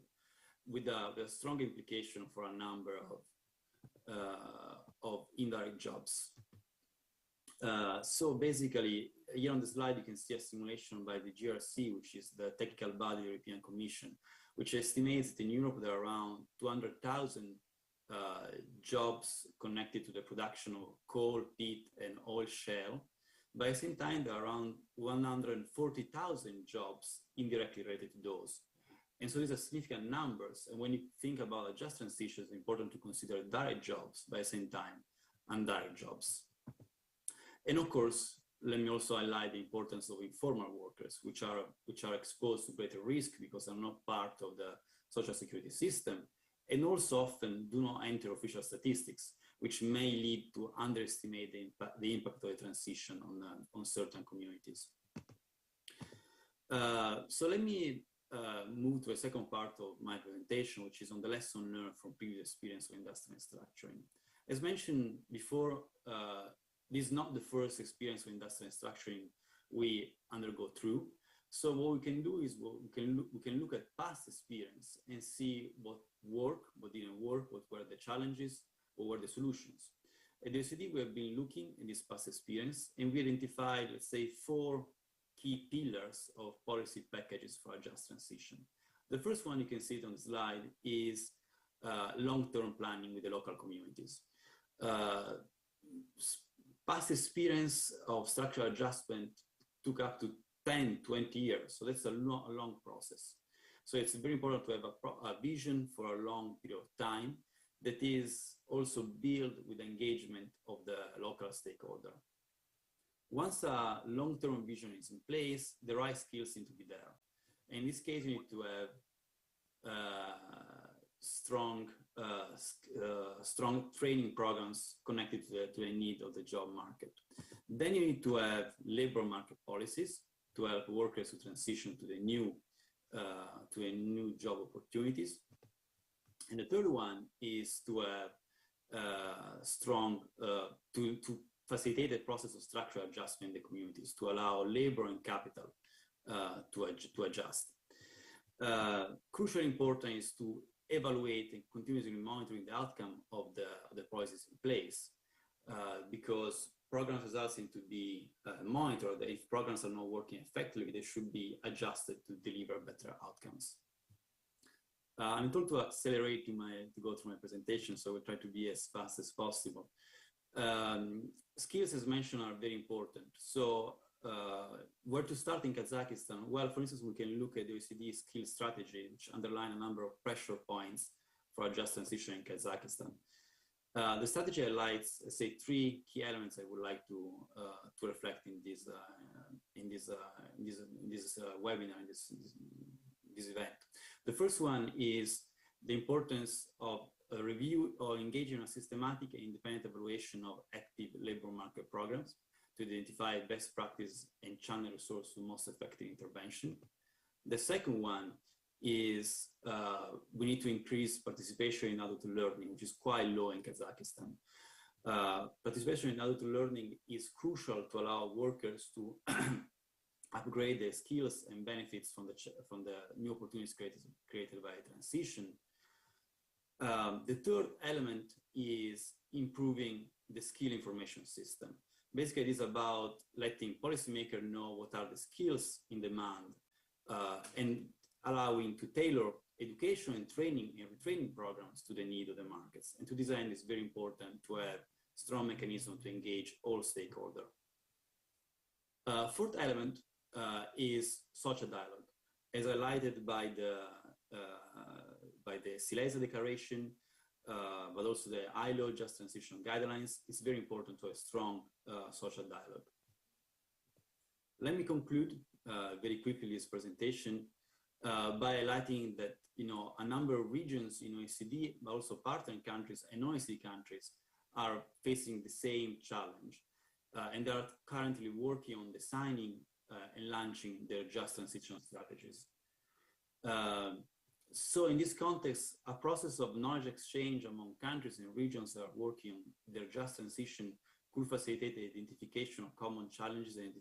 with a strong implication for a number of indirect jobs. So basically, here on the slide, you can see a simulation by the GRC, which is the technical body of the European Commission, which estimates that in Europe there are around 200,000 jobs connected to the production of coal, peat, and oil shale. By the same time, there are around 140,000 jobs indirectly related to those. And so these are significant numbers. And when you think about a just transition, it's important to consider direct jobs by the same time, indirect jobs. And of course, let me also highlight the importance of informal workers, which are exposed to greater risk because they're not part of the social security system, and also often do not enter official statistics, which may lead to underestimate the impact of the transition on certain communities. So let me move to a second part of my presentation, which is on the lesson learned from previous experience of industrial structuring. As mentioned before, this is not the first experience of industrial structuring we undergo through. So what we can do is we can look at past experience and see what worked, what didn't work, what were the challenges, what were the solutions. At the OECD, we have been looking at this past experience, and we identified, let's say, 4 key pillars of policy packages for a just transition. The first one, you can see it on the slide, is long-term planning with the local communities. Past experience of structural adjustment took up to 10, 20 years. So that's a long process. So it's very important to have a vision for a long period of time that is also built with engagement of the local stakeholder. Once a long-term vision is in place, the right skills need to be there. In this case, you need to have strong training programs connected to the need of the job market. Then you need to have labor market policies to help workers to transition to the new job opportunities. And the third one is to have to facilitate the process of structural adjustment in the communities to allow labor and capital to adjust. Crucially important is to evaluate and continuously monitoring the outcome of the policies in place, because program results need to be monitored. If programs are not working effectively, they should be adjusted to deliver better outcomes. I'm told to accelerate to go through my presentation, so we'll try to be as fast as possible. Skills, as mentioned, are very important. So where to start in Kazakhstan? Well, for instance, we can look at the OECD skill strategy, which underline a number of pressure points for a just transition in Kazakhstan. The strategy highlights, say, 3 key elements I would like to reflect in this webinar, in this event. The first one is the importance of a review or engaging in a systematic and independent evaluation of active labor market programs to identify best practice and channel resource to most effective intervention. The second one is we need to increase participation in adult learning, which is quite low in Kazakhstan. Participation in adult learning is crucial to allow workers to upgrade their skills and benefits from the new opportunities created by transition. The third element is improving the skill information system. Basically, it is about letting policymakers know what are the skills in demand and allowing to tailor education and training and retraining programs to the need of the markets. And to this end, it's very important to have strong mechanism to engage all stakeholders. Fourth element is social dialogue, as highlighted by the Silesia Declaration, but also the ILO Just Transition Guidelines. It's very important to have strong social dialogue. Let me conclude very quickly this presentation by highlighting that a number of regions in OECD, but also partner countries and non-OECD countries are facing the same challenge, and they are currently working on designing and launching their just transition strategies. So in this context, a process of knowledge exchange among countries and regions that are working on their just transition could facilitate the identification of common challenges and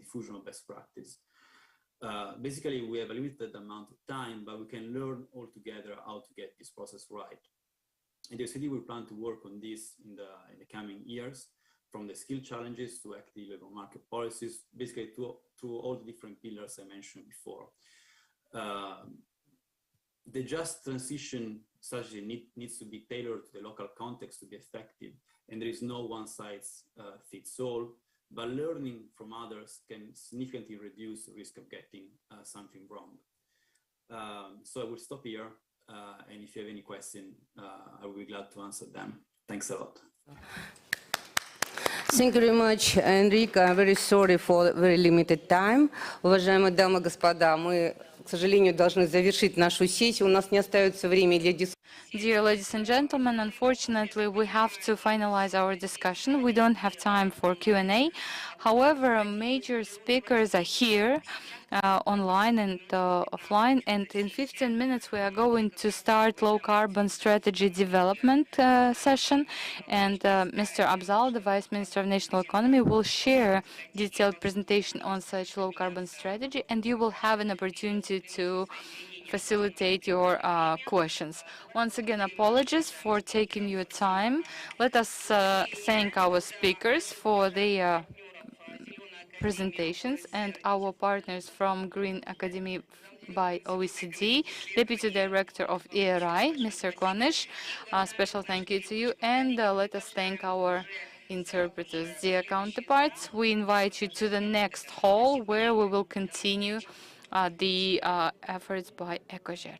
diffusion of best practice. Basically, we have a limited amount of time, but we can learn all together how to get this process right. And the OECD will plan to work on this in the coming years, from the skill challenges to active labor market policies, basically through all the different pillars I mentioned before. The just transition strategy needs to be tailored to the local context to be effective, and there is no one size fits all, but learning from others can significantly reduce the risk of getting something wrong. So I will stop here, and if you have any question, I will be glad to answer them. Thanks a lot. Thank you very much, Enrico. I'm very sorry for very limited time. Уважаемые дамы и господа, мы к сожалению, должны завершить нашу сессию. У нас не остается времени для дискуссии. Dear ladies and gentlemen, unfortunately, we have to finalize our discussion. We don't have time for Q&A. However, major speakers are here online and offline, and in 15 minutes we are going to start low carbon strategy development session, and Mr. Abzal, the Vice Minister of National Economy, will share detailed presentation on such low carbon strategy, and you will have an opportunity to facilitate your questions. Once again, apologies for taking your time. Let us thank our speakers for their presentations and our partners from Green Academy by OECD, Deputy Director of ERI, Mr. Klanish. Special thank you to you, and let us thank our interpreters. Dear counterparts, we invite you to the next hall where we will continue the efforts by ECOJER.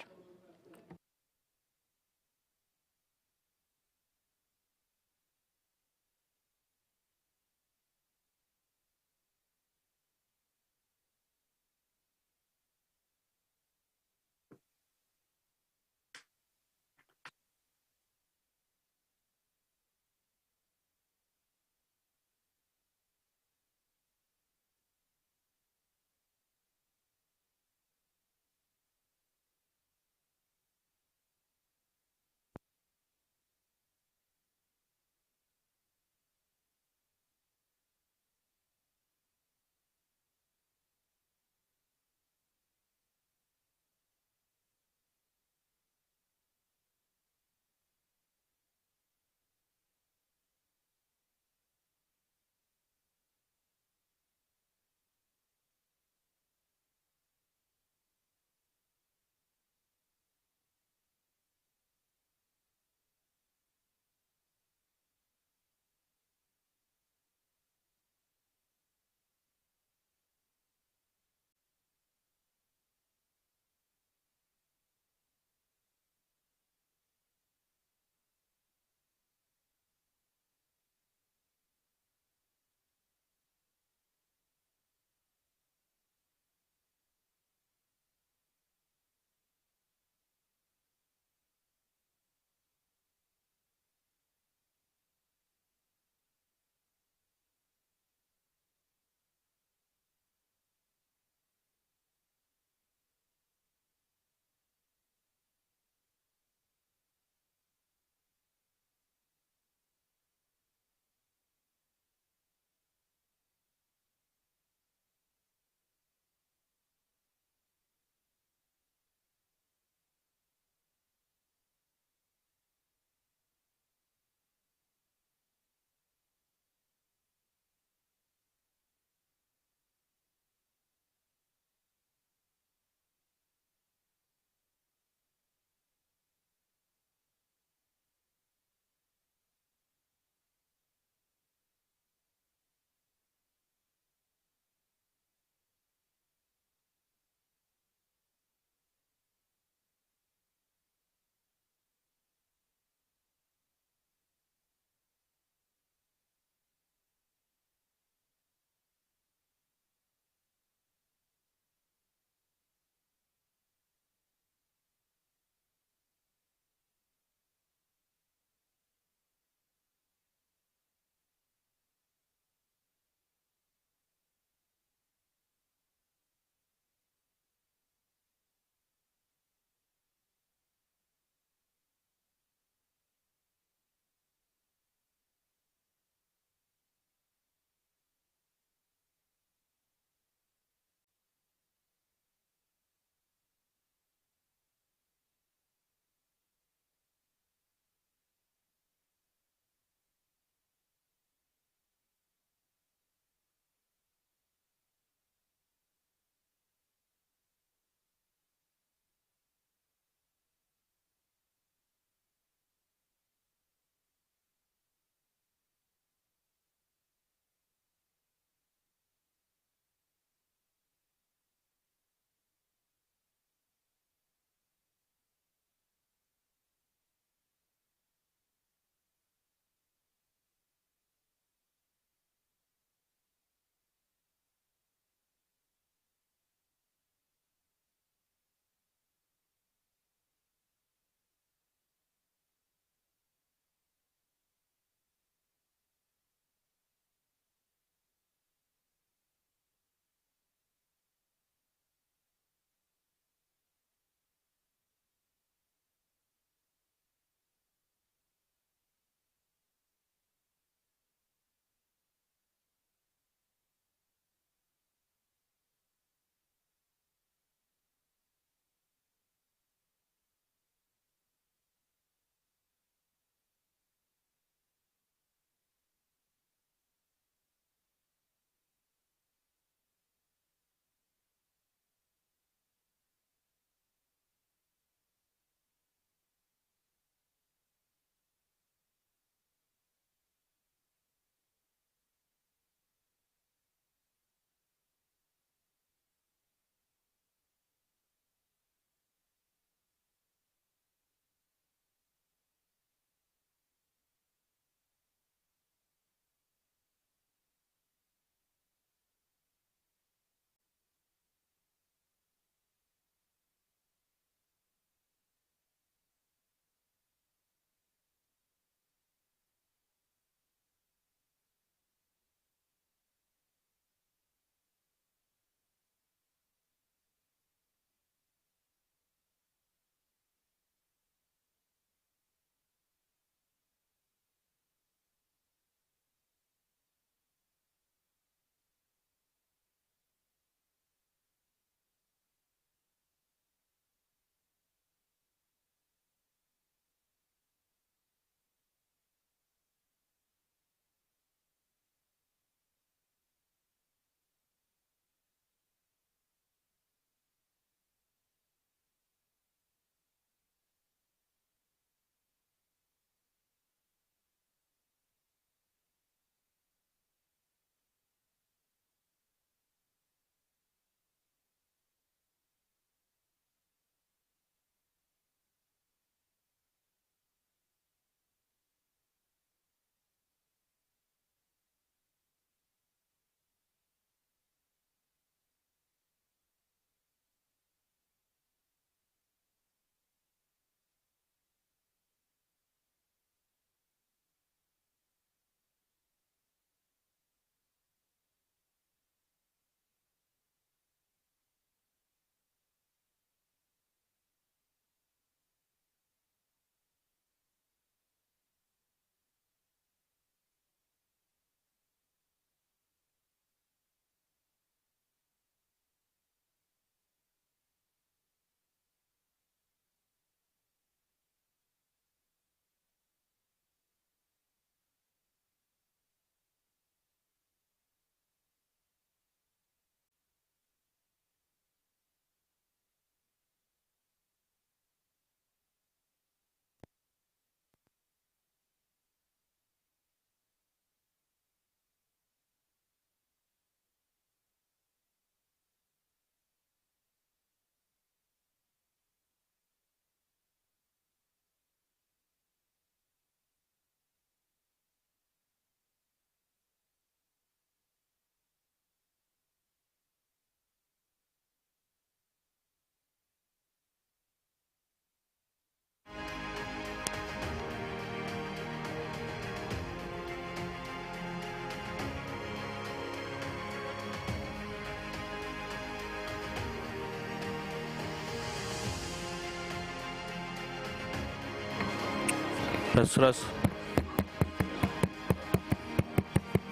Раз.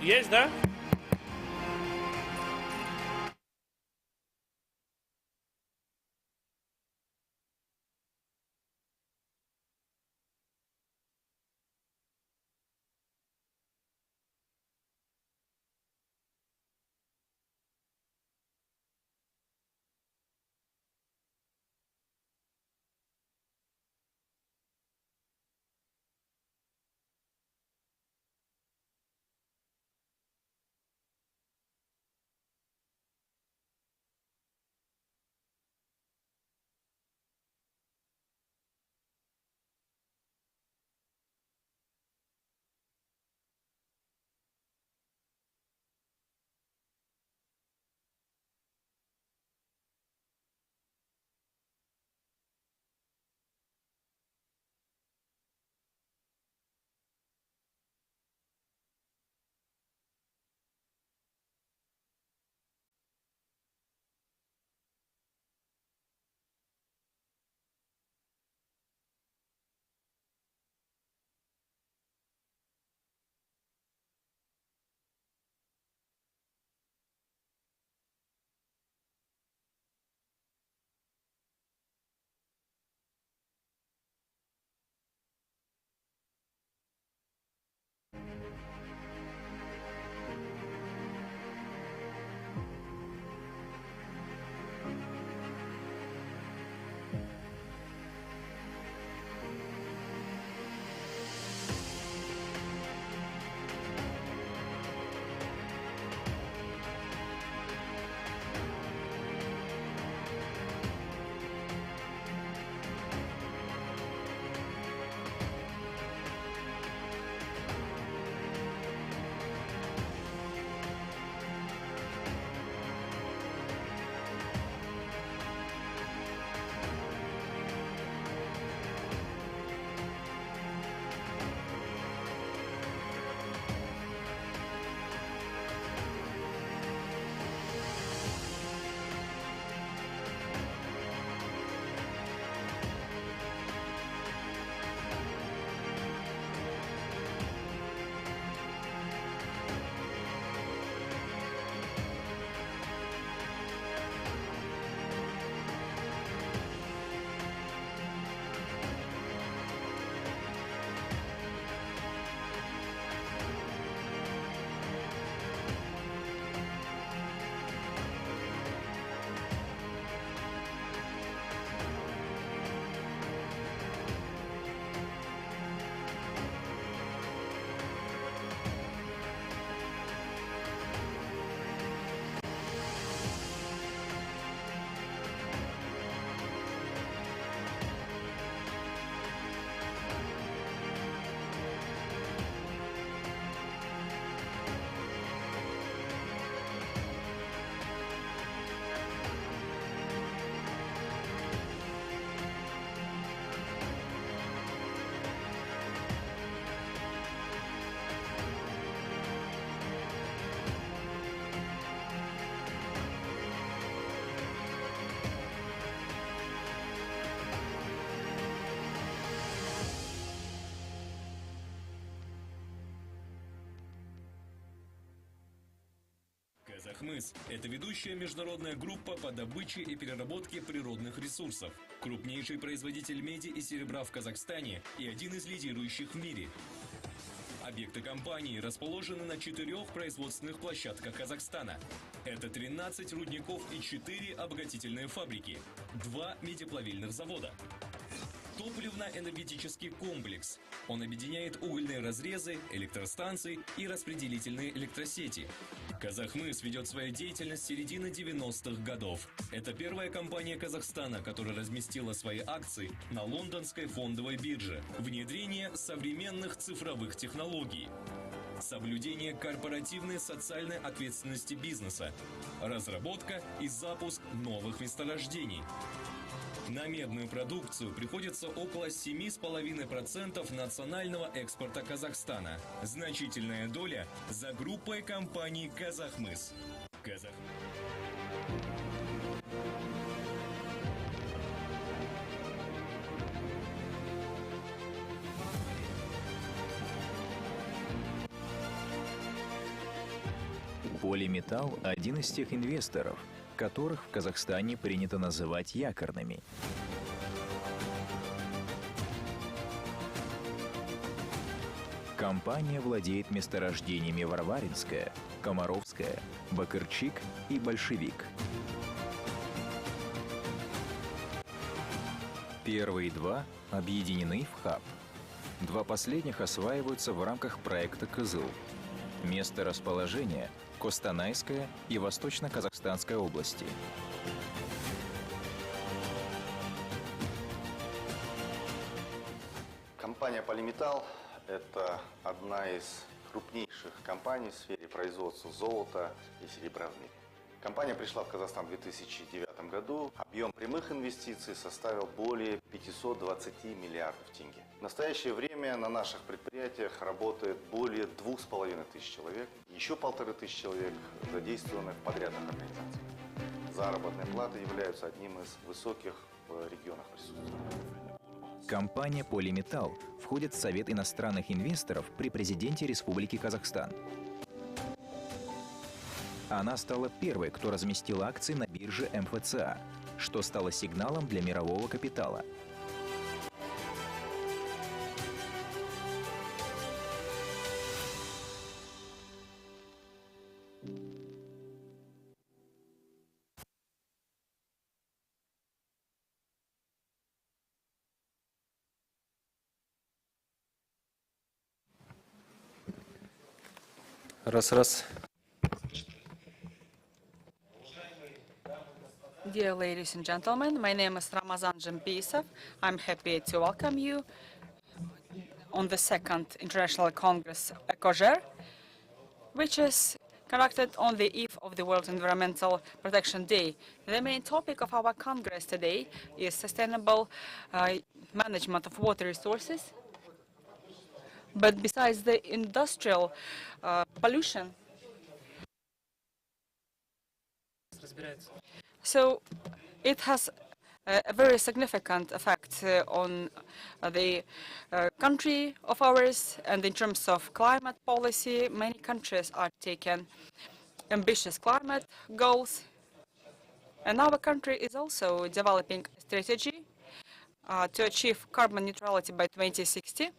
Есть, да? Казахмыс – это ведущая международная группа по добыче и переработке природных ресурсов, крупнейший производитель меди и серебра в Казахстане и один из лидирующих в мире. Объекты компании расположены на 4 производственных площадках Казахстана. Это 13 рудников и 4 обогатительные фабрики, 2 медиплавильных завода. Топливно-энергетический комплекс. Он объединяет угольные разрезы, электростанции и распределительные электросети. Казахмыс ведет свою деятельность с середины 90-х годов. Это первая компания Казахстана, которая разместила свои акции на лондонской фондовой бирже. Внедрение современных цифровых технологий. Соблюдение корпоративной социальной ответственности бизнеса. Разработка и запуск новых месторождений. На медную продукцию приходится около 7,5% национального экспорта Казахстана. Значительная доля за группой компаний «Казахмыс». Полиметалл – один из тех инвесторов, которых в Казахстане принято называть якорными. Компания владеет месторождениями Варваринская, Комаровская, Бакырчик и Большевик. Первые два объединены в хаб. Два последних осваиваются в рамках проекта «Кызыл». Место расположения – Костанайская и Восточно-Казахстанская области. Компания «Полиметалл» – это одна из крупнейших компаний в сфере производства золота и серебра в мире. Компания пришла в Казахстан в 2009 году. Объем прямых инвестиций составил более 520 миллиардов тенге. В настоящее время на наших предприятиях работает более 2500 человек. Еще 1500 человек задействованы в подрядных организациях. Заработные платы являются одним из высоких в регионах присутствия. Компания «Полиметалл» входит в Совет иностранных инвесторов при президенте Республики Казахстан. Она стала первой, кто разместил акции на бирже МФЦА, что стало сигналом для мирового капитала. Раз-раз. Dear ladies and gentlemen, my name is Ramazan Jambisov. I'm happy to welcome you on the second International Congress ECOJER, which is conducted on the eve of the World Environmental Protection Day. The main topic of our Congress today is sustainable management of water resources. But besides the industrial pollution, so it has a very significant effect on the country of ours, and in terms of climate policy, many countries are taking ambitious climate goals, and our country is also developing a strategy to achieve carbon neutrality by 2060.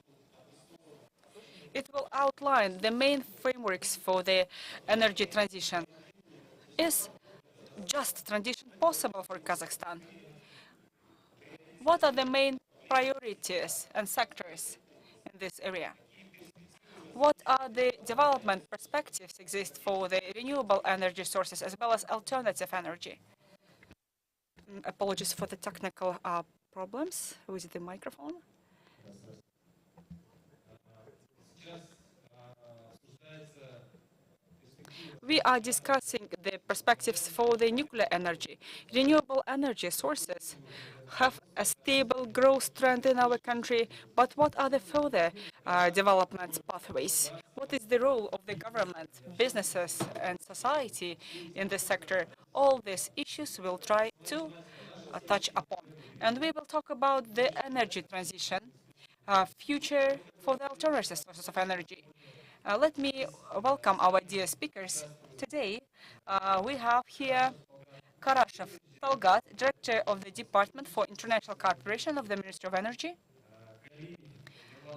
It will outline the main frameworks for the energy transition. Is just transition possible for Kazakhstan? What are the main priorities and sectors in this area? What are the development perspectives exist for the renewable energy sources as well as alternative energy? Apologies for the technical problems with the microphone. We are discussing the perspectives for the nuclear energy. Renewable energy sources have a stable growth trend in our country, but what are the further development pathways? What is the role of the government, businesses, and society in this sector? All these issues we'll try to touch upon. And we will talk about the energy transition, future for the alternative sources of energy. Let me welcome our dear speakers. Today, we have here Karashev Talgat, Director of the Department for International Cooperation of the Ministry of Energy,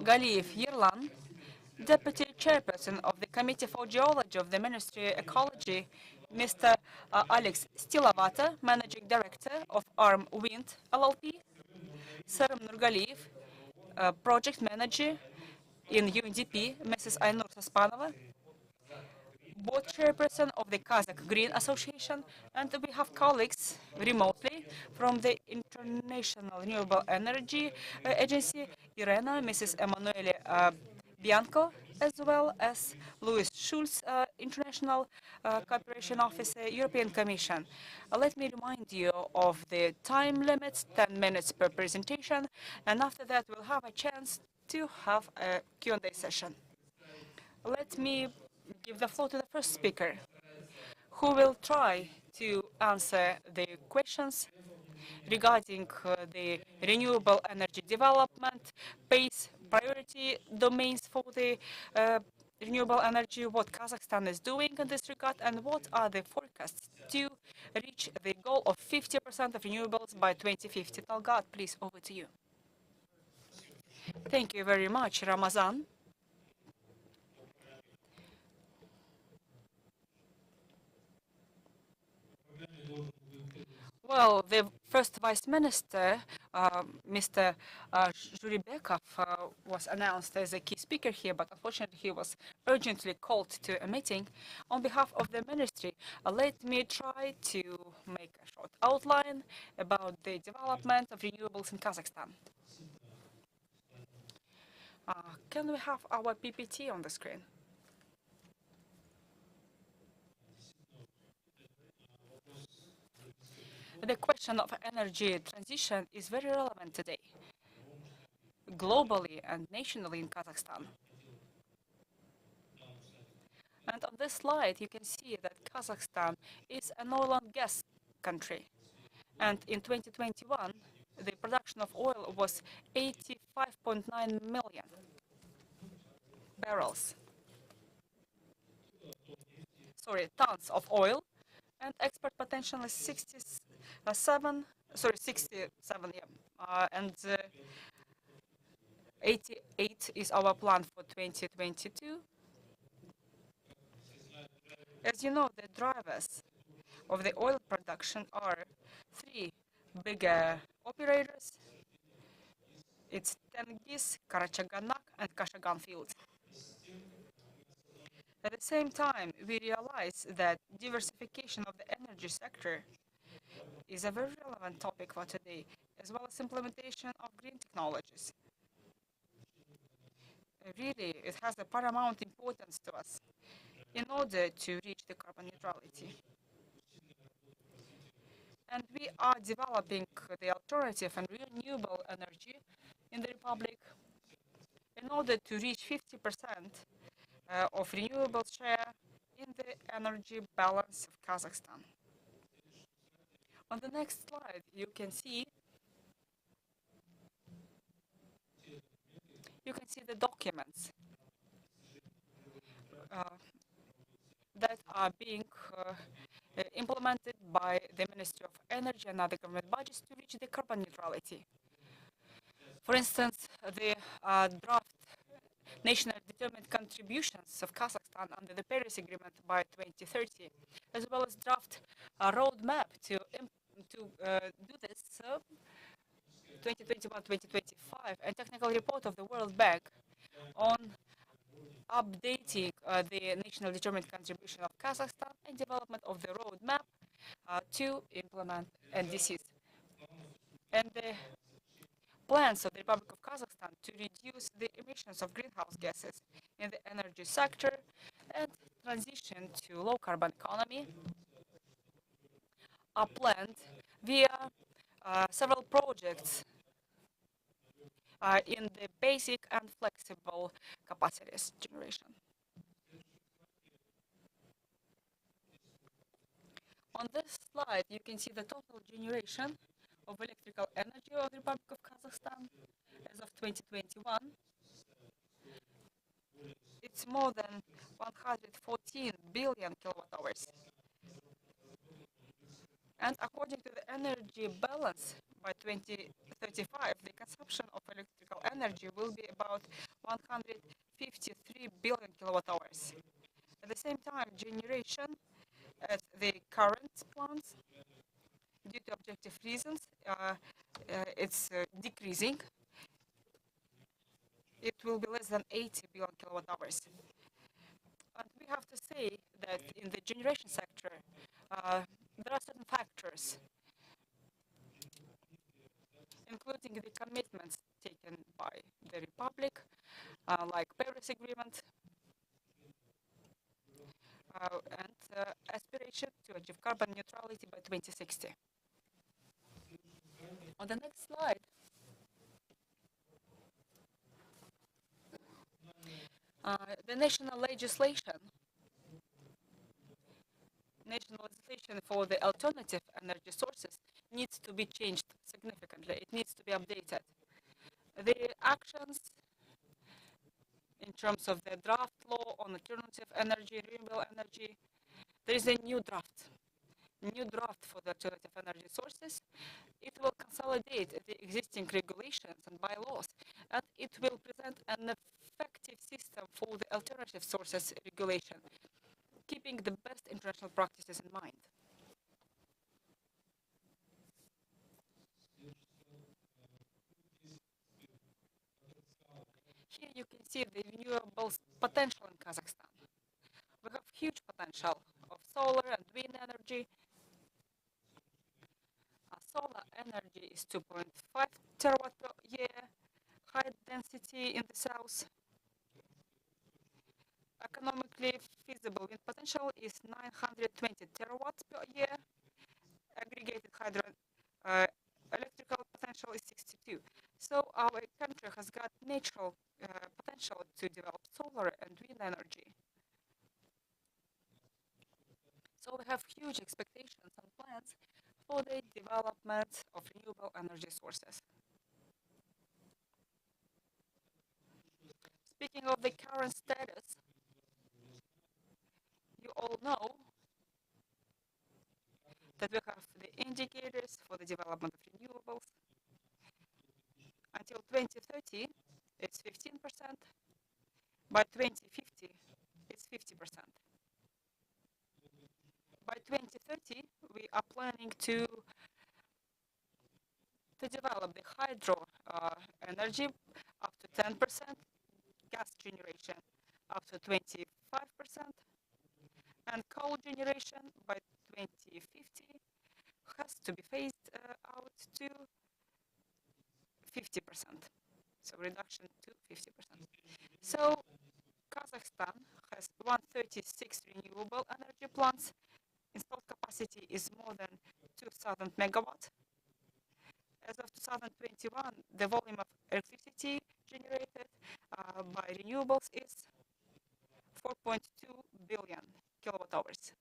Galiyev Yerlan, Deputy Chairperson of the Committee for Geology of the Ministry of Ecology, Mr. Alex Stilavata, Managing Director of ARM Wind LLP, Sarım Nurgaliyev, Project Manager in UNDP, Mrs. Aynur Saspanova, Board Chairperson of the Kazakh Green Association, and we have colleagues remotely from the International Renewable Energy Agency, Irena, Mrs. Emanuele Bianco, as well as Louis Schulz, International Cooperation Officer, European Commission. Let me remind you of the time limits, 10 minutes per presentation, and after that we'll have a chance to have a Q&A session. Let me give the floor to the first speaker, who will try to answer the questions regarding the renewable energy development, pace, priority domains for the renewable energy, what Kazakhstan is doing in this regard, and what are the forecasts to reach the goal of 50% of renewables by 2050. Talgat, please, over to you. Thank you very much, Ramazan. Well, the first Vice Minister, Mr. Zhuribekov, was announced as a key speaker here, but unfortunately he was urgently called to a meeting. On behalf of the ministry, let me try to make a short outline about the development of renewables in Kazakhstan. Can we have our PPT on the screen? The question of energy transition is very relevant today, globally and nationally in Kazakhstan. And on this slide, you can see that Kazakhstan is an oil and gas country. And in 2021, the production of oil was 85.9 million barrels. Sorry, tons of oil, and export potential is 67, yeah, and 88 is our plan for 2022. As you know, the drivers of the oil production are three bigger operators. It's Tengiz, Karachaganak, and Kashagan fields. At the same time, we realize that diversification of the energy sector is a very relevant topic for today, as well as implementation of green technologies. Really, it has a paramount importance to us in order to reach the carbon neutrality. And we are developing the alternative and renewable energy in the Republic in order to reach 50% of renewable share in the energy balance of Kazakhstan. On the next slide, you can see the documents that are being implemented by the Ministry of Energy and other government budgets to reach the carbon neutrality. For instance, the draft national determined contributions of Kazakhstan under the Paris Agreement by 2030, as well as draft roadmap to do this 2021-2025, and technical report of the World Bank on updating the national determined contribution of Kazakhstan and development of the roadmap to implement NDCs. And the plans of the Republic of Kazakhstan to reduce the emissions of greenhouse gases in the energy sector and transition to low carbon economy are planned via several projects in the basic and flexible capacities generation. On this slide, you can see the total generation of electrical energy of the Republic of Kazakhstan as of 2021. It's more than 114 billion kilowatt hours. And according to the energy balance, by 2035, the consumption of electrical energy will be about 153 billion kilowatt hours. At the same time, generation at the current plants, due to objective reasons, it's decreasing. It will be less than 80 billion kilowatt hours. And we have to say that in the generation sector, there are certain factors, including the commitments taken by the Republic, like Paris Agreement, and aspiration to achieve carbon neutrality by 2060. On the next slide, the national legislation for the alternative energy sources needs to be changed significantly. It needs to be updated. The actions in terms of the draft law on alternative energy, renewable energy. There is a new draft for the alternative energy sources. It will consolidate the existing regulations and bylaws, and it will present an effective system for the alternative sources regulation, keeping the best international practices in mind. Here you can see the renewables potential in Kazakhstan. We have huge potential of solar and wind energy. Solar energy is 2.5 terawatt per year, high density in the south. Economically feasible wind potential is 920 terawatts per year. Aggregated hydro electrical potential is 62. So our country has got natural potential to develop solar and wind energy. So we have huge expectations and plans for the development of renewable energy sources. Speaking of the current status, you all know that we have the indicators for the development of renewables. Until 2030, it's 15%. By 2050, it's 50%. By 2030, we are planning to develop the hydro energy up to 10%, gas generation up to 25%, and coal generation by 2050 has to be phased out to 50%. So reduction to 50%. So Kazakhstan has 136 renewable energy plants. Installed capacity is more than 2,000 megawatts. As of 2021, the volume of electricity generated by renewables is 4.2 billion kilowatt hours.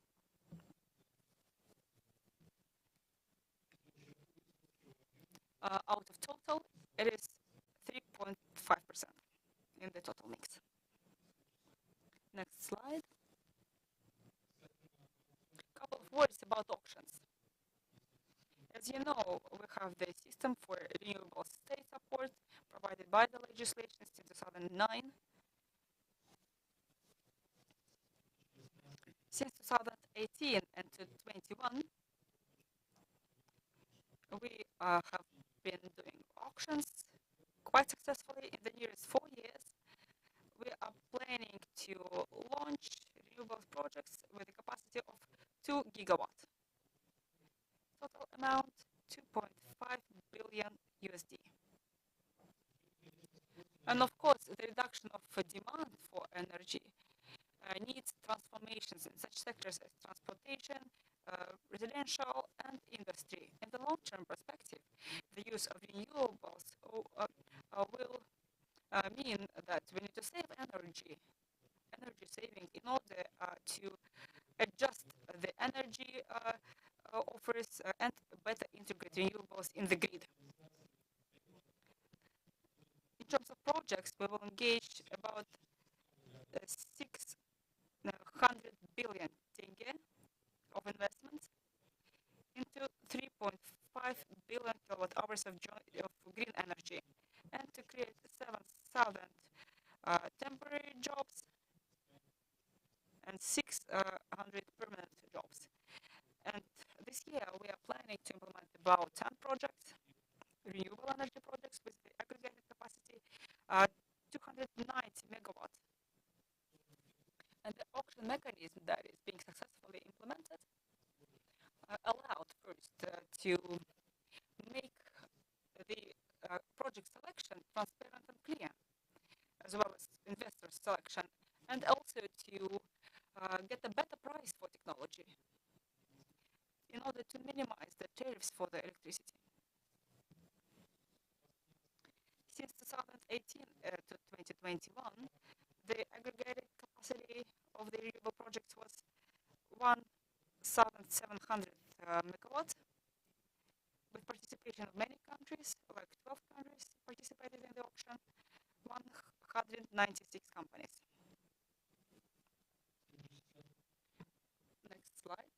Out of total, it is 3.5% in the total mix. Next slide. Couple of words about auctions. As you know, we have the system for renewable state support provided by the legislation since 2009. Since 2018 and 2021, we have been doing auctions quite successfully in the nearest 4 years. We are planning to launch renewable projects with a capacity of 2 gigawatts. Total amount 2.5 billion USD. And of course, the reduction of demand for energy needs transformations in such sectors as transportation, residential, and industry. In the long-term perspective, the use of renewables will mean that we need to save energy saving in order to adjust the energy offers and better integrate renewables in the grid. In terms of projects, we will engage about 600 billion tenge of investments into 3.5 billion kilowatt hours of green energy, and to create 7,000 temporary jobs and 600 permanent jobs. And this year we are planning to implement about 10 projects, renewable energy projects with the aggregated capacity 290 megawatts. And the auction mechanism that is being successfully implemented allowed first to make the project selection transparent and clear, as well as investor selection, and also to get a better price for technology in order to minimize the tariffs for the electricity. Since 2018 to 2021, the aggregated capacity of the renewable projects was 1,700 megawatts, with participation of many countries, like 12 countries participated in the auction. 100 196 companies. Next slide.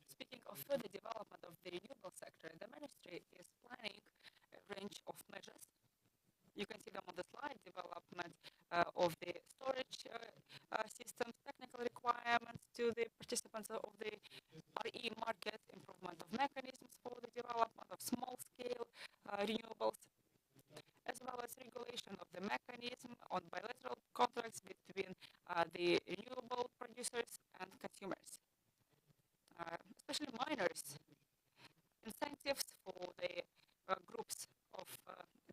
Speaking of further development of the renewable sector, the ministry is planning a range of measures. You can see them on the slide: development of the storage systems, technical requirements to the participants of the RE market, improvement of mechanisms for the development of small-scale renewables, as well as regulation of the mechanism on bilateral contracts between the renewable producers and consumers, especially miners, incentives for the groups of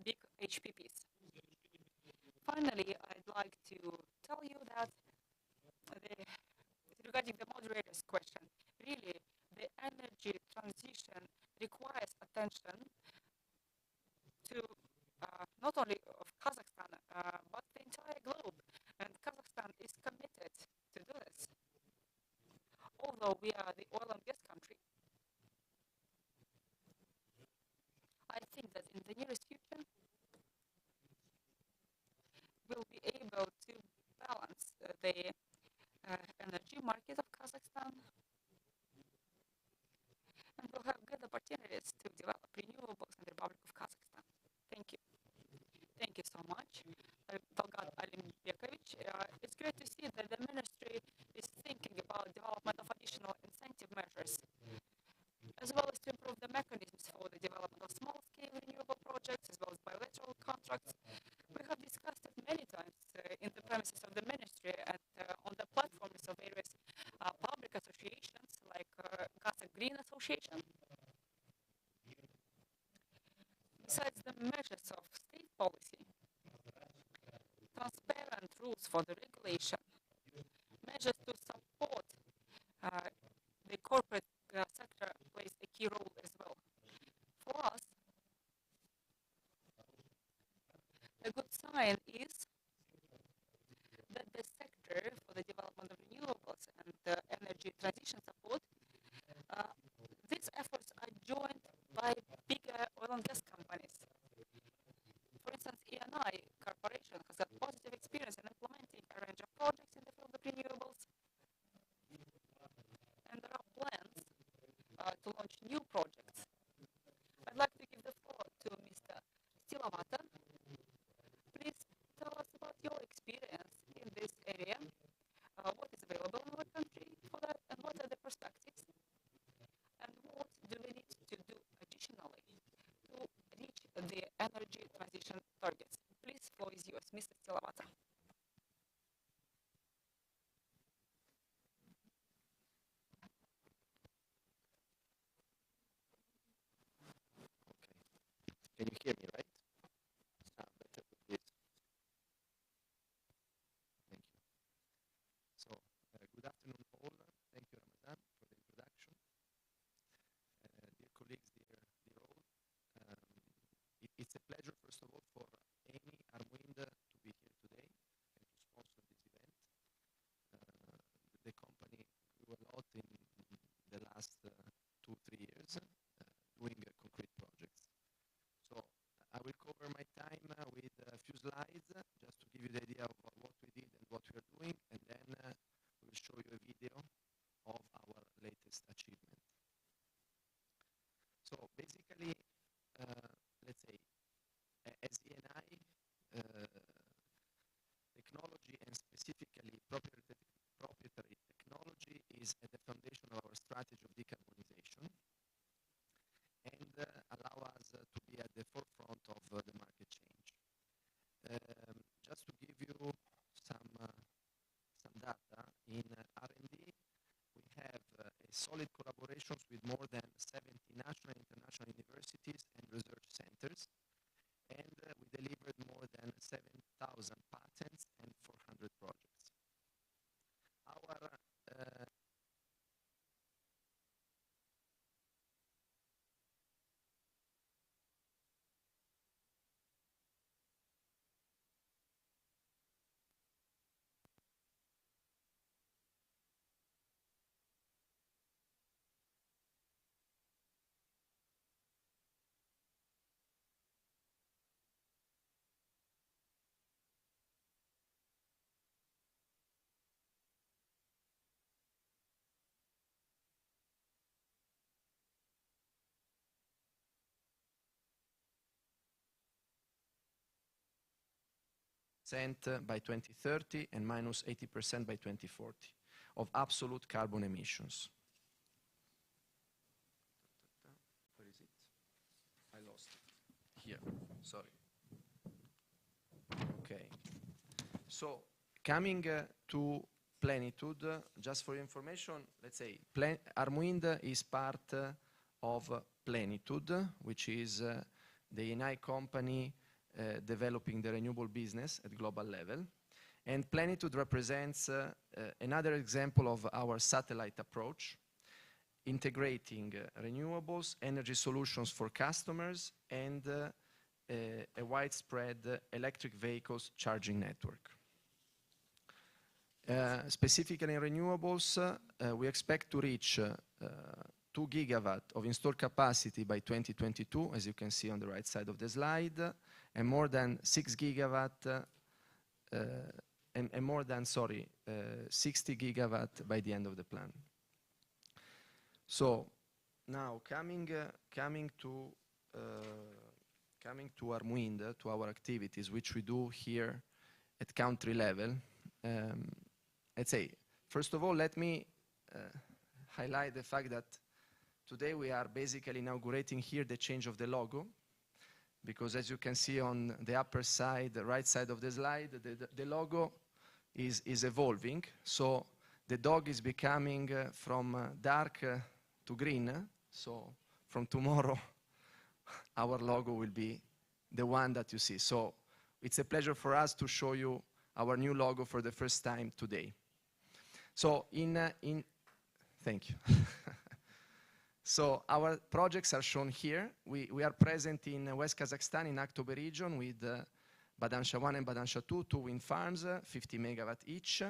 big HPPs. Finally, I'd like to tell you that regarding the moderator's question, really, the energy transition requires attention to not only of Kazakhstan, but the entire globe. And Kazakhstan is committed to do this. Although we are the oil and gas country, I think that in the nearest future, we'll be able to balance the energy market of Kazakhstan, and we'll have good opportunities to develop renewables in the Republic of Kazakhstan. Thank you. Thank you so much, Talgat Alimbekovich. It's great to see that the ministry is thinking about development of additional incentive measures, as well as to improve the mechanisms for the development of small-scale renewable projects, as well as bilateral contracts. We have discussed it many times in the premises of the ministry and on the platforms of various public associations like Kazakh Green Association. Besides the measures of state policy, transparent rules for the regulation, measures to support the corporate sector plays a key role as well. For us, a good sign is that the sector for the development of renewables and energy transition support, these efforts are joined by bigger oil and gas companies. For instance, ENI Corporation has got positive experience in implementing a range of projects in the field of renewables, and there are plans to launch new projects. I'd like to give the floor to Mr. Stilavata. Please tell us about your experience in this area, what is available in our country for that, and what are the perspectives, and what do we need to do additionally to reach the energy transition targets. Please, floor is yours, Mr. Stilavata. Can you hear me, right? Better, please. Thank you. So, good afternoon all. Thank you, Ramazan, for the introduction. Dear colleagues, dear all, it's a pleasure, first of all, for Amy Armwind to be here today and to sponsor this event. The company grew a lot in the last 2-3 years, doing concrete projects. So I will cover my time with a few slides, just to give you the idea of what we did and what we are doing, and then we will show you a video of our latest achievement. So basically, let's say, as ENI, technology and specifically proprietary technology is at the foundation of our strategy of decarbonization and allow us to be at the forefront of the market change. Just to give you some data, in R&D, we have solid collaborations with more than 70 national and international universities and research centers, and we delivered more than 7,000 patents and 400 projects. Our 80% by 2030 and minus 80% by 2040 of absolute carbon emissions. Where is it? I lost it. Here, sorry. Okay. So coming to Plenitude, just for your information, let's say Armwind is part of Plenitude, which is the Eni company developing the renewable business at global level. And Plenitude represents another example of our satellite approach, integrating renewables, energy solutions for customers, and a widespread electric vehicles charging network. Specifically in renewables, we expect to reach 2 gigawatt of installed capacity by 2022, as you can see on the right side of the slide, and more than 6 gigawatt, and more than, 60 gigawatt by the end of the plan. So now coming to Armwind, to our activities, which we do here at country level. Let's say, first of all, let me highlight the fact that today we are basically inaugurating here the change of the logo, because as you can see on the upper side, the right side of the slide, the logo is evolving. So the dog is becoming from dark to green. So from tomorrow, our logo will be the one that you see. So it's a pleasure for us to show you our new logo for the first time today. So thank you. So our projects are shown here. We are present in West Kazakhstan in Aktobe region with Badansha 1 and Badansha 2, 2 wind farms, 50 megawatt each,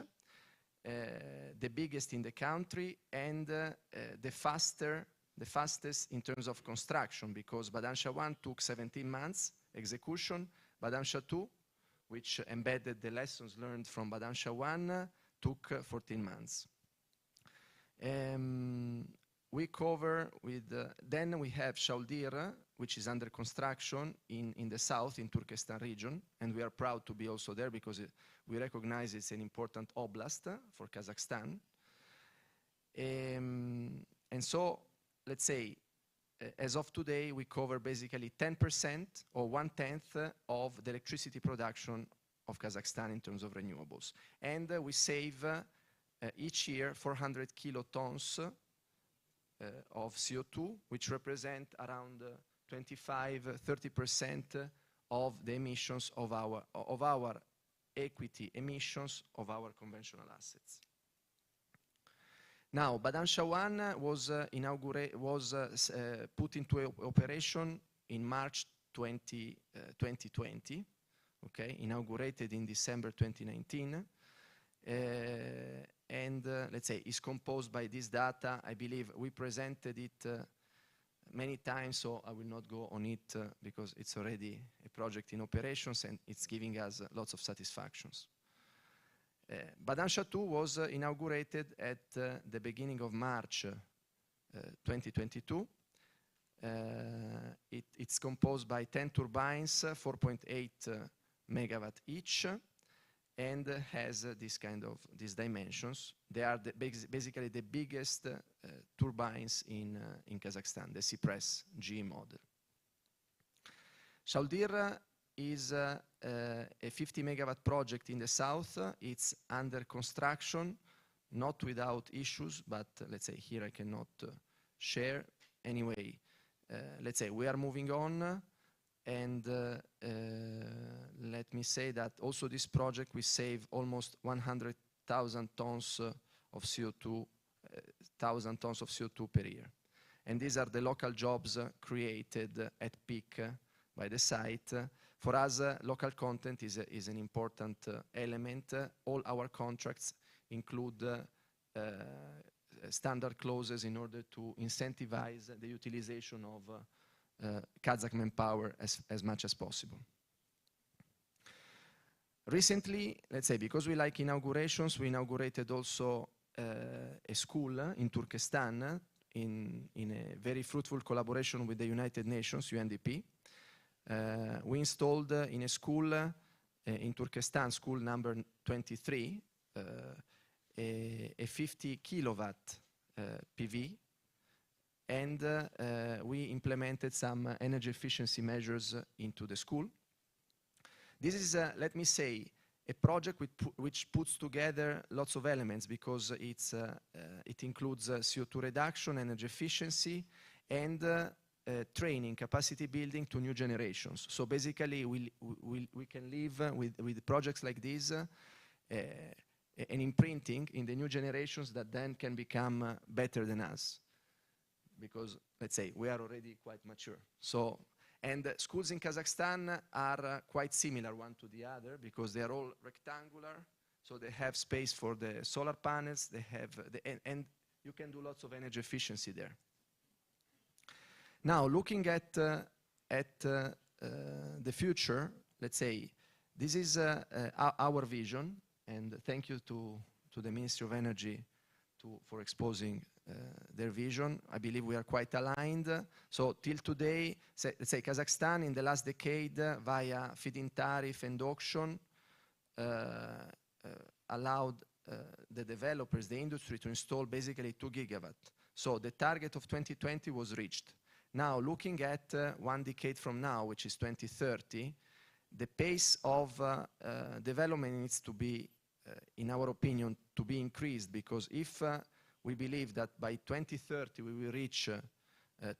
the biggest in the country, and the fastest in terms of construction, because Badansha 1 took 17 months execution, Badansha 2, which embedded the lessons learned from Badansha 1, took 14 months. We cover with, then we have Shaldir, which is under construction in the south, in Turkestan region, and we are proud to be also there because we recognize it's an important oblast for Kazakhstan. And so, let's say, as of today, we cover basically 10% or 1/10 of the electricity production of Kazakhstan in terms of renewables. And we save each year 400 kilotons of CO2, which represent around 25–30% of the emissions of our equity emissions of our conventional assets. Now, Badansha 1 was put into operation in March 2020, okay, inaugurated in December 2019. And let's say is composed by this data. I believe we presented it many times, so I will not go on it because it's already a project in operations and it's giving us lots of satisfactions. Badansha 2 was inaugurated at the beginning of March 2022. It's composed by 10 turbines, 4.8 megawatt each, and has these dimensions. They are basically the biggest turbines in Kazakhstan, the Cypress GE model. Shaldir is a 50 megawatt project in the south. It's under construction, not without issues, but let's say here I cannot share. Anyway, let's say we are moving on. And let me say that also this project we save almost 100,000 tons of CO2, per year. And these are the local jobs created at peak by the site. For us, local content is an important element. All our contracts include standard clauses in order to incentivize the utilization of Kazakh manpower as much as possible. Recently, let's say, because we like inaugurations, we inaugurated also a school in Turkestan in a very fruitful collaboration with the United Nations, UNDP. We installed in a school in Turkestan, school number 23, a 50 kilowatt PV, and we implemented some energy efficiency measures into the school. This is, let me say, a project which puts together lots of elements, because it includes CO2 reduction, energy efficiency, and training, capacity building to new generations. So basically, we can live with projects like this, an imprinting in the new generations that then can become better than us, because, let's say, we are already quite mature. So, and schools in Kazakhstan are quite similar one to the other, because they are all rectangular, so they have space for the solar panels, they have and you can do lots of energy efficiency there. Now, looking at the future, let's say, this is our vision, and thank you to the Ministry of Energy for exposing their vision. I believe we are quite aligned. So till today, let's say Kazakhstan in the last decade, via feed-in tariff and auction, allowed the developers, the industry, to install basically 2 gigawatts. So the target of 2020 was reached. Now, looking at 1 decade from now, which is 2030, the pace of development needs to be, in our opinion, to be increased, because if we believe that by 2030 we will reach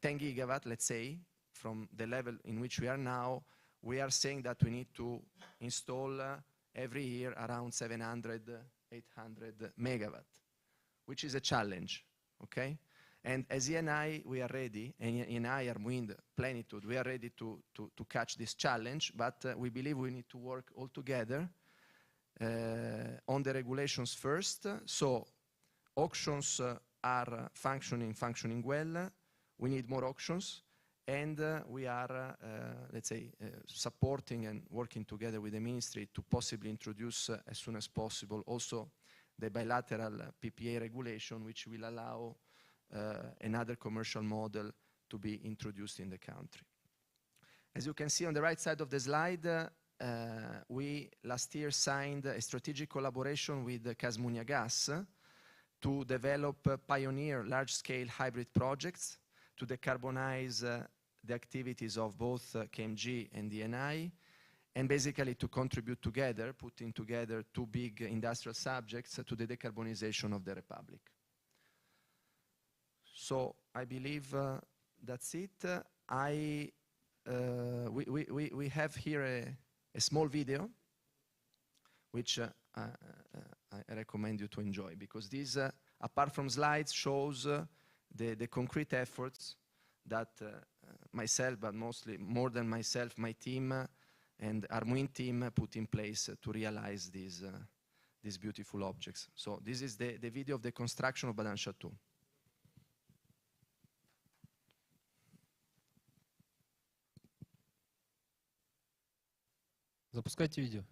10 gigawatt, let's say, from the level in which we are now, we are saying that we need to install every year around 700, 800 megawatt, which is a challenge, okay? And as ENI, we are ready, and ENI, Armwind, Plenitude, we are ready to catch this challenge, but we believe we need to work all together on the regulations first. So auctions are functioning well. We need more auctions, and we are, let's say, supporting and working together with the ministry to possibly introduce as soon as possible also the bilateral PPA regulation, which will allow another commercial model to be introduced in the country. As you can see on the right side of the slide, we last year signed a strategic collaboration with Kazmunia Gas to develop pioneer large-scale hybrid projects to decarbonize the activities of both KMG and ENI, and basically to contribute together, putting together 2 big industrial subjects to the decarbonization of the Republic. So I believe that's it. We have here a small video, which I recommend you to enjoy, because this, apart from slides, shows the concrete efforts that myself, but mostly more than myself, my team and Armwind team put in place to realize these beautiful objects. So this is the video of the construction of Badansha 2. Запускайте видео.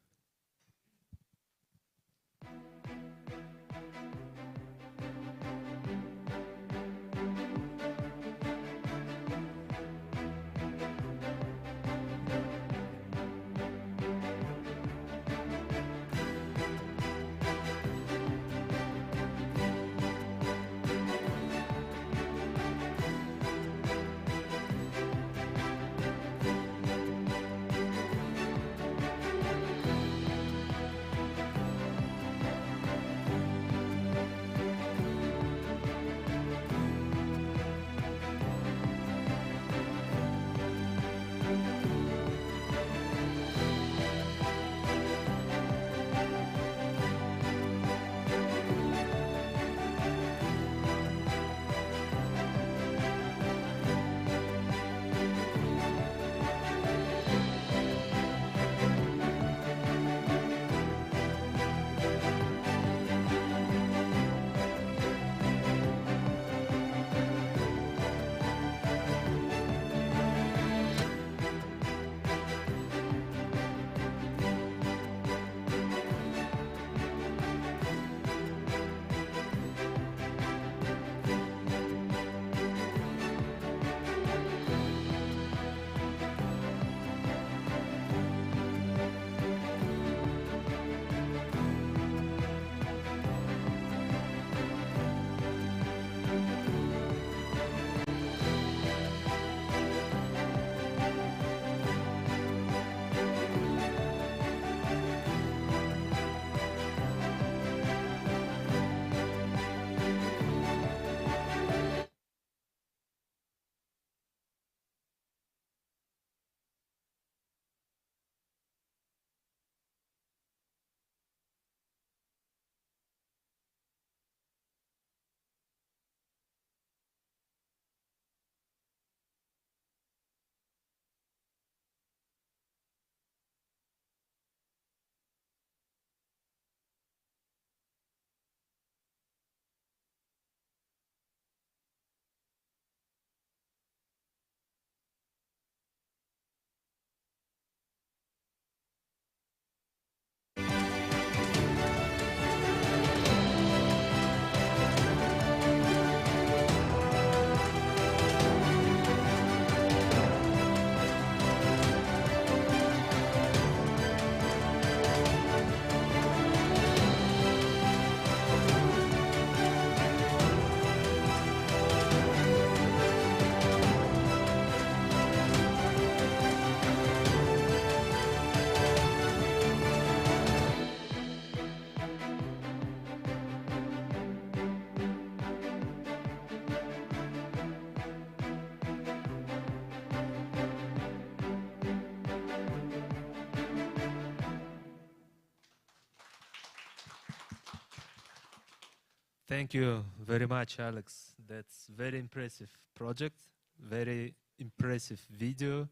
Thank you very much, Alex. That's very impressive project, very impressive video.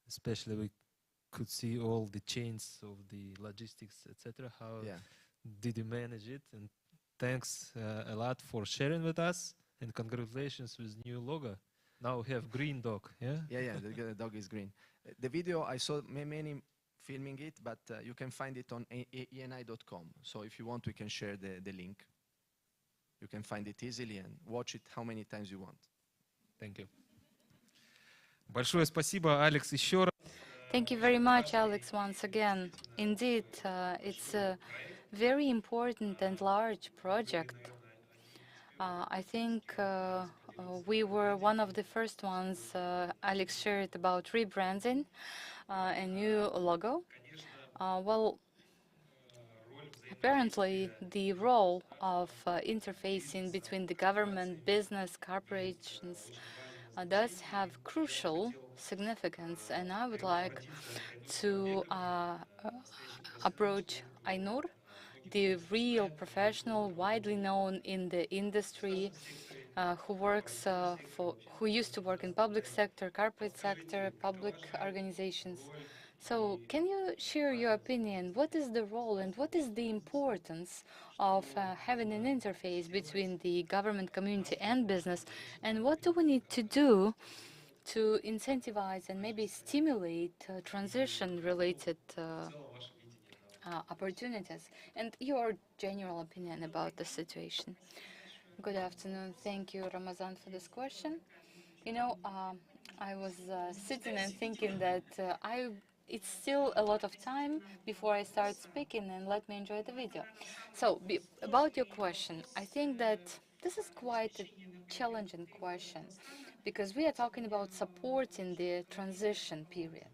Especially we could see all the chains of the logistics, etc. How did you manage it? And thanks a lot for sharing with us. And congratulations with new logo. Now we have green dog. Yeah. Yeah. The dog is green. The video I saw many filming it, but you can find it on eni.com. So if you want, we can share the link. You can find it easily and watch it how many times you want. Thank you. Большое спасибо, Алекс, еще раз. Thank you very much, Alex, once again. Indeed, it's a very important and large project. I think we were one of the first ones Alex shared about rebranding a new logo. Well, apparently, the role of interfacing between the government, business, corporations does have crucial significance, and I would like to approach Ainur, the real professional, widely known in the industry, who used to work in public sector, corporate sector, public organizations. So can you share your opinion? What is the role and what is the importance of having an interface between the government community and business? And what do we need to do to incentivize and maybe stimulate transition-related opportunities? And your general opinion about the situation. Good afternoon. Thank you, Ramazan, for this question. You know, I was sitting and thinking that it's still a lot of time before I start speaking, and let me enjoy the video. So, about your question, I think that this is quite a challenging question because we are talking about supporting the transition period.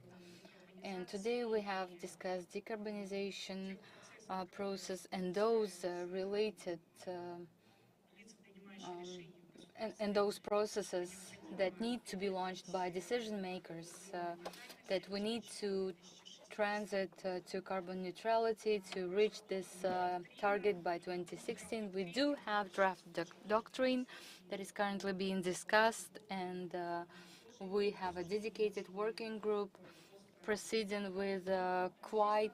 And today we have discussed decarbonization process and those related and those processes that need to be launched by decision makers, that we need to transit to carbon neutrality to reach this target by 2016. We do have draft doctrine that is currently being discussed, and we have a dedicated working group proceeding with quite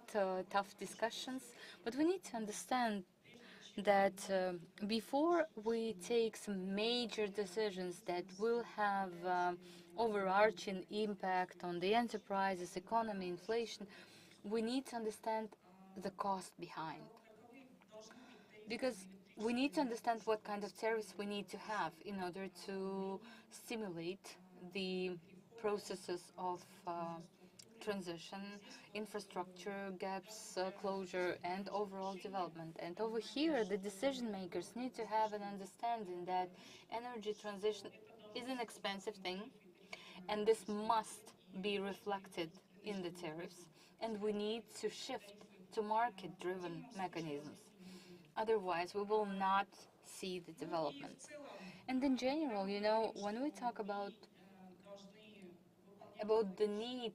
tough discussions. But we need to understand that before we take some major decisions that will have overarching impact on the enterprises, economy, inflation, we need to understand the cost behind. Because we need to understand what kind of tariffs we need to have in order to stimulate the processes of transition, infrastructure, gaps, closure, and overall development. And over here, the decision makers need to have an understanding that energy transition is an expensive thing, and this must be reflected in the tariffs. And we need to shift to market-driven mechanisms. Otherwise, we will not see the development. And in general, you know, when we talk about the need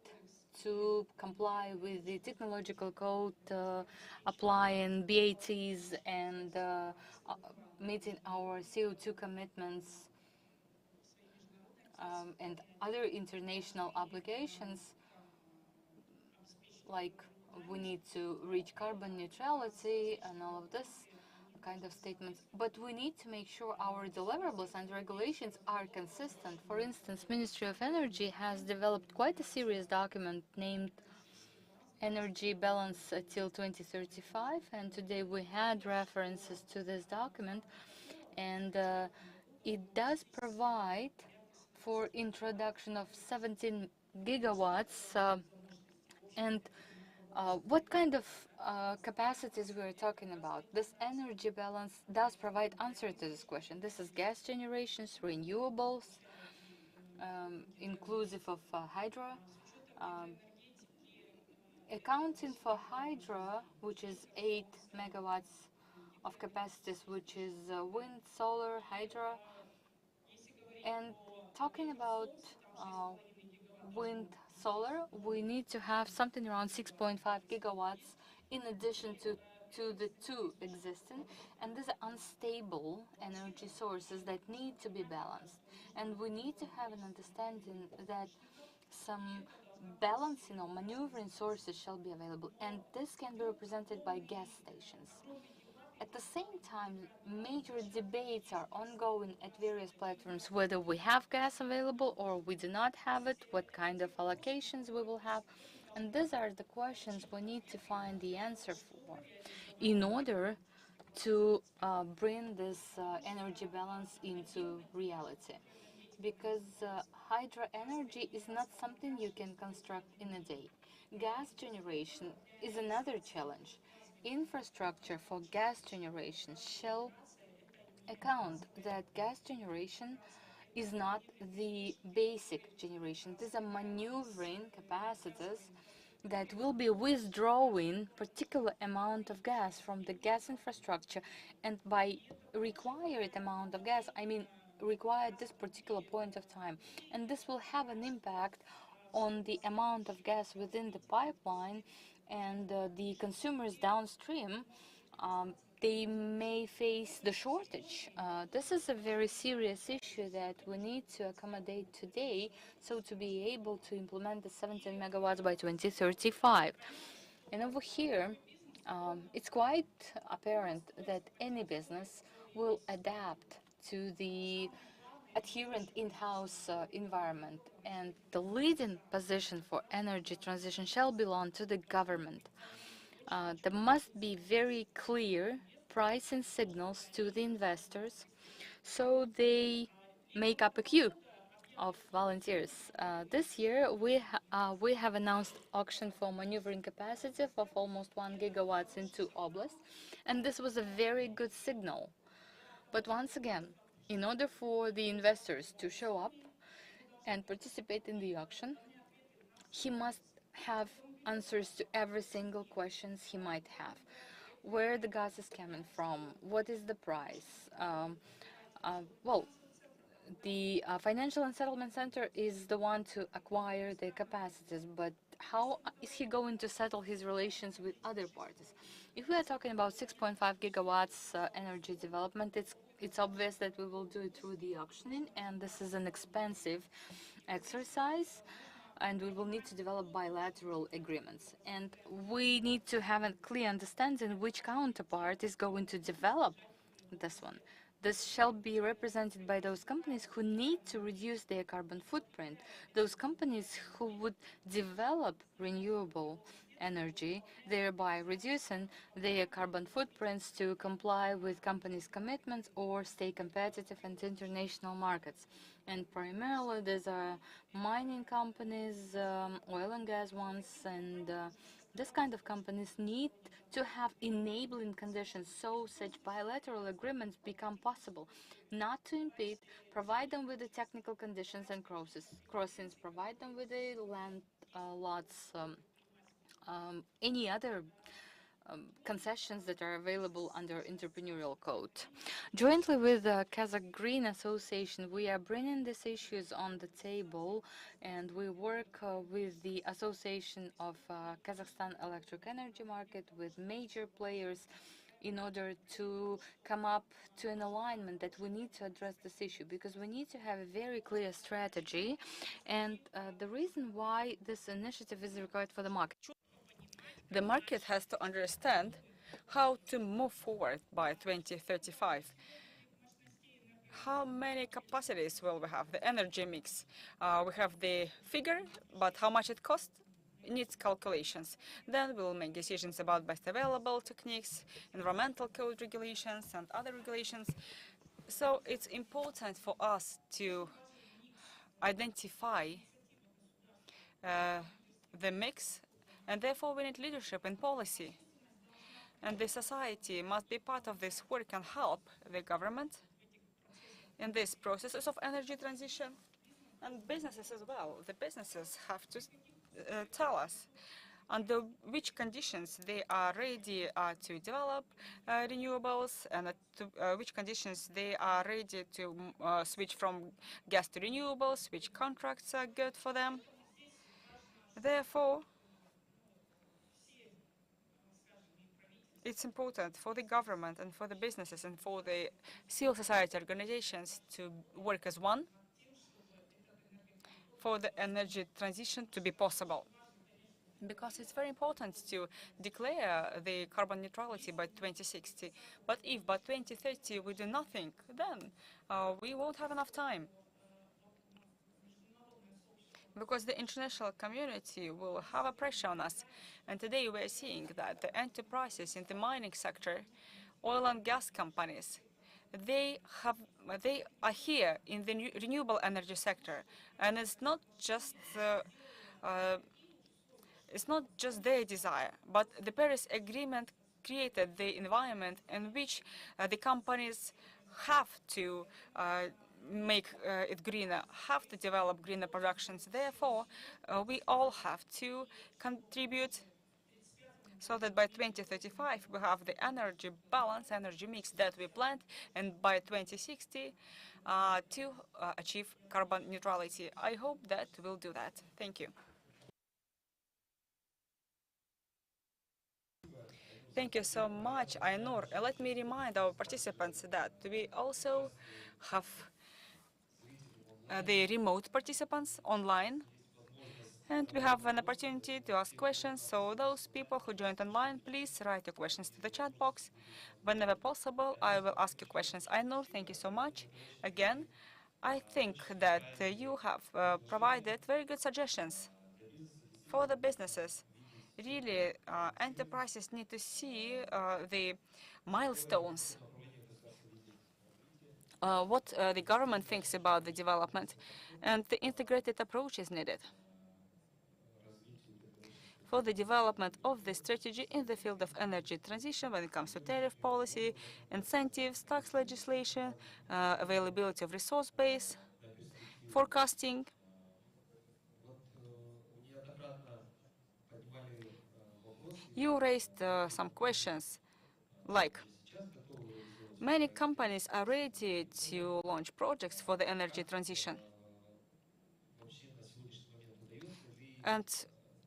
to comply with the technological code, applying BATs and meeting our CO2 commitments and other international obligations, like we need to reach carbon neutrality and all of this kind of statements, but we need to make sure our deliverables and regulations are consistent. For instance, Ministry of Energy has developed quite a serious document named Energy Balance till 2035, and today we had references to this document, and it does provide for introduction of 17 gigawatts and what kind of capacities we're talking about? This energy balance does provide answer to this question. This is gas generations, renewables, inclusive of hydro. Accounting for hydro, which is 8 megawatts of capacities, which is wind, solar, hydro. And talking about wind, solar, we need to have something around 6.5 gigawatts in addition to to the two existing, and these are unstable energy sources that need to be balanced. And we need to have an understanding that some balancing or maneuvering sources shall be available, and this can be represented by gas stations. At the same time, major debates are ongoing at various platforms whether we have gas available or we do not have it, what kind of allocations we will have. And these are the questions we need to find the answer for in order to bring this energy balance into reality. Because hydro energy is not something you can construct in a day. Gas generation is another challenge. Infrastructure for gas generation shall account that gas generation is not the basic generation. These are maneuvering capacities that will be withdrawing particular amount of gas from the gas infrastructure, and by required amount of gas, I mean required this particular point of time, and this will have an impact on the amount of gas within the pipeline, and the consumers downstream, they may face the shortage. This is a very serious issue that we need to accommodate today, so to be able to implement the 17 megawatts by 2035. And over here, it's quite apparent that any business will adapt to the adherent in-house environment, and the leading position for energy transition shall belong to the government. There must be very clear pricing signals to the investors so they make up a queue of volunteers. This year, we have announced auction for maneuvering capacity of almost 1 gigawatts in 2 oblasts, and this was a very good signal. But once again, in order for the investors to show up and participate in the auction, he must have answers to every single questions he might have. Where the gas is coming from, what is the price? Well, the Financial and Settlement Center is the one to acquire the capacities, but how is he going to settle his relations with other parties? If we are talking about 6.5 gigawatts energy development, it's obvious that we will do it through the auctioning, and this is an expensive exercise, and we will need to develop bilateral agreements. And we need to have a clear understanding which counterpart is going to develop this one. This shall be represented by those companies who need to reduce their carbon footprint, those companies who would develop renewable energy, thereby reducing their carbon footprints to comply with companies' commitments or stay competitive in international markets. And primarily, these are mining companies, oil and gas ones, and this kind of companies need to have enabling conditions so such bilateral agreements become possible, not to impede, provide them with the technical conditions and crossings, provide them with the land lots, any other concessions that are available under entrepreneurial code. Jointly with the Kazakh Green Association, we are bringing these issues on the table, and we work with the Association of Kazakhstan Electric Energy Market, with major players, in order to come up to an alignment that we need to address this issue, because we need to have a very clear strategy. And the reason why this initiative is required for the market. The market has to understand how to move forward by 2035. How many capacities will we have? The energy mix. We have the figure, but how much it costs? It needs calculations. Then we'll make decisions about best available techniques, environmental code regulations, and other regulations. So it's important for us to identify the mix, and therefore we need leadership in policy. And the society must be part of this work and help the government in these processes of energy transition, and businesses as well. The businesses have to tell us under which conditions they are ready to develop renewables, and which conditions they are ready to switch from gas to renewables, which contracts are good for them. Therefore, It's important for the government and for the businesses and for the civil society organizations to work as one for the energy transition to be possible. Because it's very important to declare the carbon neutrality by 2060. But if by 2030 we do nothing, then we won't have enough time. Because the international community will have a pressure on us. And today we are seeing that the enterprises in the mining sector, oil and gas companies, they are here in the renewable energy sector. And it's not just their desire, but the Paris Agreement created the environment in which the companies have to make it greener, have to develop greener productions. Therefore, we all have to contribute so that by 2035 we have the energy balance, energy mix that we planned, and by 2060 to achieve carbon neutrality. I hope that we'll do that. Thank you. Thank you so much, Ainur. Let me remind our participants that we also have the remote participants online, and we have an opportunity to ask questions. So those people who joined online, please write your questions to the chat box. Whenever possible, I will ask you questions. Ainur, thank you so much. Again, I think that you have provided very good suggestions for the businesses. Really, enterprises need to see the milestones, what the government thinks about the development, and the integrated approach is needed for the development of the strategy in the field of energy transition when it comes to tariff policy, incentives, tax legislation, availability of resource base, forecasting. You raised some questions like many companies are ready to launch projects for the energy transition. And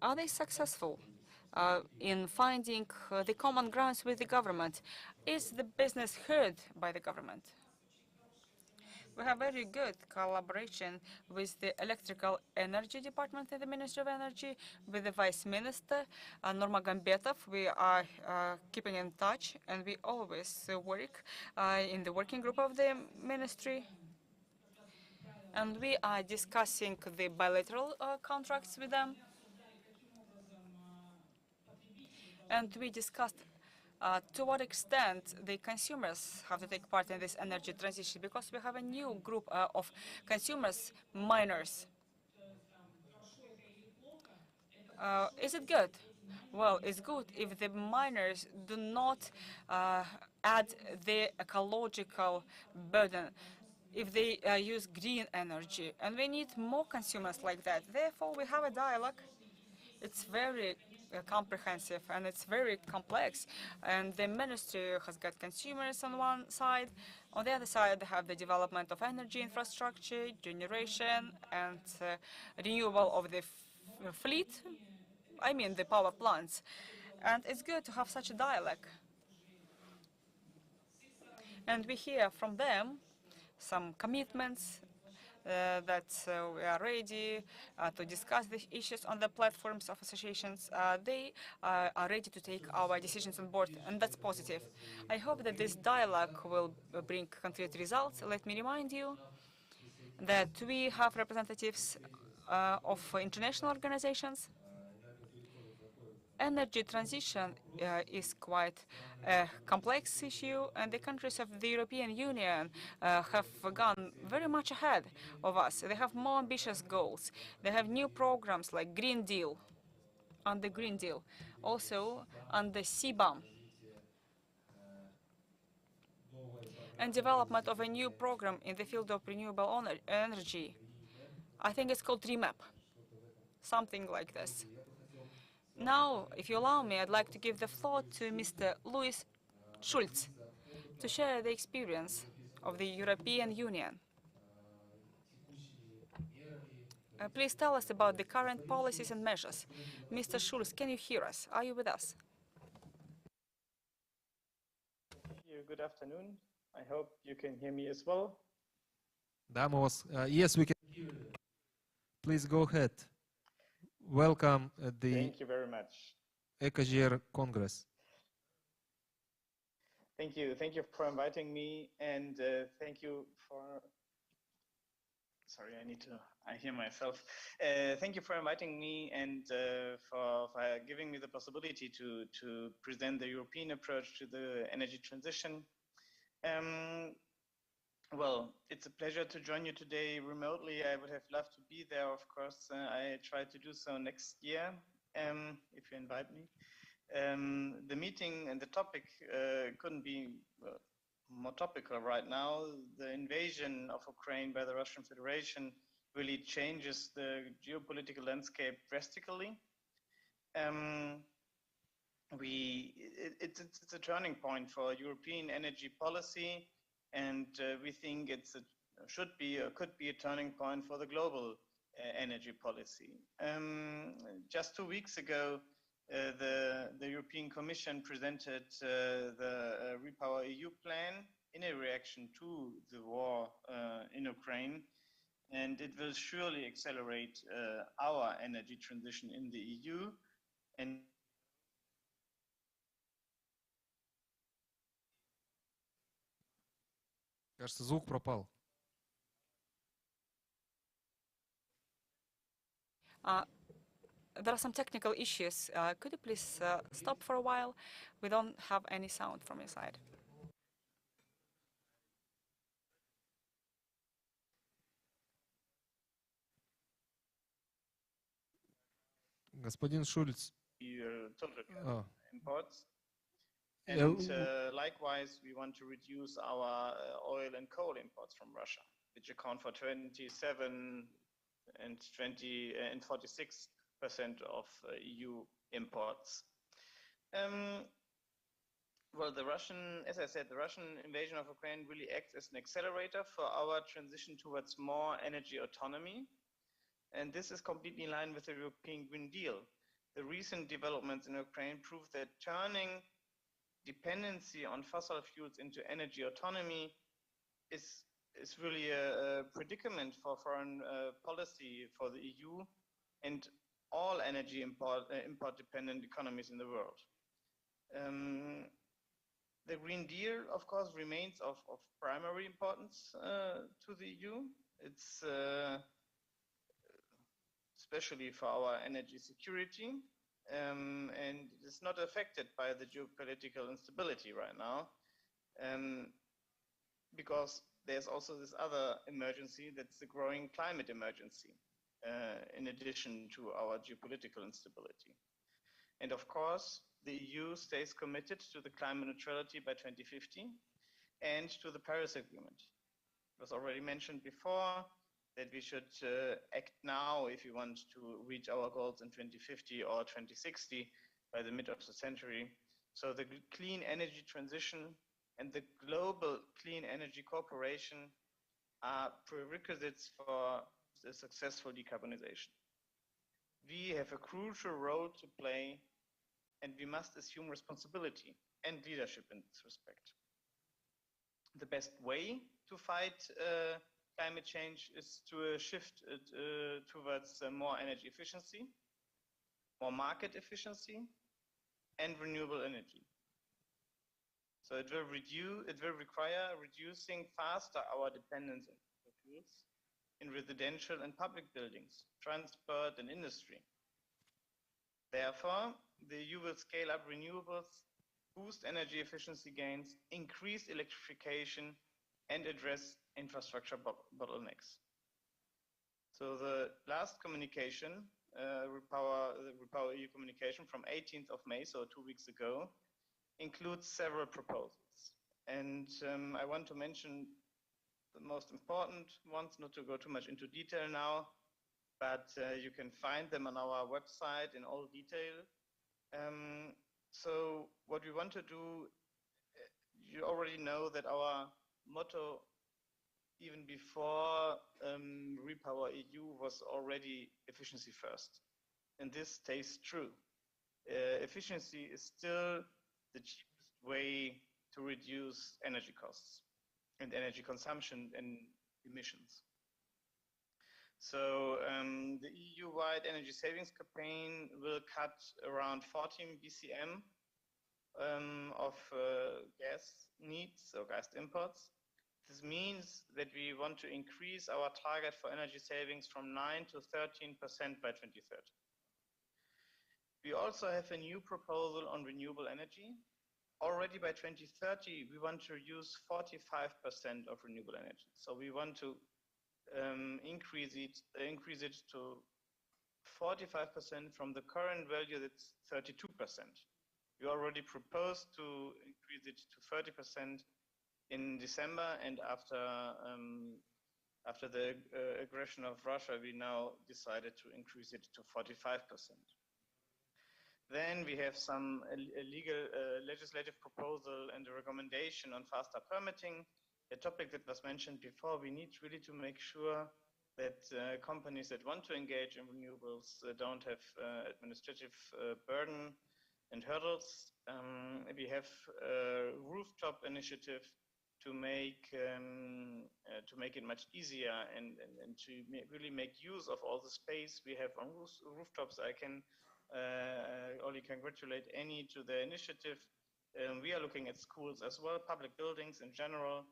are they successful in finding the common grounds with the government? Is the business heard by the government? We have very good collaboration with the Electrical Energy Department in the Ministry of Energy, with the Vice Minister, Norma Gambetov. We are keeping in touch, and we always work in the working group of the ministry. And we are discussing the bilateral contracts with them. And we discussed to what extent the consumers have to take part in this energy transition, because we have a new group of consumers, miners. Is it good? Well, it's good if the miners do not add the ecological burden, if they use green energy. And we need more consumers like that. Therefore, we have a dialogue. It's very comprehensive and it's very complex. And the ministry has got consumers on one side. On the other side, they have the development of energy infrastructure, generation, and renewal of the fleet. I mean, the power plants. And it's good to have such a dialogue. And we hear from them some commitments that we are ready to discuss the issues on the platforms of associations. They are ready to take our decisions on board, and that's positive. I hope that this dialogue will bring concrete results. Let me remind you that we have representatives of international organizations. Energy transition is quite a complex issue, and the countries of the European Union have gone very much ahead of us. They have more ambitious goals. They have new programs like Green Deal, on the Green Deal, also on the CBAM, and development of a new program in the field of renewable energy. I think it's called REMAP, something like this. Now, if you allow me, I'd like to give the floor to Mr. Louis Schulz to share the experience of the European Union. Please tell us about the current policies and measures. Mr. Schulz, can you hear us? Are you with us? you. Good afternoon. I hope you can hear me as well. Да, мы вас... Yes, we can hear you. Please go ahead. Welcome at the Thank you very much. ECOJER Congress. Thank you. Thank you for inviting me, and thank you for... Sorry, I hear myself. Thank you for inviting me and for giving me the possibility to present the European approach to the energy transition. Well, it's a pleasure to join you today remotely. I would have loved to be there, of course. I try to do so next year, if you invite me. The meeting and the topic couldn't be more topical right now. The invasion of Ukraine by the Russian Federation really changes the geopolitical landscape drastically. It's a turning point for European energy policy, and we think could be a turning point for the global energy policy. Just 2 weeks ago, the European Commission presented the Repower EU plan in a reaction to the war in Ukraine, and it will surely accelerate our energy transition in the EU. And Кажется, звук пропал. There are some technical issues. Could you please stop for a while? We don't have any sound from your side. Господин Шульц. imports. And likewise, we want to reduce our oil and coal imports from Russia, which account for 27 and 46% of EU imports. Well, as I said, the Russian invasion of Ukraine really acts as an accelerator for our transition towards more energy autonomy. And this is completely in line with the European Green Deal. The recent developments in Ukraine prove that turning dependency on fossil fuels into energy autonomy is really a predicament for foreign policy for the EU and all energy import-dependent economies in the world. The Green Deal, of course, remains of primary importance to the EU. It's especially for our energy security, and it's not affected by the geopolitical instability right now, because there's also this other emergency, that's the growing climate emergency, in addition to our geopolitical instability. And of course, the EU stays committed to the climate neutrality by 2050 and to the Paris Agreement. It was already mentioned before that we should act now if we want to reach our goals in 2050 or 2060 by the mid of the century. So the clean energy transition and the global clean energy cooperation are prerequisites for the successful decarbonization. We have a crucial role to play, and we must assume responsibility and leadership in this respect. The best way to fight climate change is to shift towards more energy efficiency, more market efficiency, and renewable energy. So it will require reducing faster our dependence on fossil fuels in residential and public buildings, transport, and industry. Therefore, the EU will scale up renewables, boost energy efficiency gains, increase electrification, and address infrastructure bottlenecks. So the last communication, the Repower EU communication from 18th of May, so 2 weeks ago, includes several proposals. And I want to mention the most important ones, not to go too much into detail now, but you can find them on our website in all detail. So what we want to do, you already know that our motto, even before Repower EU, was already efficiency first. And this stays true. Efficiency is still the cheapest way to reduce energy costs and energy consumption and emissions. So the EU-wide energy savings campaign will cut around 14 BCM of gas needs or gas imports. This means that we want to increase our target for energy savings from 9 to 13% by 2030. We also have a new proposal on renewable energy. Already by 2030, we want to use 45% of renewable energy. So we want to increase it to 45% from the current value that's 32%. We already proposed to increase it to 30% in December, and after the aggression of Russia, we now decided to increase it to 45%. Then we have some legal legislative proposal and a recommendation on faster permitting, a topic that was mentioned before. We need really to make sure that companies that want to engage in renewables don't have administrative burden and hurdles. We have a rooftop initiative to make it much easier and to really make use of all the space we have on rooftops. I can only congratulate Annie to the initiative. We are looking at schools as well, public buildings in general.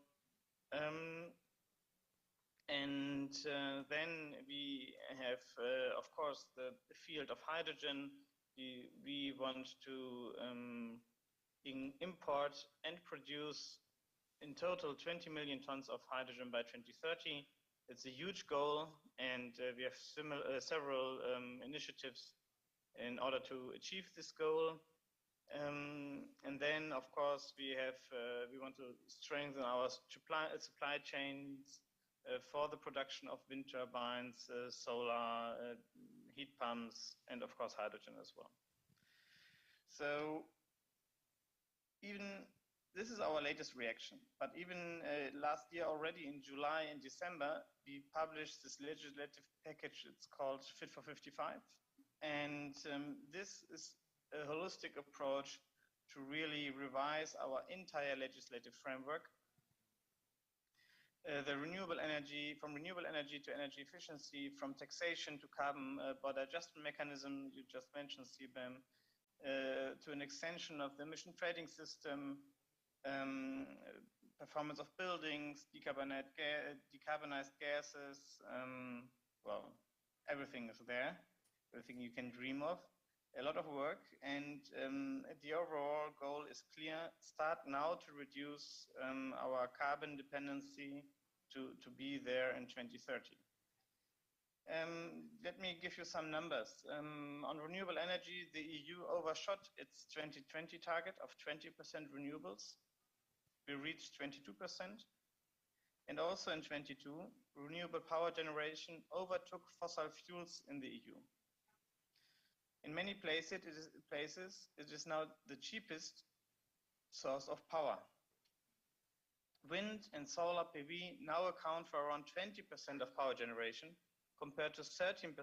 And then we have, of course, the field of hydrogen. We want to import and produce in total 20 million tons of hydrogen by 2030. It's a huge goal, and we have several initiatives in order to achieve this goal. And then, of course, we want to strengthen our supply chains for the production of wind turbines, solar, heat pumps, and of course hydrogen as well. So this is our latest reaction. But even last year already in July and December, we published this legislative package. It's called Fit for 55. And this is a holistic approach to really revise our entire legislative framework. The renewable energy, from renewable energy to energy efficiency, from taxation to carbon border adjustment mechanism, you just mentioned CBAM, to an extension of the emission trading system, performance of buildings, decarbonized gases, well, everything is there, everything you can dream of. A lot of work, and the overall goal is clear. Start now to reduce our carbon dependency to be there in 2030. Let me give you some numbers. On renewable energy, the EU overshot its 2020 target of 20% renewables. We reached 22%. And also in 2022, renewable power generation overtook fossil fuels in the EU. In many places, it is now the cheapest source of power. Wind and solar PV now account for around 20% of power generation, compared to 13%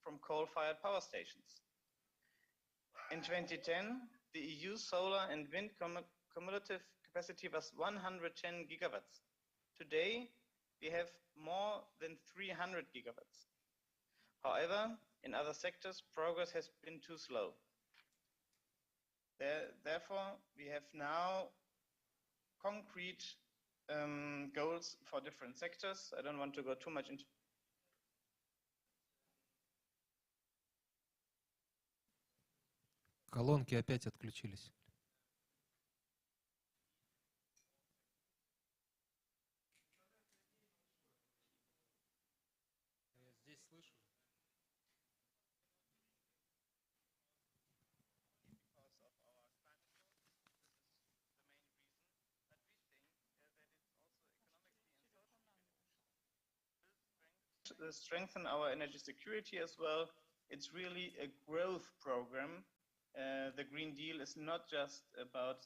from coal-fired power stations. In 2010, the EU solar and wind cumulative capacity was 110 gigawatts. Today, we have more than 300 gigawatts. However, in other sectors, progress has been too slow. Therefore, we have now concrete goals for different sectors. I don't want to go too much into. Колонки опять отключились. Здесь слышу. Strengthen our energy security as well. It's really a growth program. The Green Deal is not just about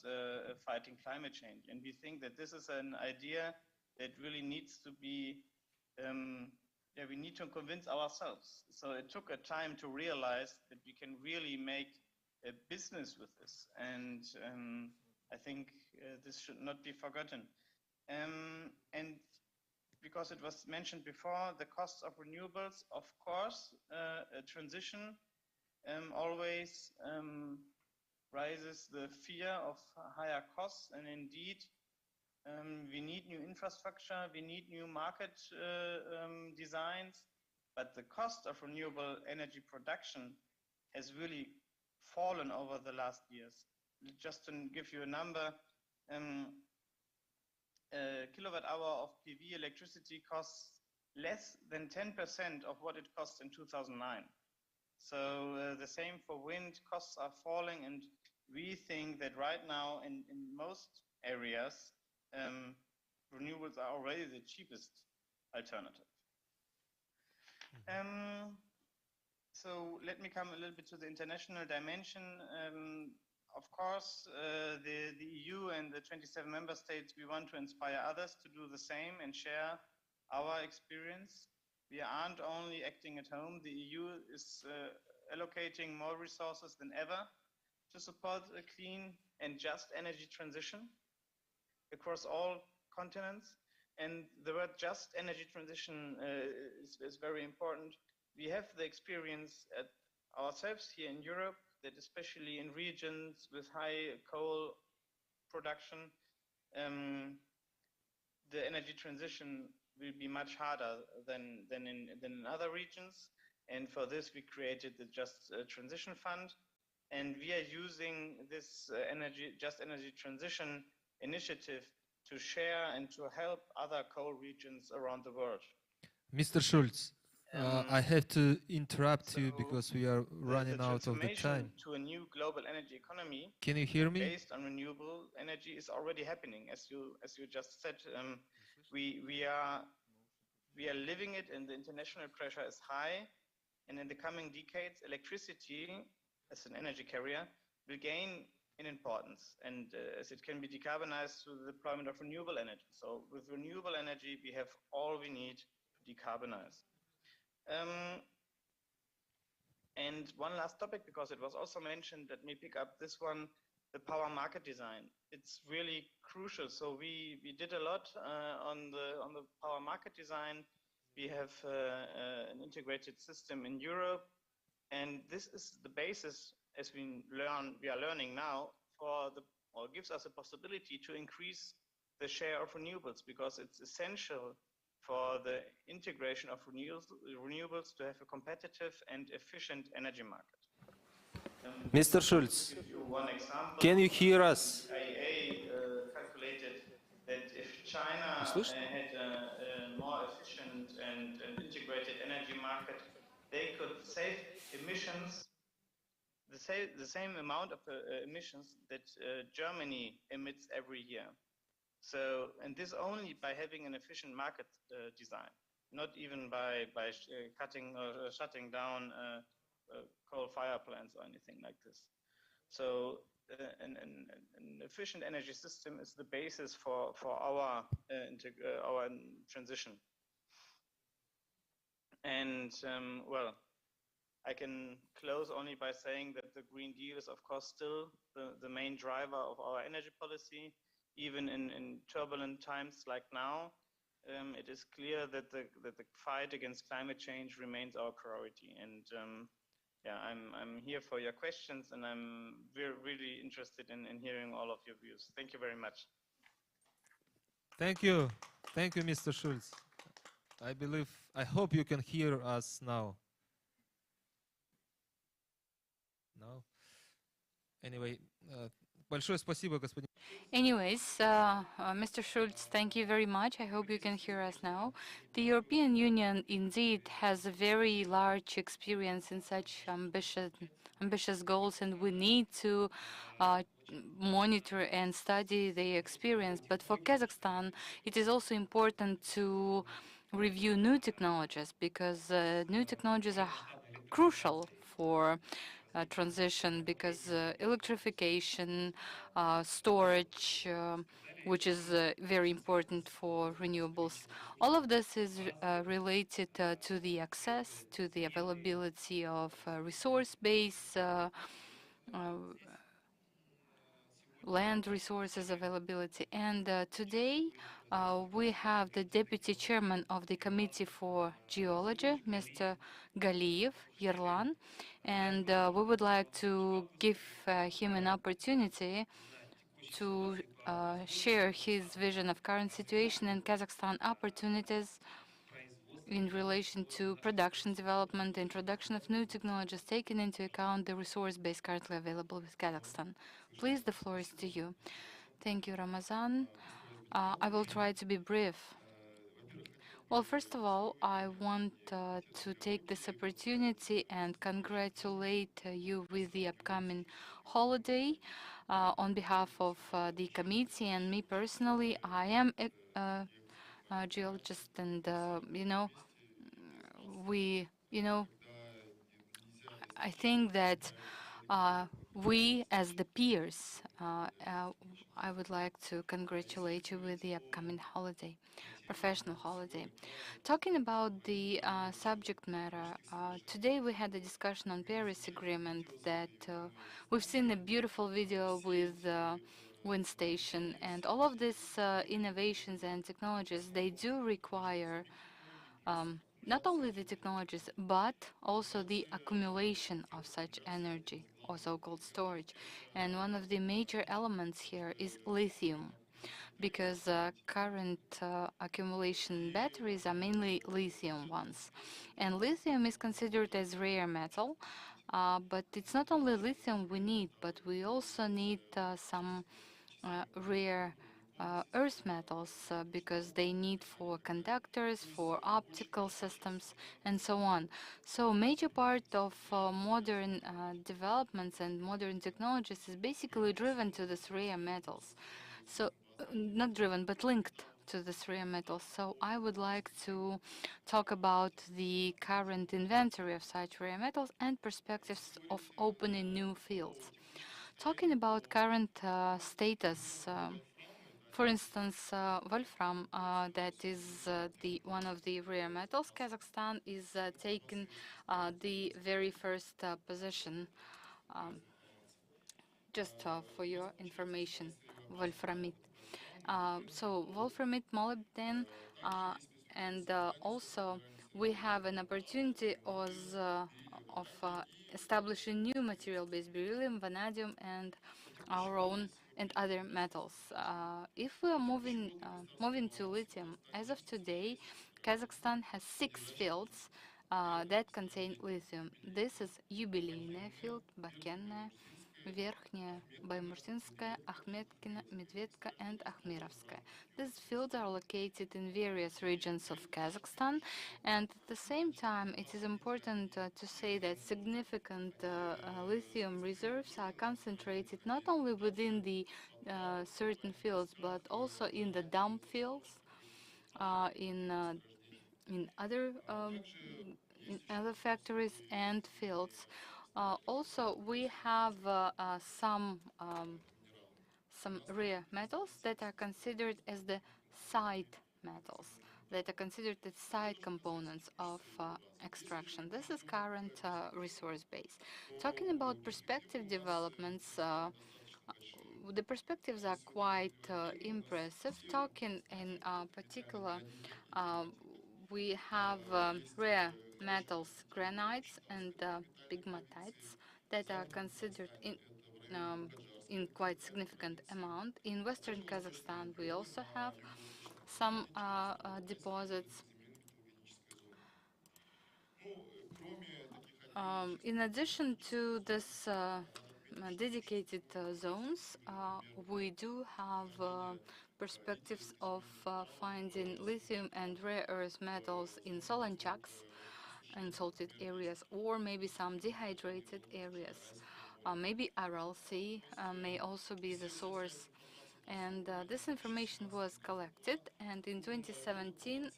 fighting climate change. And we think that this is an idea that really needs to be, we need to convince ourselves. So it took a time to realize that we can really make a business with this. And I think this should not be forgotten. And because it was mentioned before, the costs of renewables, of course, a transition always rises the fear of higher costs, and indeed we need new infrastructure, we need new market designs, but the cost of renewable energy production has really fallen over the last years. Just to give you a number, a kilowatt hour of PV electricity costs less than 10% of what it cost in 2009. So the same for wind, costs are falling, and we think that right now in most areas, renewables are already the cheapest alternative. So let me come a little bit to the international dimension. Of course, the EU and the 27 member states, we want to inspire others to do the same and share our experience. We aren't only acting at home. The EU is allocating more resources than ever to support a clean and just energy transition across all continents. And the word just energy transition is very important. We have the experience at ourselves here in Europe that especially in regions with high coal production, the energy transition will be much harder than in other regions. And for this, we created the Just Transition Fund. And we are using this Just Energy Transition initiative to share and to help other coal regions around the world. Mr. Schulz, I have to interrupt you because we are running out of the time. To a new global energy economy. Can you hear me? Based on renewable energy is already happening, as you just said. We are living it, and the international pressure is high. And in the coming decades, electricity as an energy carrier will gain in importance, and as it can be decarbonized through the deployment of renewable energy. So with renewable energy, we have all we need to decarbonize. And one last topic, because it was also mentioned, let me pick up this one, the power market design. It's really crucial. So we did a lot on the power market design. We have an integrated system in Europe, and this is the basis, as we are learning now, gives us a possibility to increase the share of renewables, because it's essential for the integration of renewables to have a competitive and efficient energy market. Mr. Schulz, one example, can you hear us? IEA calculated that if China had a more efficient and integrated energy market, they could save emissions, the same amount of emissions that Germany emits every year. So, and this only by having an efficient market design, not even by cutting or shutting down coal fire plants or anything like this. So an efficient energy system is the basis for our transition. And well, I can close only by saying that the Green Deal is, of course, still the main driver of our energy policy. Even in turbulent times like now, it is clear that the fight against climate change remains our priority. And yeah, I'm here for your questions, and I'm really interested in hearing all of your views. Thank you very much. Thank you, Mr. Schulz. I hope you can hear us now. No. Anyway, большое спасибо, господин. Anyways, Mr. Schulz, thank you very much. I hope you can hear us now. The European Union indeed has a very large experience in such ambitious goals, and we need to monitor and study the experience. But for Kazakhstan, it is also important to review new technologies, because new technologies are crucial for transition, because electrification, storage, which is very important for renewables. All of this is related to the access, to the availability of resource base. land resources availability. And today we have the Deputy Chairman of the Committee for Geology, Mr. Galiyev Yerlan, and we would like to give him an opportunity to share his vision of current situation in Kazakhstan, opportunities in relation to production development, introduction of new technologies, taking into account the resource base currently available with Kazakhstan. Please, the floor is to you. Thank you, Ramazan. I will try to be brief. Well, first of all, I want to take this opportunity and congratulate you with the upcoming holiday. On behalf of the committee and me personally, I am a geologist, and I think that we, as the peers, I would like to congratulate you with the upcoming holiday, professional holiday. Talking about the subject matter, today we had a discussion on Paris Agreement that we've seen a beautiful video with wind station, and all of these innovations and technologies, they do require not only the technologies, but also the accumulation of such energy, or so-called storage. And one of the major elements here is lithium, because current accumulation batteries are mainly lithium ones. And lithium is considered as rare metal, but it's not only lithium we need, but we also need some rare earth metals because they need for conductors, for optical systems, and so on. So major part of modern developments and modern technologies is basically driven to these rare metals. So not driven, but linked to these rare metals. So I would like to talk about the current inventory of such rare metals and perspectives of opening new fields. Talking about current status, for instance, wolfram, that is one of the rare metals, Kazakhstan is taking the very first position. Just for your information, wolframite. So wolframite, molybdenum, and also we have an opportunity of establishing new material-based beryllium, vanadium, and our own and other metals. If we are moving to lithium, as of today, Kazakhstan has 6 fields that contain lithium. This is Юбилейная field, Bakenная, Верхняя, Баймуртинская, Ахметкина, Медведка, and Akhmirovskaya. These fields are located in various regions of Kazakhstan, and at the same time, it is important to say that significant lithium reserves are concentrated not only within the certain fields, but also in the dump fields, in other factories and fields. Also, we have some rare metals that are considered as the side metals, that are considered the side components of extraction. This is current resource base. Talking about prospective developments, the perspectives are quite impressive. Talking in particular, we have rare metals, granites and pegmatites, that are considered in quite significant amount. In Western Kazakhstan, we also have some deposits. In addition to this dedicated zones, we do have perspectives of finding lithium and rare earth metals in Solanchaks, in salted areas, or maybe some dehydrated areas. Maybe Aral Sea may also be the source. And this information was collected, and in 2017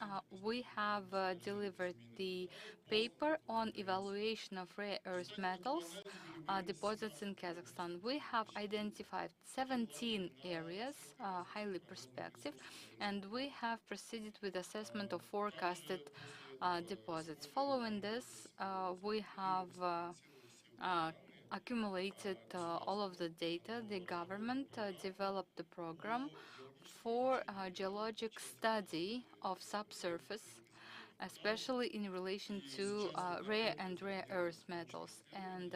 we have delivered the paper on evaluation of rare earth metals deposits in Kazakhstan. We have identified 17 areas, highly prospective, and we have proceeded with assessment of forecasted deposits. Following this, we have accumulated all of the data, the government developed the program for geologic study of subsurface, especially in relation to rare and rare earth metals. And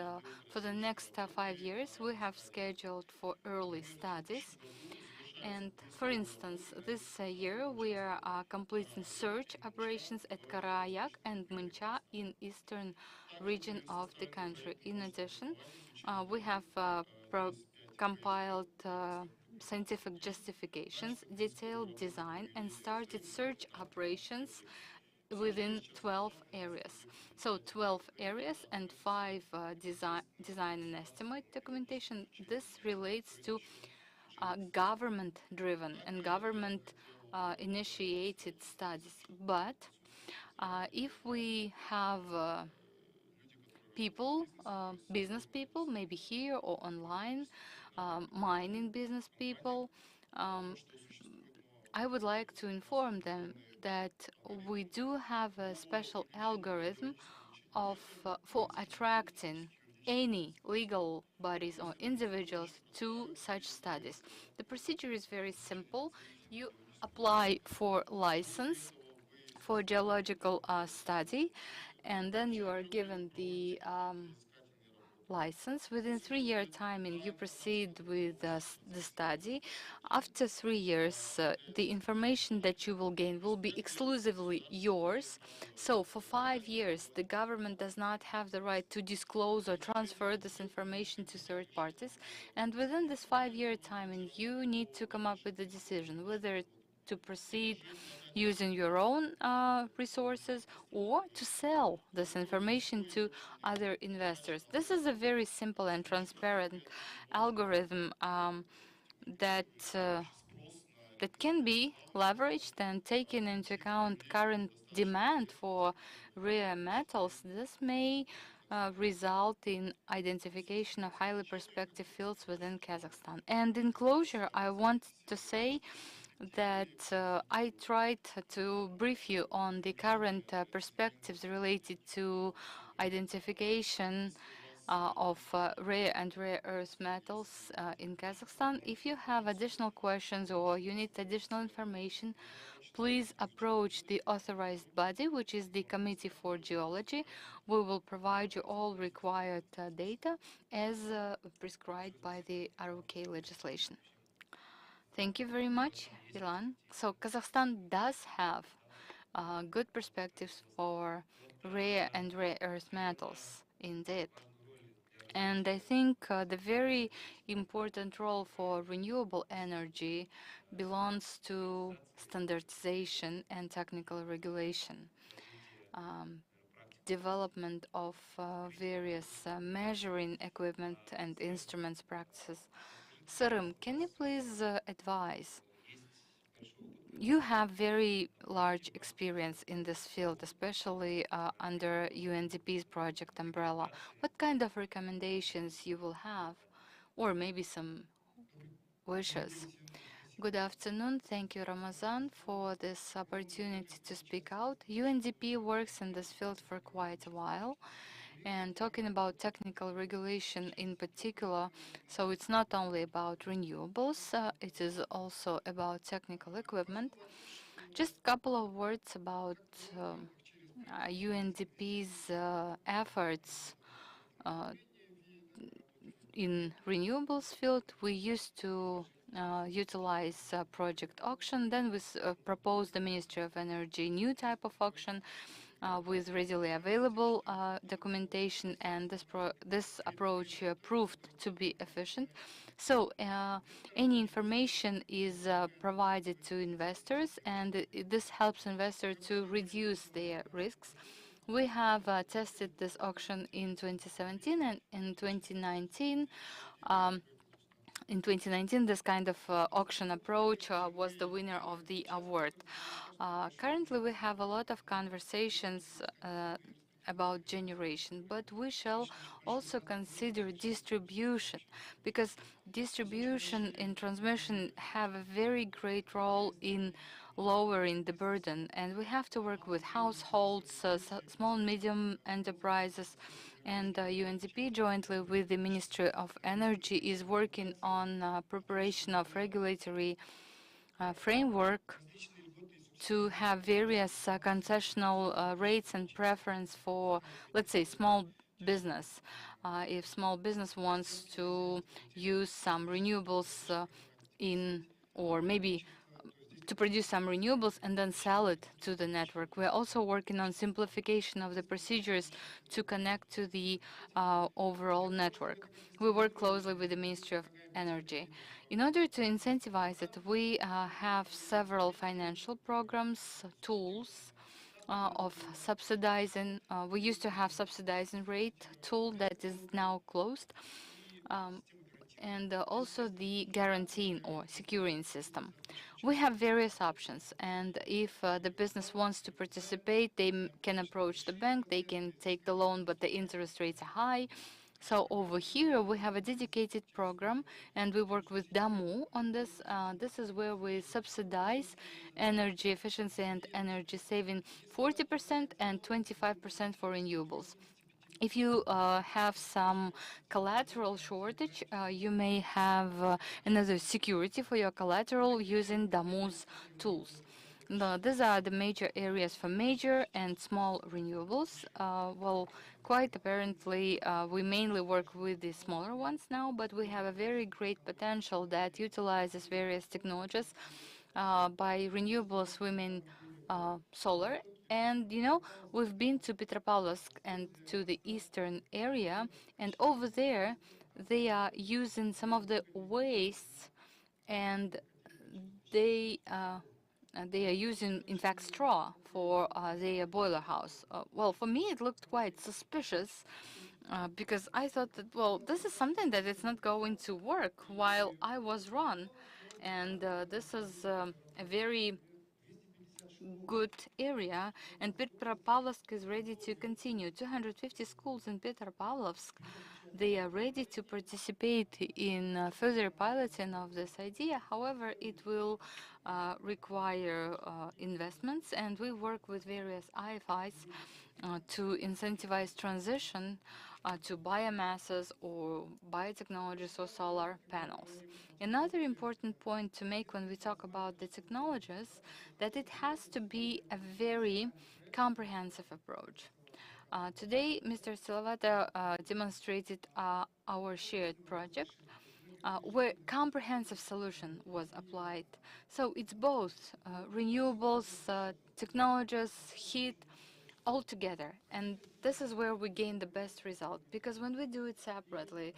for the next 5 years, we have scheduled for early studies. And for instance, this year we are completing search operations at Karayak and Muncha in eastern region of the country. In addition, we have compiled scientific justifications, detailed design, and started search operations within 12 areas. So 12 areas and 5 design and estimate documentation. This relates to government-driven and government-initiated studies. But if we have people, business people, maybe here or online, mining business people, I would like to inform them that we do have a special algorithm for attracting any legal bodies or individuals to such studies. The procedure is very simple. You apply for license for geological study, and then you are given the license. Within 3-year timing, you proceed with the study. After 3 years, the information that you will gain will be exclusively yours. So for 5 years, the government does not have the right to disclose or transfer this information to third parties. And within this 5-year timing, you need to come up with a decision whether to proceed using your own resources or to sell this information to other investors. This is a very simple and transparent algorithm that that can be leveraged and taken into account current demand for rare metals. This may result in identification of highly prospective fields within Kazakhstan. And in closure, I want to say that I tried to brief you on the current perspectives related to identification of rare and rare earth metals in Kazakhstan. If you have additional questions or you need additional information, please approach the authorized body, which is the Committee for Geology. We will provide you all required data as prescribed by the ROK legislation. Thank you very much, Ilan. So Kazakhstan does have good perspectives for rare and rare earth metals, indeed. And I think the very important role for renewable energy belongs to standardization and technical regulation, development of various measuring equipment and instruments practices. Sarım, can you please advise? You have very large experience in this field, especially under UNDP's project umbrella. What kind of recommendations you will have, or maybe some wishes? Good afternoon. Thank you, Ramazan, for this opportunity to speak out. UNDP works in this field for quite a while. And talking about technical regulation in particular, so it's not only about renewables, it is also about technical equipment. Just a couple of words about UNDP's efforts in renewables field. We used to utilize project auction. Then we proposed the Ministry of Energy new type of auction with readily available documentation, and this approach proved to be efficient. So any information is provided to investors, and this helps investors to reduce their risks. We have tested this auction in 2017 and in 2019. In 2019, this kind of auction approach was the winner of the award. Currently, we have a lot of conversations about generation, but we shall also consider distribution, because distribution and transmission have a very great role in lowering the burden, and we have to work with households, small and medium enterprises, And UNDP, jointly with the Ministry of Energy, is working on preparation of regulatory framework to have various concessional rates and preference for, let's say, small business. If small business wants to use some renewables in, or maybe to produce some renewables and then sell it to the network. We're also working on simplification of the procedures to connect to the overall network. We work closely with the Ministry of Energy. In order to incentivize it, we have several financial programs, tools of subsidizing. We used to have subsidizing rate tool that is now closed. And also the guaranteeing or securing system. We have various options, and if the business wants to participate, they can approach the bank, they can take the loan, but the interest rates are high. So over here, we have a dedicated program, and we work with DAMU on this. This is where we subsidize energy efficiency and energy saving 40% and 25% for renewables. If you have some collateral shortage, you may have another security for your collateral using DAMU's tools. These are the major areas for major and small renewables. Well, quite apparently, we mainly work with the smaller ones now, but we have a very great potential that utilizes various technologies. By renewables, we mean solar. And, you know, we've been to Petropavlovsk and to the eastern area, and over there, they are using some of the wastes, and they are using, in fact, straw for their boiler house. Well, for me, it looked quite suspicious because I thought that, well, this is something that it's not going to work while I was wrong. And this is a very good area, and Petropavlovsk is ready to continue. 250 schools in Petropavlovsk, they are ready to participate in further piloting of this idea. However, it will require investments, and we work with various IFIs to incentivize transition to biomasses or biotechnologies or solar panels. Another important point to make when we talk about the technologies, that it has to be a very comprehensive approach. Today, Mr. Silavata demonstrated our shared project where comprehensive solution was applied. So it's both renewables, technologies, heat, all together. And this is where we gain the best result, because when we do it separately,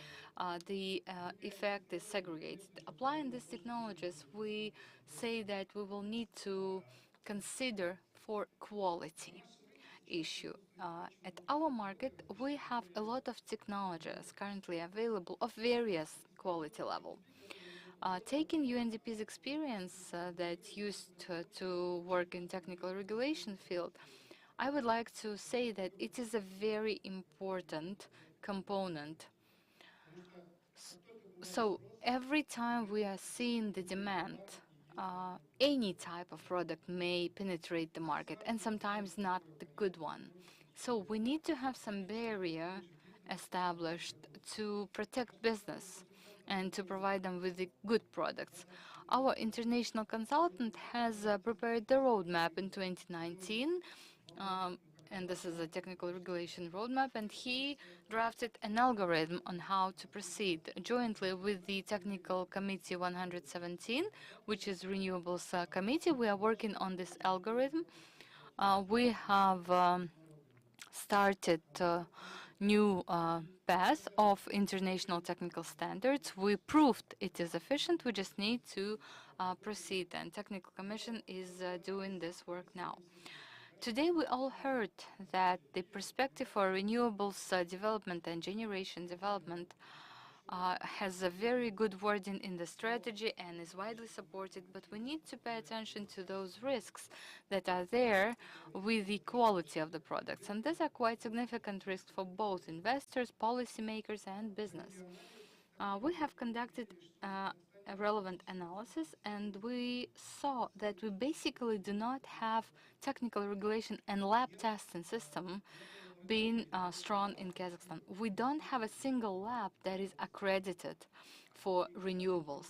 the effect is segregated. Applying these technologies, we say that we will need to consider for quality issue. At our market, we have a lot of technologies currently available of various quality level. Taking UNDP's experience that used to work in technical regulation field, I would like to say that it is a very important component. So every time we are seeing the demand, any type of product may penetrate the market, and sometimes not the good one. So we need to have some barrier established to protect business and to provide them with the good products. Our international consultant has prepared the roadmap in 2019, and this is a technical regulation roadmap, and he drafted an algorithm on how to proceed jointly with the Technical Committee 117, which is Renewables Committee. We are working on this algorithm. We have started new path of international technical standards. We proved it is efficient. We just need to proceed, and Technical Commission is doing this work now. Today we all heard that the perspective for renewables development and generation development has a very good wording in the strategy and is widely supported, but we need to pay attention to those risks that are there with the quality of the products. And these are quite significant risks for both investors, policymakers, and business. We have conducted a relevant analysis, and we saw that we basically do not have technical regulation and lab testing system been strong in Kazakhstan. We don't have a single lab that is accredited for renewables.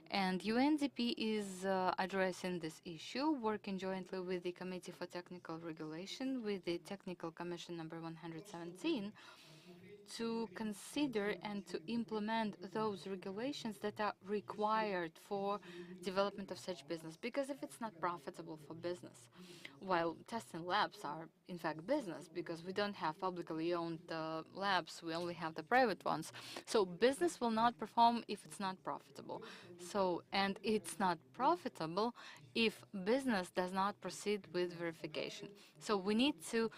And UNDP is addressing this issue, working jointly with the Committee for Technical Regulation, with the Technical Commission number 117, to consider and to implement those regulations that are required for development of such business. Because if it's not profitable for business, while testing labs are in fact business, because we don't have publicly owned labs, we only have the private ones. So business will not perform if it's not profitable. So, and it's not profitable if business does not proceed with verification. So we need to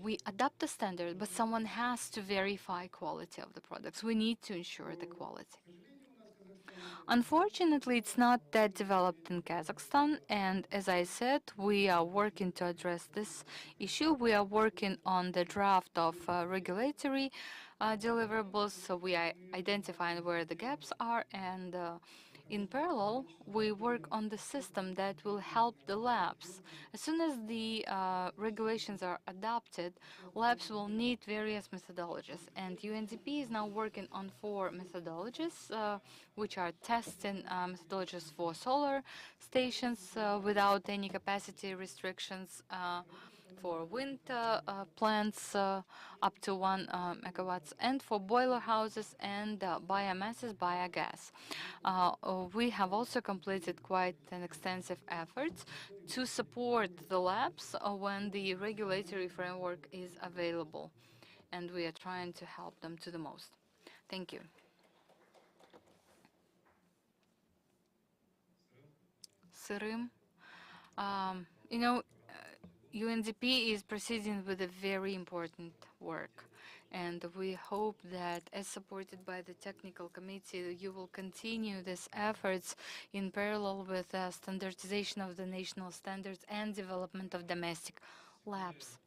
we adopt the standard, but someone has to verify quality of the products. We need to ensure the quality. Unfortunately, it's not that developed in Kazakhstan, and as I said, we are working to address this issue. We are working on the draft of regulatory deliverables, so we are identifying where the gaps are, and in parallel, we work on the system that will help the labs. As soon as the regulations are adopted, labs will need various methodologies, and UNDP is now working on 4 methodologies, which are testing methodologies for solar stations without any capacity restrictions, for wind plants up to 1 megawatts, and for boiler houses and biomasses, biogas. We have also completed quite an extensive effort to support the labs when the regulatory framework is available, and we are trying to help them to the most. Thank you. Sırım. You know, UNDP is proceeding with a very important work, and we hope that, as supported by the technical committee, you will continue these efforts in parallel with the standardization of the national standards and development of domestic labs.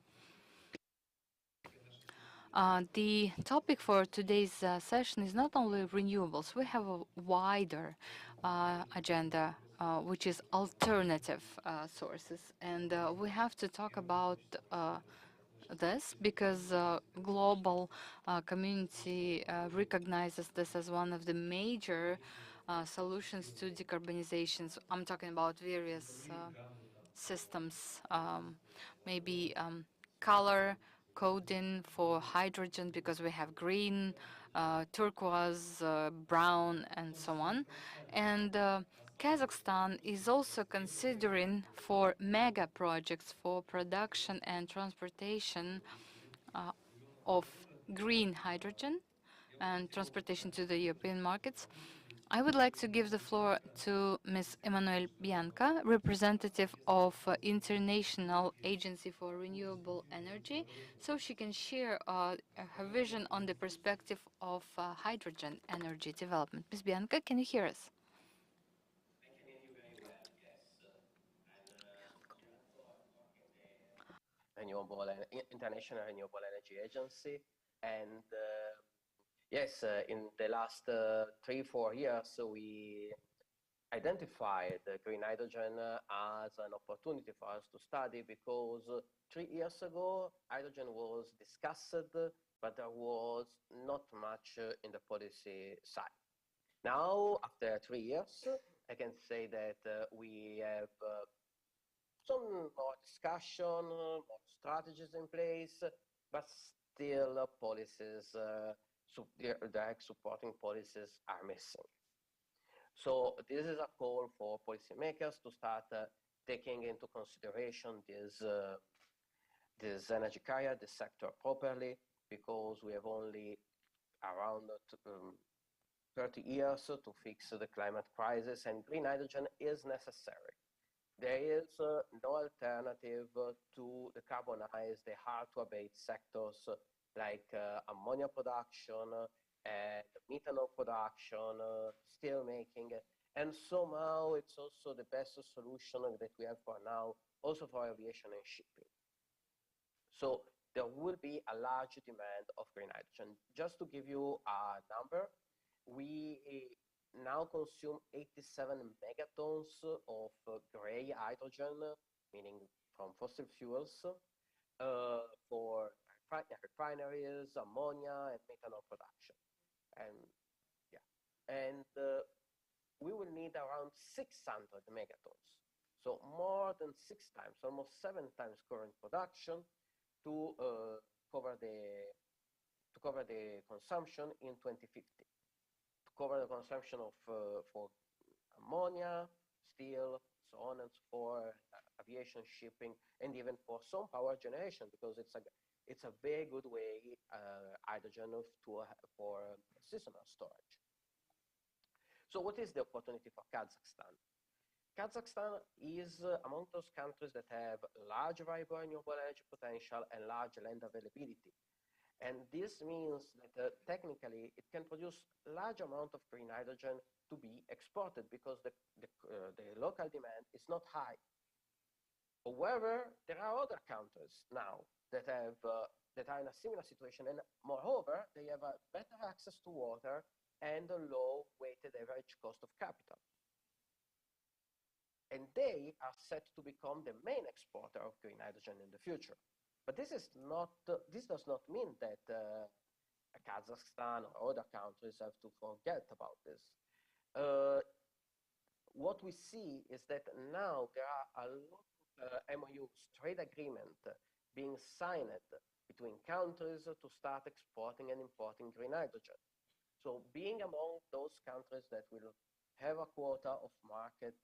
The topic for today's session is not only renewables. We have a wider agenda, which is alternative sources. And we have to talk about this because global community recognizes this as one of the major solutions to decarbonization. I'm talking about various systems, maybe color coding for hydrogen, because we have green, turquoise, brown, and so on. And Kazakhstan is also considering for mega projects for production and transportation of green hydrogen and transportation to the European markets. I would like to give the floor to Ms. Emanuelle Bianca, representative of International Agency for Renewable Energy, so she can share her vision on the perspective of hydrogen energy development. Ms. Bianca, can you hear us? International Renewable Energy Agency, and yes, in the last 3-4 years, we identified green hydrogen as an opportunity for us to study, because 3 years ago, hydrogen was discussed, but there was not much in the policy side. Now, after 3 years, I can say that we have some more discussion, more strategies in place, but still policies, direct supporting policies are missing. So this is a call for policymakers to start taking into consideration this energy carrier, this sector properly, because we have only around 30 years to fix the climate crisis, and green hydrogen is necessary. There is no alternative to decarbonize the hard-to-abate sectors like ammonia production, methanol production, steel making, and somehow it's also the best solution that we have for now, also for aviation and shipping. So there will be a large demand of green hydrogen. Just to give you a number, we now consume 87 megatons of gray hydrogen, meaning from fossil fuels, for refineries, ammonia, and methanol production. And yeah, and we will need around 600 megatons. So more than 6 times, almost 7 times current production to cover the consumption in 2050. To cover the consumption of for ammonia, steel, so on and so forth, aviation, shipping, and even for some power generation, because it's a very good way hydrogen for seasonal storage. So what is the opportunity for Kazakhstan? Kazakhstan is among those countries that have large variable renewable energy potential and large land availability. And this means that technically it can produce large amount of green hydrogen to be exported because the local demand is not high. However, there are other countries now that are in a similar situation, and moreover, they have a better access to water and a low weighted average cost of capital. And they are set to become the main exporter of green hydrogen in the future. But this does not mean that Kazakhstan or other countries have to forget about this. What we see is that now there are a lot of MOUs, trade agreement, being signed between countries to start exporting and importing green hydrogen. So being among those countries that will have a quota of market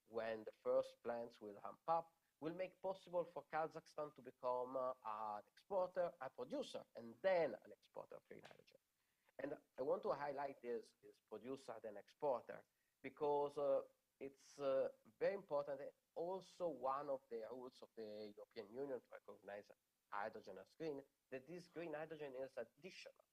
when the first plants will ramp up, will make possible for Kazakhstan to become an exporter, a producer, and then an exporter of green hydrogen. And I want to highlight this producer then exporter, because it's very important, and also one of the rules of the European Union to recognize hydrogen as green, that this green hydrogen is additional.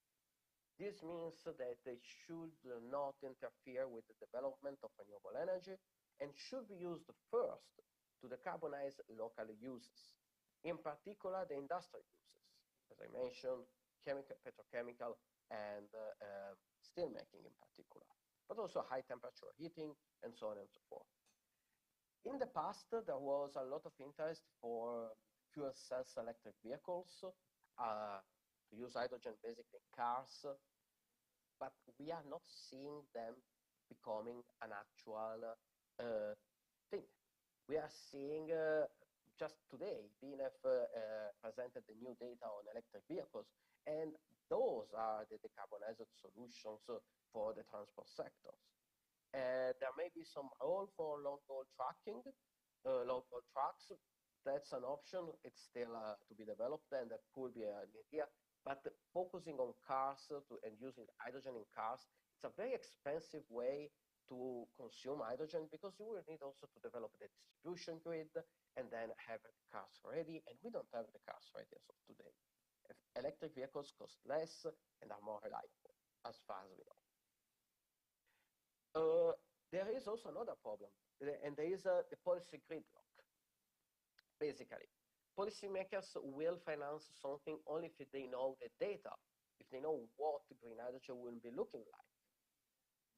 This means that they should not interfere with the development of renewable energy and should be used first to decarbonize local uses, in particular the industrial uses, as I mentioned, chemical, petrochemical, and steelmaking in particular, but also high temperature heating and so on and so forth. In the past, there was a lot of interest for fuel cells electric vehicles, to use hydrogen basically in cars, but we are not seeing them becoming an actual thing. We are seeing just today, BNF presented the new data on electric vehicles, and those are the decarbonized solutions for the transport sectors. There may be some role for long-haul trucking, long-haul trucks. That's an option. It's still to be developed, and that could be an idea. But focusing on cars and using hydrogen in cars, it's a very expensive way to consume hydrogen, because you will need also to develop the distribution grid and then have the cars ready, and we don't have the cars ready as of today. Electric vehicles cost less and are more reliable, as far as we know. There is also another problem, and there is the policy gridlock. Basically, policymakers will finance something only if they know the data, if they know what green hydrogen will be looking like.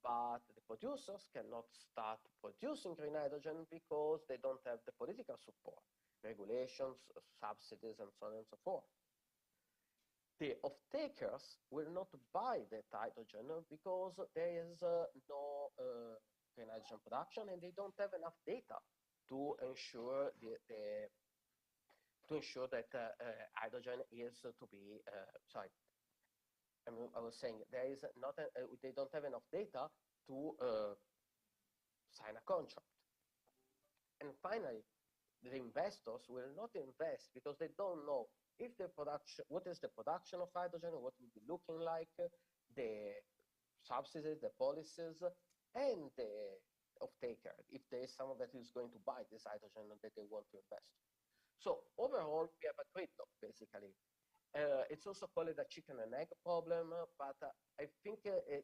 But the producers cannot start producing green hydrogen because they don't have the political support, regulations, subsidies, and so on and so forth. The off-takers will not buy that hydrogen because there is no green hydrogen production, and they don't have enough data to ensure that hydrogen is to be I was saying there is not they don't have enough data to sign a contract. And finally, the investors will not invest because they don't know if the production, what is the production of hydrogen, what will be looking like, the subsidies, the policies, and the off-taker, if there is someone that is going to buy this hydrogen that they want to invest. So overall, we have a gridlock, basically. It's also called a chicken and egg problem, but I think it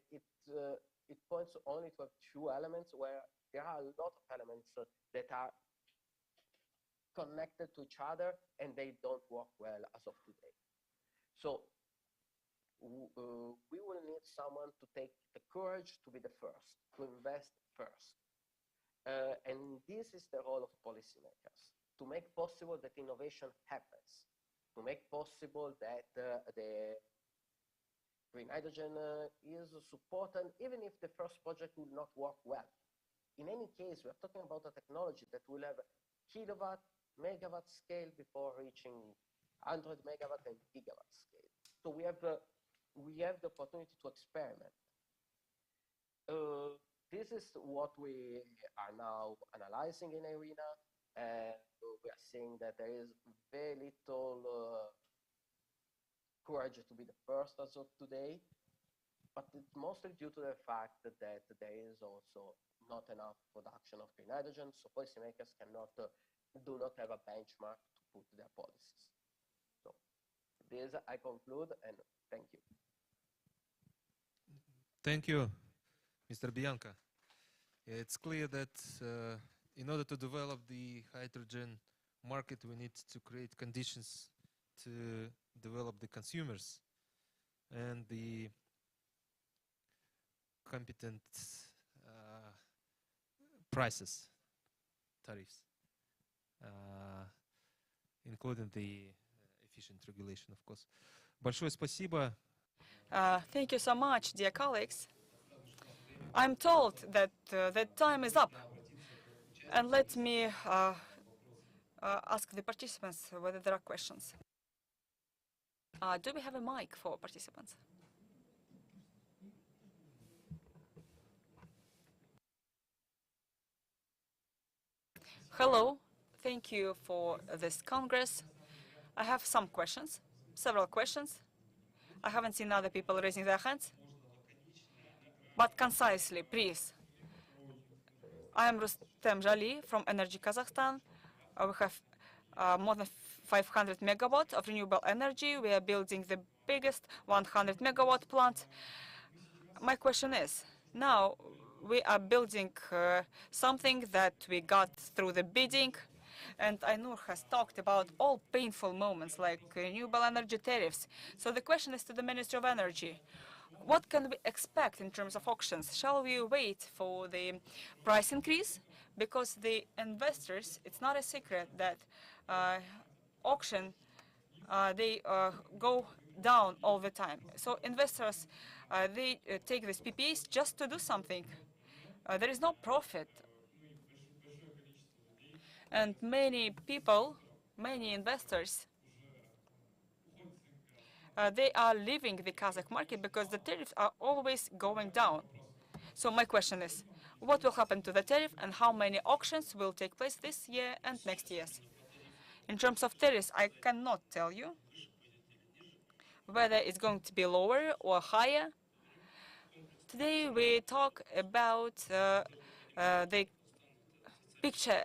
points only to a few elements where there are a lot of elements that are connected to each other and they don't work well as of today. So we will need someone to take the courage to be the first, to invest first. And this is the role of policymakers, to make possible that innovation happens. to make possible that the green hydrogen is supported, even if the first project will not work well. In any case, we are talking about a technology that will have kilowatt, megawatt scale before reaching 100 megawatt and gigawatt scale. So we have the opportunity to experiment. This is what we are now analyzing in IRENA, and we are seeing that there is very little courage to be the first as of today, but it's mostly due to the fact that there is also not enough production of green hydrogen, so policymakers do not have a benchmark to put their policies. So this I conclude, and thank you. Thank you, Mr. Bianca. It's clear that in order to develop the hydrogen market, we need to create conditions to develop the consumers and the competent prices, tariffs, including the efficient regulation, of course. Большое спасибо. Thank you so much, dear colleagues. I'm told that the time is up. And let me ask the participants whether there are questions. Do we have a mic for participants? Hello, thank you for this Congress. I have some questions, several questions. I haven't seen other people raising their hands. But concisely, please. I am Rustem Jali from Energy Kazakhstan. We have more than 500 megawatt of renewable energy. We are building the biggest 100 megawatt plant. My question is, now we are building something that we got through the bidding, and Ainur has talked about all painful moments like renewable energy tariffs. So the question is to the Ministry of Energy. What can we expect in terms of auctions? Shall we wait for the price increase? Because the investors, it's not a secret that they go down all the time. So investors, they take these PPAs just to do something. There is no profit. And many people, many investors, they are leaving the Kazakh market because the tariffs are always going down. So my question is, what will happen to the tariff and how many auctions will take place this year and next years? In terms of tariffs, I cannot tell you whether it's going to be lower or higher. Today we talk about the picture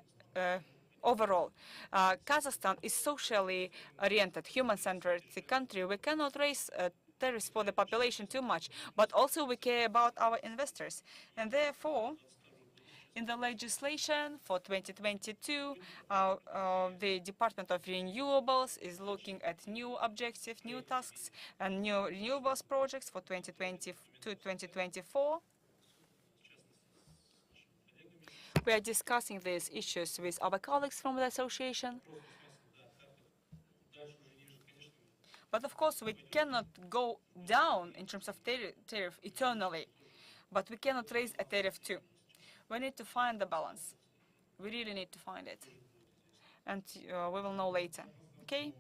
overall. Kazakhstan is socially oriented, human-centered country. We cannot raise tariffs for the population too much, but also we care about our investors. And therefore, in the legislation for 2022, the Department of Renewables is looking at new objectives, new tasks, and new renewables projects for 2020 to 2024. We are discussing these issues with our colleagues from the association. But of course, we cannot go down in terms of tariff eternally, but we cannot raise a tariff too. We need to find the balance. We really need to find it. And we will know later, okay?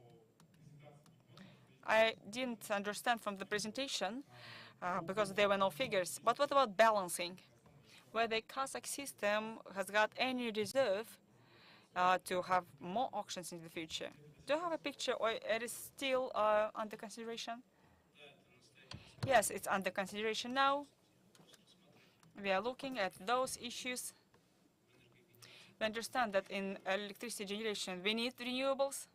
I didn't understand from the presentation because there were no figures, but what about balancing? Whether the Kazakh system has got any reserve to have more auctions in the future. Do you have a picture, or it is still under consideration? Yes, it's under consideration now. We are looking at those issues. We understand that in electricity generation we need renewables.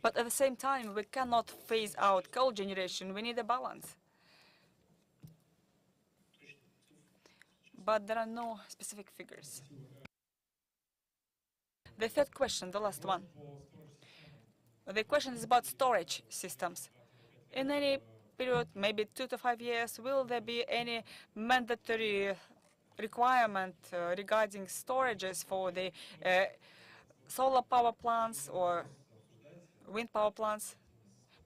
But at the same time, we cannot phase out coal generation. We need a balance. But there are no specific figures. The third question, the last one. The question is about storage systems. In any period, maybe 2 to 5 years, will there be any mandatory requirement regarding storages for the solar power plants or wind power plants,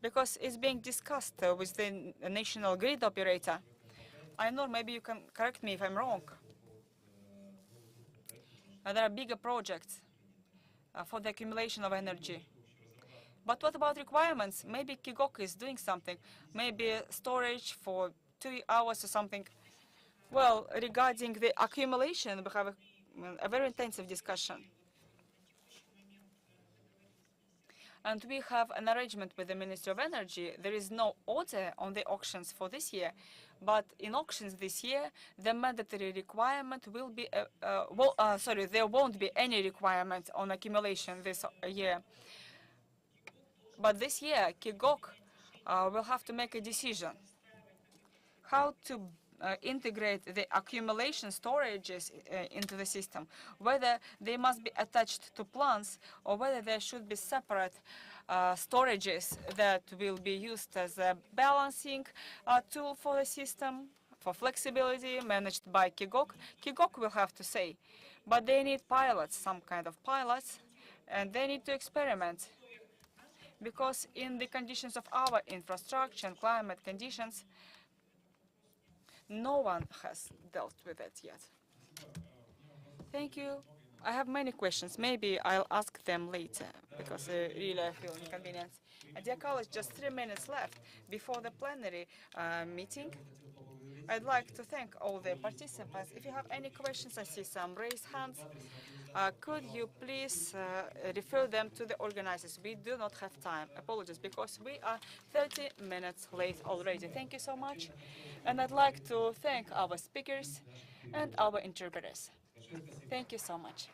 because it's being discussed with the national grid operator. I know, maybe you can correct me if I'm wrong. There are bigger projects for the accumulation of energy. But what about requirements? Maybe KIGOC is doing something, maybe storage for 2 hours or something. Well, regarding the accumulation, we have a very intensive discussion. And we have an arrangement with the Ministry of Energy. There is no order on the auctions for this year, but in auctions this year, the mandatory requirement will be, there won't be any requirement on accumulation this year. But this year, KIGOC will have to make a decision how to integrate the accumulation storages into the system, whether they must be attached to plants or whether there should be separate storages that will be used as a balancing tool for the system, for flexibility, managed by KIGOC. KIGOC will have to say, but they need pilots, some kind of pilots, and they need to experiment. Because in the conditions of our infrastructure and climate conditions, no one has dealt with it yet. Thank you. I have many questions. Maybe I'll ask them later, because really I feel inconvenienced. Dear colleagues, just 3 minutes left before the plenary meeting. I'd like to thank all the participants. If you have any questions, I see some raised hands. Could you please refer them to the organizers? We do not have time. Apologies, because we are 30 minutes late already. Thank you so much. And I'd like to thank our speakers and our interpreters. Thank you so much.